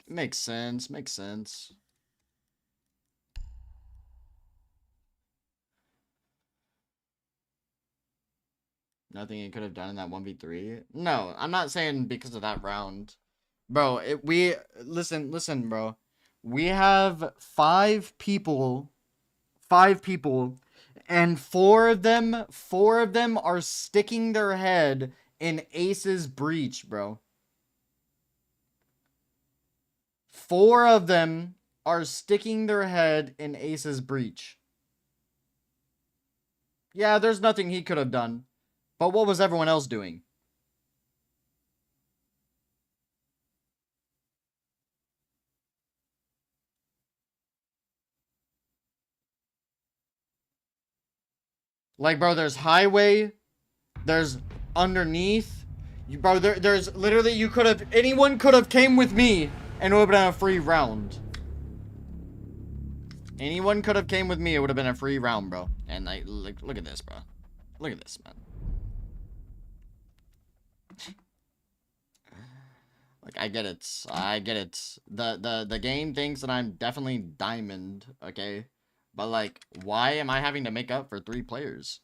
Makes sense, makes sense. Nothing he could have done in that 1v3? No, I'm not saying because of that round. Bro, listen, bro. We have 5 people, and 4 of them are sticking their head in Ace's breach, bro. 4 of them are sticking their head in Ace's breach. Yeah, there's nothing he could have done. But what was everyone else doing? Like, bro, there's highway. There's underneath. Bro, there's literally, you could have, anyone could have came with me and it would have been a free round. Anyone could have came with me, it would have been a free round, bro. And like, look at this, bro. Look at this, man. Like, I get it. I get it. The game thinks that I'm definitely diamond, okay? But like, why am I having to make up for 3 players?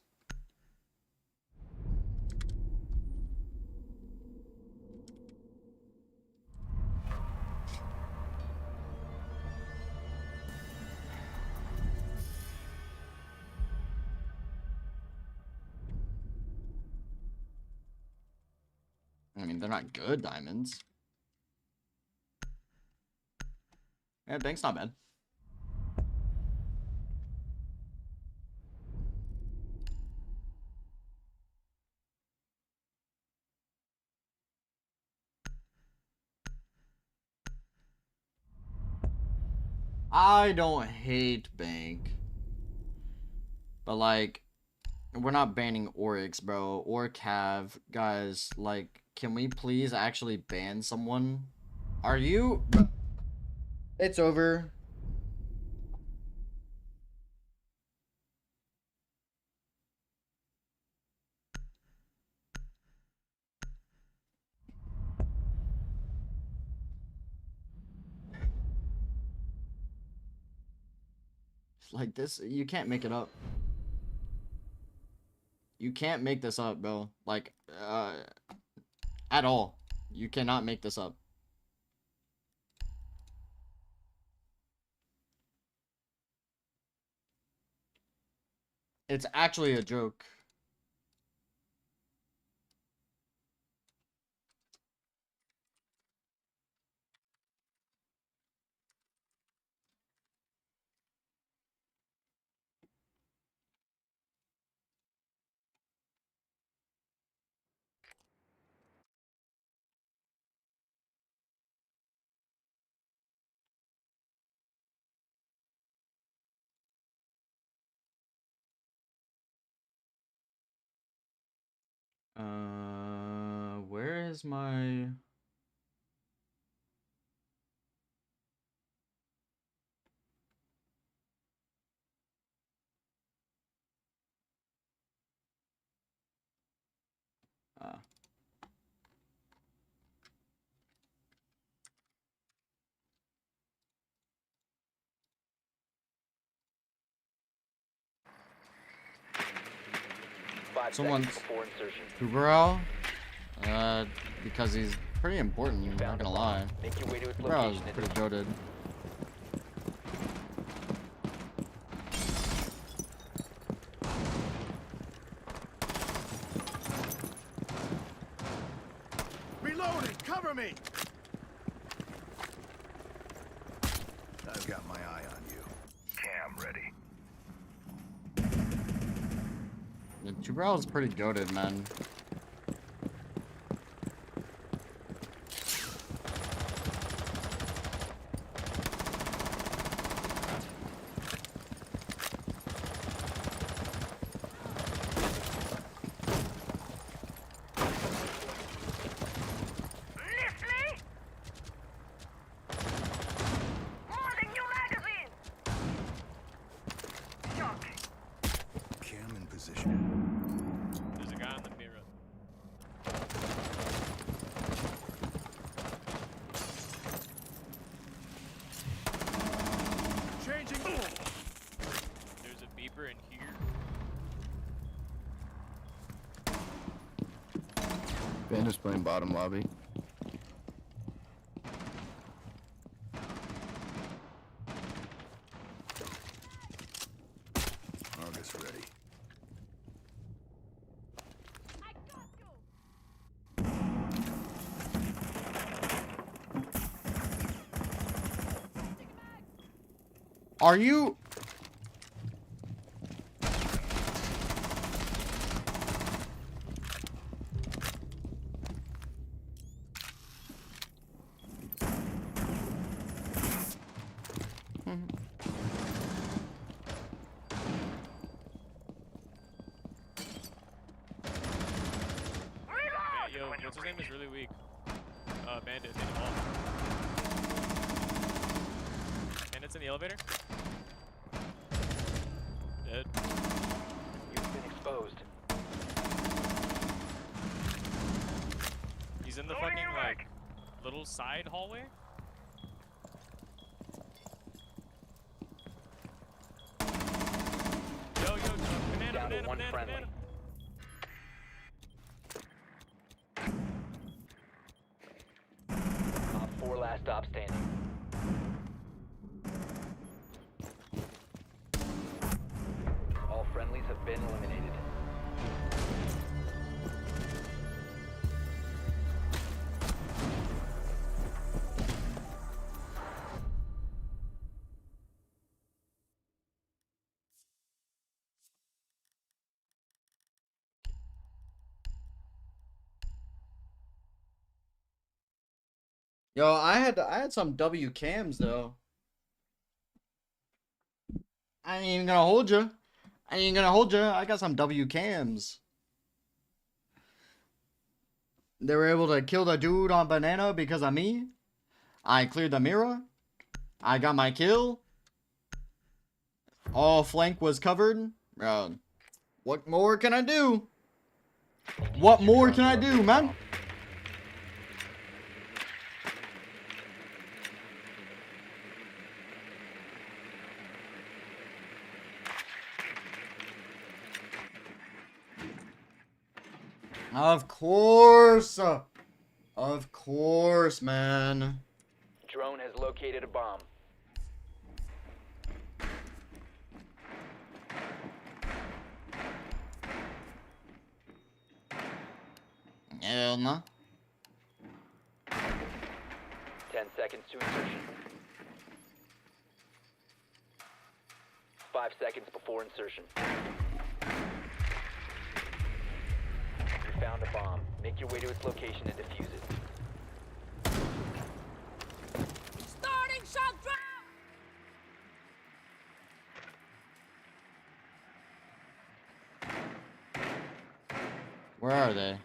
I mean, they're not good diamonds. Yeah, bank's not bad. I don't hate bank. But like, we're not banning Oryx, bro, or Cav. Guys, like, can we please actually ban someone? Are you... It's over. Like this, you can't make it up. You can't make this up, bro. Like, at all. You cannot make this up. It's actually a joke. Where is my... Someone's Kubarao, because he's pretty important, I'm not gonna lie. Kubarao is pretty goated. Reloading, cover me! I've got my eye on you. Cam ready. Yeah, Kubarao is pretty goated, man. Cam in position. There's a guy in the mirror. Changing. There's a beeper in here. Banner's playing bottom lobby. August ready. Are you... what's his name is really weak. Bandit, in the wall. Bandit's in the elevator. Dead. You've been exposed. He's in the fucking, like, little side hallway. Yo, banana, Down to banana, one banana, friendly. banana. Op 4 last stop standing. All friendlies have been eliminated. Yo, I had some W cams though. I ain't even gonna hold you. I got some W cams. They were able to kill the dude on banana because of me. I cleared the mirror. I got my kill. All flank was covered. Bro, what more can I do? What more can I do, man? Of course, man. Drone has located a bomb. Hell no. 10 seconds to insertion. 5 seconds before insertion. You found a bomb. Make your way to its location and defuse it. Starting shock drop! Where are they?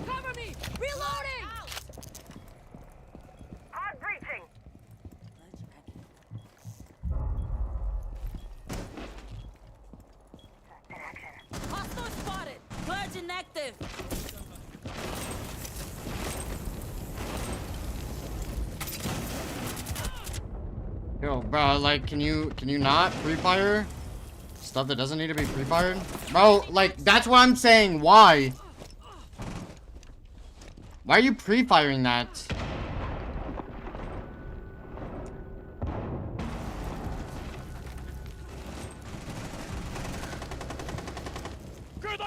Cover me! Reloading! Hard breaching. Hostile spotted! Purge inactive! Yo, bro, like, can you not pre-fire stuff that doesn't need to be pre-fired? Bro, like, that's what I'm saying. Why? Why are you pre-firing that?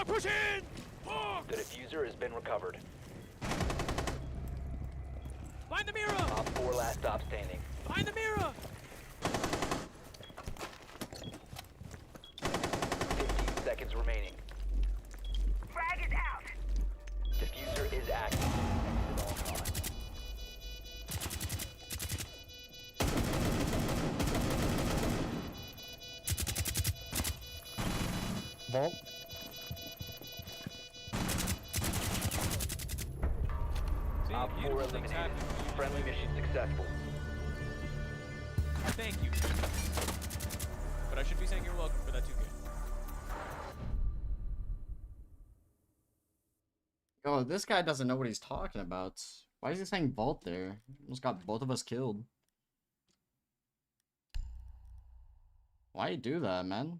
Push in! The diffuser has been recovered. Find the mirror! Op 4 last stop standing. Find the mirror! 15 seconds remaining. Vault. See, Op 4 beautiful things eliminated. happen when you Friendly mission successful. Thank you. But I should be saying you're welcome for that too, good. Oh, this guy doesn't know what he's talking about. Why is he saying vault there? Almost got both of us killed. Why you do that, man?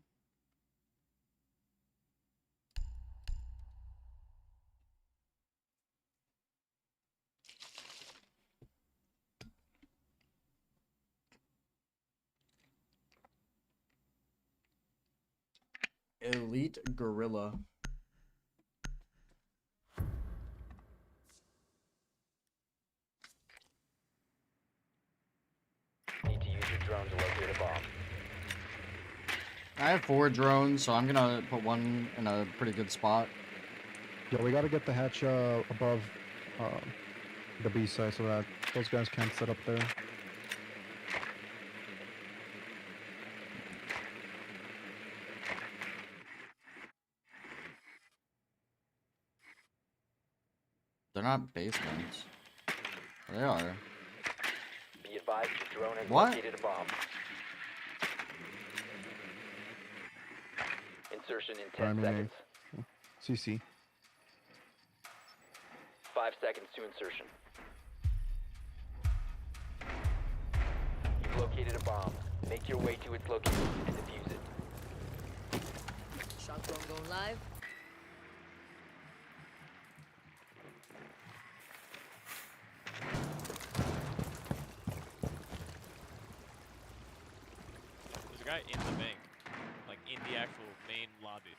Elite Gorilla. Need to use your drone to locate a bomb. I have 4 drones, so I'm gonna put one in a pretty good spot. Yo, we gotta get the hatch above the B side so that those guys can't sit up there. They're not basements. They are. Be advised your drone has What? located a bomb. Insertion in 10 seconds. CC. 5 seconds to insertion. You've located a bomb. Make your way to its location and defuse it. Shotgun going live. There's a guy in the bank, like in the actual main lobby.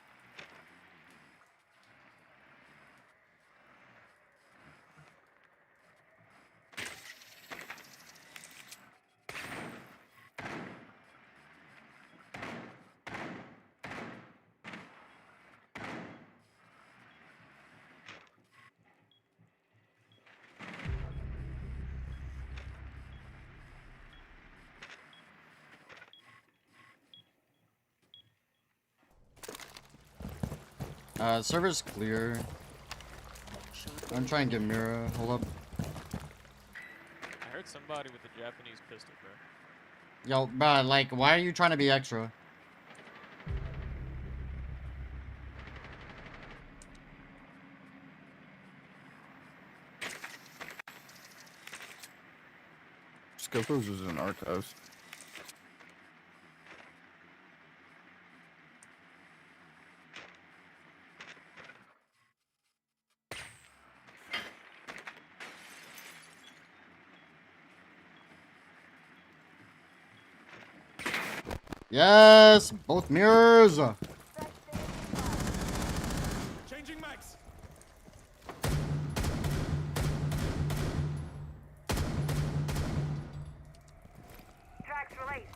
Server's clear. I'm trying to get Mira. Hold up. I heard somebody with a Japanese pistol, bro. Yo, bruh, like, why are you trying to be extra? Skillfulls is in archives. Yes! Both mirrors! Changing max. Tracks released.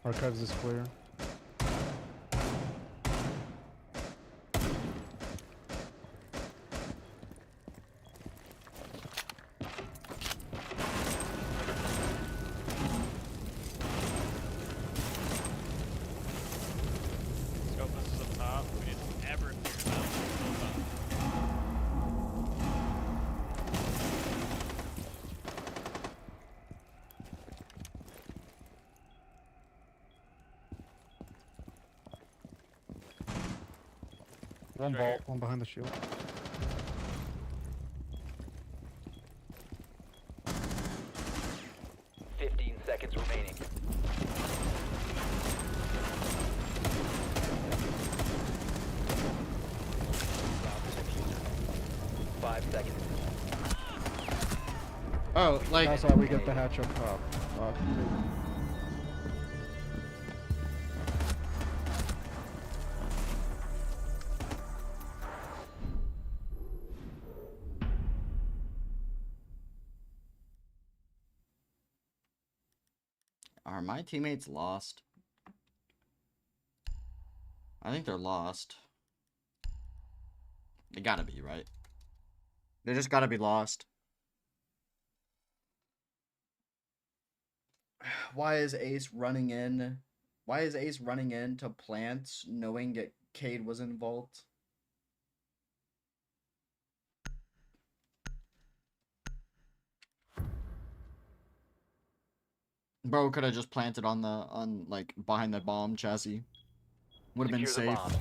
Archives is clear. Scopus is up top. We didn't ever figure it out. It's up top. One vault, one behind the shield. Fifteen seconds remaining. Five seconds. Oh, like... That's how we get the hatch up top. Are my teammates lost? I think they're lost. They gotta be, right? They just gotta be lost. Why is Ace running in? Why is Ace running into plants knowing that Cade was involved? Bro could have just planted on like behind the bomb chassis. Would have been Secure the safe. bombs.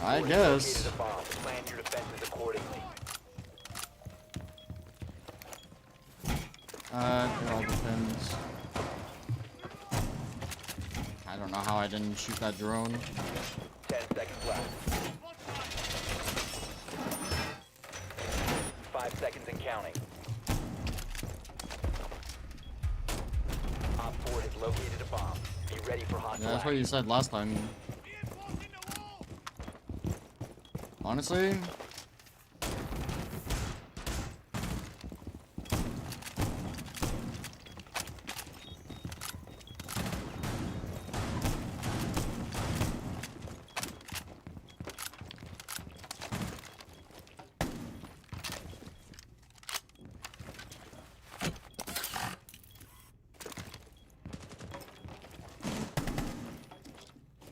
I guess. Located a bomb. Plan your defenses accordingly. It all depends. I don't know how I didn't shoot that drone. 10 seconds left. 5 seconds and counting. Op 4 has located a bomb. Be ready for hostile Yeah, that's what you said last time. Honestly,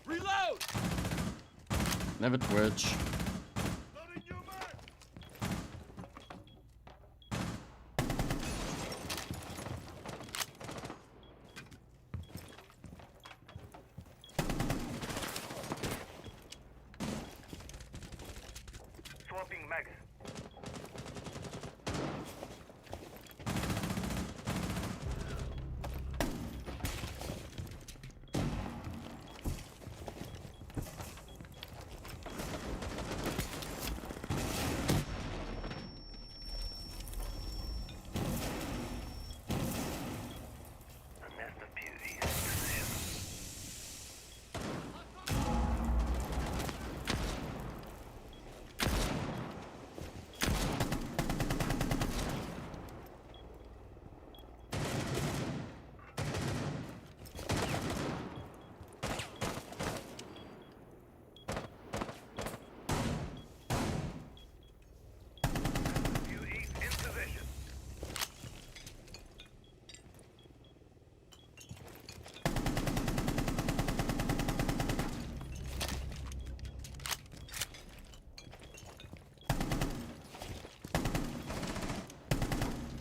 Reload! never twitch. Swapping mags. A nest of beauty.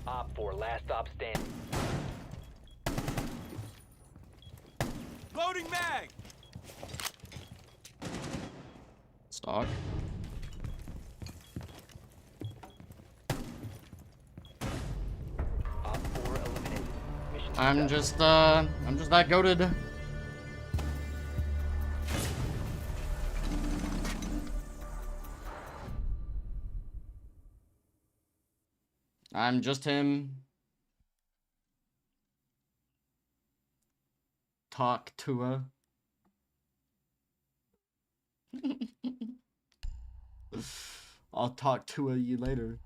Op 4, last stop standing. Loading mag! Stock. Op 4 eliminated. Mission I'm just that goated. I'm just him. Talk to her. I'll talk to you later.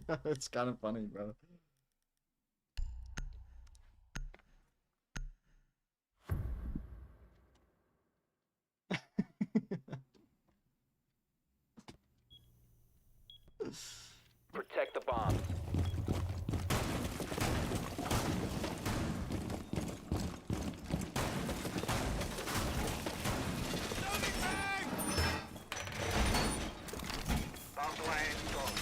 Yeah, it's kind of funny, bro. Protect the bombs. Bomb line installed.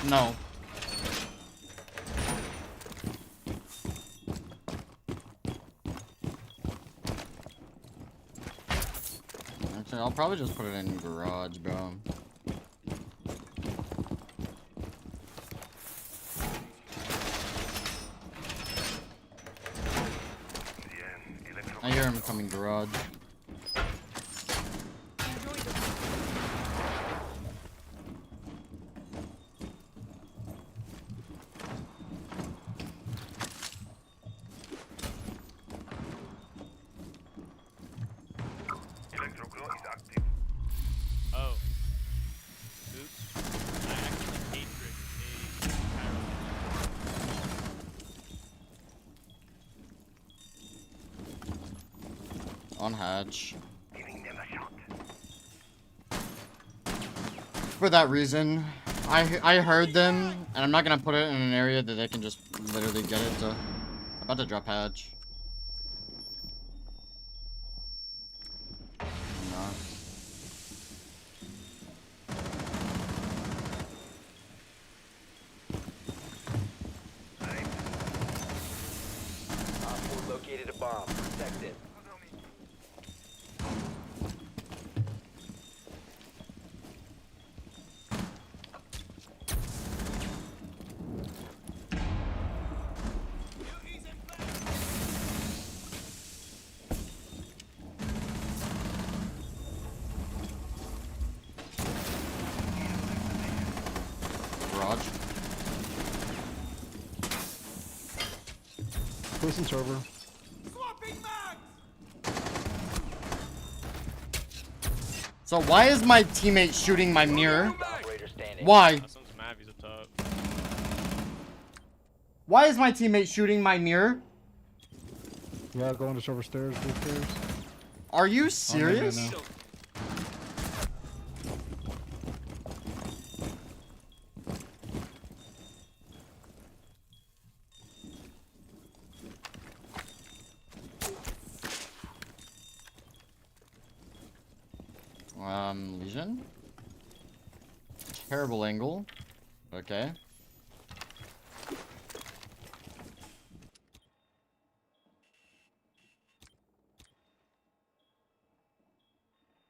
No. Actually, I'll probably just put it in garage, bro. I hear him coming garage. Oh. Oops. I actually hate Drake. On hatch. For that reason, I heard them, and I'm not gonna put it in an area that they can just literally get it. So, I'm about to drop hatch. No. Op 4 located a bomb. Protect it. Garage. Placing server. So why is my teammate shooting my mirror? Why? Mavi's up top. Why is my teammate shooting my mirror? Yeah, going to server stairs, blue stairs. Are you Oh, no, no, serious? no. Legion. Terrible angle. Okay.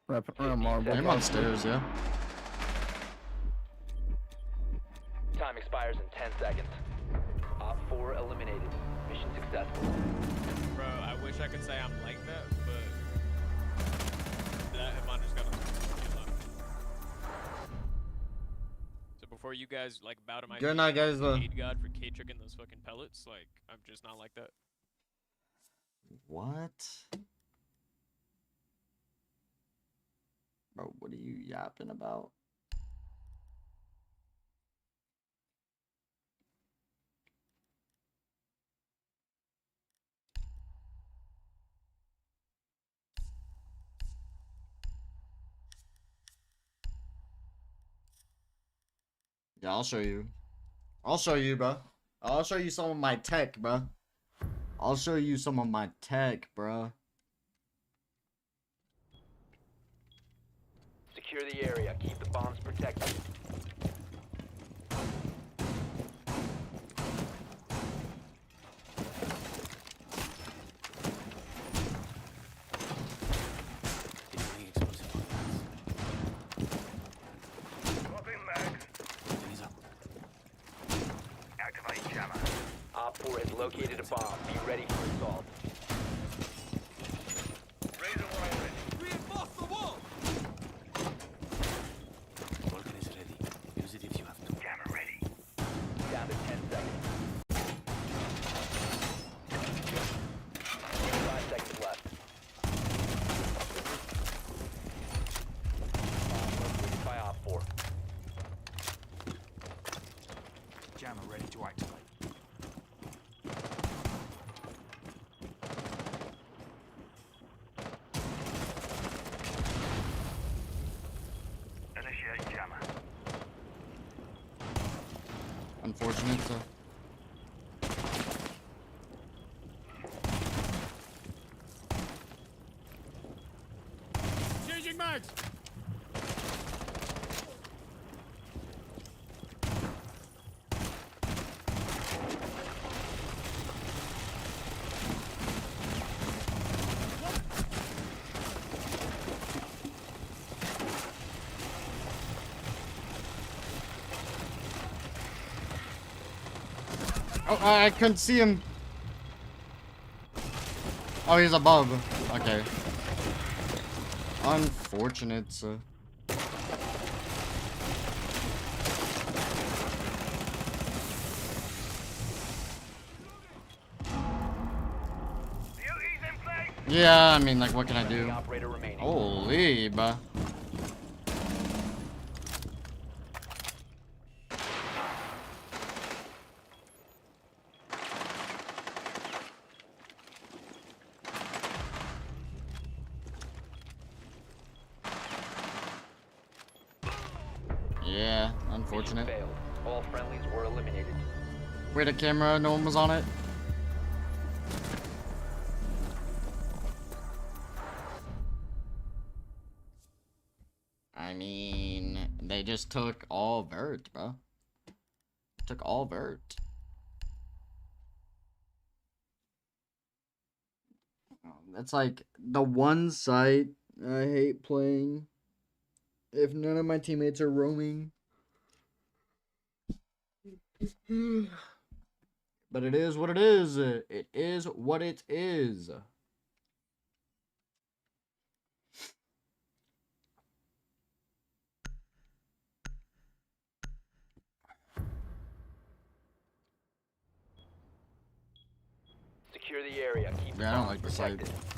Wrap marble. I'm on stairs, yeah. Time expires in 10 seconds. Op 4 eliminated. Mission successful. Bro, I wish I could say I'm like that, but that Iman just got a So before you guys like bow to my Good night, guys. aid God for K-tricking those fucking pellets, like I'm just not like that. What? Bro, what are you yapping about? Yeah, I'll show you. I'll show you, bro. I'll show you some of my tech, bro. I'll show you some of my tech, bro. Secure the area. Keep the bombs protected. Op 4 has located a bomb. Be ready for assault. Reinforce the wall! Vulcan is ready. Use it if you have to. Camera ready. Down to 10 seconds. 5 seconds left. Bomb located by Op 4. Jammer ready to activate. Initiate jammer. Unfortunate, so. Changing mags! Oh, I couldn't see him. Oh, he's above. Okay. Unfortunate. Yeah, I mean, like, what can I do? Holy, bruh. Yeah, unfortunate. Failed. All friendlies were eliminated. Wait, a camera, no one was on it. I mean, they just took all vert, bro. Took all vert. That's like the one site I hate playing if none of my teammates are roaming. But it is what it is. It is what it is. Secure the area. Keep the Yeah, I don't bombs like the site. protected.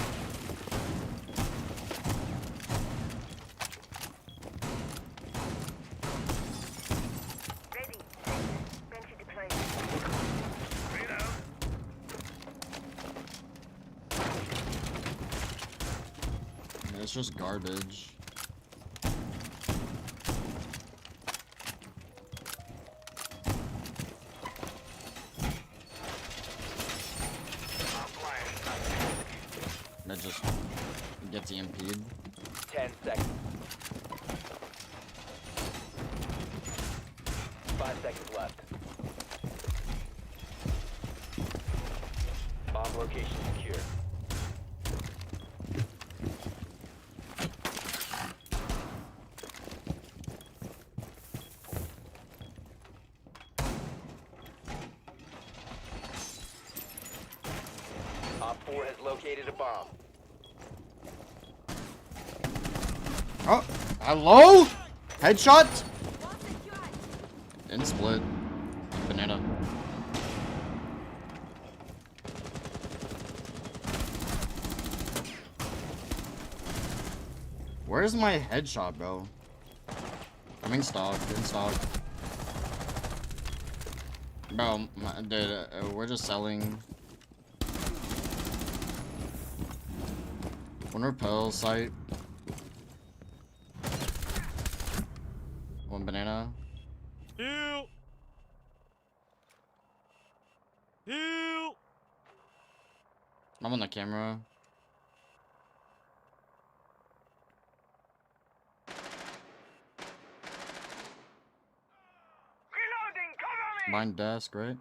It's just garbage. That just gets EMP'd. 10 seconds. 5 seconds left. Bomb location secure. Op 4 has located a bomb. Oh, hello? Headshot? And split. Banana. Where's my headshot, bro? I'm in stock, Bro, dude, we're just selling. One repel site. One banana. Heal! Heal! I'm on the camera. Behind desk, right?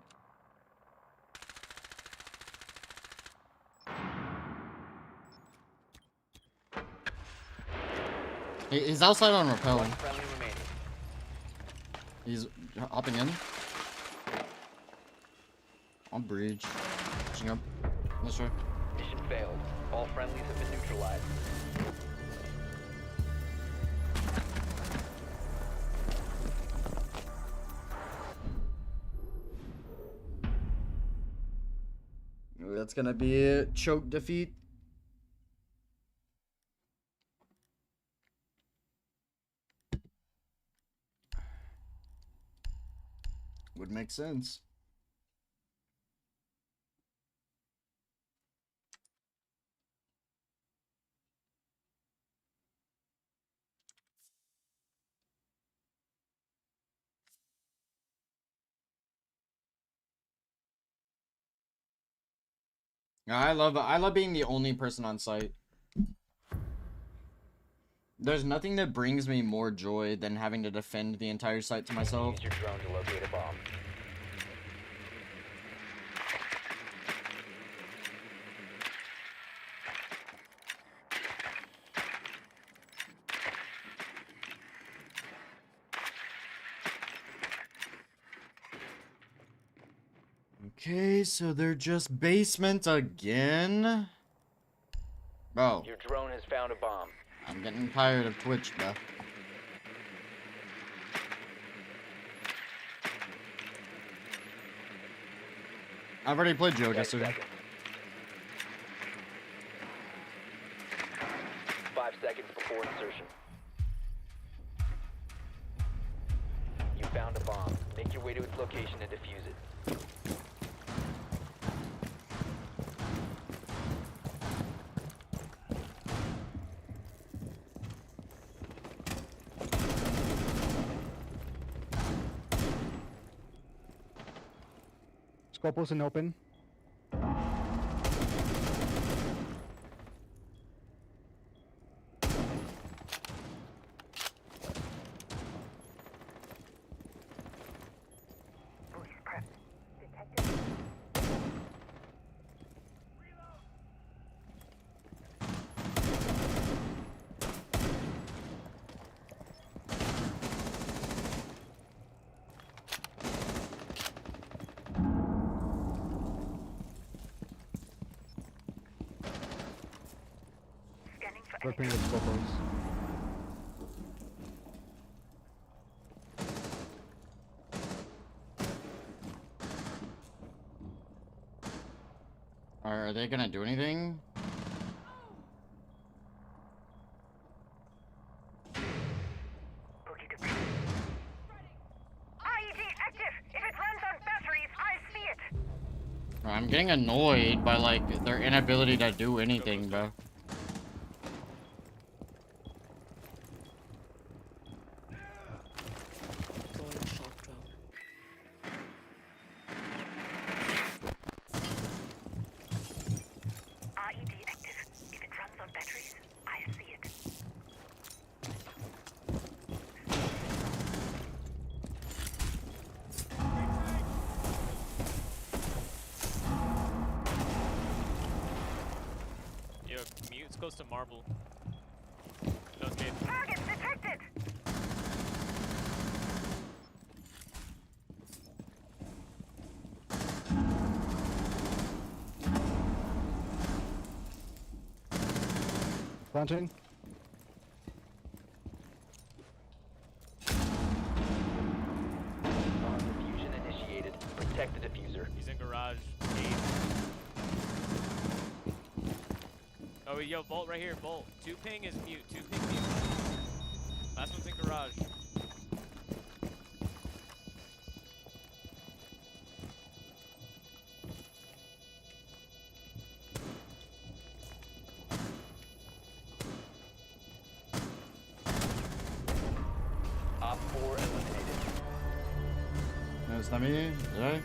He's outside on rappel. One friendly remaining. He's hopping in. On breach. Pushing up. Let's try. Mission failed. All friendlies have been neutralized. That's gonna be a choke defeat. Would make sense. I love being the only person on site. There's nothing that brings me more joy than having to defend the entire site to myself. Use your drone to locate a bomb. Okay, so they're just basement again? Bro, Your drone has found a bomb. I'm getting tired of Twitch, bro. I've already played Joe yesterday. 5 seconds before insertion. You found a bomb. Make your way to its location and defuse it. Scopus and open. Ripping with Scopus. Are they gonna do anything? I'm getting annoyed by like their inability to do anything, bro. Yo, Mute's close to Marble. Don't get. Target detected! Planting. Bomb diffusion initiated. Protect the diffuser. He's in garage. 8. Oh, yo, Bolt right here, Bolt. 2 ping is Mute. 2 ping Mute. Last one's in garage. Op 4 eliminated. No, it's not me, did I?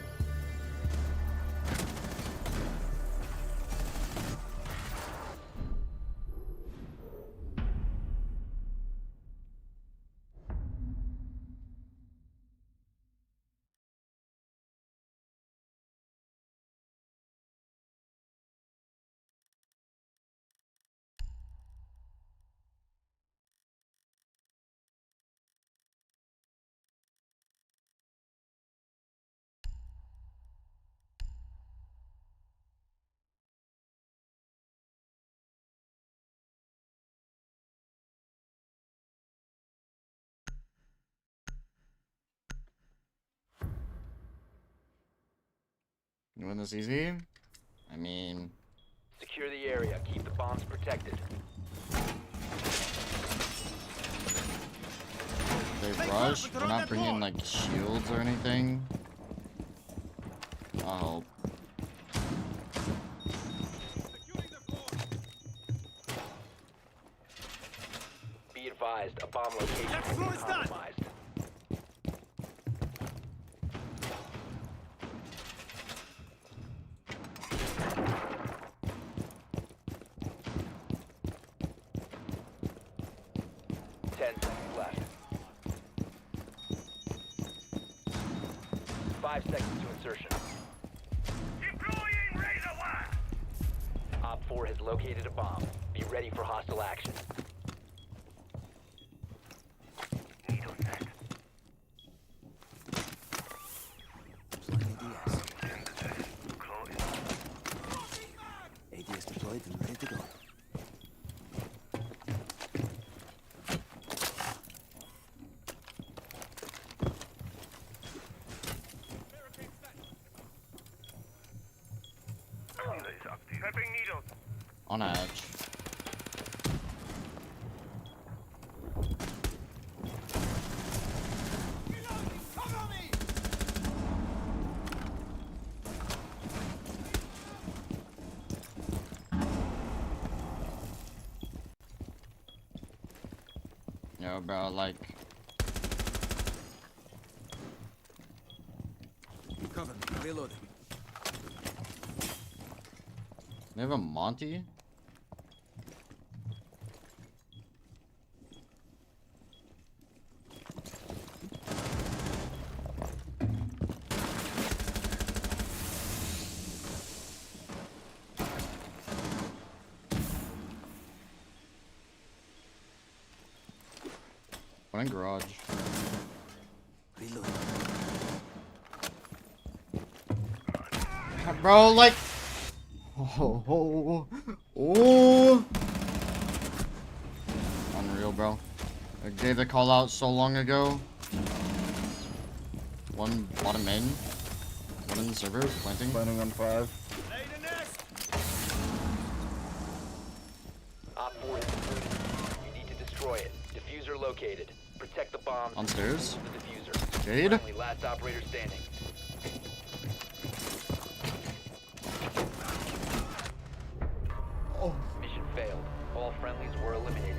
You win this easy? I mean... Secure the area. Keep the bombs protected. They rush? We're not bringing like shields or anything? I'll help. Be advised, a bomb location will be compromised. Left. 5 seconds to insertion. Deploying razor wire. Op 4 has located a bomb. Be ready for hostile action. Needle set. deployed and ready to go. On edge. Yo, bro, like. Cover me. Reloading. They have a Monty? One in garage. Reloading. Bro, like. Oh. Unreal, bro. I gave the call out so long ago. One bottom main. One in the server, planting. Planting on 5. Op 4 is included. You need to destroy it. Diffuser located. Protect the bombs. On stairs. The diffuser. Jade. Friendly, last operator standing. Oh. Mission failed. All friendlies were eliminated.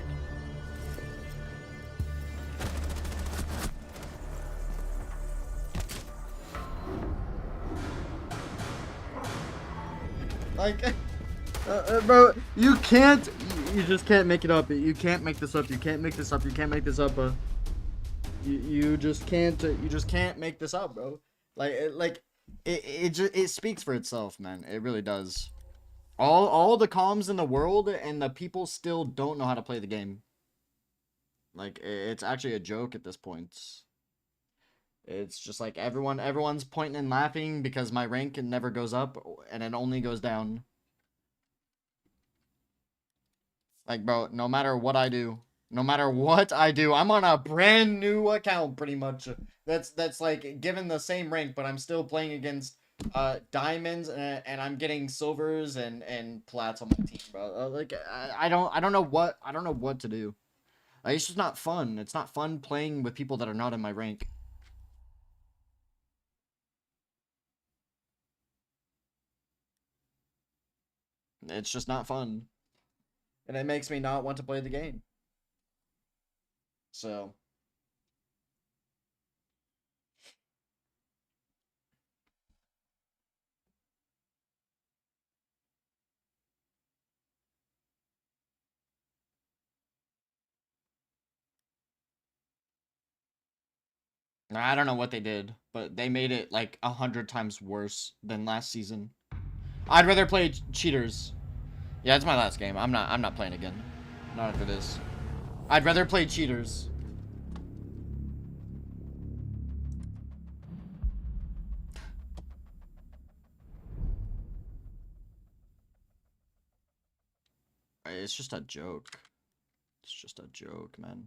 Like, bro, you can't, you just can't make it up. You can't make this up. You can't make this up. You can't make this up, bro. You just can't make this up, bro. It speaks for itself, man. It really does. All the comms in the world and the people still don't know how to play the game. Like, it's actually a joke at this point. It's just like everyone's pointing and laughing because my rank never goes up and it only goes down. Like, bro, no matter what I do, I'm on a brand new account pretty much. That's like given the same rank, but I'm still playing against diamonds and I'm getting silvers and plats on my team, bro. Like I don't know what to do. Like, it's just not fun. It's not fun playing with people that are not in my rank. It's just not fun. And it makes me not want to play the game. So. I don't know what they did, but they made it like 100 times worse than last season. I'd rather play cheaters. Yeah, it's my last game. I'm not playing again. Not after this. I'd rather play cheaters. It's just a joke. It's just a joke, man.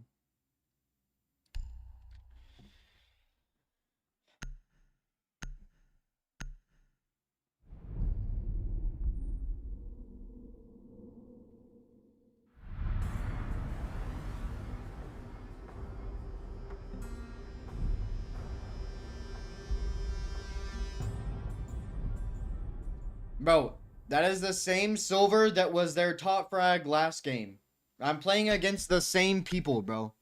Bro, that is the same silver that was their top frag last game. I'm playing against the same people, bro.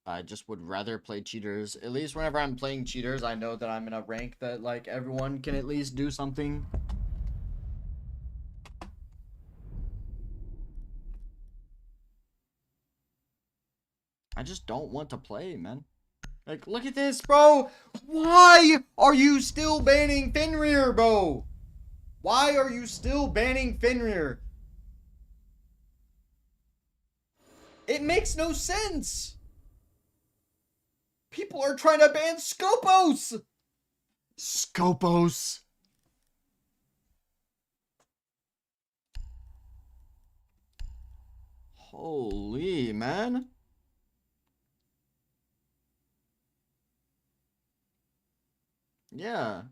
I just would rather play cheaters. At least whenever I'm playing cheaters, I know that I'm in a rank that, like, everyone can at least do something. I just don't want to play, man. Like, look at this, bro. Why are you still banning Fenrir, bro? Why are you still banning Fenrir? It makes no sense. People are trying to ban Scopos. Scopos. Holy, man. Yeah.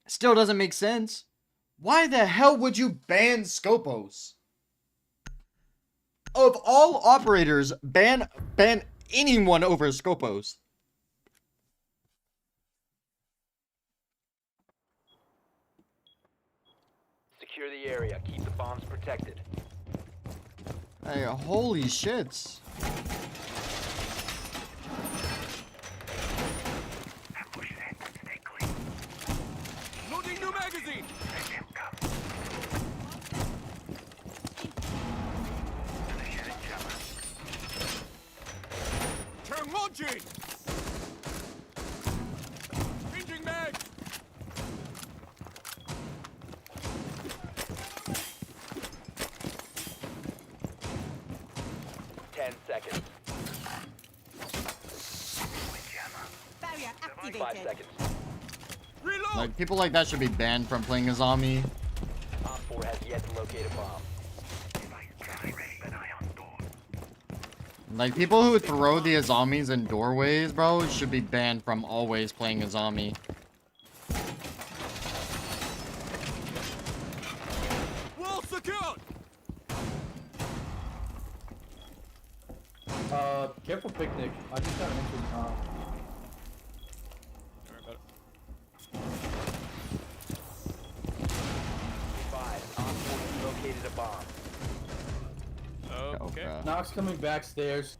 Still doesn't make sense. Why the hell would you ban Scopos? Of all operators, ban anyone over Scopos. Secure the area. Keep the bombs protected. Hey, holy shits. Loading new magazine. Turn launching. Changing mag. Seconds. Barrier 5 seconds. Like, people like that should be banned from playing Azami. Op 4 has yet to locate a bomb. Like, people who throw the Azamis in doorways, bro, should be banned from always playing Azami. Wall secured. Careful picnic. I just got an entrance now. Op 4 located a bomb. Okay. Knox coming backstairs.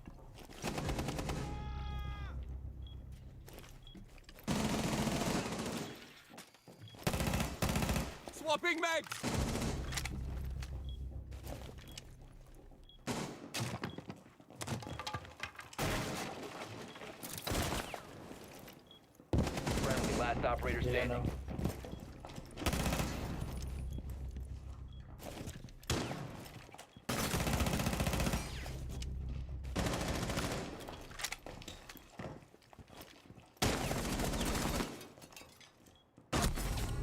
Swapping mags. Friendly, last operator standing.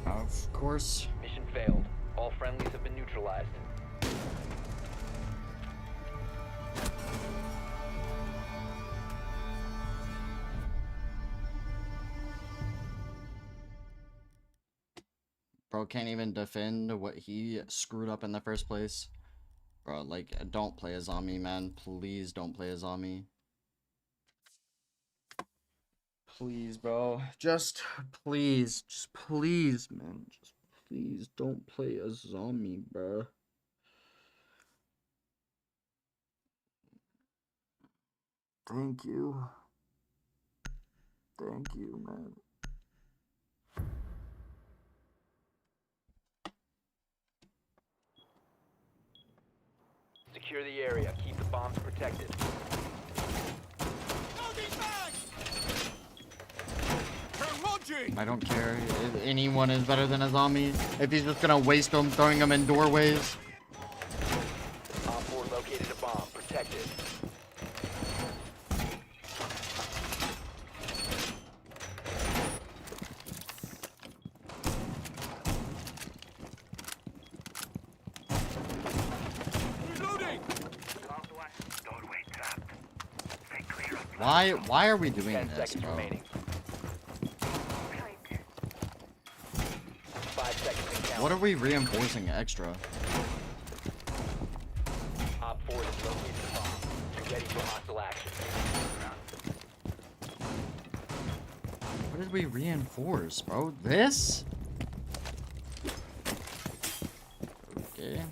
Of course. Mission failed. All friendlies have been neutralized. Bro can't even defend what he screwed up in the first place. Bro, like, don't play Azami, man. Please don't play Azami. Please, bro. Just please, man. Just please don't play Azami, bro. Thank you. Thank you, man. Secure the area. Keep the bombs protected. I don't care if anyone is better than Azami. If he's just gonna waste them throwing them in doorways. Op 4 located a bomb. Protected. Why are we doing 10 this, seconds bro? remaining. 5 seconds and counting. What are we reinforcing extra? Op 4 has located the bomb. Get ready for hostile action. What did we reinforce, bro? This? Okay.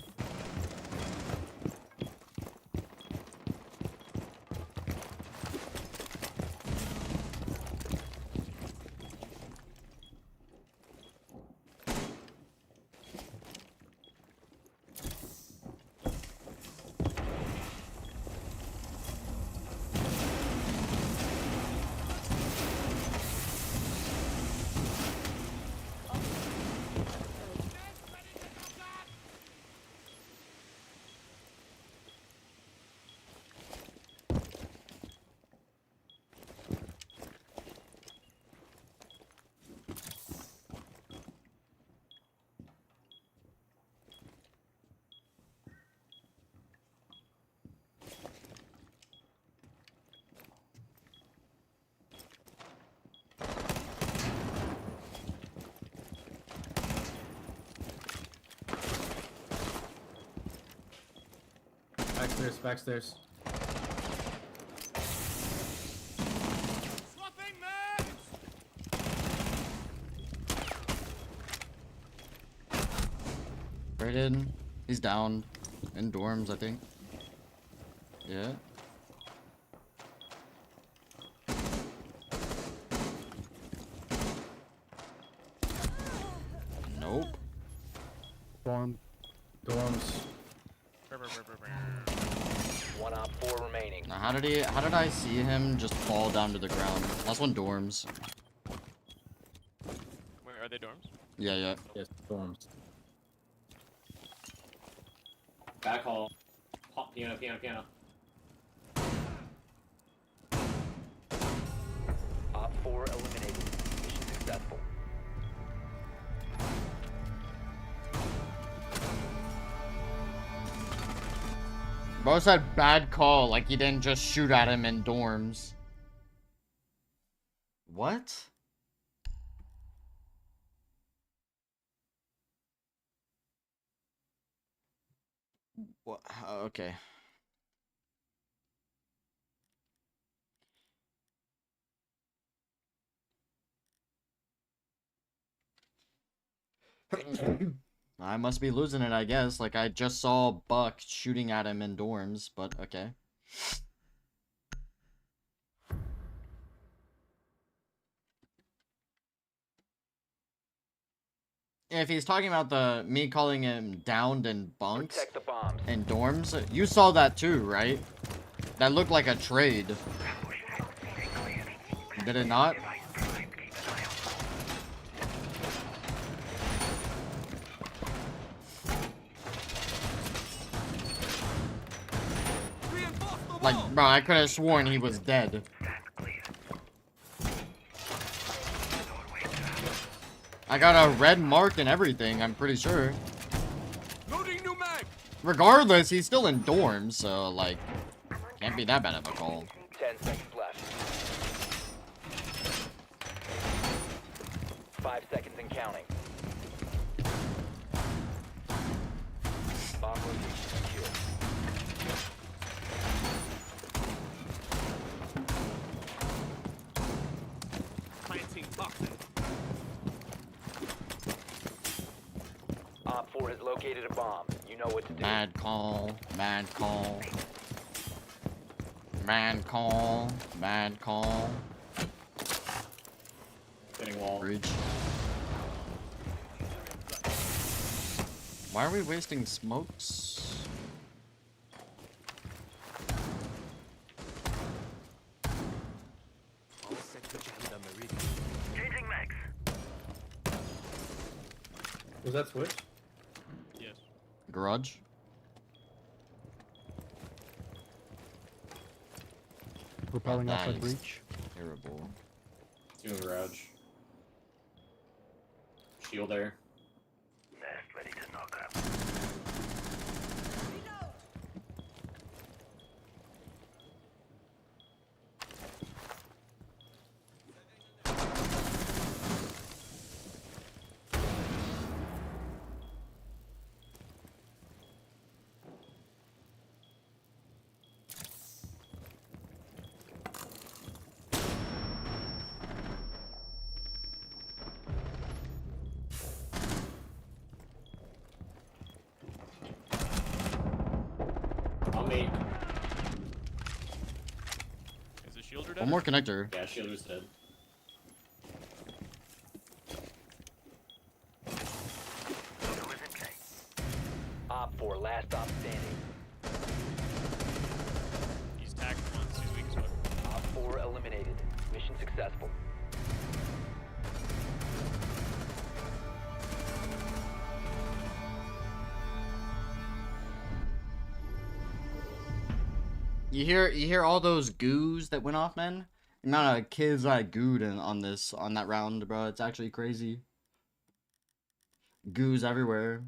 Backstairs, backstairs. Right in. He's down. In dorms, I think. Yeah. Nope. Dorms. One op 4 remaining. Now, how did I see him just fall down to the ground? Last one dorms. Where are they dorms? Yeah, yeah. Yes, dorms. Back hall. Piano, piano, piano. Op 4 eliminated. Mission successful. Bro said bad call, like he didn't just shoot at him in dorms. What? What? Okay. I must be losing it, I guess. Like, I just saw Buck shooting at him in dorms, but okay. If he's talking about me calling him downed in bunks Protect the bombs. and dorms, you saw that too, right? That looked like a trade. Did it not? Like, bro, I could have sworn he was dead. I got a red mark and everything, I'm pretty sure. Regardless, he's still in dorms, so, like, can't be that bad of a call. 10 seconds left. 5 seconds and counting. Bomb location secure. Planting toxin. Op 4 has located a bomb. You know what to do. Mad call, mad call. Mad call, mad call. Hitting wall. Bridge. Why are we wasting smokes? Changing max. Was that switch? Yes. Garage? Repelling That outside is breach. Terrible. Two in garage. Shield there. Nest ready to knock up. On me. Is the shielder dead? One more connector. Yeah, shielder's dead. Op 4, last op standing. He's tagged once. He's weak as fuck. Op 4 eliminated. Mission successful. You hear all those goos that went off, man? The amount of kids I gooed on that round, bro. It's actually crazy. Goos everywhere.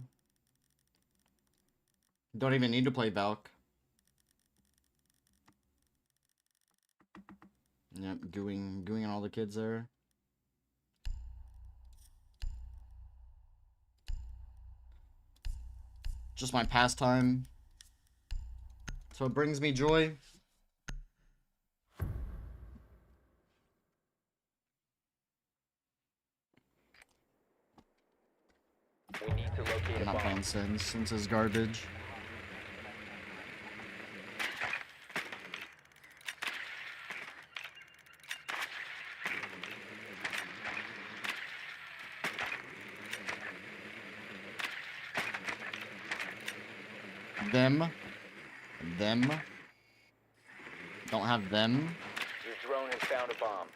Don't even need to play Valk. Yep, gooing on all the kids there. Just my pastime. So it brings me joy. We need to locate I'm a not bomb. playing Sins. Sins is garbage. Them. Don't have them. Your drone has found a bomb.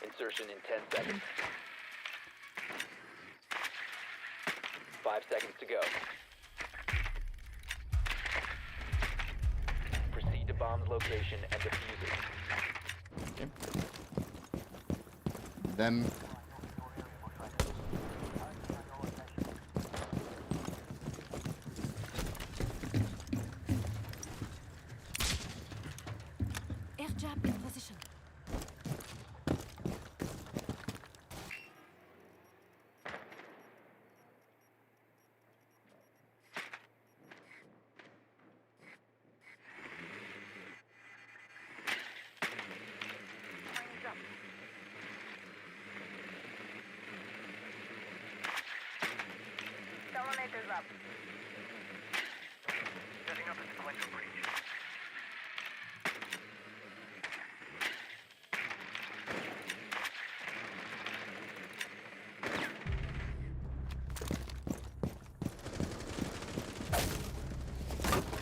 Insertion in 10 seconds. 5 seconds to go. Proceed to bomb's location and defuse it. Okay. Them. Air jab in position. Telemeters up. Setting up a sequential breach.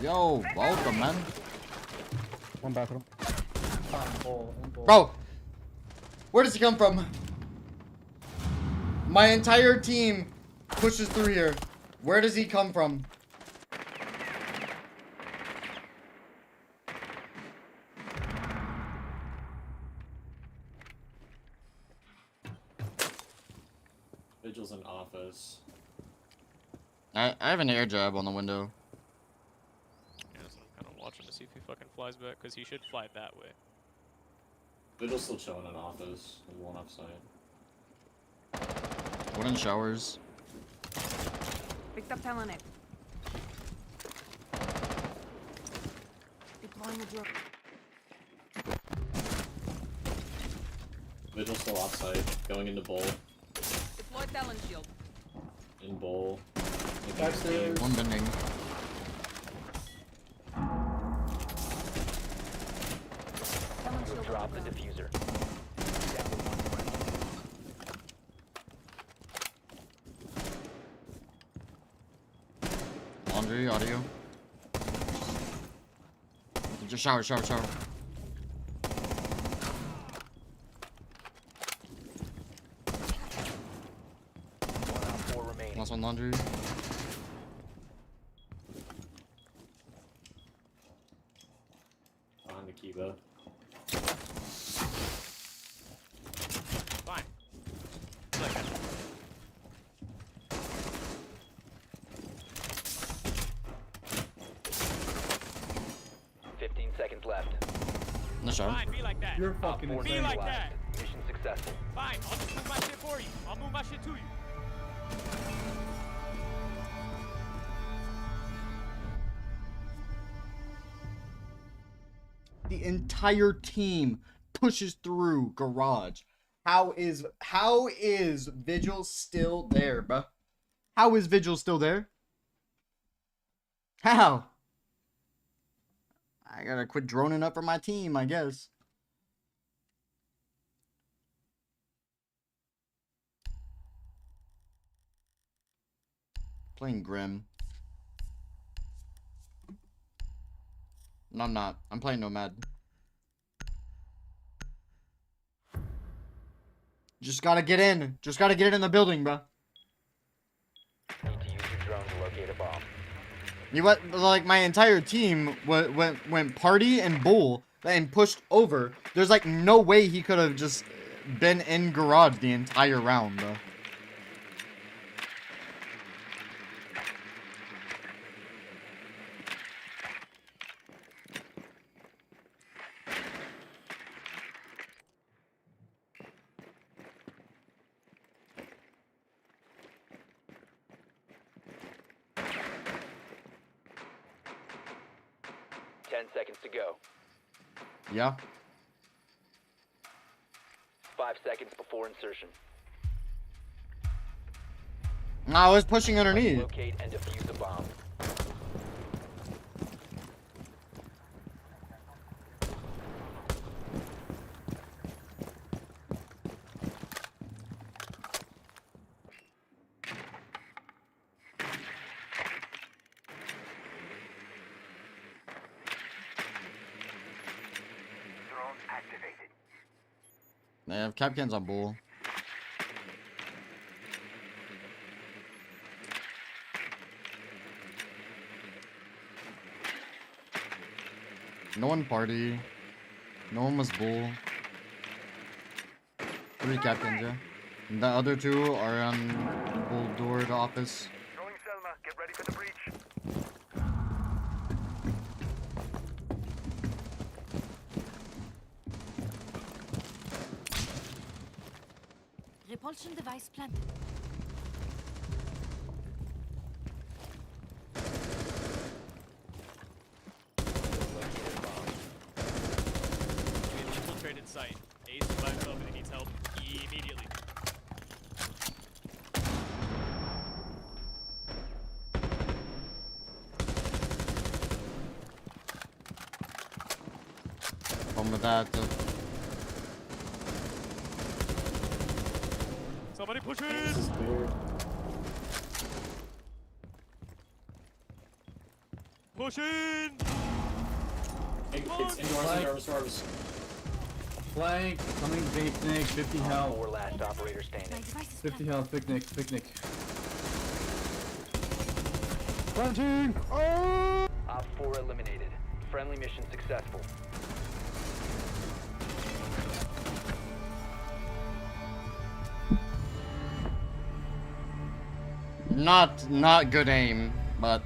Yo, welcome, man. One bathroom. Bro, where does he come from? My entire team pushes through here. Where does he come from? Vigil's in office. I have an air jab on the window. Yeah, so I'm kind of watching to see if he fucking flies back, because he should fly that way. Vigil's still chilling in office. There's one offsite. Wooden showers. Picked up Telenet. Deploying a drone. Vigil's still offsite. Going into bowl. Deploy Talon shield. In bowl. Backstairs. One bending. You have dropped the diffuser. Laundry, audio. Just shower. 4 remaining. Last one, laundry. On Nikiba. Fine. Like that. Seconds left. No shower. Fine, be like that. You're fucking Be like that. Mission successful. Fine, I'll just move my shit for you. I'll move my shit to you. The entire team pushes through garage. How is Vigil still there, bruh? How is Vigil still there? How? I gotta quit droning up for my team, I guess. Playing Grim. No, I'm not. I'm playing Nomad. Just gotta get in. Just gotta get it in the building, bro. Need to use your drone to locate a bomb. You what? Like my entire team went party and bull and pushed over. There's like no way he could have just been in garage the entire round, bro. 10 seconds to go. Yeah. 5 seconds before insertion. No, I was pushing underneath. Locate and defuse a bomb. Drone activated. They have Capcans on bull. No one party. No one was bull. 3 Capcans, yeah. And the other 2 are on bull door to office. Throwing Selma. Get ready for the breach. Repulsion device planted. We've infiltrated site. Ace by himself and he needs help immediately. Home with that. Somebody push it! This is weird. Push in! It's indoors. Flank, coming picnic, 50 health. 4 last operator standing. 50 health, picnic. Planting! Oh! Op 4 eliminated. Friendly mission successful. Not good aim, but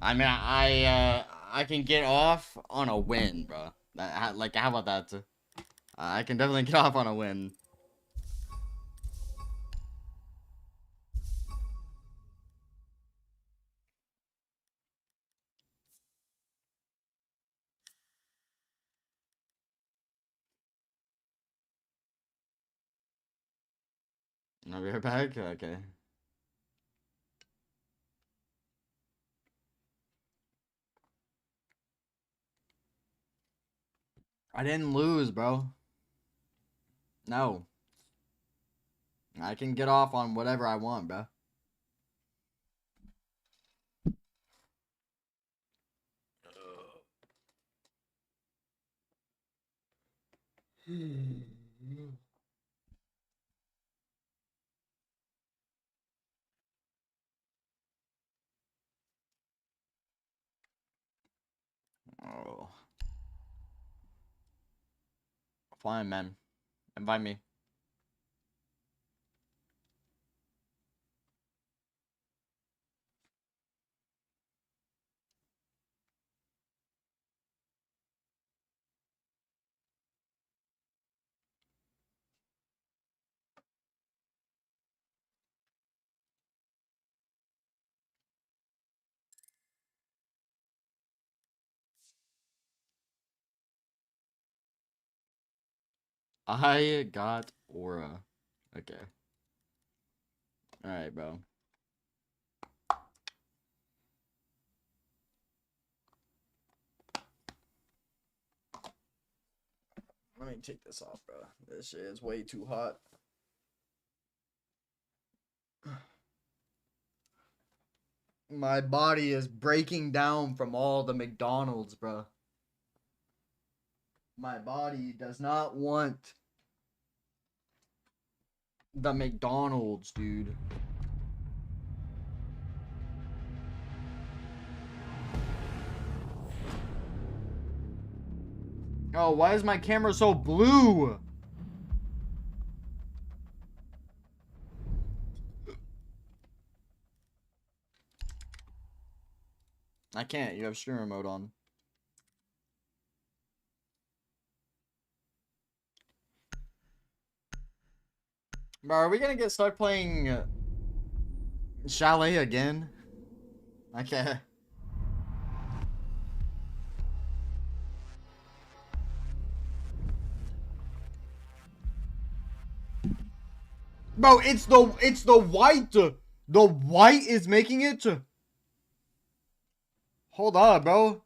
I mean, I can get off on a win, bro. Like, how about that? I can definitely get off on a win. I'll be right back. Okay. I didn't lose, bro. No. I can get off on whatever I want, bro. Oh. Fine, man. Invite me. I got aura. Okay. Alright, bro. Let me take this off, bro. This shit is way too hot. My body is breaking down from all the McDonald's, bro. My body does not want the McDonald's, dude. Oh, why is my camera so blue? I can't. You have streamer mode on. Bro, are we gonna get stuck playing Chalet again? Okay. Bro, it's the white. The white is making it. Hold on, bro.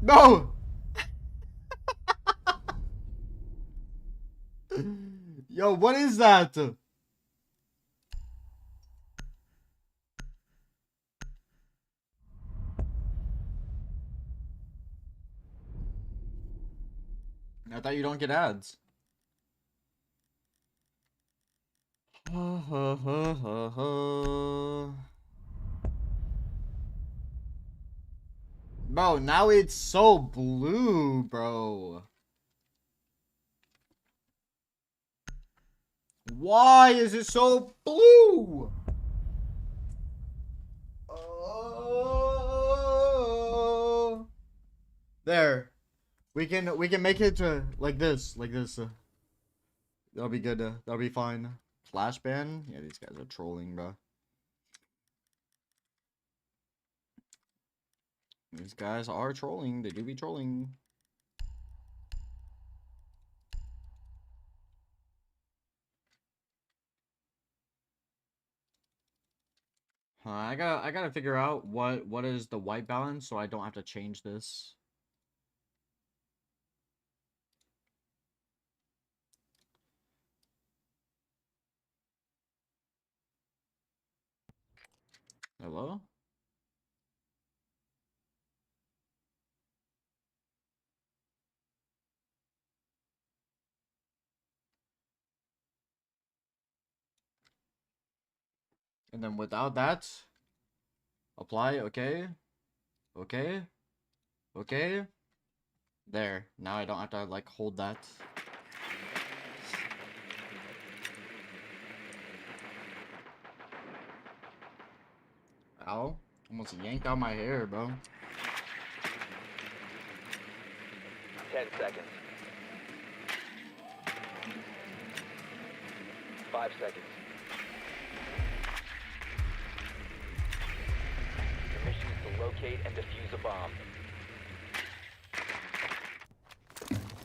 No. Yo, what is that? I thought you don't get ads. Bro, now it's so blue, bro. Why is it so blue? Oh. There. We can make it like this. That'll be good. That'll be fine. Flash ban? Yeah, these guys are trolling, bro. These guys are trolling. They do be trolling. I gotta figure out what is the white balance so I don't have to change this. Hello? And then without that, apply, okay. Okay. Okay. There. Now I don't have to, like, hold that. Ow. Almost yanked out my hair, bro. 10 seconds. 5 seconds. Your mission is to locate and defuse a bomb.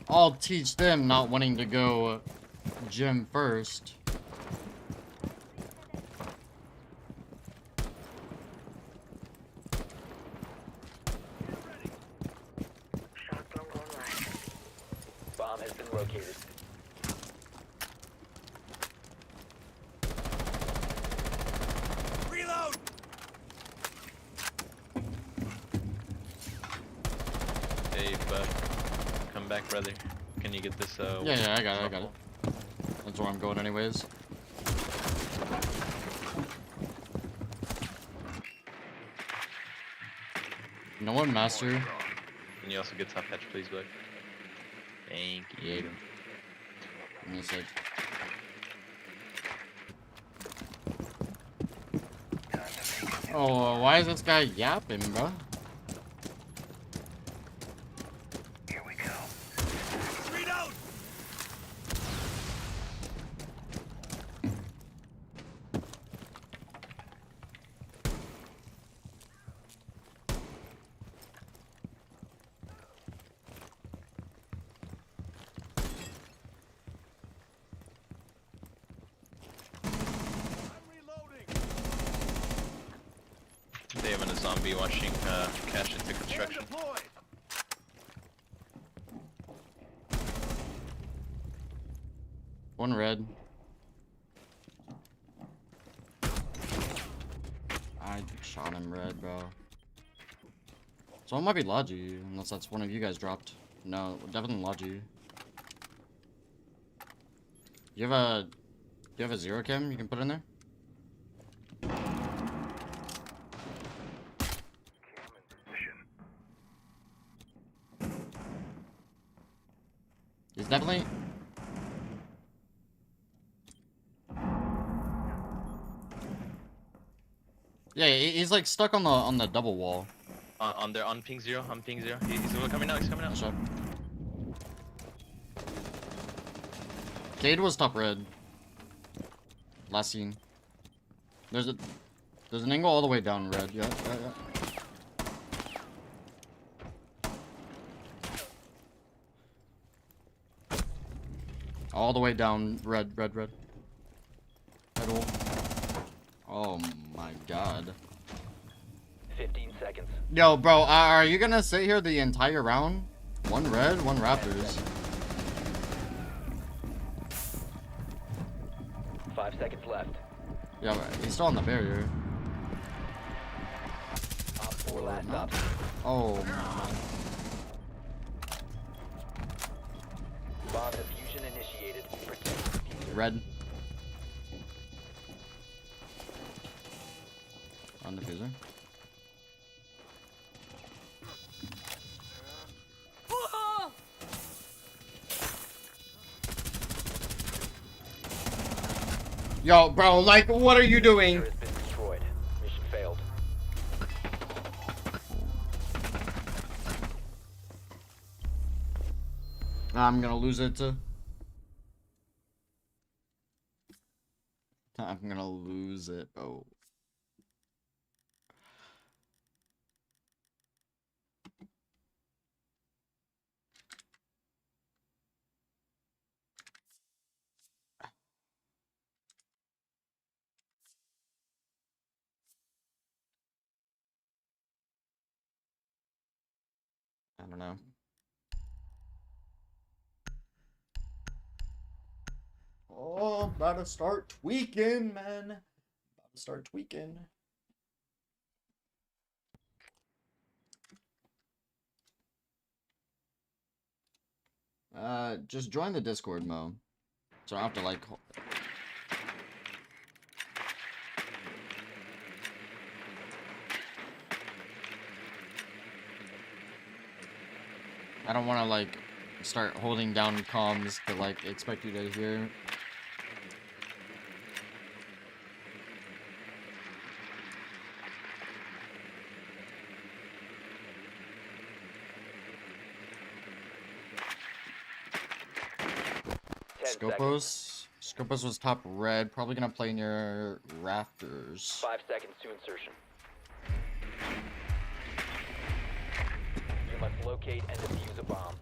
I'll teach them not wanting to go gym first. Bomb has been located. Reload! Hey, bud. Come back, brother. Can you get this, Yeah, I got it. That's where I'm going anyways. No one, master. Can you also get top hatch, please, bud? Thank you. Yeah. Give me a sec. Oh, why is this guy yapping, bro? Here we go. Reload! They have a zombie watching cash into construction. One red. I shot him red, bro. So it might be Logi, unless that's one of you guys dropped. No, definitely Logi. You have a zero cam you can put in there? He's definitely. Yeah, he's like stuck on the double wall. On ping zero, He's coming out, he's coming out. Shot. Cade was top red. Last scene. There's an angle all the way down red. Yeah. All the way down red. Red wall. Oh my god. 15 seconds. Yo, bro, are you gonna sit here the entire round? One red, one Raptors. 5 seconds left. Yeah, but he's still on the barrier. Op 4 last stop. Oh my. Bomb diffusion initiated. Protect the diffuser. Red. On diffuser. Yo, bro, like, what are you doing? Diffuser has been destroyed. Mission failed. I'm gonna lose it to... I'm gonna lose it, bro. I don't know. Oh, about to start tweaking, man. About to start tweaking. Just join the Discord, Mo. So I don't have to, like... I don't want to, like, start holding down comms to, like, expect you to hear. Scopus was top red, probably gonna play near rafters. 5 seconds to insertion. You must locate and defuse a bomb.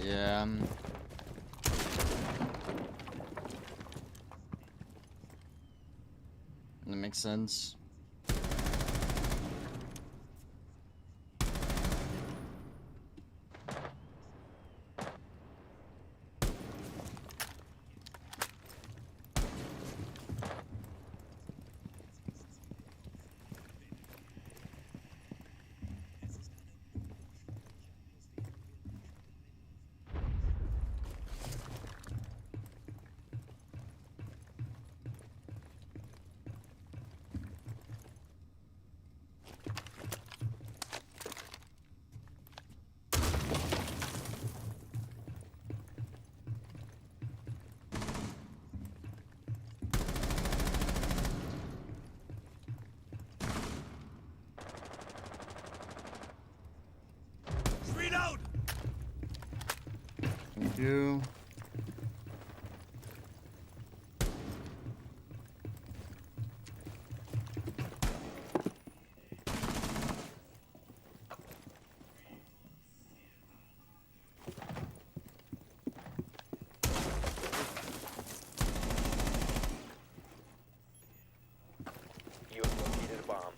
Yeah. That makes sense. Thank you. You have located a bomb.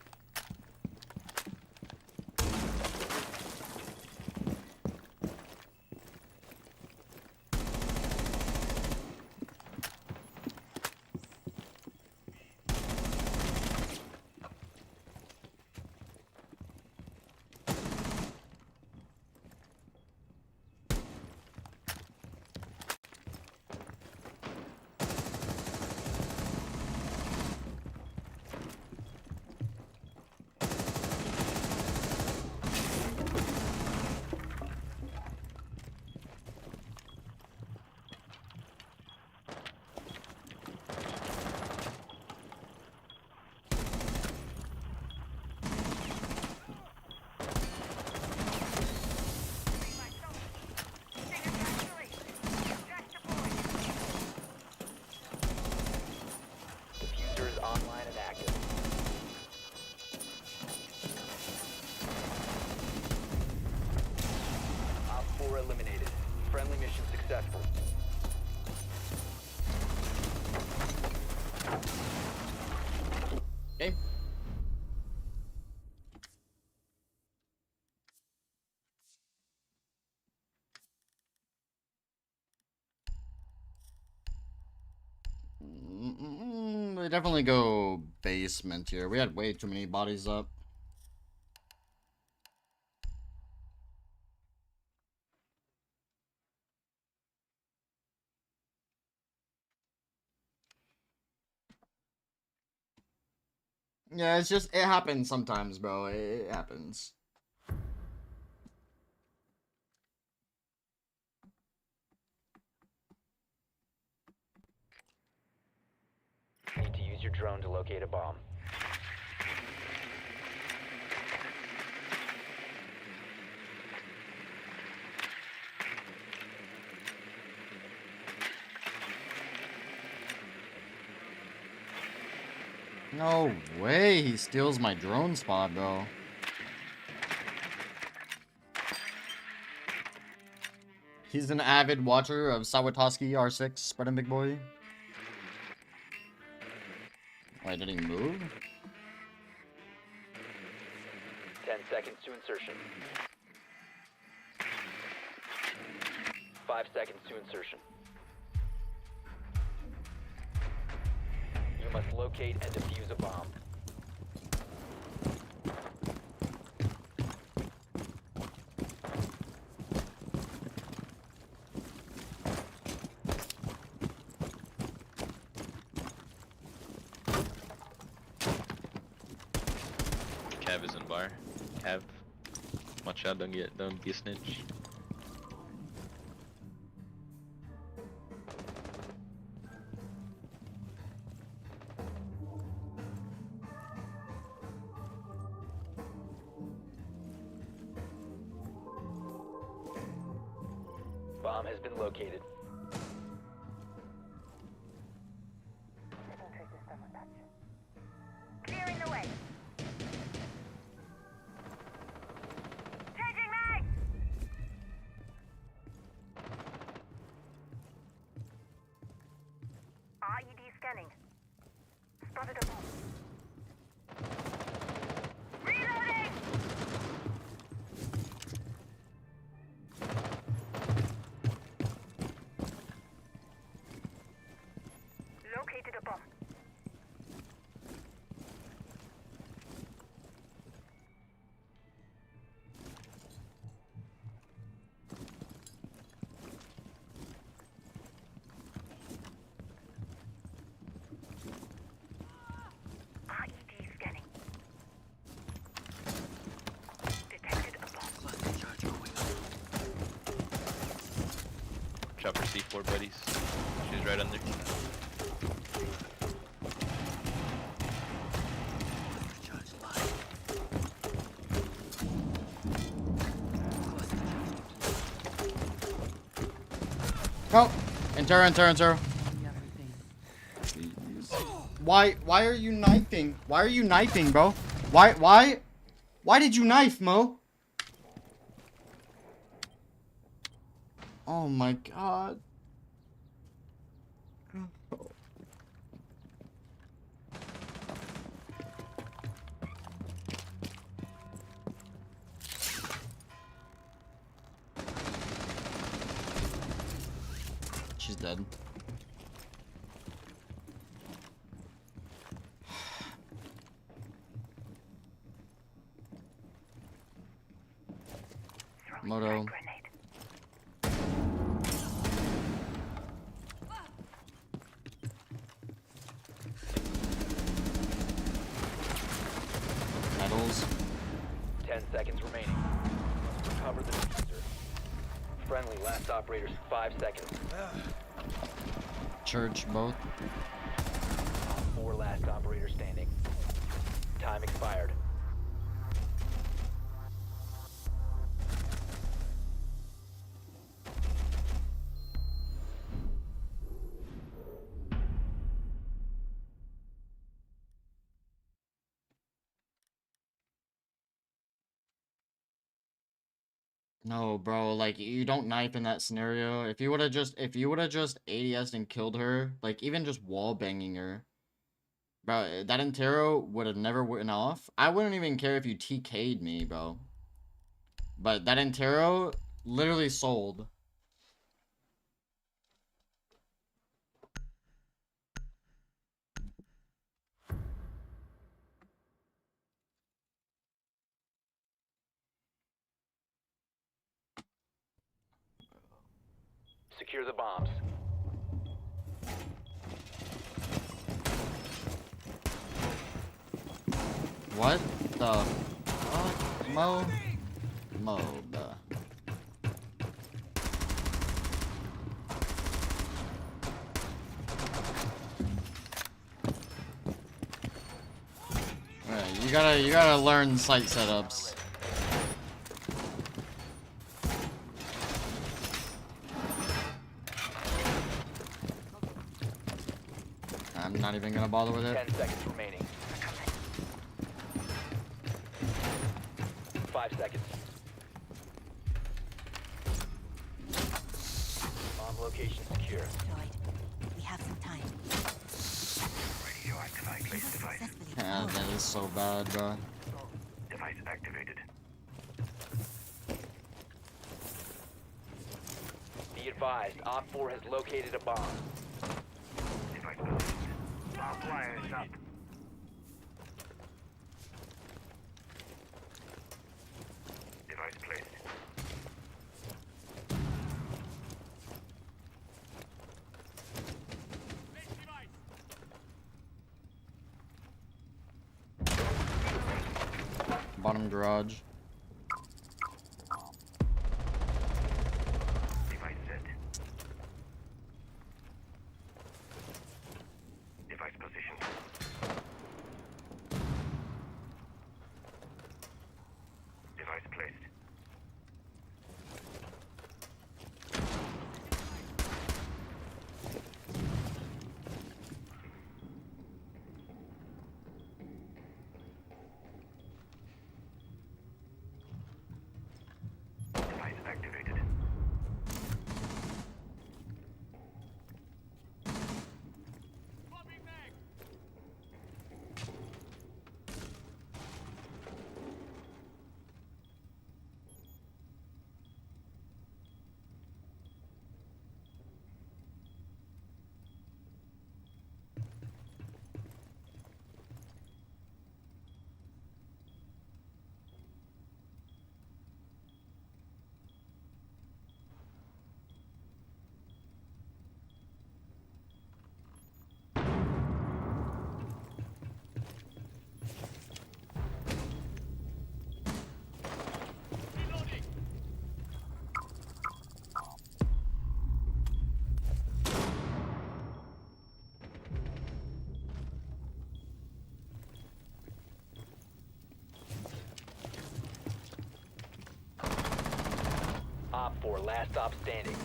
successful. Okay. We definitely go basement here. We had way too many bodies up. Yeah, it's just, it happens sometimes, bro. It happens. Need to use your drone to locate a bomb. No way he steals my drone spot, bro. He's an avid watcher of Sawatoski R6, spreading big boy. Wait, did he move? 10 seconds to insertion. 5 seconds to insertion. You must locate and defuse a bomb. Cav is in bar. Cav. Watch out, don't be a snitch. Bomb has been located. Clearing the way. Changing mag! IED scanning. Spotted a bomb. Reloading! Located a bomb. IED scanning. Detected a bomb. Chopper C4 buddies. She's right under. Oh, enter. Why are you knifing? Why are you knifing, bro? Why did you knife, Mo? Oh my god. She's dead. Moto. Metals. 10 seconds remaining. Recover the diffuser. Friendly last operators 5 seconds. Church, both. 4 last operators standing. Time expired. No, bro, like you don't knife in that scenario. If you would have just ADS'd and killed her, like even just wall banging her, bro, that Intero would have never went off. I wouldn't even care if you TK'd me, bro. But that Intero literally sold. Secure the bombs. What the fuck, Mo? Mo, bruh. Alright, you gotta learn site setups. I'm not even gonna bother with it. 10 seconds remaining. 5 seconds. Bomb location secure. We have some time. Radioactive place device. Yeah, that is so bad, bro. Device activated. Be advised, Op 4 has located a bomb. Device positioned. Bomb wire is up. Device placed. Bottom garage. Device set. Device positioned. Device placed. Device activated. Op 4, last stop standing.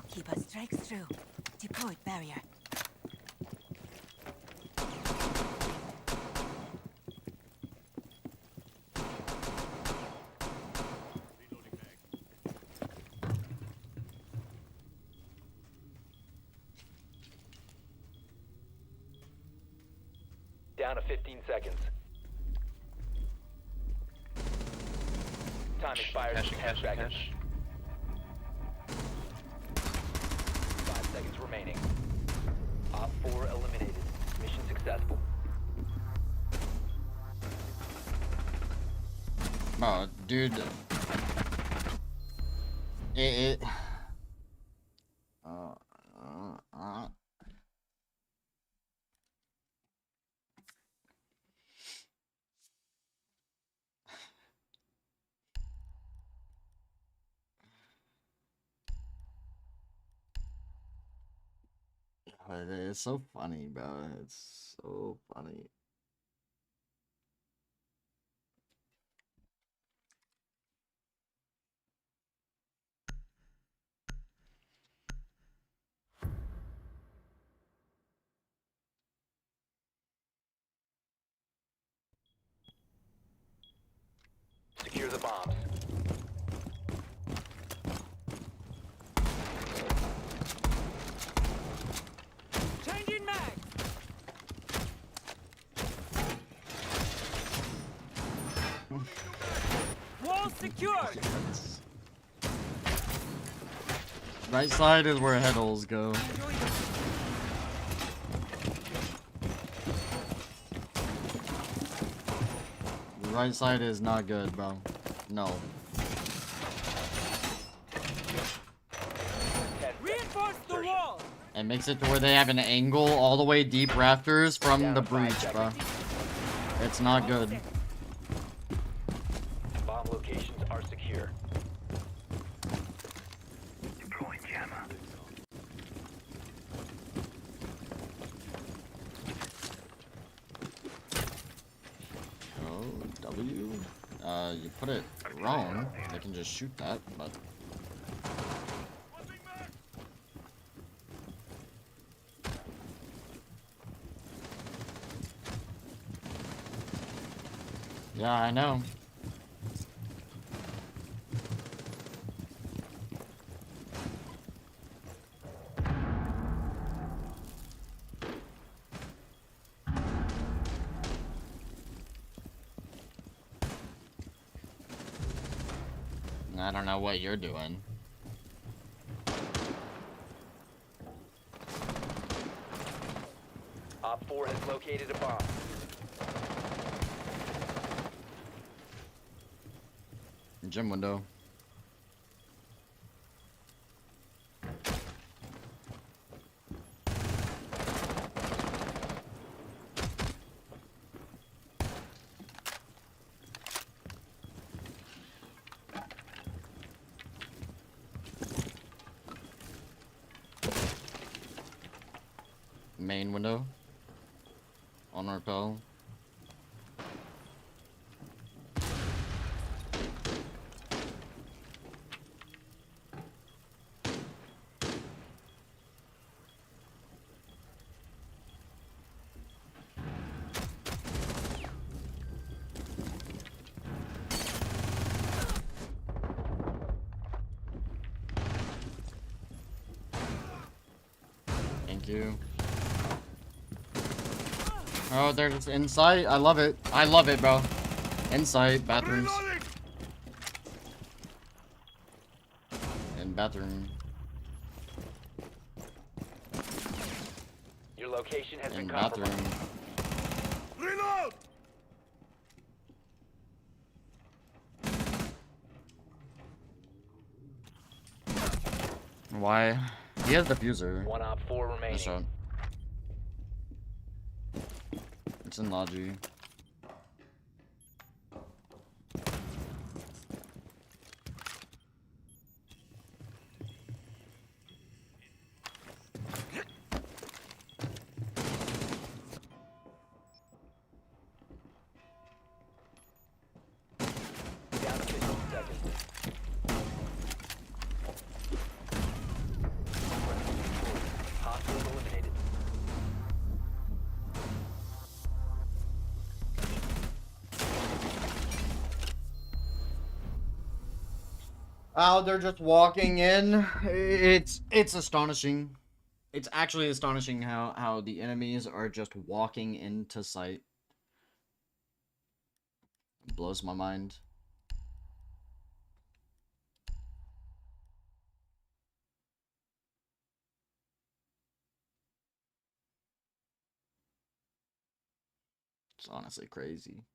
Keep our strikes through. Deployed barrier. Down to 15 seconds. Time expires in 10 seconds. 5 seconds remaining. Op 4 eliminated. Mission successful. Oh, dude. It it's so funny, bro. It's so funny. bombs. Changing mag. Wall secured. Right side is where head holes go. The right side is not good, bro. No. Reinforce the wall. It makes it to where they have an angle all the way deep rafters from the breach, bro. It's not good. Bomb locations are secure. Deploying jammer. Oh, W? You put it wrong. They can just shoot that, but... Yeah, I know. I don't know what you're doing. Op 4 has located a bomb. Gym window. Main window. On rappel. Thank you. Oh, there's insight. I love it. I love it, bro. Insight, bathrooms. And bathroom. Your location has And been bathroom. compromised. Reload! Why? He has diffuser. One Op 4 remaining. Nice shot. It's in Logi. Down to 15 seconds. Hostiles eliminated. Oh, they're just walking in. It's astonishing. It's actually astonishing how the enemies are just walking into sight. It blows my mind. It's honestly crazy.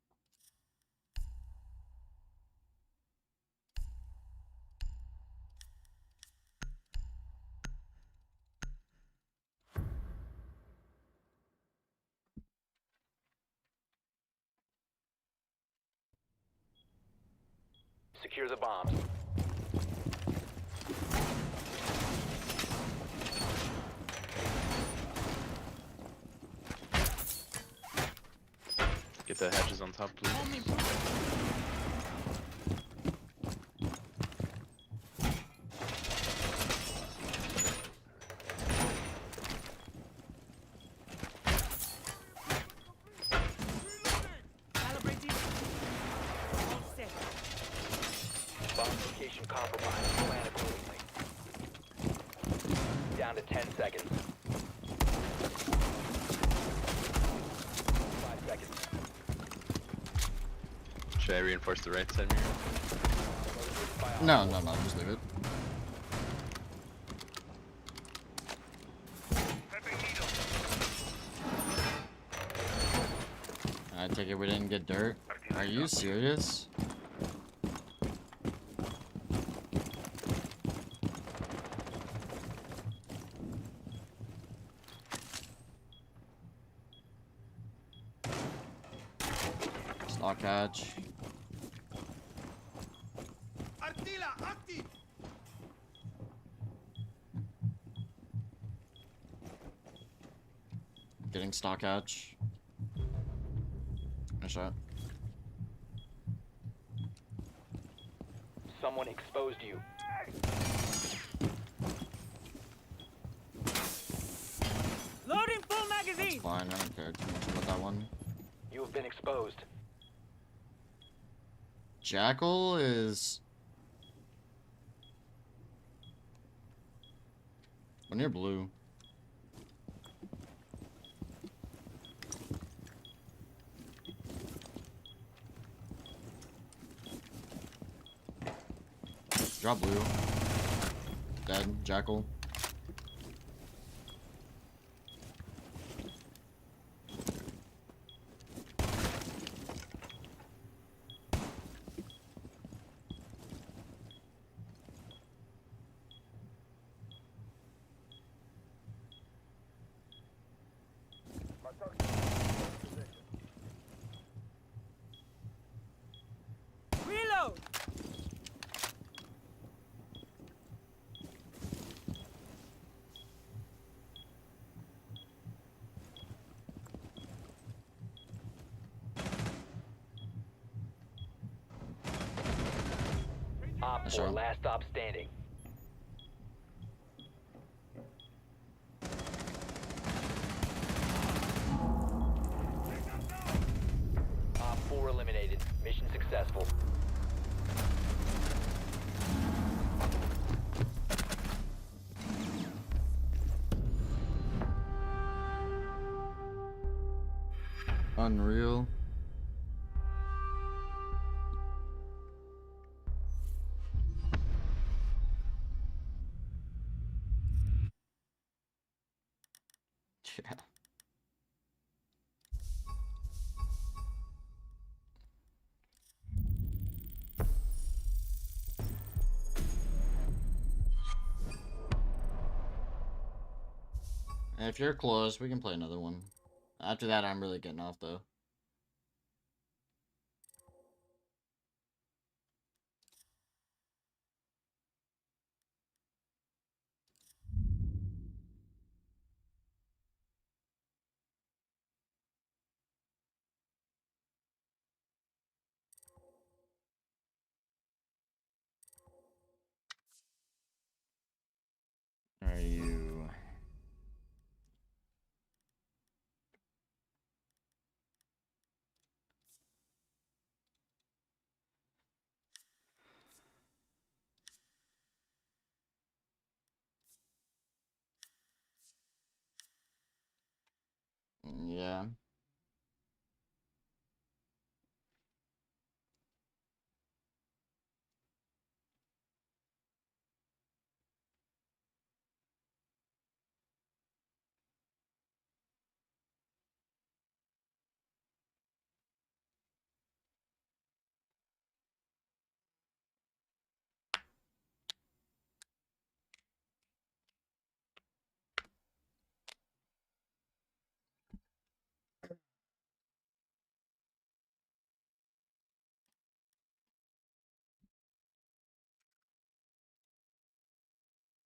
Secure the bombs. Get the hatches on top, please. Calibrating. All set. down to 10 seconds. 5 seconds. Should I reinforce the right side mirror? No, just leave it. I take it we didn't get dirt. Are you serious? Stock catch. Getting stock hatch. Nice shot. Someone exposed you. Loading full magazine. Fine, I don't care too much about that one. You have been exposed. Jackal is... We're near blue. Drop blue. Dead. Jackal. Reload. Op 4, last stop standing. Op 4 eliminated. Mission successful. Unreal. Yeah. If you're close, we can play another one. After that, I'm really getting off, though. Are you... Yeah.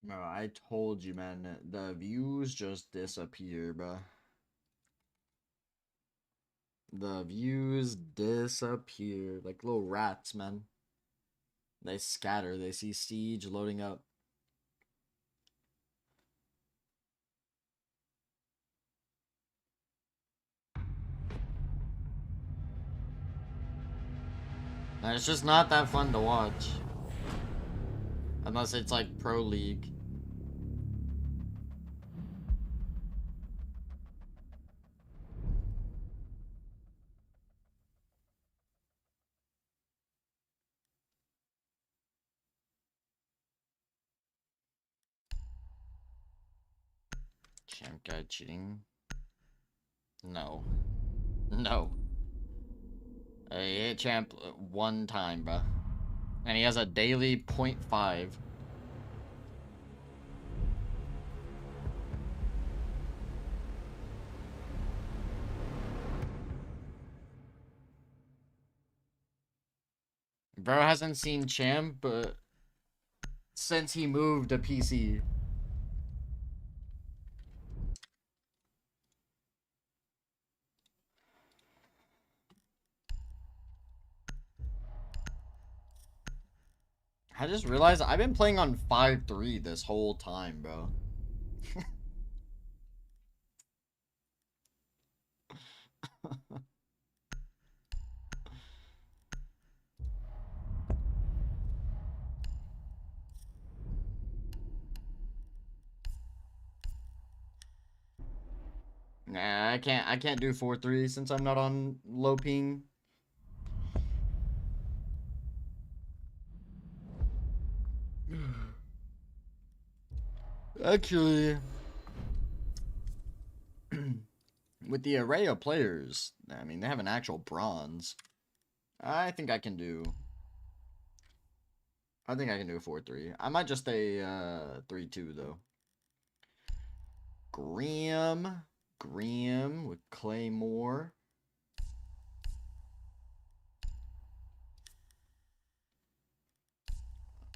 Bro, I told you, man, the views just disappear, bro. The views disappear like little rats, man. They scatter. They see Siege loading up. And it's just not that fun to watch. Unless it's like Pro League. Champ guy cheating? No. No. He hit champ one time, bro. And he has a daily 0.5. Bro hasn't seen champ, but since he moved to PC. I just realized I've been playing on 5.3 this whole time, bro. Nah, I can't do 4.3 since I'm not on low ping. Actually, with the array of players, I mean, they have an actual bronze. I think I can do 4.3. I might just stay 3.2 though. Graham with Claymore.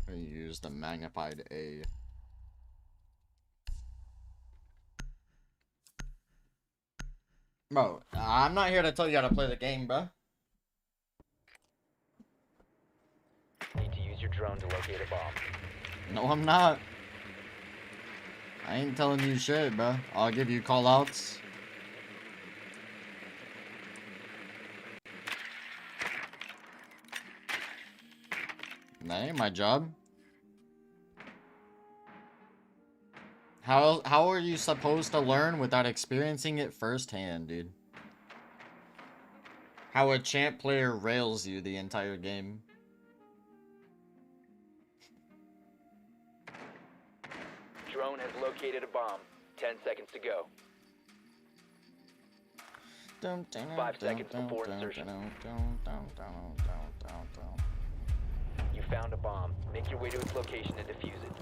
I use the magnified A. Bro, I'm not here to tell you how to play the game, bro. Need to use your drone to locate a bomb. No, I'm not. I ain't telling you shit, bro. I'll give you call-outs. That ain't my job. How are you supposed to learn without experiencing it firsthand, dude? How a champ player rails you the entire game. Drone has located a bomb. 10 seconds to go. 5 seconds before insertion. You found a bomb. Make your way to its location and defuse it.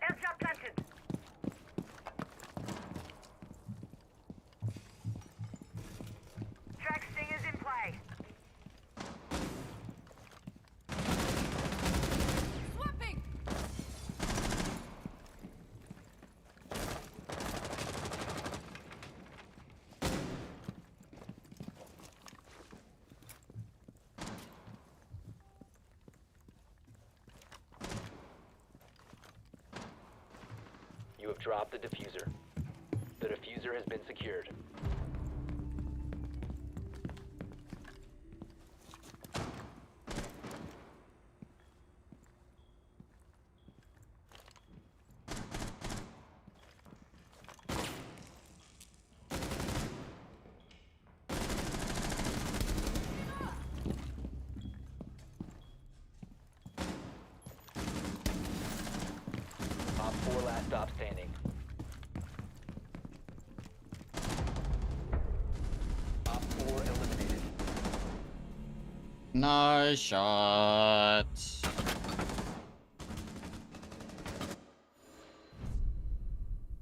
Airshot planted. Track stingers in play. Swapping! You have dropped the diffuser. The diffuser has been secured. Op 4 last stop standing. Op 4 eliminated. Nice shot.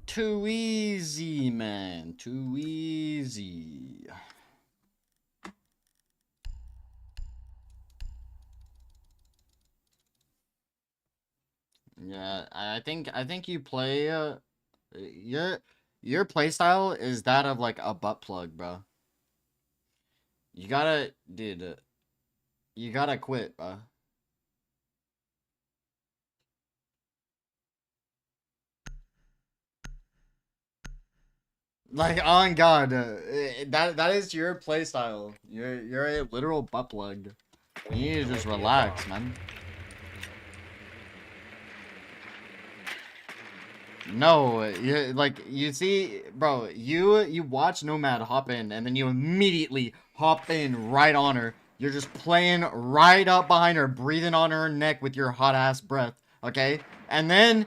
Too easy, man. Too easy. Yeah, I think you play your play style is that of like a butt plug, bro. You gotta, dude. You gotta quit, bro. Like, on God, that is your playstyle. You're a literal butt plug. You need to just relax, man. No, you see, bro, you watch Nomad hop in, and then you immediately hop in right on her. You're just playing right up behind her, breathing on her neck with your hot ass breath, okay? And then,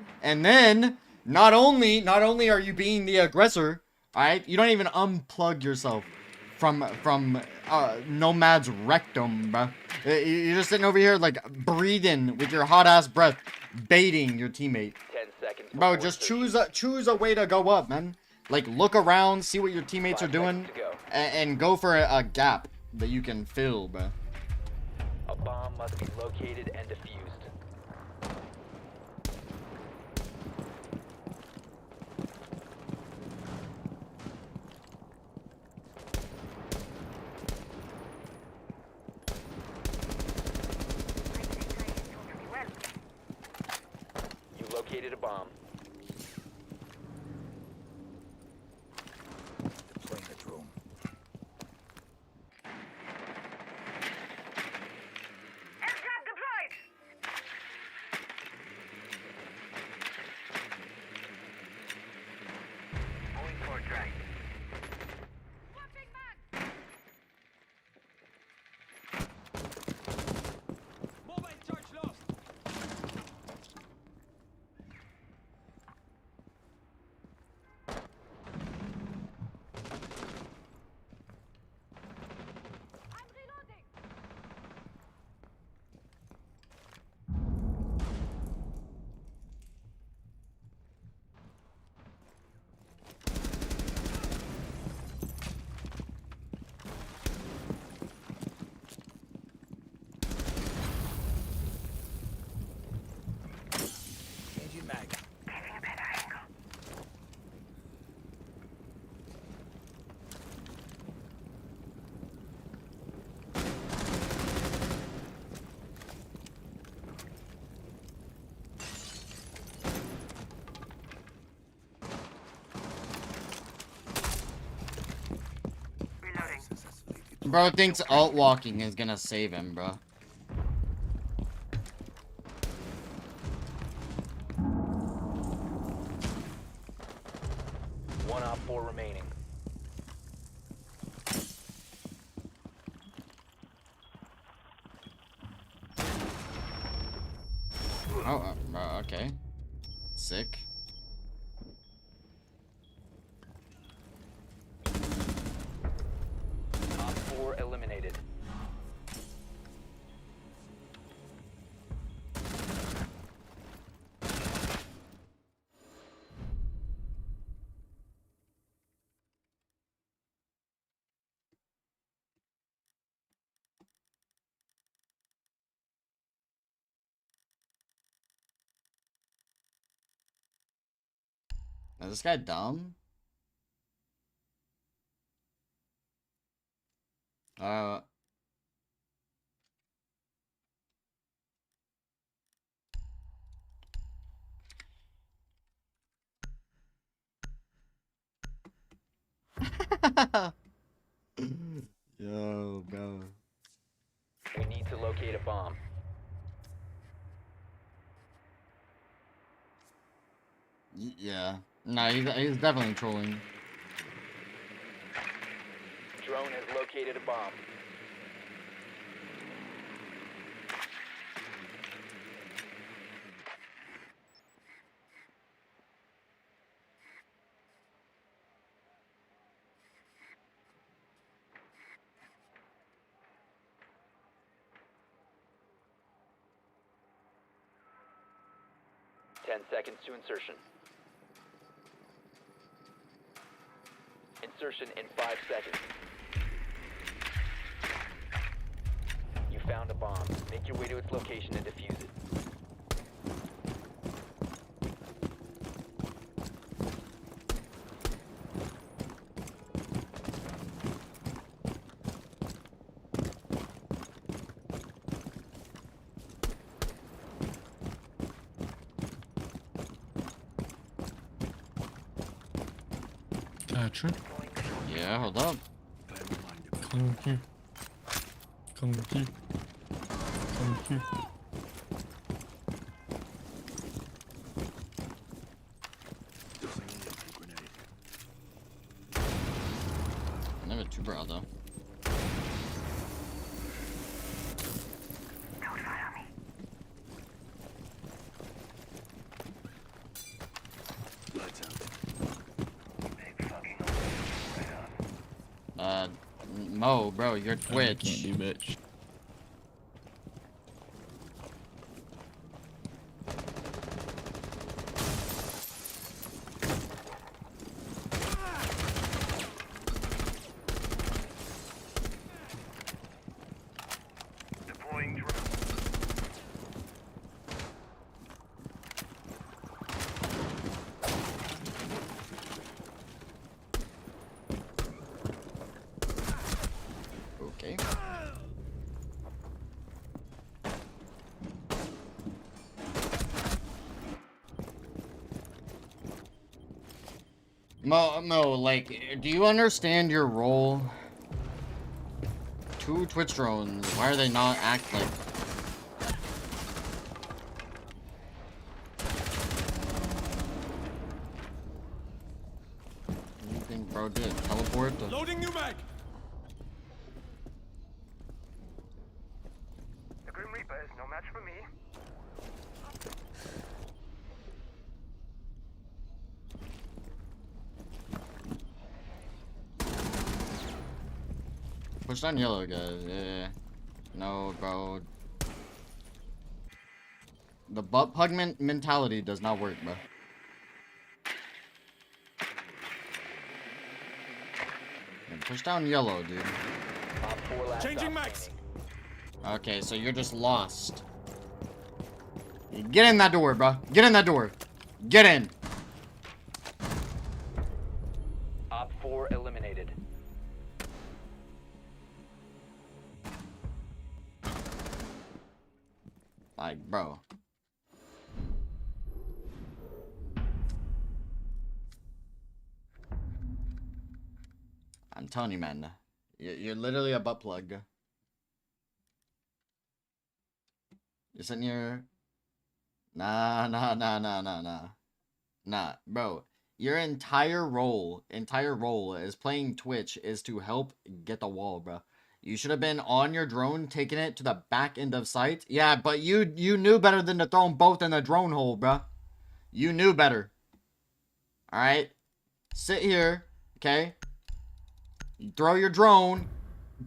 not only are you being the aggressor, alright? You don't even unplug yourself from Nomad's rectum, bro. You're just sitting over here, like, breathing with your hot ass breath, baiting your teammate. 10 seconds. Bro, just choose a way to go up, man. Like, look around, see what your teammates are doing, and go for a gap that you can fill, bro. A bomb must be located and defused. You located a bomb. Deploying the drone. Aircraft deployed! Going for a drag. Mobile charge lost. Changing mag. Getting a better angle. Reloading. Bro thinks alt walking is gonna save him, bro. One op 4 remaining. Oh, okay. Sick. Op 4 eliminated. Is this guy dumb? Yo, bro. We need to locate a bomb. Yeah. Nah, he's definitely trolling. Drone has located a bomb. Ten seconds to insertion. Insertion in 5 seconds. You found a bomb. Make your way to its location and defuse it. Thatcher. Yeah, hold up. Come here. Come here. Come here. Never too broad though. Mo, bro, your Twitch. Can't do bitch. Deploying drone. Okay. Mo, like, do you understand your role? 2 Twitch drones, why are they not acting? What do you think bro did? Teleport to... Loading new mag. The Grim Reaper is no match for me. Push down yellow, guys. Yeah. No, bro. The butt plug mentality does not work, bro. Yeah, push down yellow, dude. Changing max. Okay, so you're just lost. Get in that door, bro. Get in that door. Get in. Op 4 eliminated. Like, bro. I'm telling you, man. You're literally a butt plug. You're sitting here. Nah, bro. Your entire role is playing Twitch is to help get the wall, bro. You should have been on your drone, taking it to the back end of sight. Yeah, but you knew better than to throw them both in the drone hole, bro. You knew better. Alright? Sit here, okay? You throw your drone,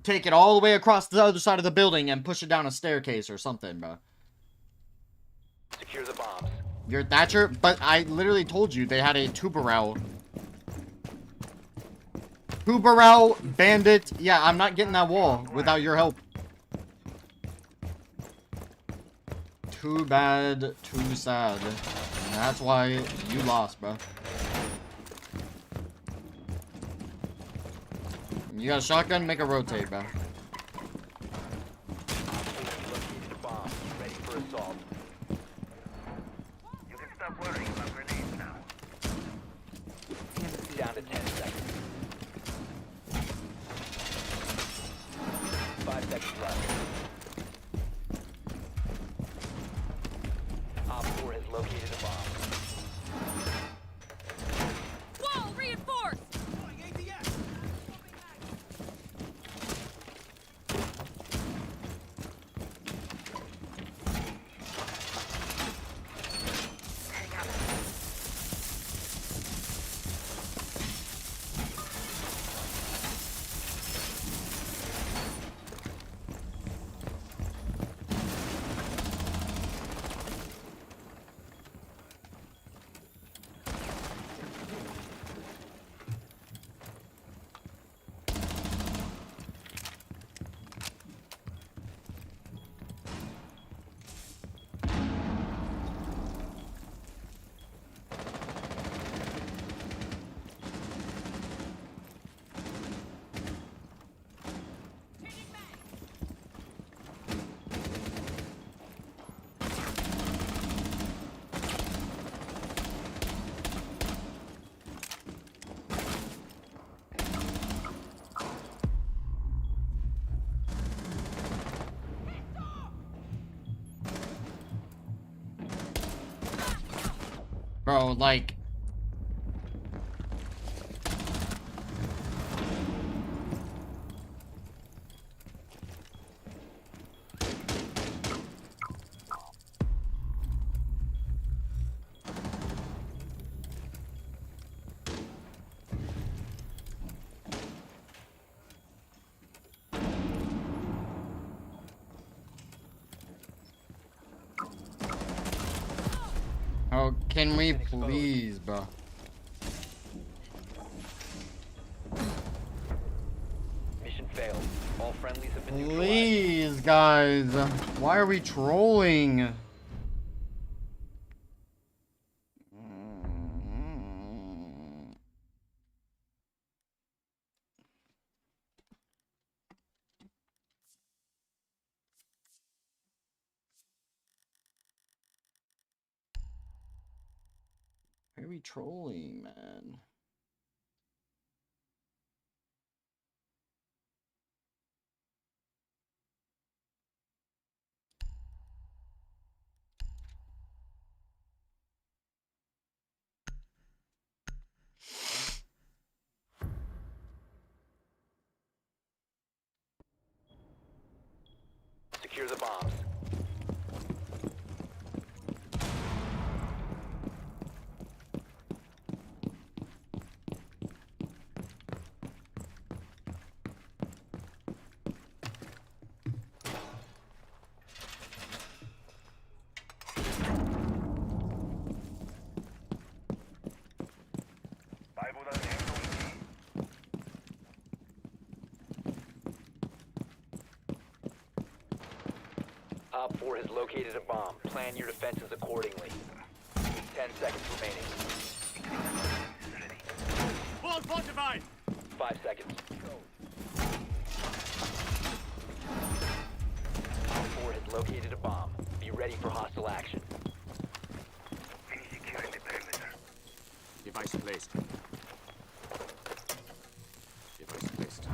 take it all the way across the other side of the building, and push it down a staircase or something, bro. Secure the bombs. You're Thatcher, but I literally told you they had a Tubarão. Tubarão bandit. Yeah, I'm not getting that wall without your help. Too bad, too sad. And that's why you lost, bro. You got a shotgun? Make a rotate, bro. Bomb ready for assault. You can stop worrying about grenades now. Down to 10 seconds. 5 seconds left. Op 4 has located a bomb. Wall reinforced! Bro, like... Oh, can we please, bro? Mission failed. All friendlies have been neutralized. Please, guys. Why are we trolling? Why are we trolling, man? Secure the bombs. Op 4 has located a bomb. Plan your defenses accordingly. 10 seconds remaining. Wall fortified! 5 seconds. Op 4 has located a bomb. Be ready for hostile action. Device placed. Device placed.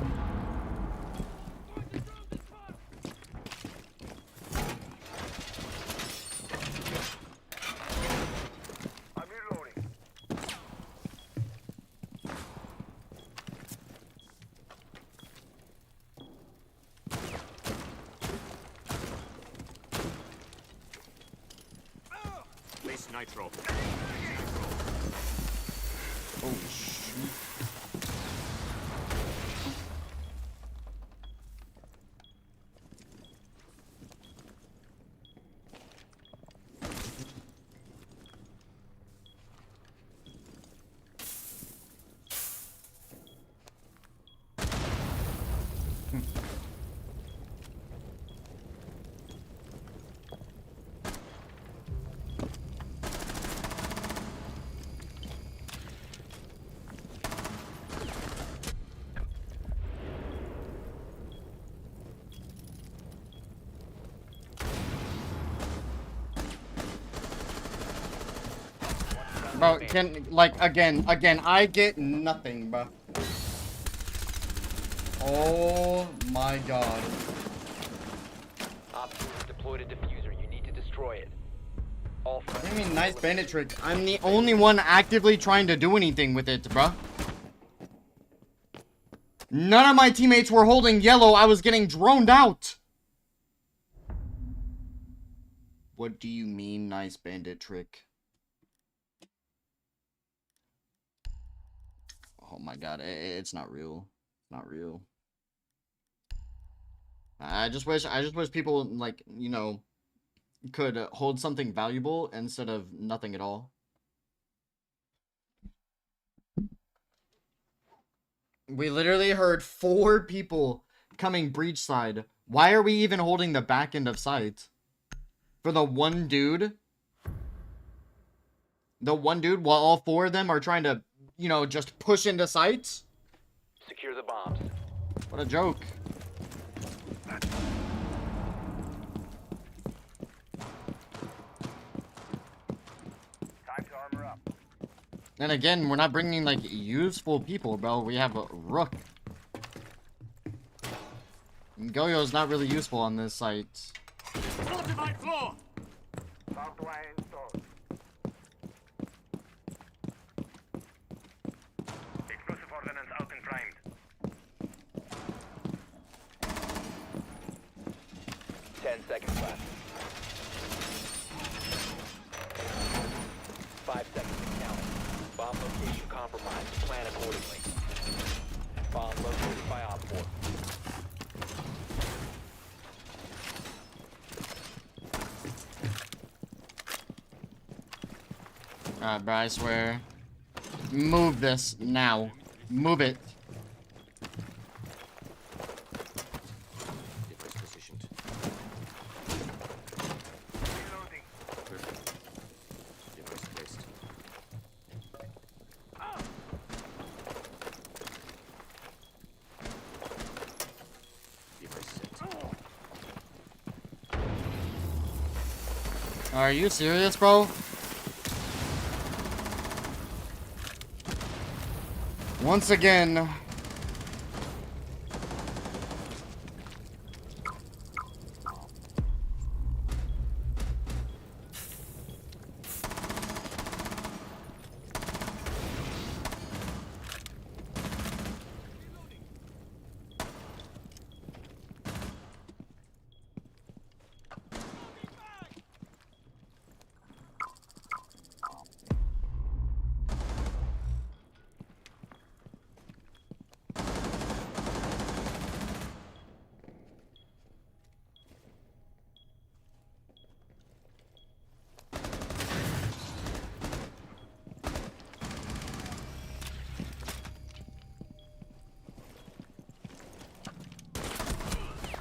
Place nitro. Oh, shoot. Bro, can, like, again, I get nothing, bro. Oh my god. Op 2 has deployed a diffuser. You need to destroy it. All What friendlies. do you mean, nice bandit trick? I'm the only one actively trying to do anything with it, bro. None of my teammates were holding yellow. I was getting droned out. What do you mean, nice bandit trick? Oh my god, it's not real. It's not real. I just wish people, like, you know, could hold something valuable instead of nothing at all. We literally heard 4 people coming breach side. Why are we even holding the back end of sight? For the one dude? The one dude while all 4 of them are trying to, you know, just push into sight? Secure the bombs. What a joke. Time to armor up. And again, we're not bringing, like, useful people, bro. We have a Rook. And Goyo's not really useful on this site. Fortified floor! Barbed wire installed. 10 seconds left. 5 seconds to count. Bomb location compromised. Plan accordingly. Bomb located by Op 4. Alright, bro, I swear. Move this now. Move it. Are you serious, bro? Once again.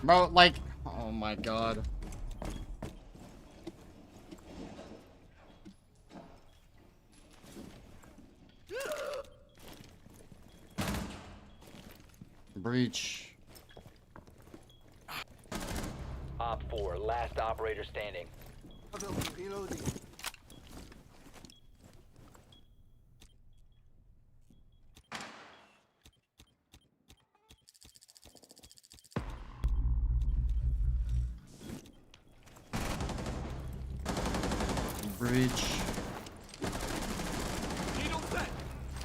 Bro, like, oh my god. Breach. Op 4, last operator standing. Reloading. Breach.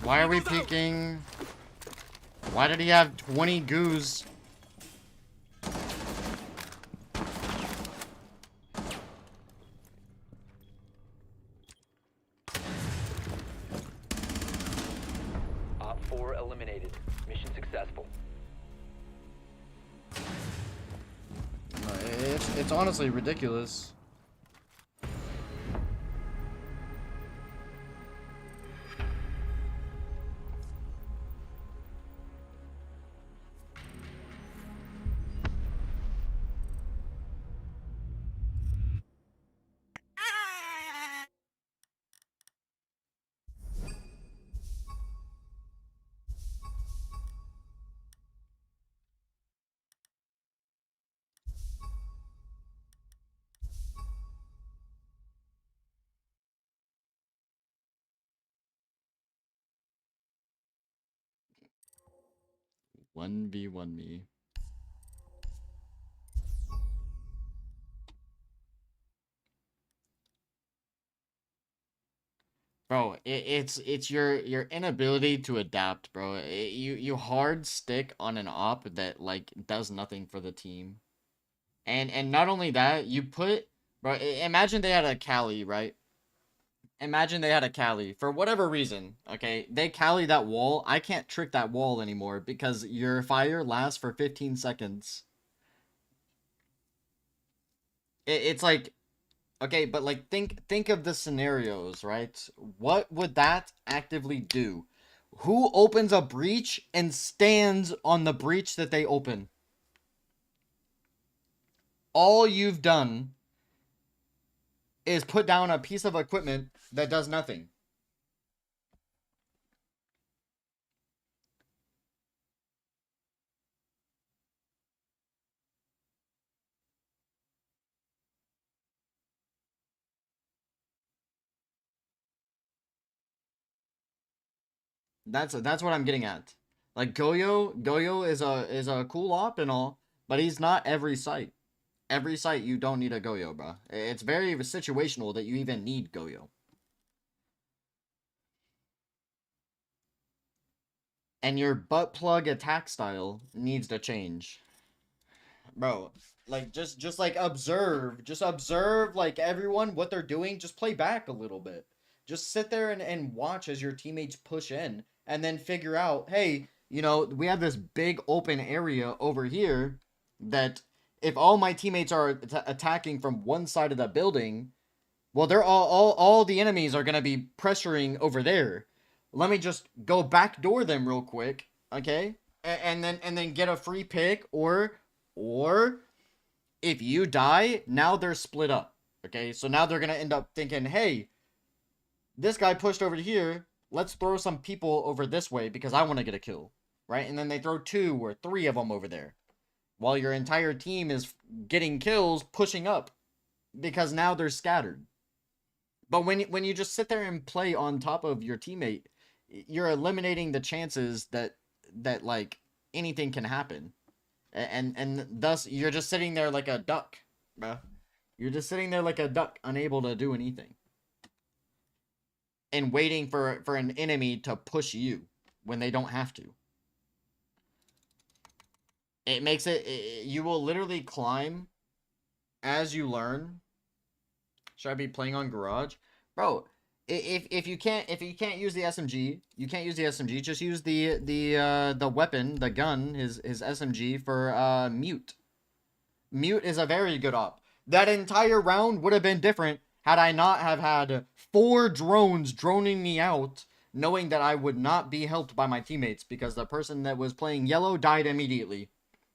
Why are we peeking? Why did he have 20 goos? Op 4 eliminated. Mission successful. It's honestly ridiculous. One v one me. Bro, it's your inability to adapt, bro. You hard stick on an op that like does nothing for the team, and not only that, you put, bro. Imagine they had a Cali, right? Imagine they had a Cali for whatever reason. Okay, they Cali that wall. I can't trick that wall anymore because your fire lasts for 15 seconds. It's like. Okay, but like think of the scenarios, right? What would that actively do? Who opens a breach and stands on the breach that they open? All you've done is put down a piece of equipment that does nothing. That's what I'm getting at. Like Goyo is a cool op and all, but he's not every site. Every site you don't need a Goyo, bro. It's very situational that you even need Goyo. And your butt plug attack style needs to change. Bro, like just like observe like everyone what they're doing. Just play back a little bit. Just sit there and watch as your teammates push in, and then figure out, hey, you know, we have this big open area over here that if all my teammates are attacking from one side of the building, well, they're all the enemies are gonna be pressuring over there. Let me just go backdoor them real quick, okay? And then get a free pick, or if you die, now they're split up, okay? So now they're gonna end up thinking, hey, this guy pushed over to here, let's throw some people over this way because I want to get a kill, right? And then they throw 2 or 3 of them over there, while your entire team is getting kills, pushing up, because now they're scattered. But when you just sit there and play on top of your teammate, you're eliminating the chances that like anything can happen, and thus you're just sitting there like a duck, bruh. You're just sitting there like a duck, unable to do anything, and waiting for an enemy to push you when they don't have to. It makes it, you will literally climb as you learn. Should I be playing on Garage? Bro, if you can't use the SMG, you can't use the SMG, just use the weapon, the gun, his SMG for Mute. Mute is a very good op. That entire round would have been different had I not have had 4 drones droning me out, knowing that I would not be helped by my teammates because the person that was playing yellow died immediately.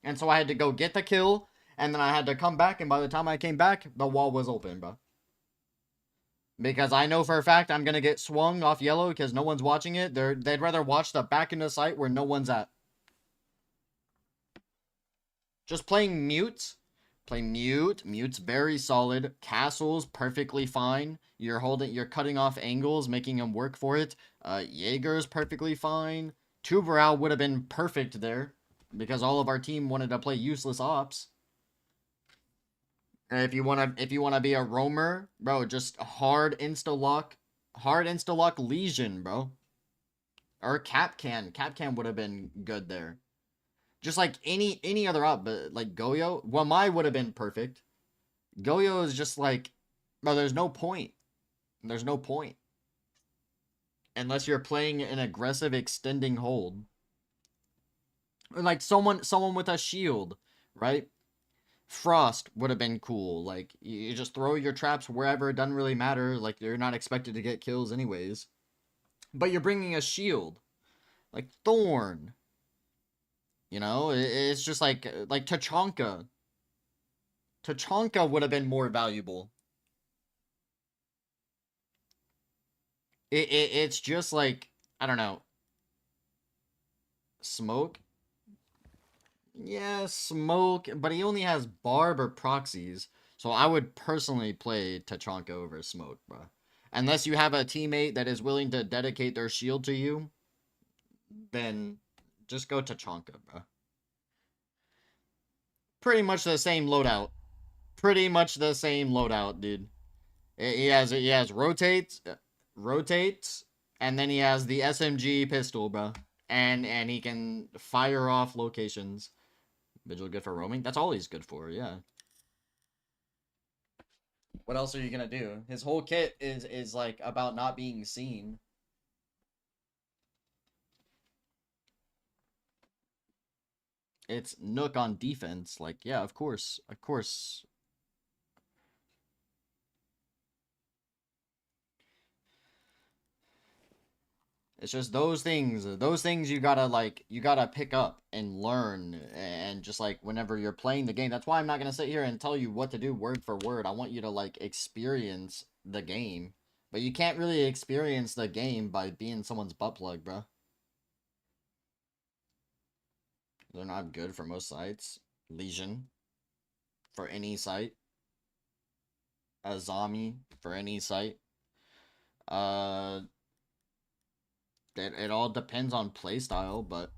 And so I had to go get the kill, and then I had to come back, and by the time I came back, the wall was open, bro. Because I know for a fact I'm going to get swung off yellow because no one's watching it. They'd rather watch the back end of the site where no one's at. Just playing Mute. Play Mute. Mute's very solid. Castle's perfectly fine. You're cutting off angles, making them work for it. Jaeger's perfectly fine. Tuberal would have been perfect there, because all of our team wanted to play useless ops. And if you wanna be a roamer, bro, just hard insta lock Legion, bro. Or Capcan. Capcan would have been good there. Just like any other op, but like Goyo, Wamai would have been perfect. Goyo is just like, bro, there's no point. There's no point. Unless you're playing an aggressive extending hold. Like someone with a shield, right? Frost would have been cool. Like, you just throw your traps wherever, it doesn't really matter. Like, you're not expected to get kills anyways. But you're bringing a shield. Like Thorn. You know, it's just like Tachanka. Tachanka would have been more valuable. It's just like, I don't know. Smoke? Yeah, Smoke, but he only has Barb or proxies. So I would personally play Tachanka over Smoke, bro. Unless you have a teammate that is willing to dedicate their shield to you, then just go Tachanka, bro. Pretty much the same loadout. Pretty much the same loadout, dude. He has rotates, and then he has the SMG pistol, bro. And he can fire off locations. Vigil good for roaming? That's all he's good for, yeah. What else are you gonna do? His whole kit is like about not being seen. It's Nook on defense. Like, yeah, of course. Of course. It's just those things you gotta pick up and learn, and just like whenever you're playing the game. That's why I'm not gonna sit here and tell you what to do word for word. I want you to like experience the game, but you can't really experience the game by being someone's butt plug, bro. They're not good for most sites. Legion for any site. Azami for any site. It all depends on playstyle, but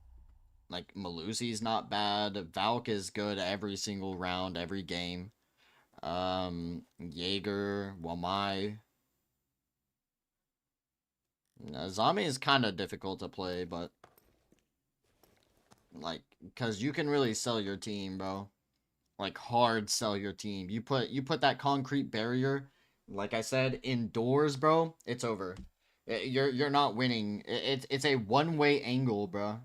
like Melusi's not bad. Valk is good every single round, every game. Jaeger, Wamai. Zami is kind of difficult to play, but like, because you can really sell your team, bro. like hard sell your team. You put that concrete barrier, like I said, indoors, bro. It's over. You're not winning. It's a one-way angle, bro.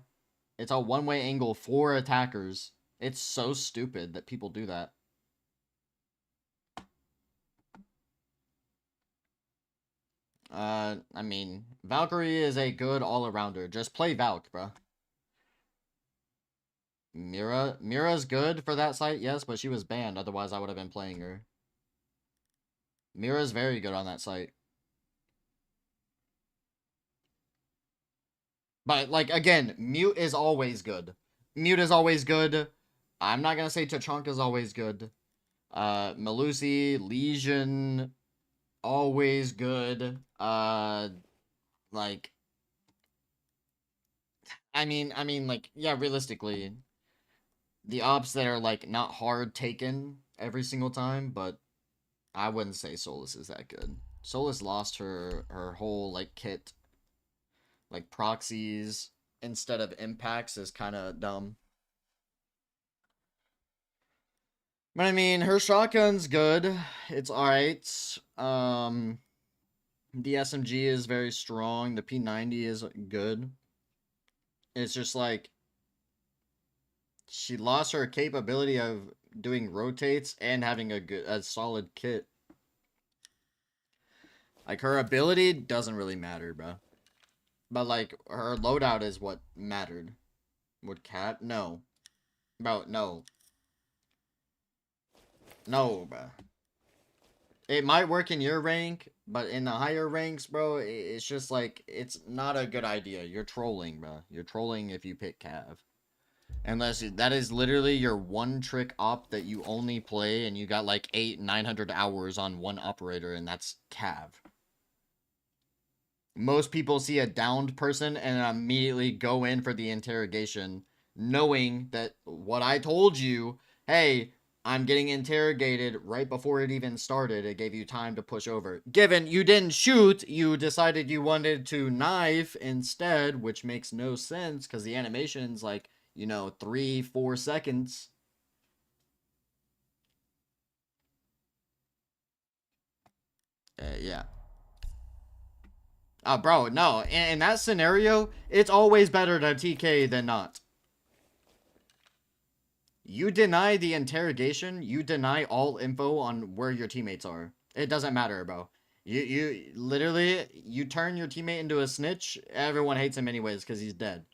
It's a one-way angle for attackers. It's so stupid that people do that. I mean, Valkyrie is a good all-arounder. Just play Valk, bro. Mira's good for that site, yes, but she was banned. Otherwise, I would have been playing her. Mira's very good on that site. But, like, again, Mute is always good. Mute is always good. I'm not gonna say Tachanka is always good. Melusi, Legion, always good. Like, I mean, like, yeah, realistically, the ops that are, like, not hard taken every single time, but I wouldn't say Solus is that good. Solus lost her whole, like, kit. Like, proxies instead of impacts is kind of dumb. But I mean, her shotgun's good. It's alright. The SMG is very strong. The P90 is good. It's just like, she lost her capability of doing rotates and having a solid kit. Like, her ability doesn't really matter, bro. But, like, her loadout is what mattered. Would Cat? No. Bro, no. No, bro. It might work in your rank, but in the higher ranks, bro, it's just, like, it's not a good idea. You're trolling, bro. You're trolling if you pick Cav. Unless that is literally your one trick op that you only play and you got, like, 900 hours on one operator, and that's Cav. Most people see a downed person and immediately go in for the interrogation, knowing that what I told you, hey, I'm getting interrogated right before it even started. It gave you time to push over. Given you didn't shoot, you decided you wanted to knife instead, which makes no sense because the animation's like, you know, 3-4 seconds. Yeah. Oh, bro, no. In that scenario, it's always better to TK than not. You deny the interrogation, you deny all info on where your teammates are. It doesn't matter, bro. You literally, you turn your teammate into a snitch, everyone hates him anyways because he's dead.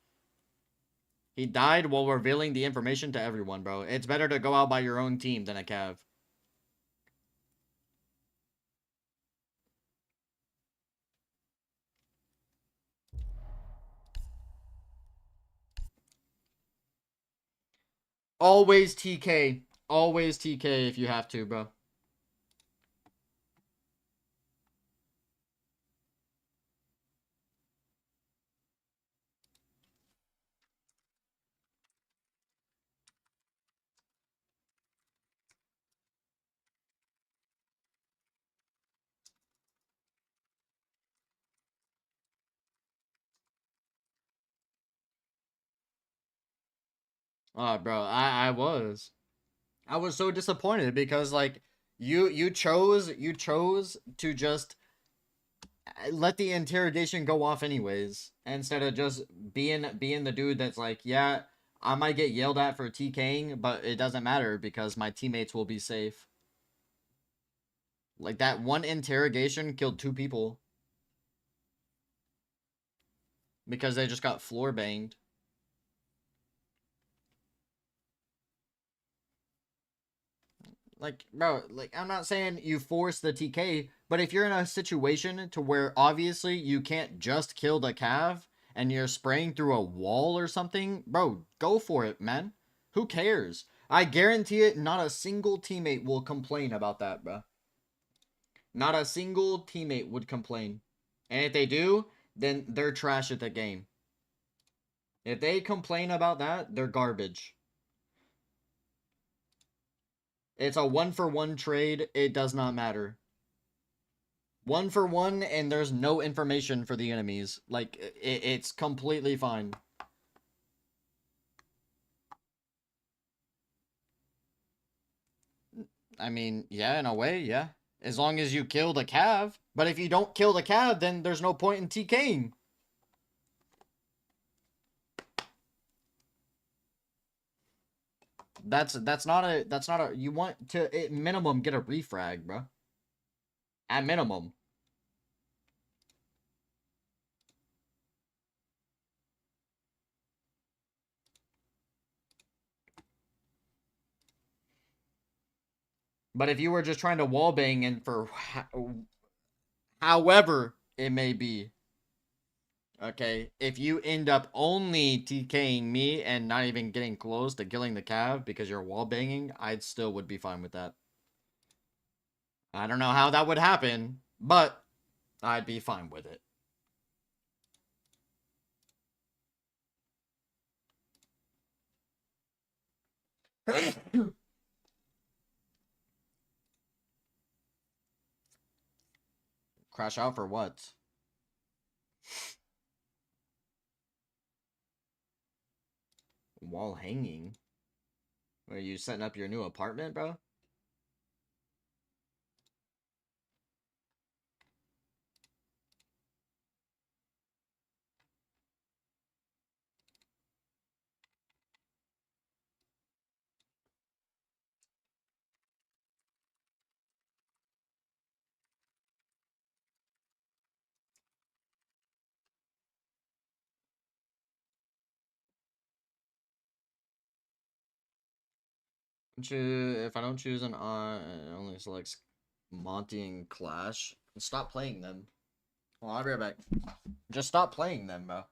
He died while revealing the information to everyone, bro. It's better to go out by your own team than a Cav. Always TK. Always TK if you have to, bro. Oh, bro, I was so disappointed because, like, you chose to just let the interrogation go off anyways, instead of just being the dude that's like, yeah, I might get yelled at for TKing, but it doesn't matter because my teammates will be safe. Like, that one interrogation killed 2 people because they just got floor banged. Like, bro, like, I'm not saying you force the TK, but if you're in a situation to where obviously you can't just kill the Cav and you're spraying through a wall or something, bro, go for it, man. Who cares? I guarantee it, not a single teammate will complain about that, bro. Not a single teammate would complain. And if they do, then they're trash at the game. If they complain about that, they're garbage. It's a 1-for-1 trade. It does not matter. 1-for-1 and there's no information for the enemies. Like, it's completely fine. I mean, yeah, in a way, yeah. As long as you kill the Cav. But if you don't kill the Cav, then there's no point in TKing. That's not a you want to at minimum get a refrag, bro. At minimum. But if you were just trying to wallbang and for however it may be, okay, if you end up only TKing me and not even getting close to killing the Cav because you're wallbanging, I'd still would be fine with that. I don't know how that would happen, but I'd be fine with it. Crash out for what? Wall hanging? Are you setting up your new apartment, bro? If I don't choose an it only selects Monty and Clash. Stop playing them. Well, I'll be right back. Just stop playing them, bro.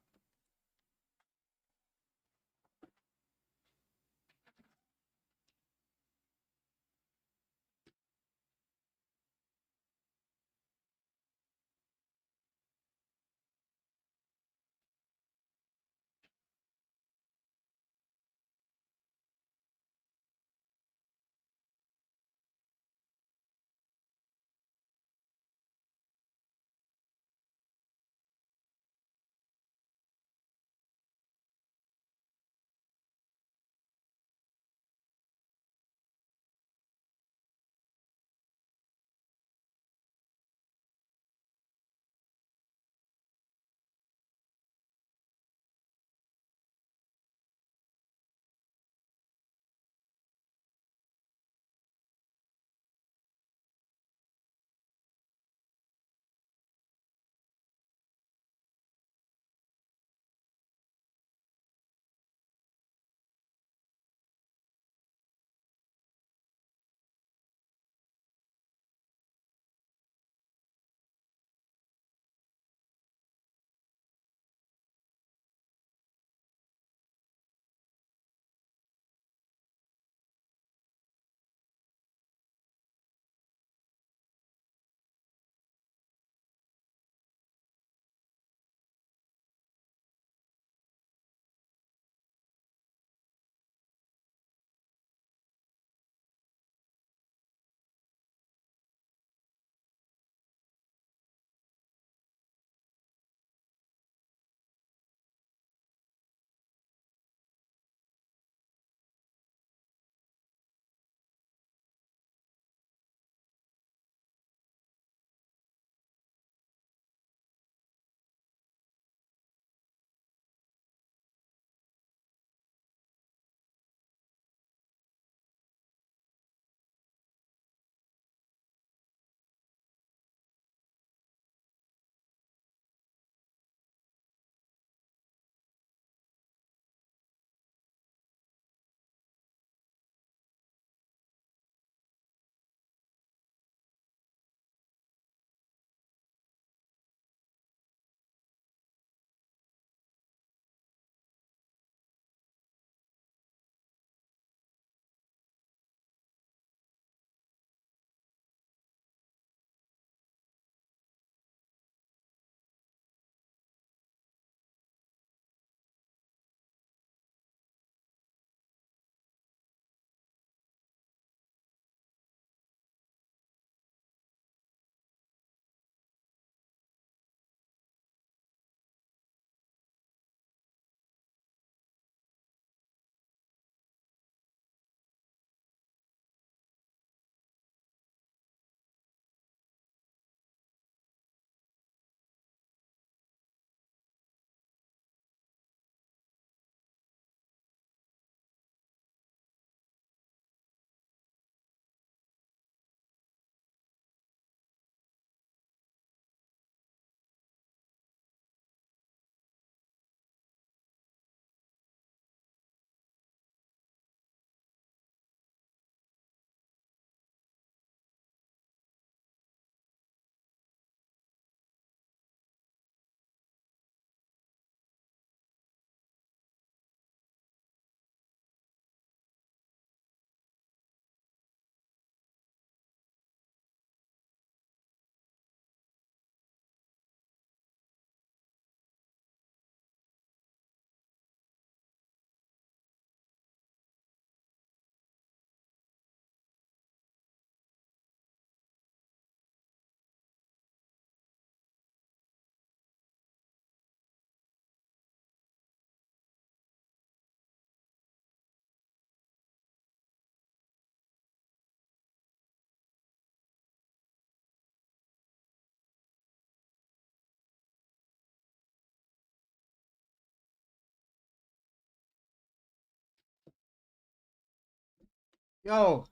Yo.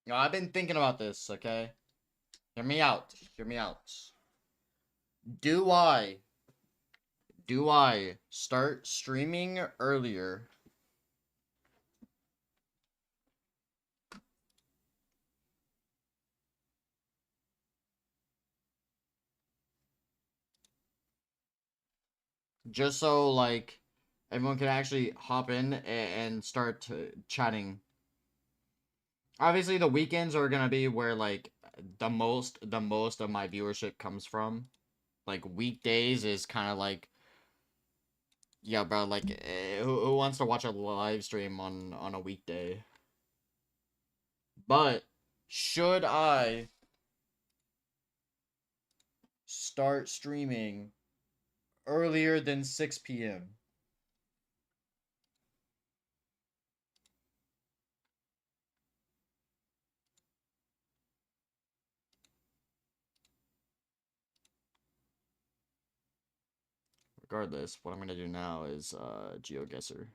Yo, I've been thinking about this, okay? Hear me out. Hear me out. Do I start streaming earlier? Just so, like, everyone can actually hop in and start chatting. Obviously, the weekends are gonna be where, like, the most of my viewership comes from. Like, weekdays is kind of like, yeah, bro, like, who wants to watch a live stream on a weekday? But, should I start streaming earlier than 6 p.m.? Regardless, what I'm gonna do now is GeoGuessr.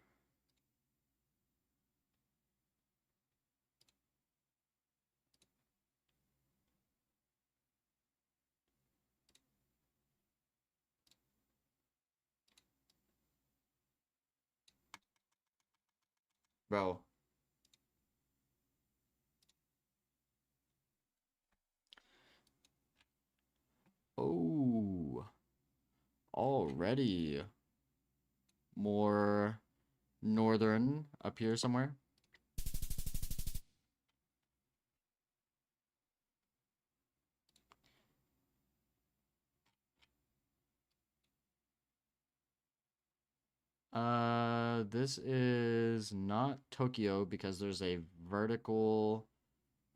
Bro. Oh. Already. More northern up here somewhere. This is not Tokyo because there's a vertical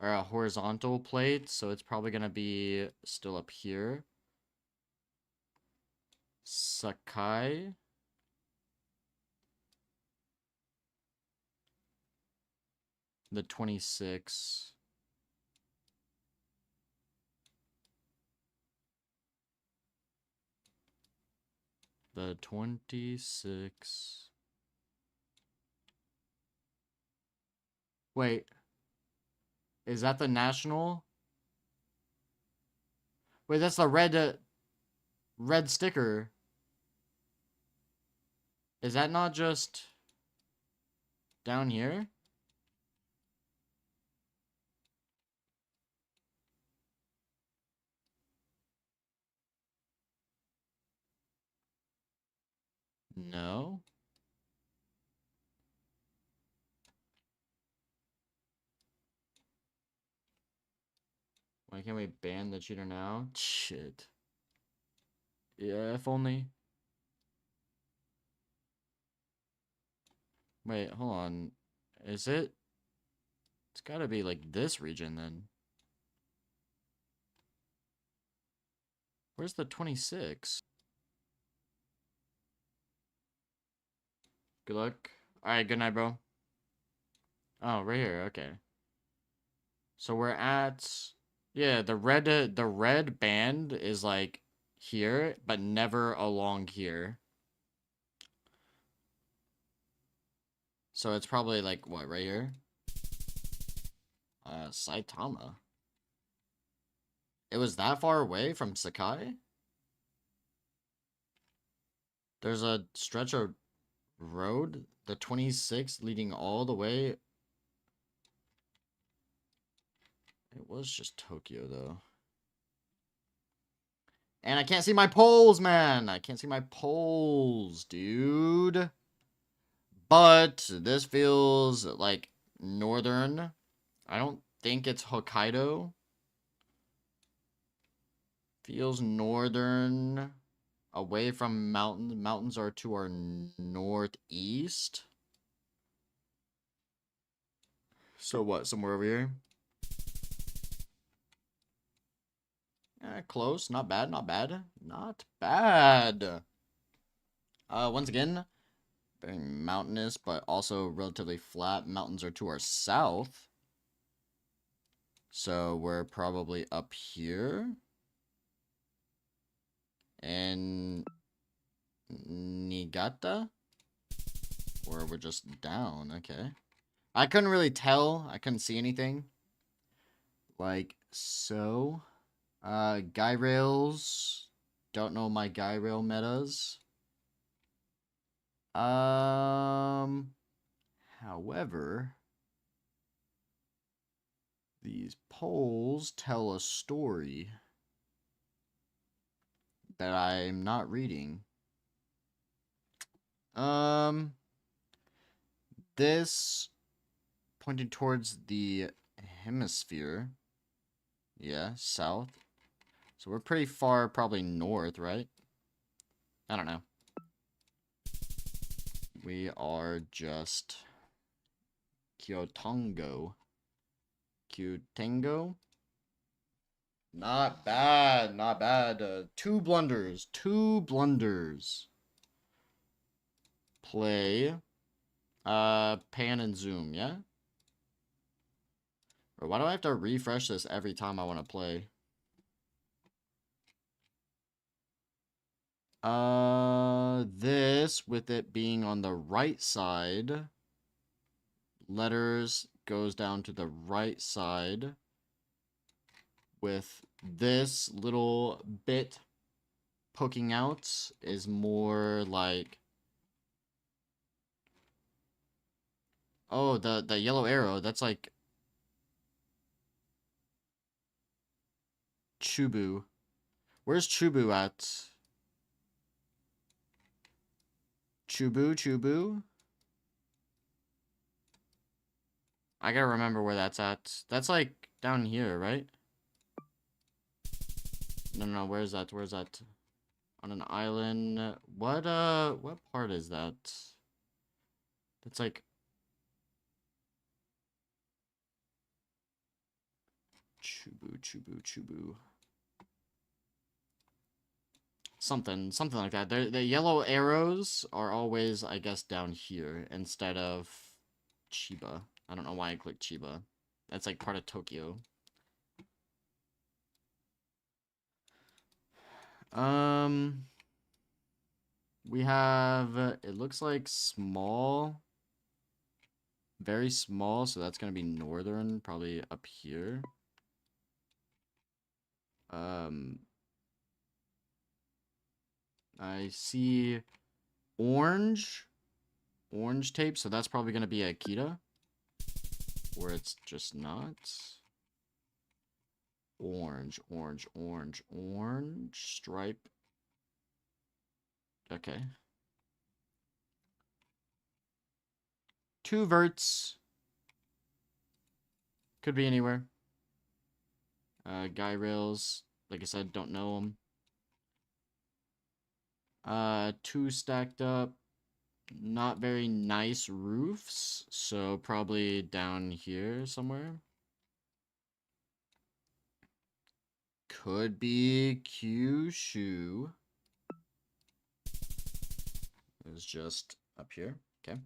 or a horizontal plate, so it's probably gonna be still up here. Sakai. The 26. The 26. Wait. Is that the national? Wait, that's the red sticker. Is that not just down here? No. Why can't we ban the cheater now? Shit. Yeah, if only. Wait, hold on. Is it? It's gotta be like this region then. Where's the 26? Good luck. Alright, good night, bro. Oh, right here, okay. So we're at... Yeah, the red band is like here, but never along here. So it's probably like, what, right here? Saitama. It was that far away from Sakai? There's a stretch of road, the 26th, leading all the way. It was just Tokyo, though. And I can't see my poles, man! I can't see my poles, dude. But this feels like northern. I don't think it's Hokkaido. Feels northern. Away from mountains. Mountains are to our northeast. So what? Somewhere over here? Close. Not bad. Not bad. Not bad. Once again, very mountainous, but also relatively flat. Mountains are to our south. So we're probably up here. And Niigata? Or we're just down, okay. I couldn't really tell. I couldn't see anything. Like, so. Guy rails. Don't know my guy rail metas. However, these polls tell a story that I'm not reading. This pointing towards the hemisphere. Yeah, south. So we're pretty far, probably north, right? I don't know. We are just Kyotongo. Kyotango? Not bad, not bad. 2 blunders. 2 blunders. Play. Pan and zoom, yeah? Or why do I have to refresh this every time I want to play? This, with it being on the right side, letters goes down to the right side. With this little bit poking out is more like... Oh, the yellow arrow, that's like... Chubu. Where's Chubu at? Chubu? I gotta remember where that's at. That's like down here, right? No, where's that? Where's that? On an island. What part is that? That's like... Chubu. Something like that. The yellow arrows are always, I guess, down here instead of Chiba. I don't know why I clicked Chiba. That's like part of Tokyo. We have, it looks like small. Very small, so that's gonna be northern, probably up here. I see orange tape, so that's probably going to be Akita, or it's just not. Orange stripe. Okay. 2 verts. Could be anywhere. Guy rails, like I said, don't know them. 2 stacked up. Not very nice roofs, so probably down here somewhere. Could be Kyushu. It's just up here. Okay.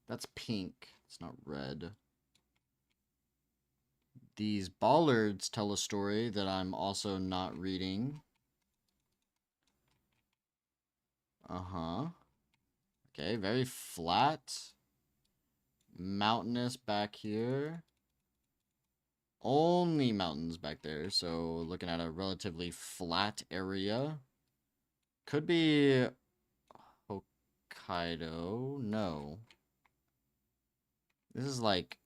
That's pink. It's not red. These bollards tell a story that I'm also not reading. Okay, very flat. Mountainous back here. Only mountains back there, so looking at a relatively flat area. Could be Hokkaido. No. This is like...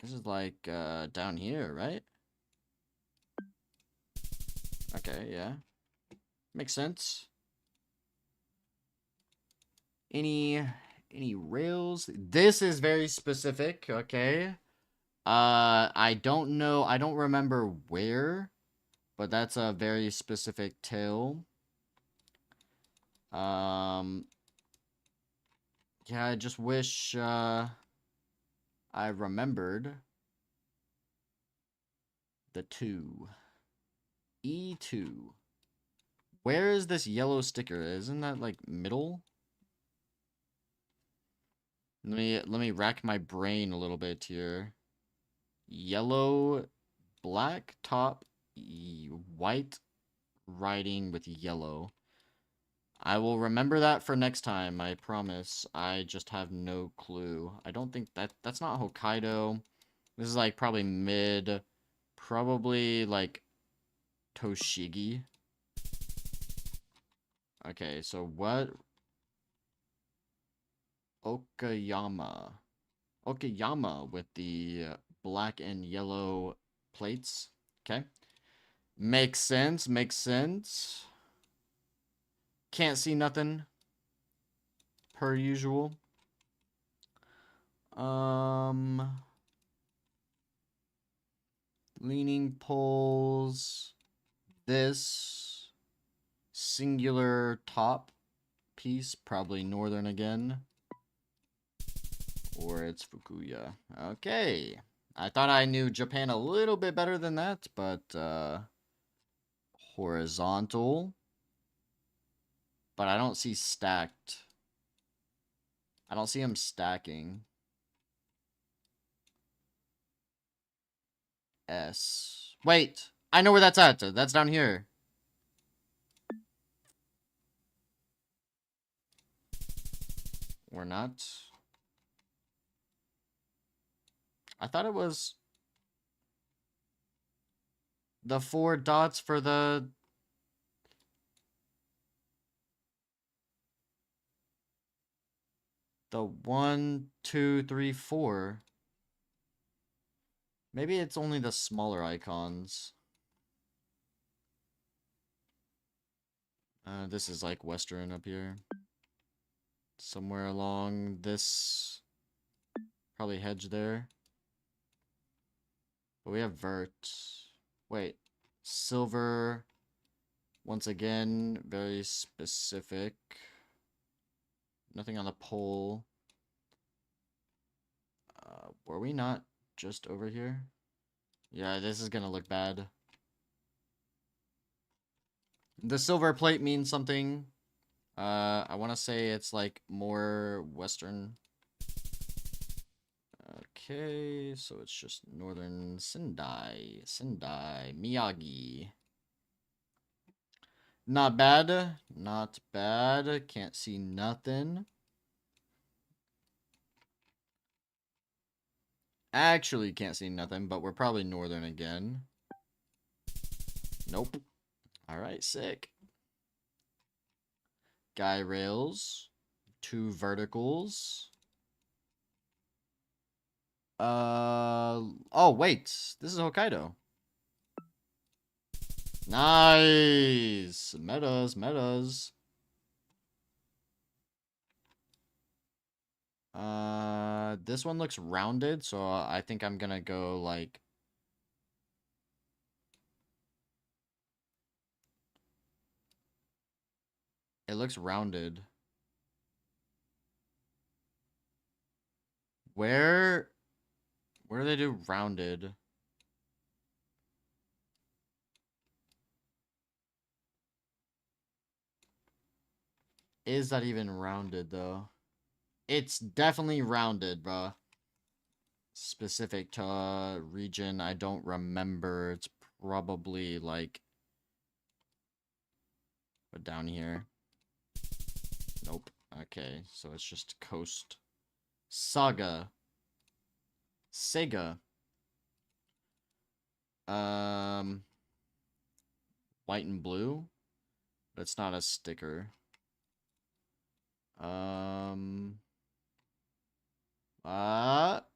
This is like down here, right? Okay, yeah. Makes sense. Any rails? This is very specific, okay? I don't know, I don't remember where, but that's a very specific tale. Yeah, I just wish I remembered the 2. E2. Where is this yellow sticker? Isn't that like middle? Let me rack my brain a little bit here. Yellow, black top, white writing with yellow. I will remember that for next time, I promise. I just have no clue. I don't think that's not Hokkaido. This is like probably mid, probably like Toshigi. Okay, so what? Okayama. Okayama with the black and yellow plates. Okay. Makes sense, makes sense. Can't see nothing. Per usual. Leaning poles. This singular top piece, probably northern again. Or it's Fukuya. Okay. I thought I knew Japan a little bit better than that, but horizontal. But I don't see stacked. I don't see them stacking. S. Wait, I know where that's at. That's down here. Or not. I thought it was the 4 dots for the the 1, 2, 3, 4. Maybe it's only the smaller icons. This is like western up here. Somewhere along this, probably hedge there. But we have vert. Wait, silver. Once again, very specific. Nothing on the pole. Were we not just over here? Yeah, this is gonna look bad. The silver plate means something. I want to say it's like more western. Okay, so it's just northern Sendai, Miyagi. Not bad, not bad. Can't see nothing. Actually can't see nothing, but we're probably northern again. Nope. Alright, sick. Guy rails. 2 verticals. Oh, wait. This is Hokkaido. Nice. Metas, metas. This one looks rounded, so I think I'm gonna go like it looks rounded. Where do they do rounded? Is that even rounded though? It's definitely rounded, bro. Specific to a region I don't remember. It's probably like but down here. Nope. Okay, so it's just coast. Saga. Sega. White and blue. But it's not a sticker.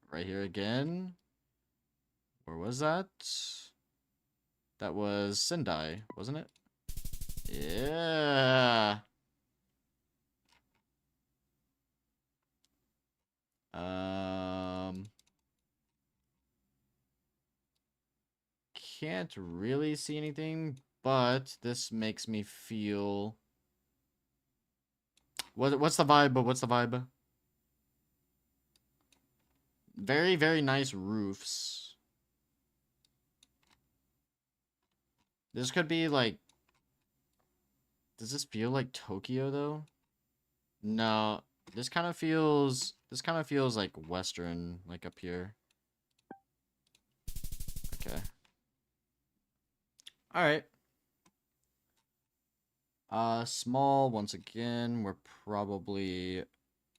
Right here again. Where was that? That was Sendai, wasn't it? Yeah. Can't really see anything, but this makes me feel. What's the vibe? What's the vibe? Very, very nice roofs. This could be like. Does this feel like Tokyo though? No, this kind of feels like Western, like up here. Okay. Alright. Small, once again, we're probably...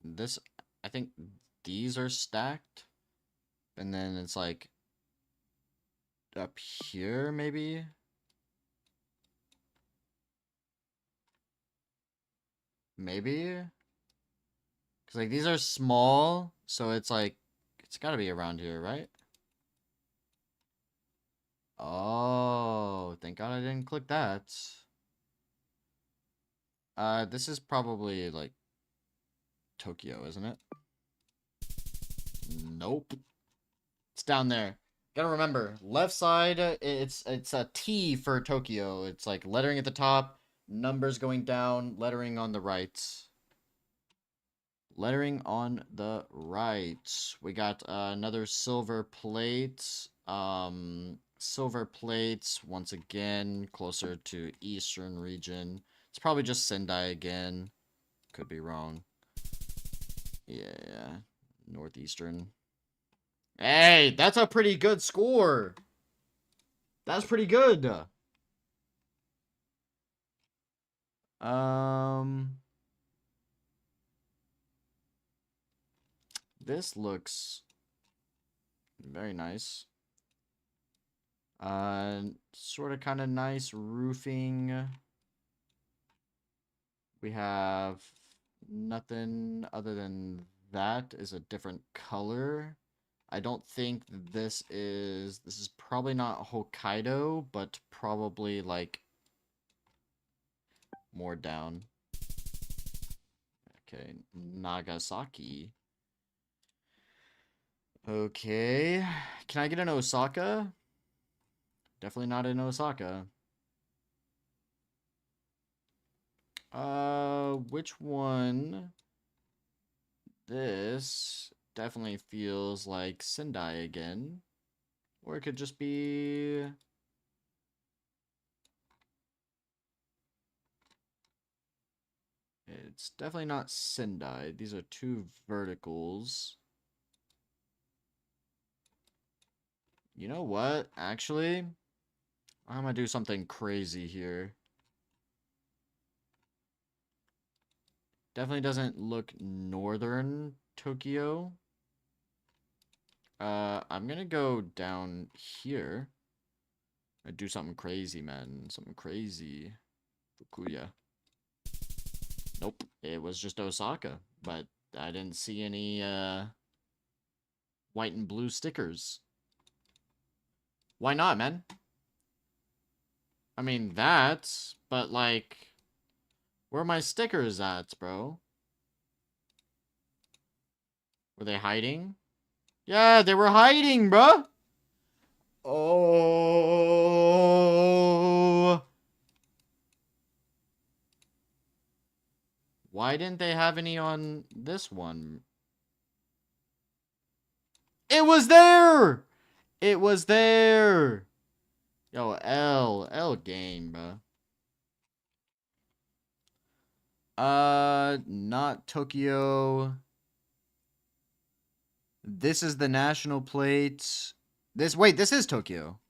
This, I think these are stacked. And then it's like... Up here, maybe? Maybe? Because, like, these are small, so it's like... It's gotta be around here, right? Oh, thank God I didn't click that. This is probably, like, Tokyo, isn't it? Nope. It's down there. Gotta remember, left side, it's a T for Tokyo. It's like lettering at the top, numbers going down, lettering on the right. Lettering on the right. We got another silver plate. Silver plates, once again, closer to eastern region. It's probably just Sendai again. Could be wrong. Yeah. Northeastern. Hey, that's a pretty good score. That's pretty good. This looks very nice. Sort of kind of nice roofing. We have nothing other than that is a different color. I don't think this is probably not Hokkaido, but probably like more down. Okay, Nagasaki. Okay, can I get an Osaka? Definitely not in Osaka. Which one? This definitely feels like Sendai again. Or it could just be... It's definitely not Sendai. These are two verticals. You know what? Actually, I'm gonna do something crazy here. Definitely doesn't look northern Tokyo. I'm gonna go down here. I do something crazy, man. Something crazy. Fukuya. Nope. It was just Osaka. But I didn't see any, white and blue stickers. Why not, man? I mean, that, but like... Where are my stickers at, bro? Were they hiding? Yeah, they were hiding, bro. Oh. Why didn't they have any on this one? It was there! It was there! Yo, L game, bro. Not Tokyo. This is the national plate. Wait, this is Tokyo.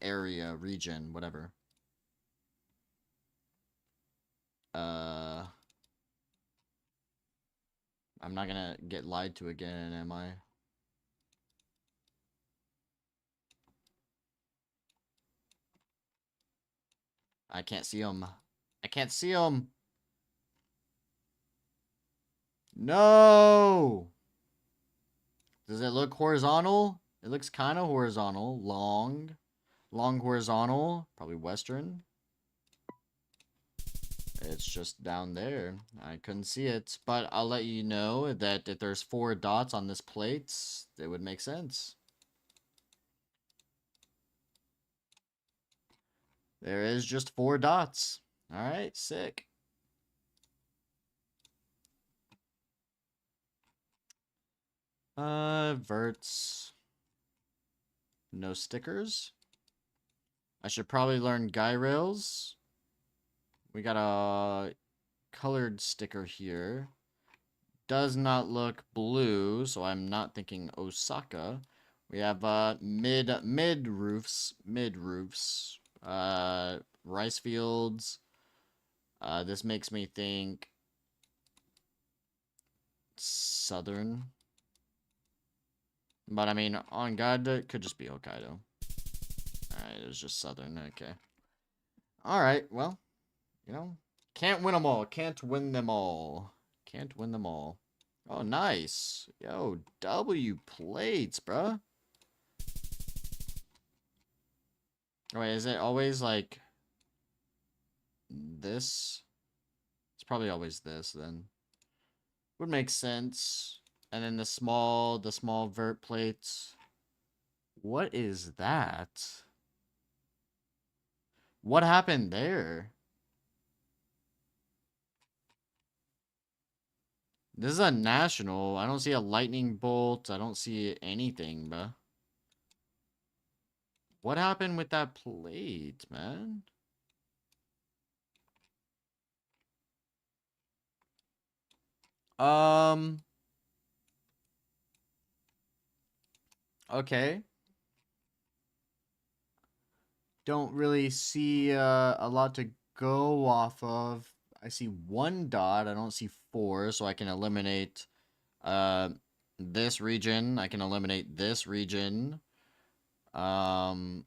Area, region, whatever. I'm not gonna get lied to again, am I? I can't see him. I can't see him. No! Does it look horizontal? It looks kind of horizontal. Long. Long horizontal. Probably western. It's just down there. I couldn't see it. But I'll let you know that if there's 4 dots on this plate, it would make sense. There is just 4 dots. Alright, sick. Verts. No stickers. I should probably learn guy rails. We got a colored sticker here. Does not look blue, so I'm not thinking Osaka. We have mid roofs, rice fields. This makes me think southern. But I mean, on God, it could just be Hokkaido. Alright, it was just southern, okay. Alright, well, you know, can't win them all. Can't win them all. Can't win them all. Oh, nice. Yo, W plates, bruh. Oh, wait, is it always like this? It's probably always this then. Would make sense. And then the small vert plates. What is that? What happened there? This is a national. I don't see a lightning bolt. I don't see anything, bruh. What happened with that plate, man? Okay. Don't really see a lot to go off of. I see one dot. I don't see four, so I can eliminate this region. I can eliminate this region. Yeah,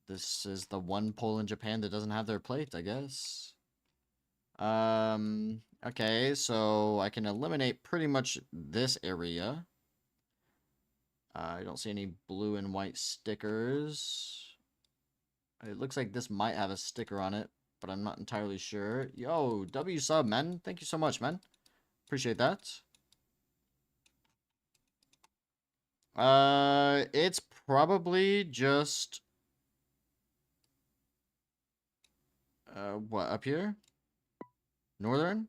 this is the one pole in Japan that doesn't have their plate, I guess. Okay, so I can eliminate pretty much this area. I don't see any blue and white stickers. It looks like this might have a sticker on it, but I'm not entirely sure. Yo, W sub, man. Thank you so much, man. Appreciate that. It's probably just... what, up here? Northern?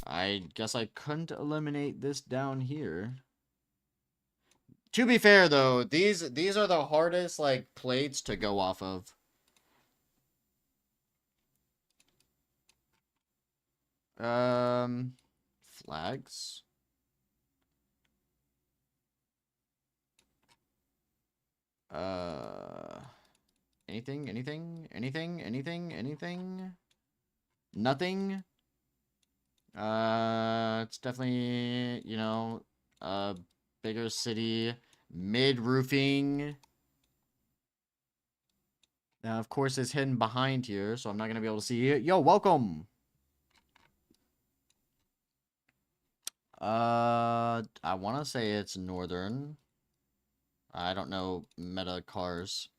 I guess I couldn't eliminate this down here. To be fair, though, these are the hardest, like, plates to go off of. Flags. Anything? Nothing? It's definitely, you know, a bigger city, mid-roofing. Now, of course, it's hidden behind here, so I'm not going to be able to see it. Yo, welcome! I want to say it's northern. I don't know meta cars.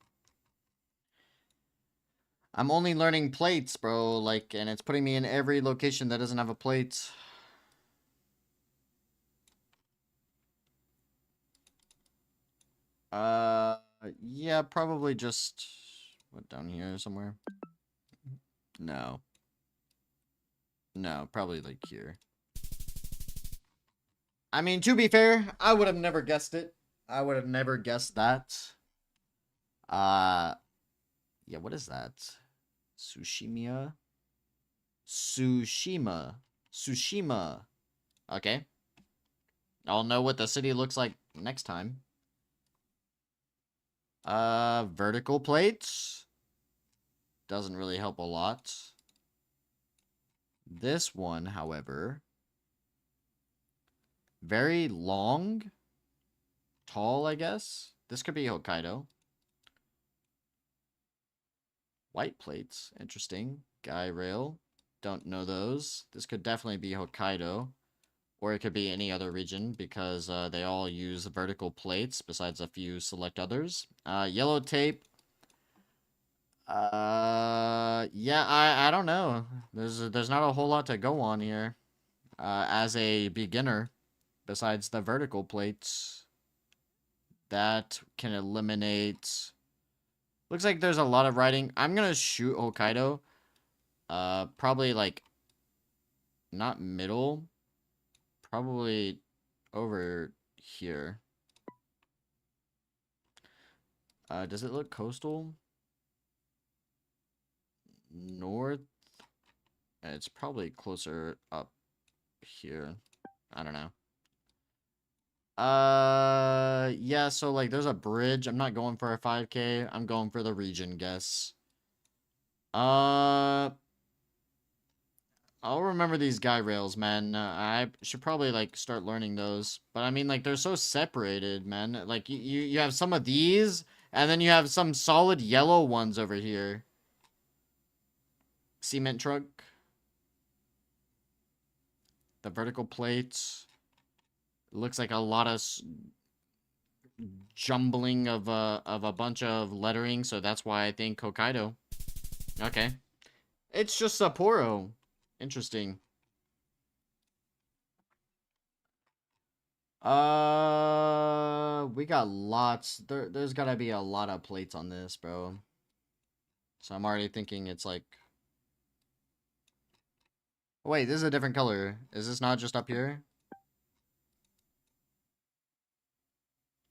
I'm only learning plates, bro, like, and it's putting me in every location that doesn't have a plate. Yeah, probably just, what, down here somewhere? No. No, probably, like, here. I mean, to be fair, I would have never guessed it. I would have never guessed that. Yeah, what is that? Tsushima. Okay. I'll know what the city looks like next time. Vertical plates. Doesn't really help a lot. This one, however, very long. Tall, I guess. This could be Hokkaido. White plates. Interesting. Guy rail. Don't know those. This could definitely be Hokkaido. Or it could be any other region because they all use vertical plates besides a few select others. Yellow tape. Yeah, I don't know. There's not a whole lot to go on here. As a beginner, besides the vertical plates. That can eliminate... Looks like there's a lot of writing. I'm gonna shoot Hokkaido. Probably, like, not middle. Probably over here. Does it look coastal? North It's probably closer up here. I don't know. Yeah, so like there's a bridge. I'm not going for a 5K. I'm going for the region guess. I'll remember these guy rails, man. I should probably like start learning those. But I mean, like they're so separated, man. Like you have some of these, and then you have some solid yellow ones over here. Cement truck. The vertical plates. Looks like a lot of jumbling of a bunch of lettering, so that's why I think Hokkaido. Okay. It's just Sapporo. Interesting. We got lots. There's gotta be a lot of plates on this, bro. So I'm already thinking it's like... Wait, this is a different color. Is this not just up here?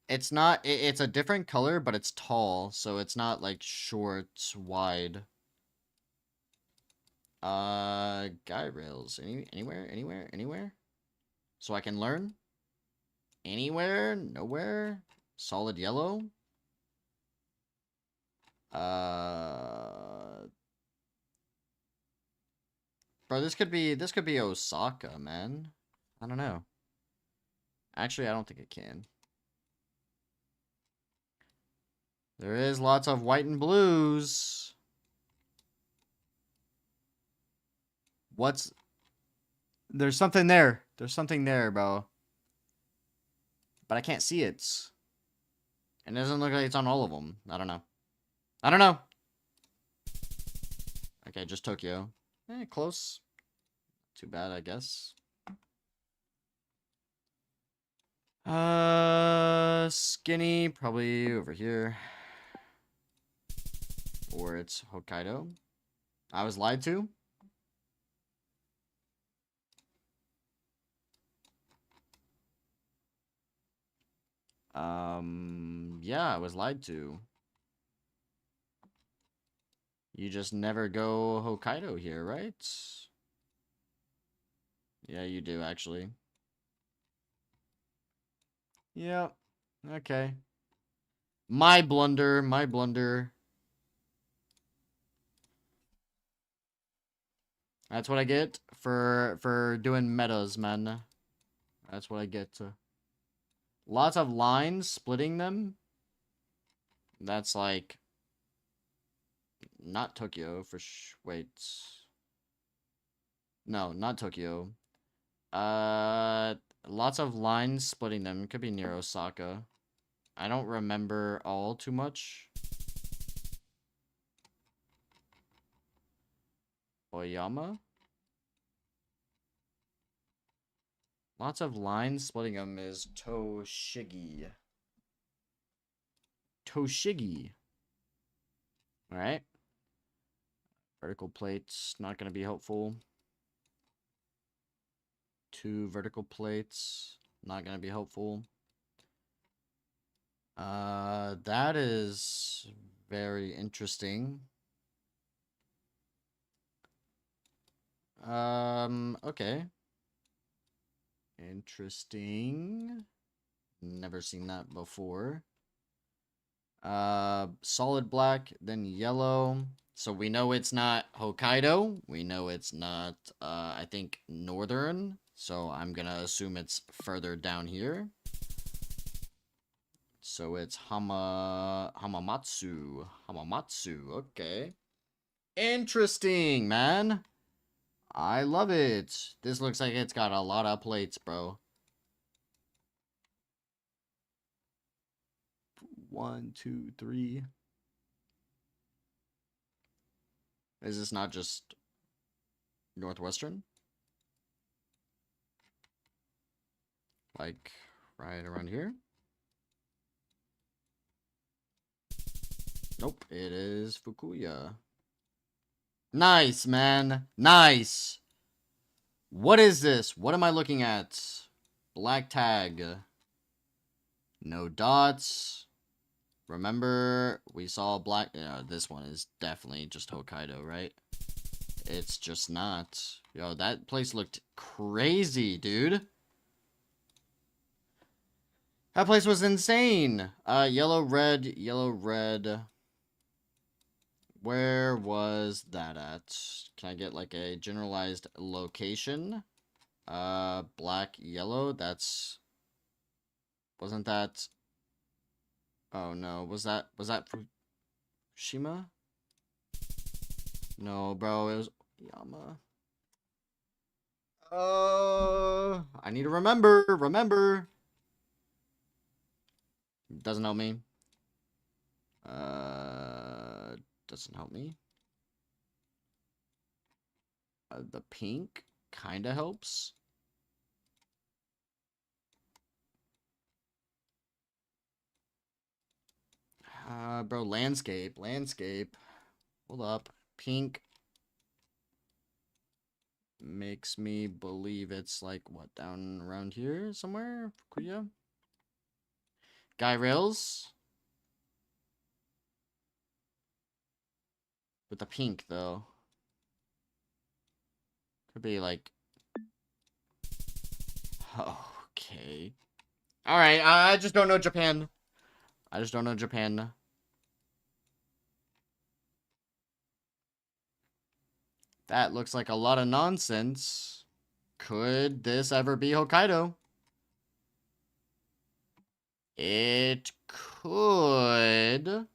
It's not, it's a different color, but it's tall, so it's not like short, wide. Guy rails. Anywhere? So I can learn? Anywhere? Nowhere? Solid yellow? Bro, this could be Osaka, man. I don't know. Actually, I don't think it can. There is lots of white and blues. There's something there. There's something there, bro. But I can't see it. And it doesn't look like it's on all of them. I don't know. Okay, just Tokyo. Close. Too bad, I guess. Skinny, probably over here. Or it's Hokkaido. I was lied to. Yeah, I was lied to. You just never go Hokkaido here, right? Yeah, you do, actually. Yep. Okay. My blunder. That's what I get for doing metas, man. That's what I get. Lots of lines splitting them. That's like not Tokyo for wait. No, not Tokyo. Lots of lines splitting them. Could be near Osaka. I don't remember all too much. Oyama? Lots of lines splitting them is Toshigi. Alright. Vertical plates, not going to be helpful. 2 vertical plates, not going to be helpful. That is very interesting. Okay. Interesting. Never seen that before. Solid black, then yellow. So we know it's not Hokkaido. We know it's not, I think, northern. So I'm gonna assume it's further down here. So it's Hamamatsu. Okay. Interesting, man. I love it. This looks like it's got a lot of plates, bro. 1, 2, 3. Is this not just Northwestern? Like, right around here? Nope, it is Fukuya. Nice, man. Nice. What is this? What am I looking at? Black tag. No dots. Remember, we saw black... this one is definitely just Hokkaido, right? It's just not. Yo, that place looked crazy, dude. That place was insane. Yellow, red, yellow, red. Where was that at? Can I get like a generalized location? Black, yellow. That's... Wasn't that... Oh no, was that Fukushima? No, bro, it was Yama. I need to remember. Doesn't help me. Doesn't help me. The pink kinda helps. Bro, landscape. Hold up. Pink makes me believe it's like, what, down around here somewhere? Fukuya? Guy rails? With the pink, though. Could be like... Okay. Alright, I just don't know Japan. That looks like a lot of nonsense. Could this ever be Hokkaido? It could.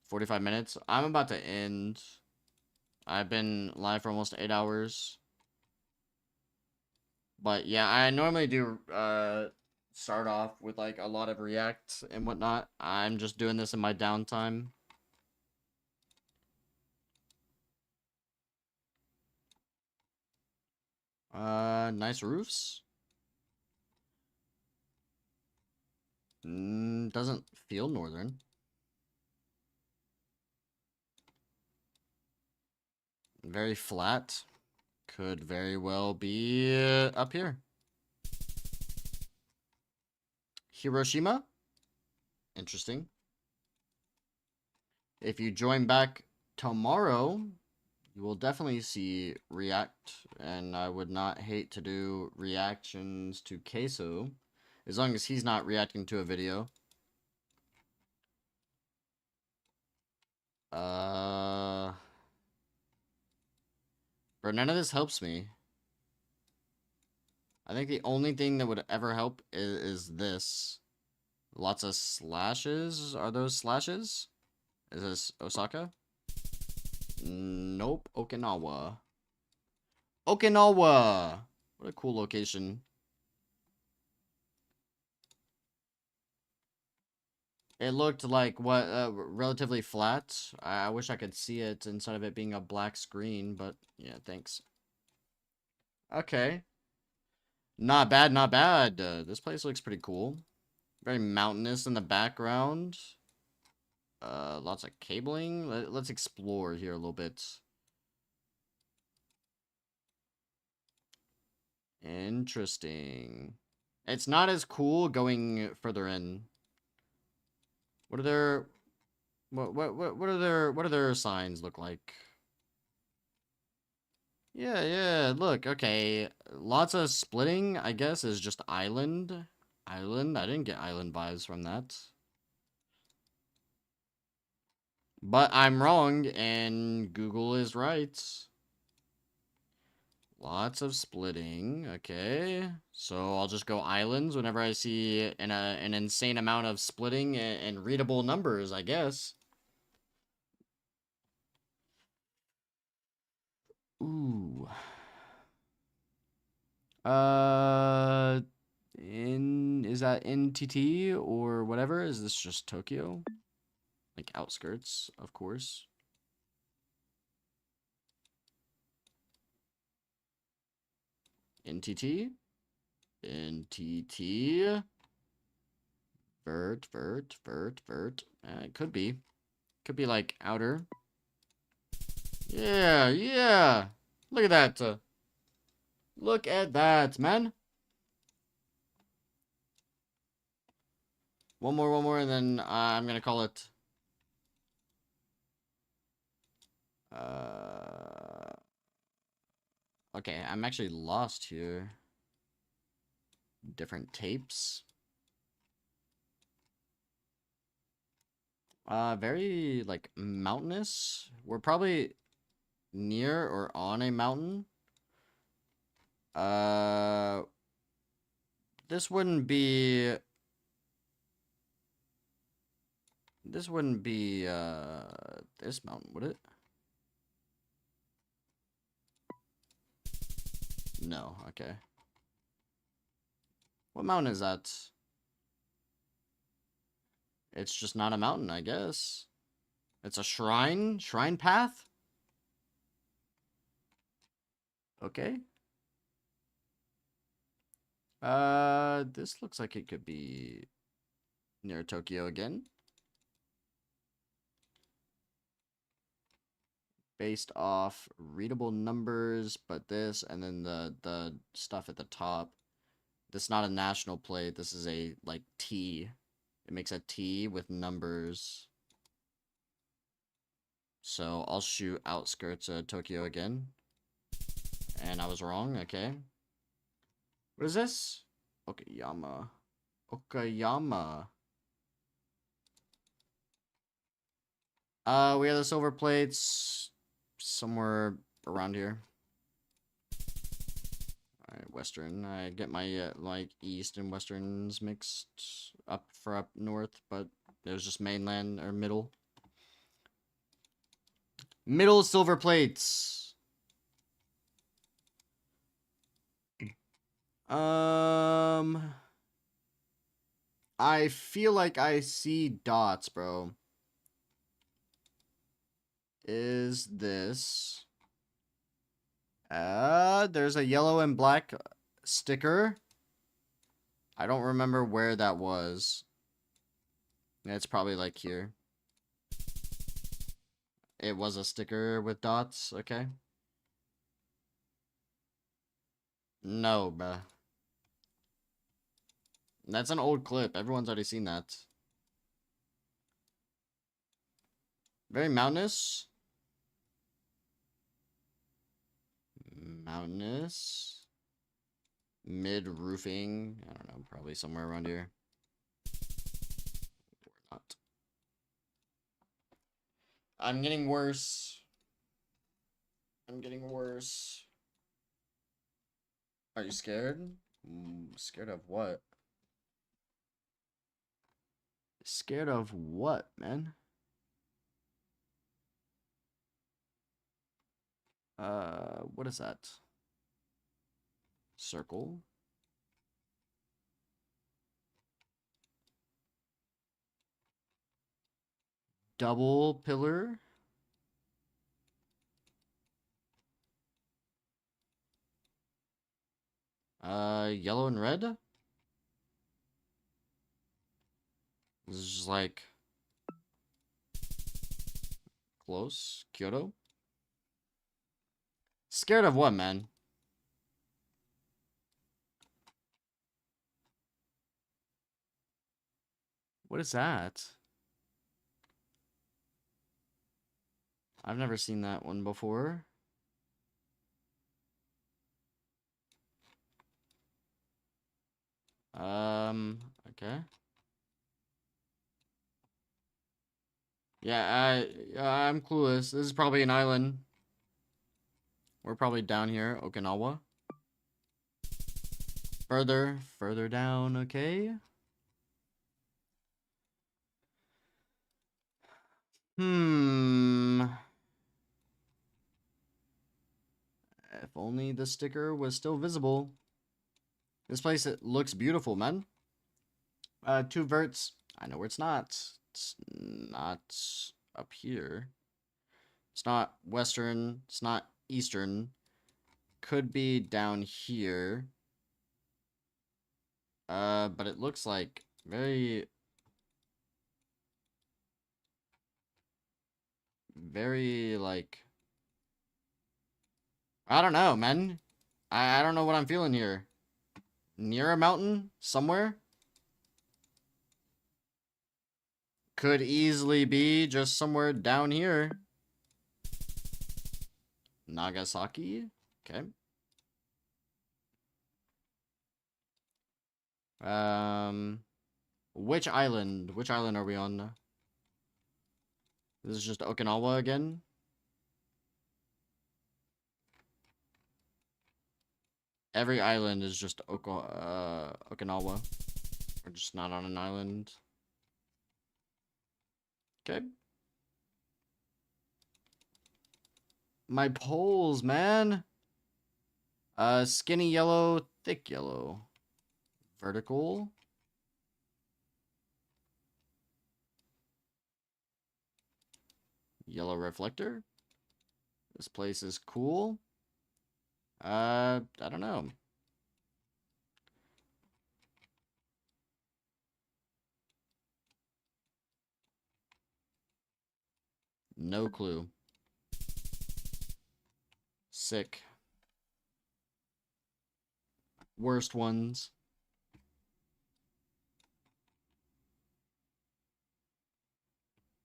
45 minutes. I'm about to end. I've been live for almost 8 hours. But yeah, I normally do start off with like a lot of react and whatnot. I'm just doing this in my downtime. Nice roofs. Doesn't feel northern. Very flat. Could very well be up here. Hiroshima. Interesting. If you join back tomorrow, you will definitely see react, and I would not hate to do reactions to Queso, as long as he's not reacting to a video. Bro, none of this helps me. I think the only thing that would ever help is this. Lots of slashes. Are those slashes? Is this Osaka? Nope. Okinawa. Okinawa! What a cool location. It looked like, what, relatively flat. I wish I could see it instead of it being a black screen, but yeah, thanks. Okay. Not bad, not bad. This place looks pretty cool. Very mountainous in the background. Lots of cabling. Let's explore here a little bit. Interesting. It's not as cool going further in. What are their what are their signs look like? Yeah, look, okay. Lots of splitting, I guess, is just island. I didn't get island vibes from that. But I'm wrong, and Google is right. Lots of splitting, okay. So I'll just go islands whenever I see an insane amount of splitting and readable numbers, I guess. Ooh. Is that NTT or whatever? Is this just Tokyo? Like outskirts, of course. NTT. Vert. It could be. Could be like outer. Yeah. Look at that. Look at that, man. One more, and then I'm gonna call it. Okay, I'm actually lost here. Different tapes. Very, like, mountainous. We're probably near or on a mountain. This wouldn't be... This wouldn't be, this mountain, would it? No, okay. What mountain is that? It's just not a mountain, I guess. It's a shrine? Shrine path? Okay. This looks like it could be near Tokyo again. Based off readable numbers, but this, and then the stuff at the top. This is not a national plate. This is a, like, T. It makes a T with numbers. So I'll shoot outskirts of Tokyo again. And I was wrong, okay. What is this? Okayama. Okayama. We have the silver plates somewhere around here. Alright, western. I get my like east and westerns mixed up for up north, but there's just mainland or middle. Middle silver plates. I feel like I see dots, bro. Is this? There's a yellow and black sticker. I don't remember where that was. It's probably like here. It was a sticker with dots, okay. No, bruh. That's an old clip. Everyone's already seen that. Very mountainous. Mountainous. Mid-roofing. I don't know. Probably somewhere around here. Or not. I'm getting worse. I'm getting worse. Are you scared? Scared of what? Scared of what, man? What is that? Circle. Double pillar. Yellow and red. This is just like close. Kyoto. Scared of what, man? What is that? I've never seen that one before. Okay. Yeah, I'm clueless. This is probably an island. We're probably down here, Okinawa. Further down, okay. If only the sticker was still visible. This place, it looks beautiful, man. 2 verts. I know where it's not. It's not up here. It's not western. It's not eastern. Could be down here. But it looks like very like, I don't know, man. I don't know what I'm feeling here. Near a mountain somewhere? Could easily be just somewhere down here. Nagasaki. Okay. Which island? Which island are we on? This is just Okinawa again. Every island is just Okinawa. We're just not on an island. Okay. My poles, man. Skinny yellow, thick yellow. Vertical. Yellow reflector. This place is cool. I don't know. No clue. Sick. Worst ones.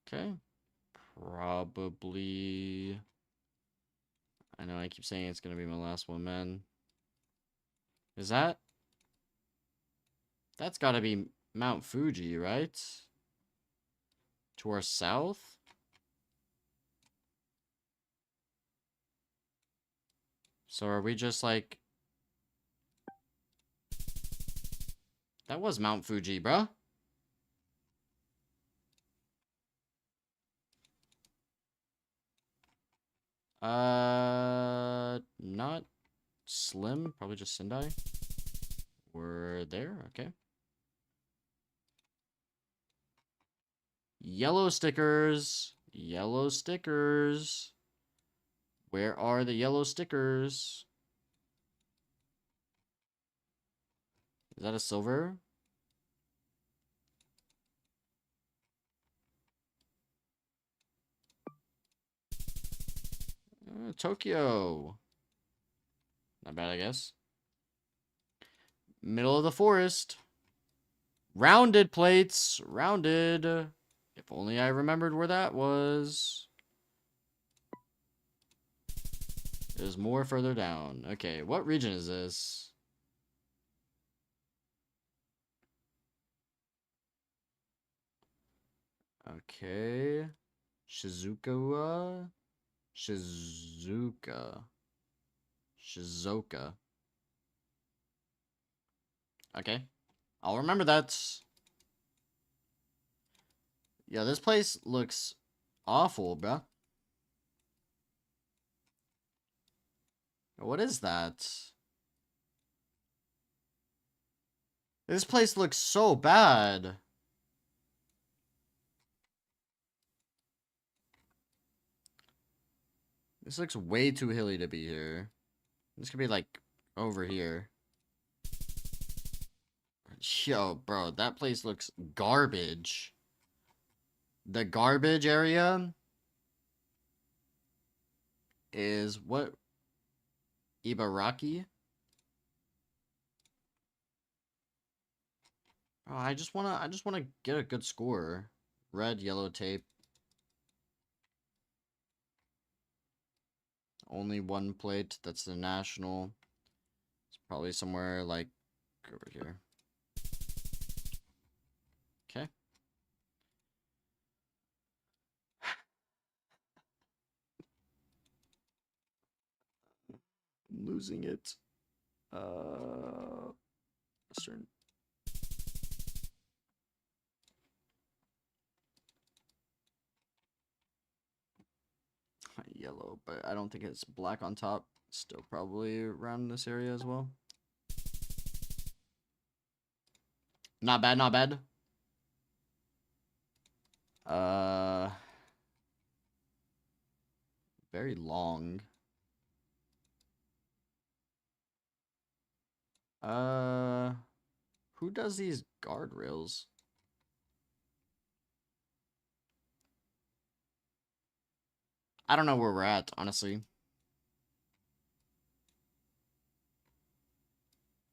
Okay. Probably. I know I keep saying it's gonna be my last one, man. Is that? That's gotta be Mount Fuji, right? To our south? So are we just like... That was Mount Fuji, bruh. Not Slim, probably just Sendai. We're there, okay. Yellow stickers. Yellow stickers. Where are the yellow stickers? Is that a silver? Tokyo. Not bad, I guess. Middle of the forest. Rounded plates. Rounded. If only I remembered where that was. There's more further down. Okay, what region is this? Okay. Shizuoka. Shizuoka. Okay. I'll remember that. Yeah, this place looks awful, bruh. What is that? This place looks so bad. This looks way too hilly to be here. This could be like over here. Yo, bro, that place looks garbage. The garbage area is what? Ibaraki? Oh, I just wanna get a good score. Red, yellow tape. Only one plate. That's the national. It's probably somewhere like over here. Okay. I'm losing it. Western. Yellow, but I don't think it's black on top. Still probably around this area as well. Not bad, not bad. Very long. Who does these guardrails? I don't know where we're at, honestly.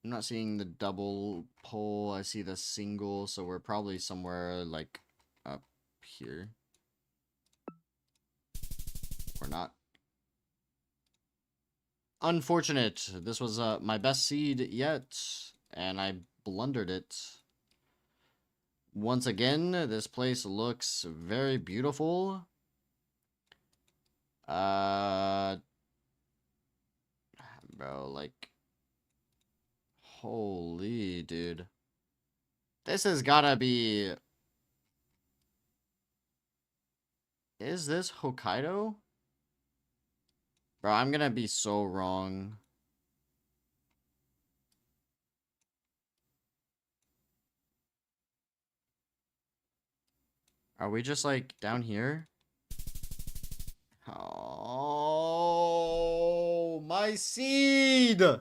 I'm not seeing the double pole. I see the single, so we're probably somewhere like up here. Or not. Unfortunate. This was my best seed yet, and I blundered it. Once again, this place looks very beautiful. Bro, like, holy dude. This has gotta be... Is this Hokkaido? Bro, I'm gonna be so wrong. Are we just, like, down here? Oh, my seed! Okay.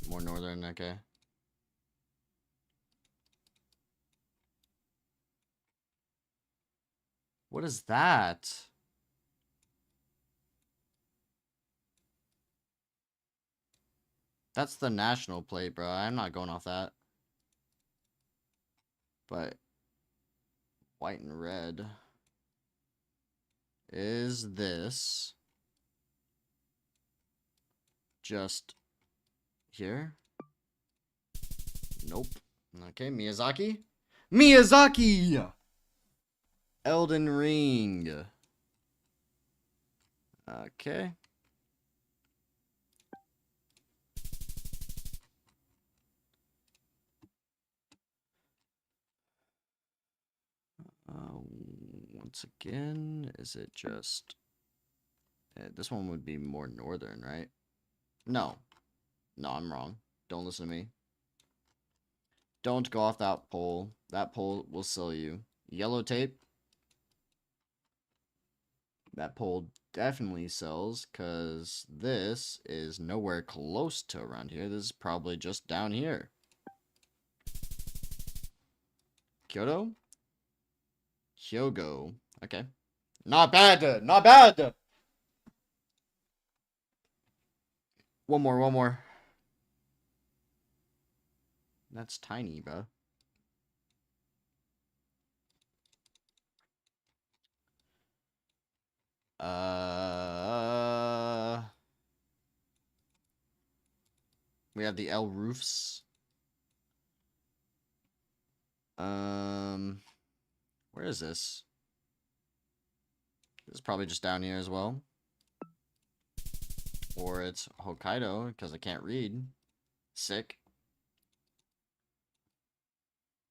More northern, okay. What is that? That's the national plate, bro. I'm not going off that. But white and red. Is this just here? Nope. Okay, Miyazaki. Miyazaki! Elden Ring. Okay. Once again, is it just... this one would be more northern, right? No. No, I'm wrong. Don't listen to me. Don't go off that pole. That pole will sell you. Yellow tape. That pole definitely sells, because this is nowhere close to around here. This is probably just down here. Kyoto? Hyogo. Okay. Not bad! Not bad! One more, one more. That's tiny, bro. We have the L roofs. Where is this? This is probably just down here as well. Or it's Hokkaido, because I can't read. Sick.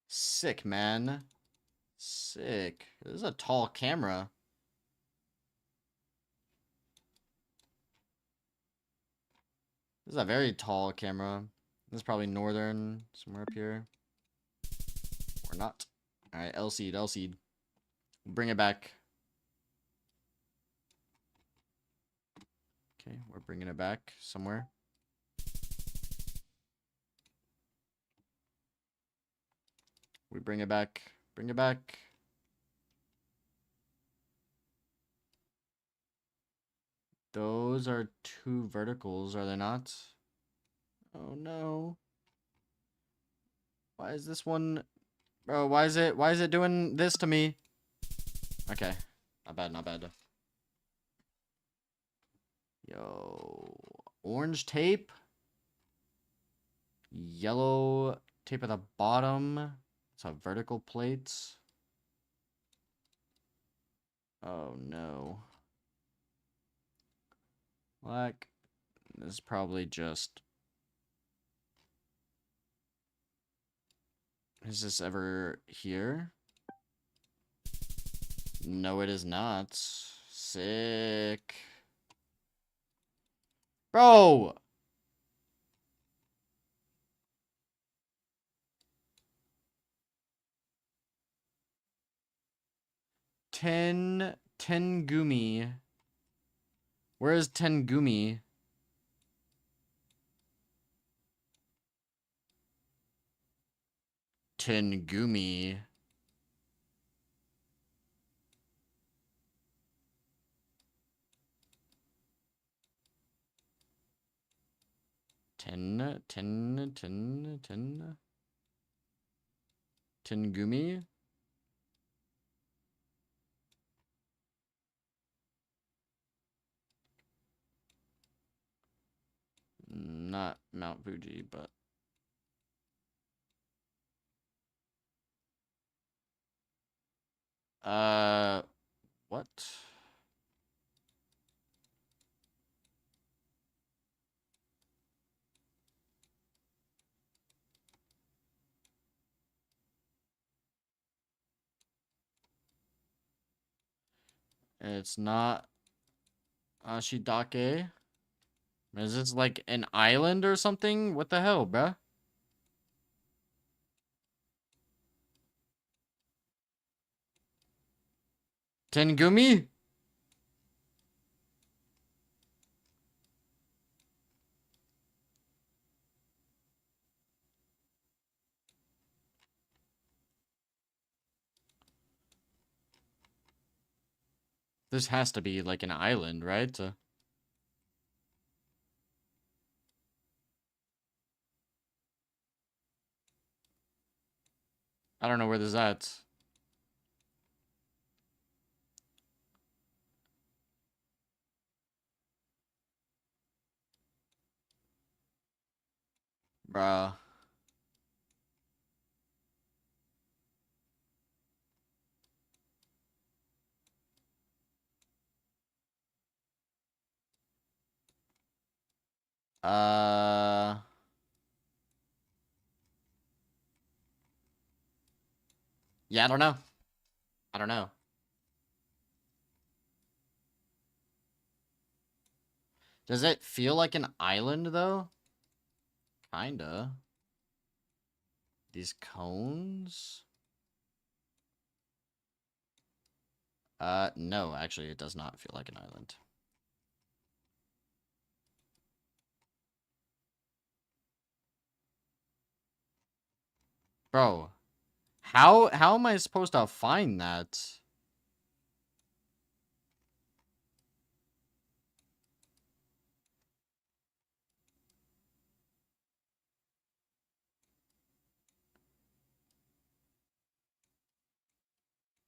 Sick, man. Sick. This is a tall camera. This is a very tall camera. This is probably northern, somewhere up here. Or not. Alright, L-seed, L-seed. Bring it back. Okay, we're bringing it back somewhere. We bring it back. Bring it back. Those are two verticals, are they not? Oh no. Why is this one... Bro, why is it doing this to me? Okay. Not bad, not bad. Yo. Orange tape. Yellow tape at the bottom. It's a vertical plate. Oh no. Black. This is probably just... Is this ever here? No, it is not. Sick. Bro! Tengumi. Where is Tengumi? Tengumi. Tengumi? Not Mount Fuji, but what? It's not Ashidake. Is this like an island or something? What the hell, bruh? Tengumi? This has to be like an island, right? I don't know where this is at. Bruh. Yeah, I don't know. I don't know. Does it feel like an island, though? Kinda. These cones? No, actually, it does not feel like an island. Bro, how am I supposed to find that?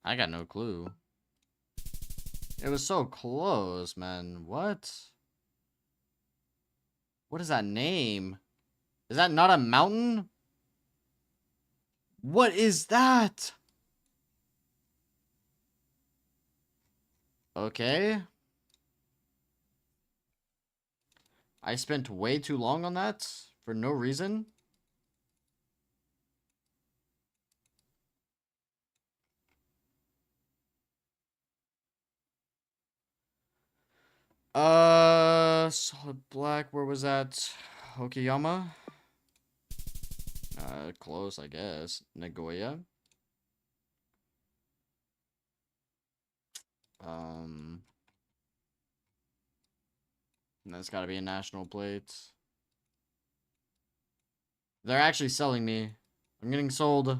I got no clue. It was so close, man. What? What is that name? Is that not a mountain? What is that? Okay. I spent way too long on that for no reason. Solid black, where was that? Okayama? Close, I guess. Nagoya. That's gotta be a national plate. They're actually selling me. I'm getting sold.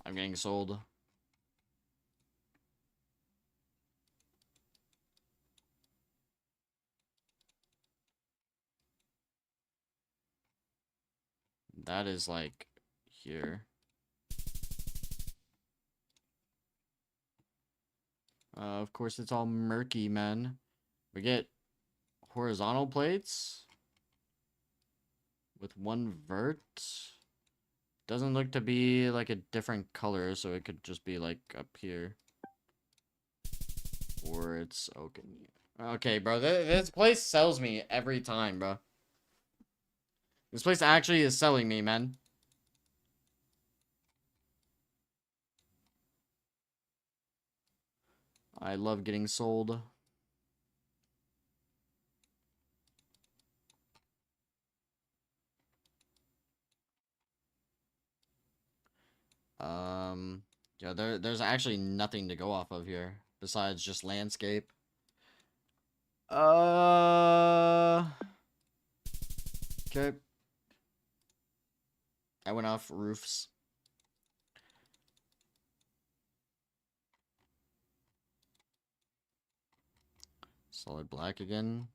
I'm getting sold. That is like here. Of course, it's all murky, man. We get horizontal plates with one vert. Doesn't look to be like a different color, so it could just be like up here. Or it's okay. Okay, bro. This place sells me every time, bro. This place actually is selling me, man. I love getting sold. Yeah, there's actually nothing to go off of here besides just landscape. Okay. I went off roofs. Solid black again.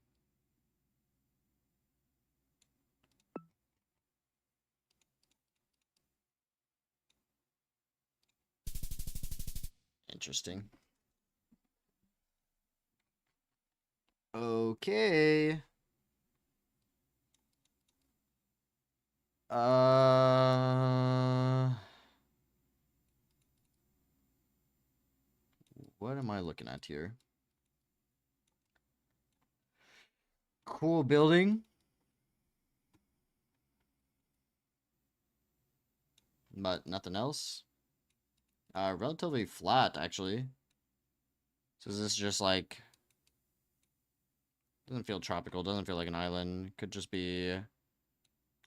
Interesting. Okay. What am I looking at here? Cool building. But nothing else. Relatively flat, actually. So is this just like... Doesn't feel tropical, doesn't feel like an island. Could just be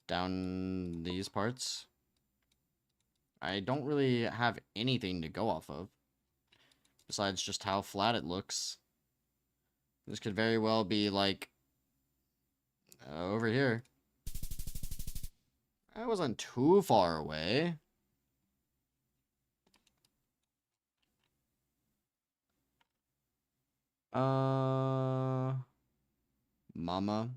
down these parts. I don't really have anything to go off of. Besides just how flat it looks. This could very well be like... over here. I wasn't too far away. Mama.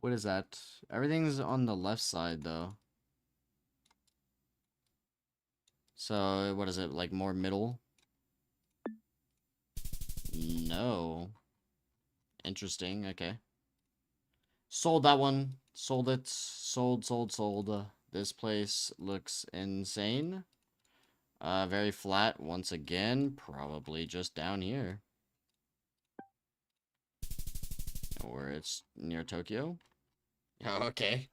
What is that? Everything's on the left side, though. So, what is it? Like, more middle? No. Interesting, okay. Sold that one. Sold it. Sold. This place looks insane. Very flat once again. Probably just down here. Or it's near Tokyo. Oh, okay.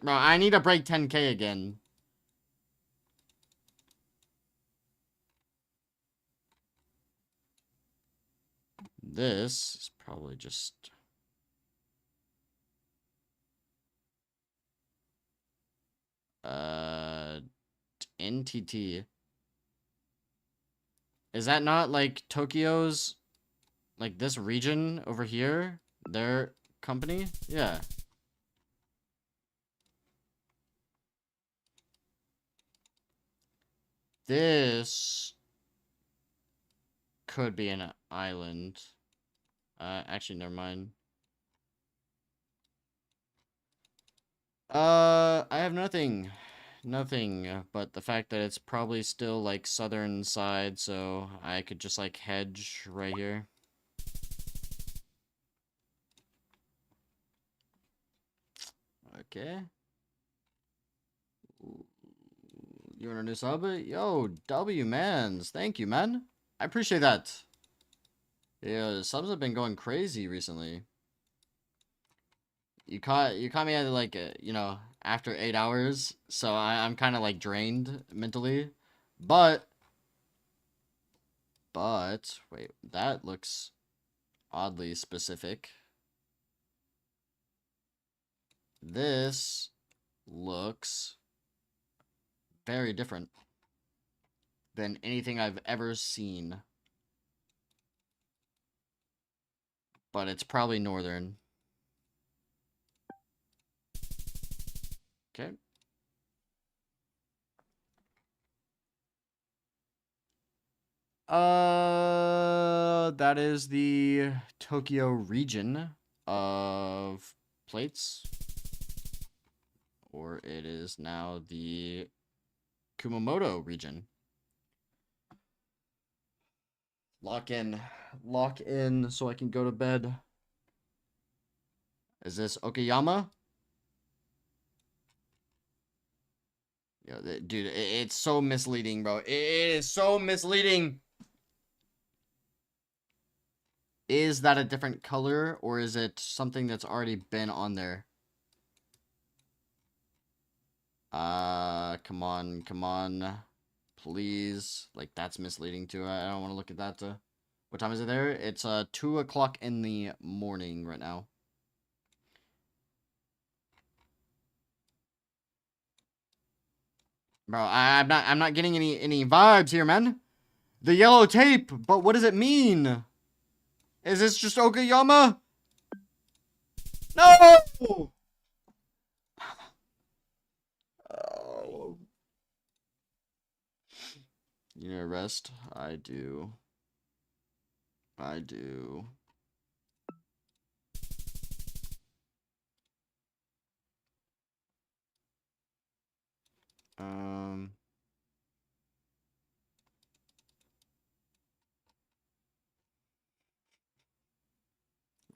Bro, I need to break 10K again. This is probably just... NTT. Is that not like Tokyo's, like this region over here? Their company? Yeah. This could be an island. Actually, never mind. I have nothing but the fact that it's probably still like southern side, so I could just like hedge right here. Okay. You want a new sub? Yo, W mans, thank you, man. I appreciate that. Yeah, the subs have been going crazy recently. You caught me at like you know, after 8 hours, so I'm kind of like drained mentally, but wait, that looks oddly specific. This looks very different than anything I've ever seen, but it's probably northern. Okay. That is the Tokyo region of plates. Or it is now the Kumamoto region. Lock in so I can go to bed. Is this Okayama? Yo, dude, it's so misleading, bro. It is so misleading. Is that a different color, or is it something that's already been on there? Come on. Please. Like, that's misleading too. I don't want to look at that. What time is it there? It's 2 o'clock in the morning right now. Bro, I'm not getting any vibes here, man. The yellow tape, but what does it mean? Is this just Okayama? No! Oh. rest. I do. I do.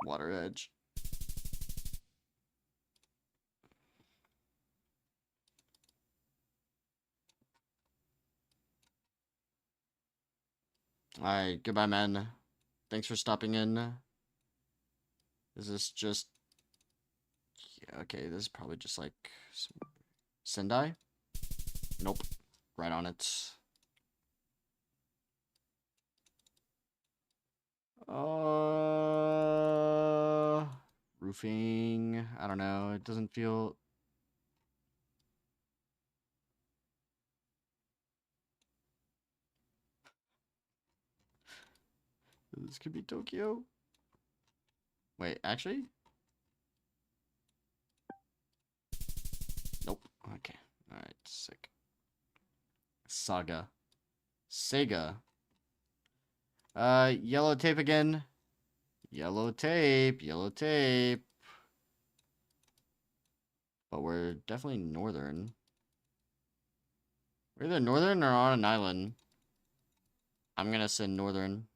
Water edge. Alright, goodbye, man. Thanks for stopping in. Is this just... Yeah, okay, this is probably just like... Sendai? Nope. Right on it. Roofing. I don't know. It doesn't feel... This could be Tokyo. Wait, actually? Nope. Okay. Alright, sick. Saga. Sega. Yellow tape again. Yellow tape. Yellow tape. But we're definitely northern. We're either northern or on an island. I'm gonna send northern.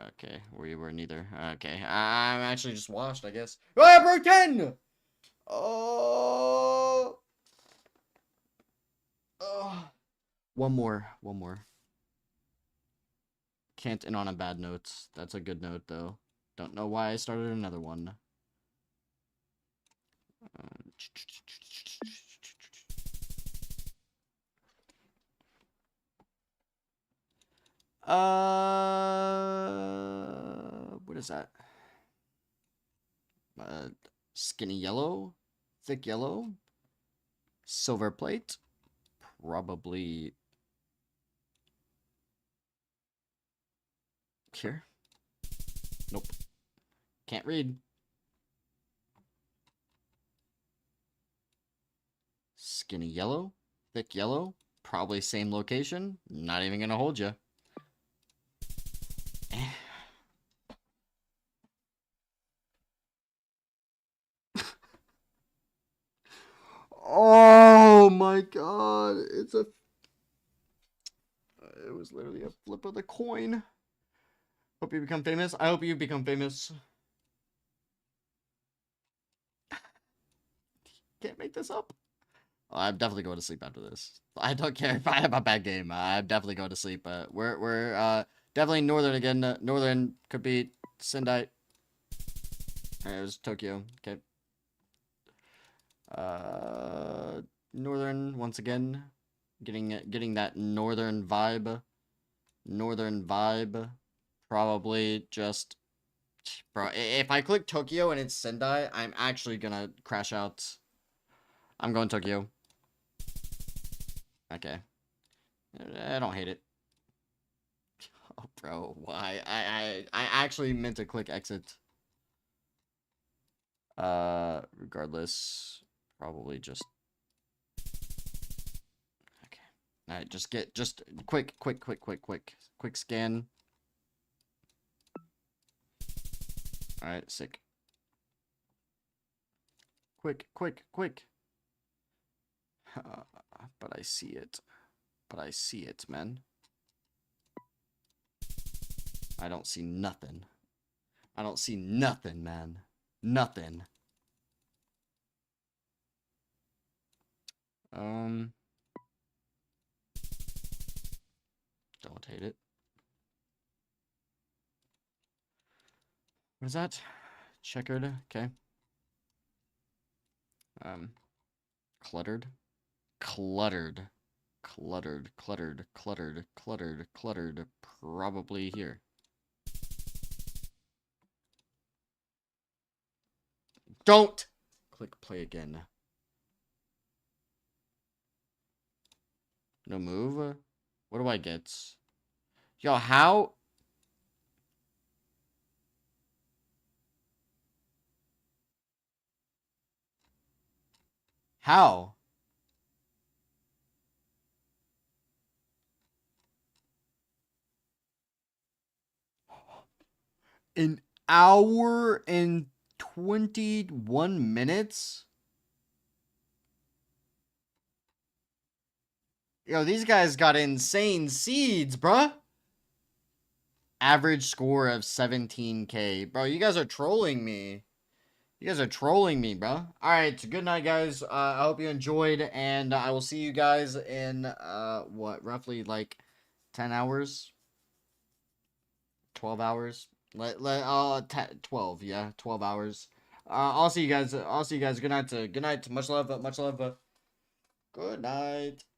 Okay, we were neither. Okay, I'm actually just washed, I guess. Oh, I broke 10! Oh! Oh. One more. Can't end on a bad note. That's a good note, though. Don't know why I started another one. What is that? Skinny yellow, thick yellow, silver plate, probably here. Nope. Can't read. Skinny yellow, thick yellow, probably same location. Not even gonna hold you. Oh my god, it was literally a flip of the coin. Hope you become famous. I hope you become famous. Can't make this up. I'm definitely going to sleep after this. I don't care if I have a bad game. I'm definitely going to sleep. We're definitely northern again. Northern could be Sendai. Alright, it was Tokyo. Okay. Northern once again. Getting that northern vibe. Northern vibe. Probably just... Bro, if I click Tokyo and it's Sendai, I'm actually gonna crash out. I'm going Tokyo. Okay. I don't hate it. Oh, bro, why? I actually meant to click exit. Regardless, probably just... Okay. Alright, just quick scan. Alright, sick. Quick. But I see it. Man. I don't see nothing. Man. Nothing. Don't hate it. What is that? Checkered. Okay. Cluttered. Probably here. Don't click play again. No move. What do I get? Yo, how? How? An hour and 21 minutes? Yo, these guys got insane seeds, bruh. Average score of 17K. Bro, you guys are trolling me. You guys are trolling me, bro. Alright, good night, guys. I hope you enjoyed, and I will see you guys in, what, roughly, like, 10 hours? 12 hours? 12, yeah, 12 hours. I'll see you guys. Good night. Much love. Good night.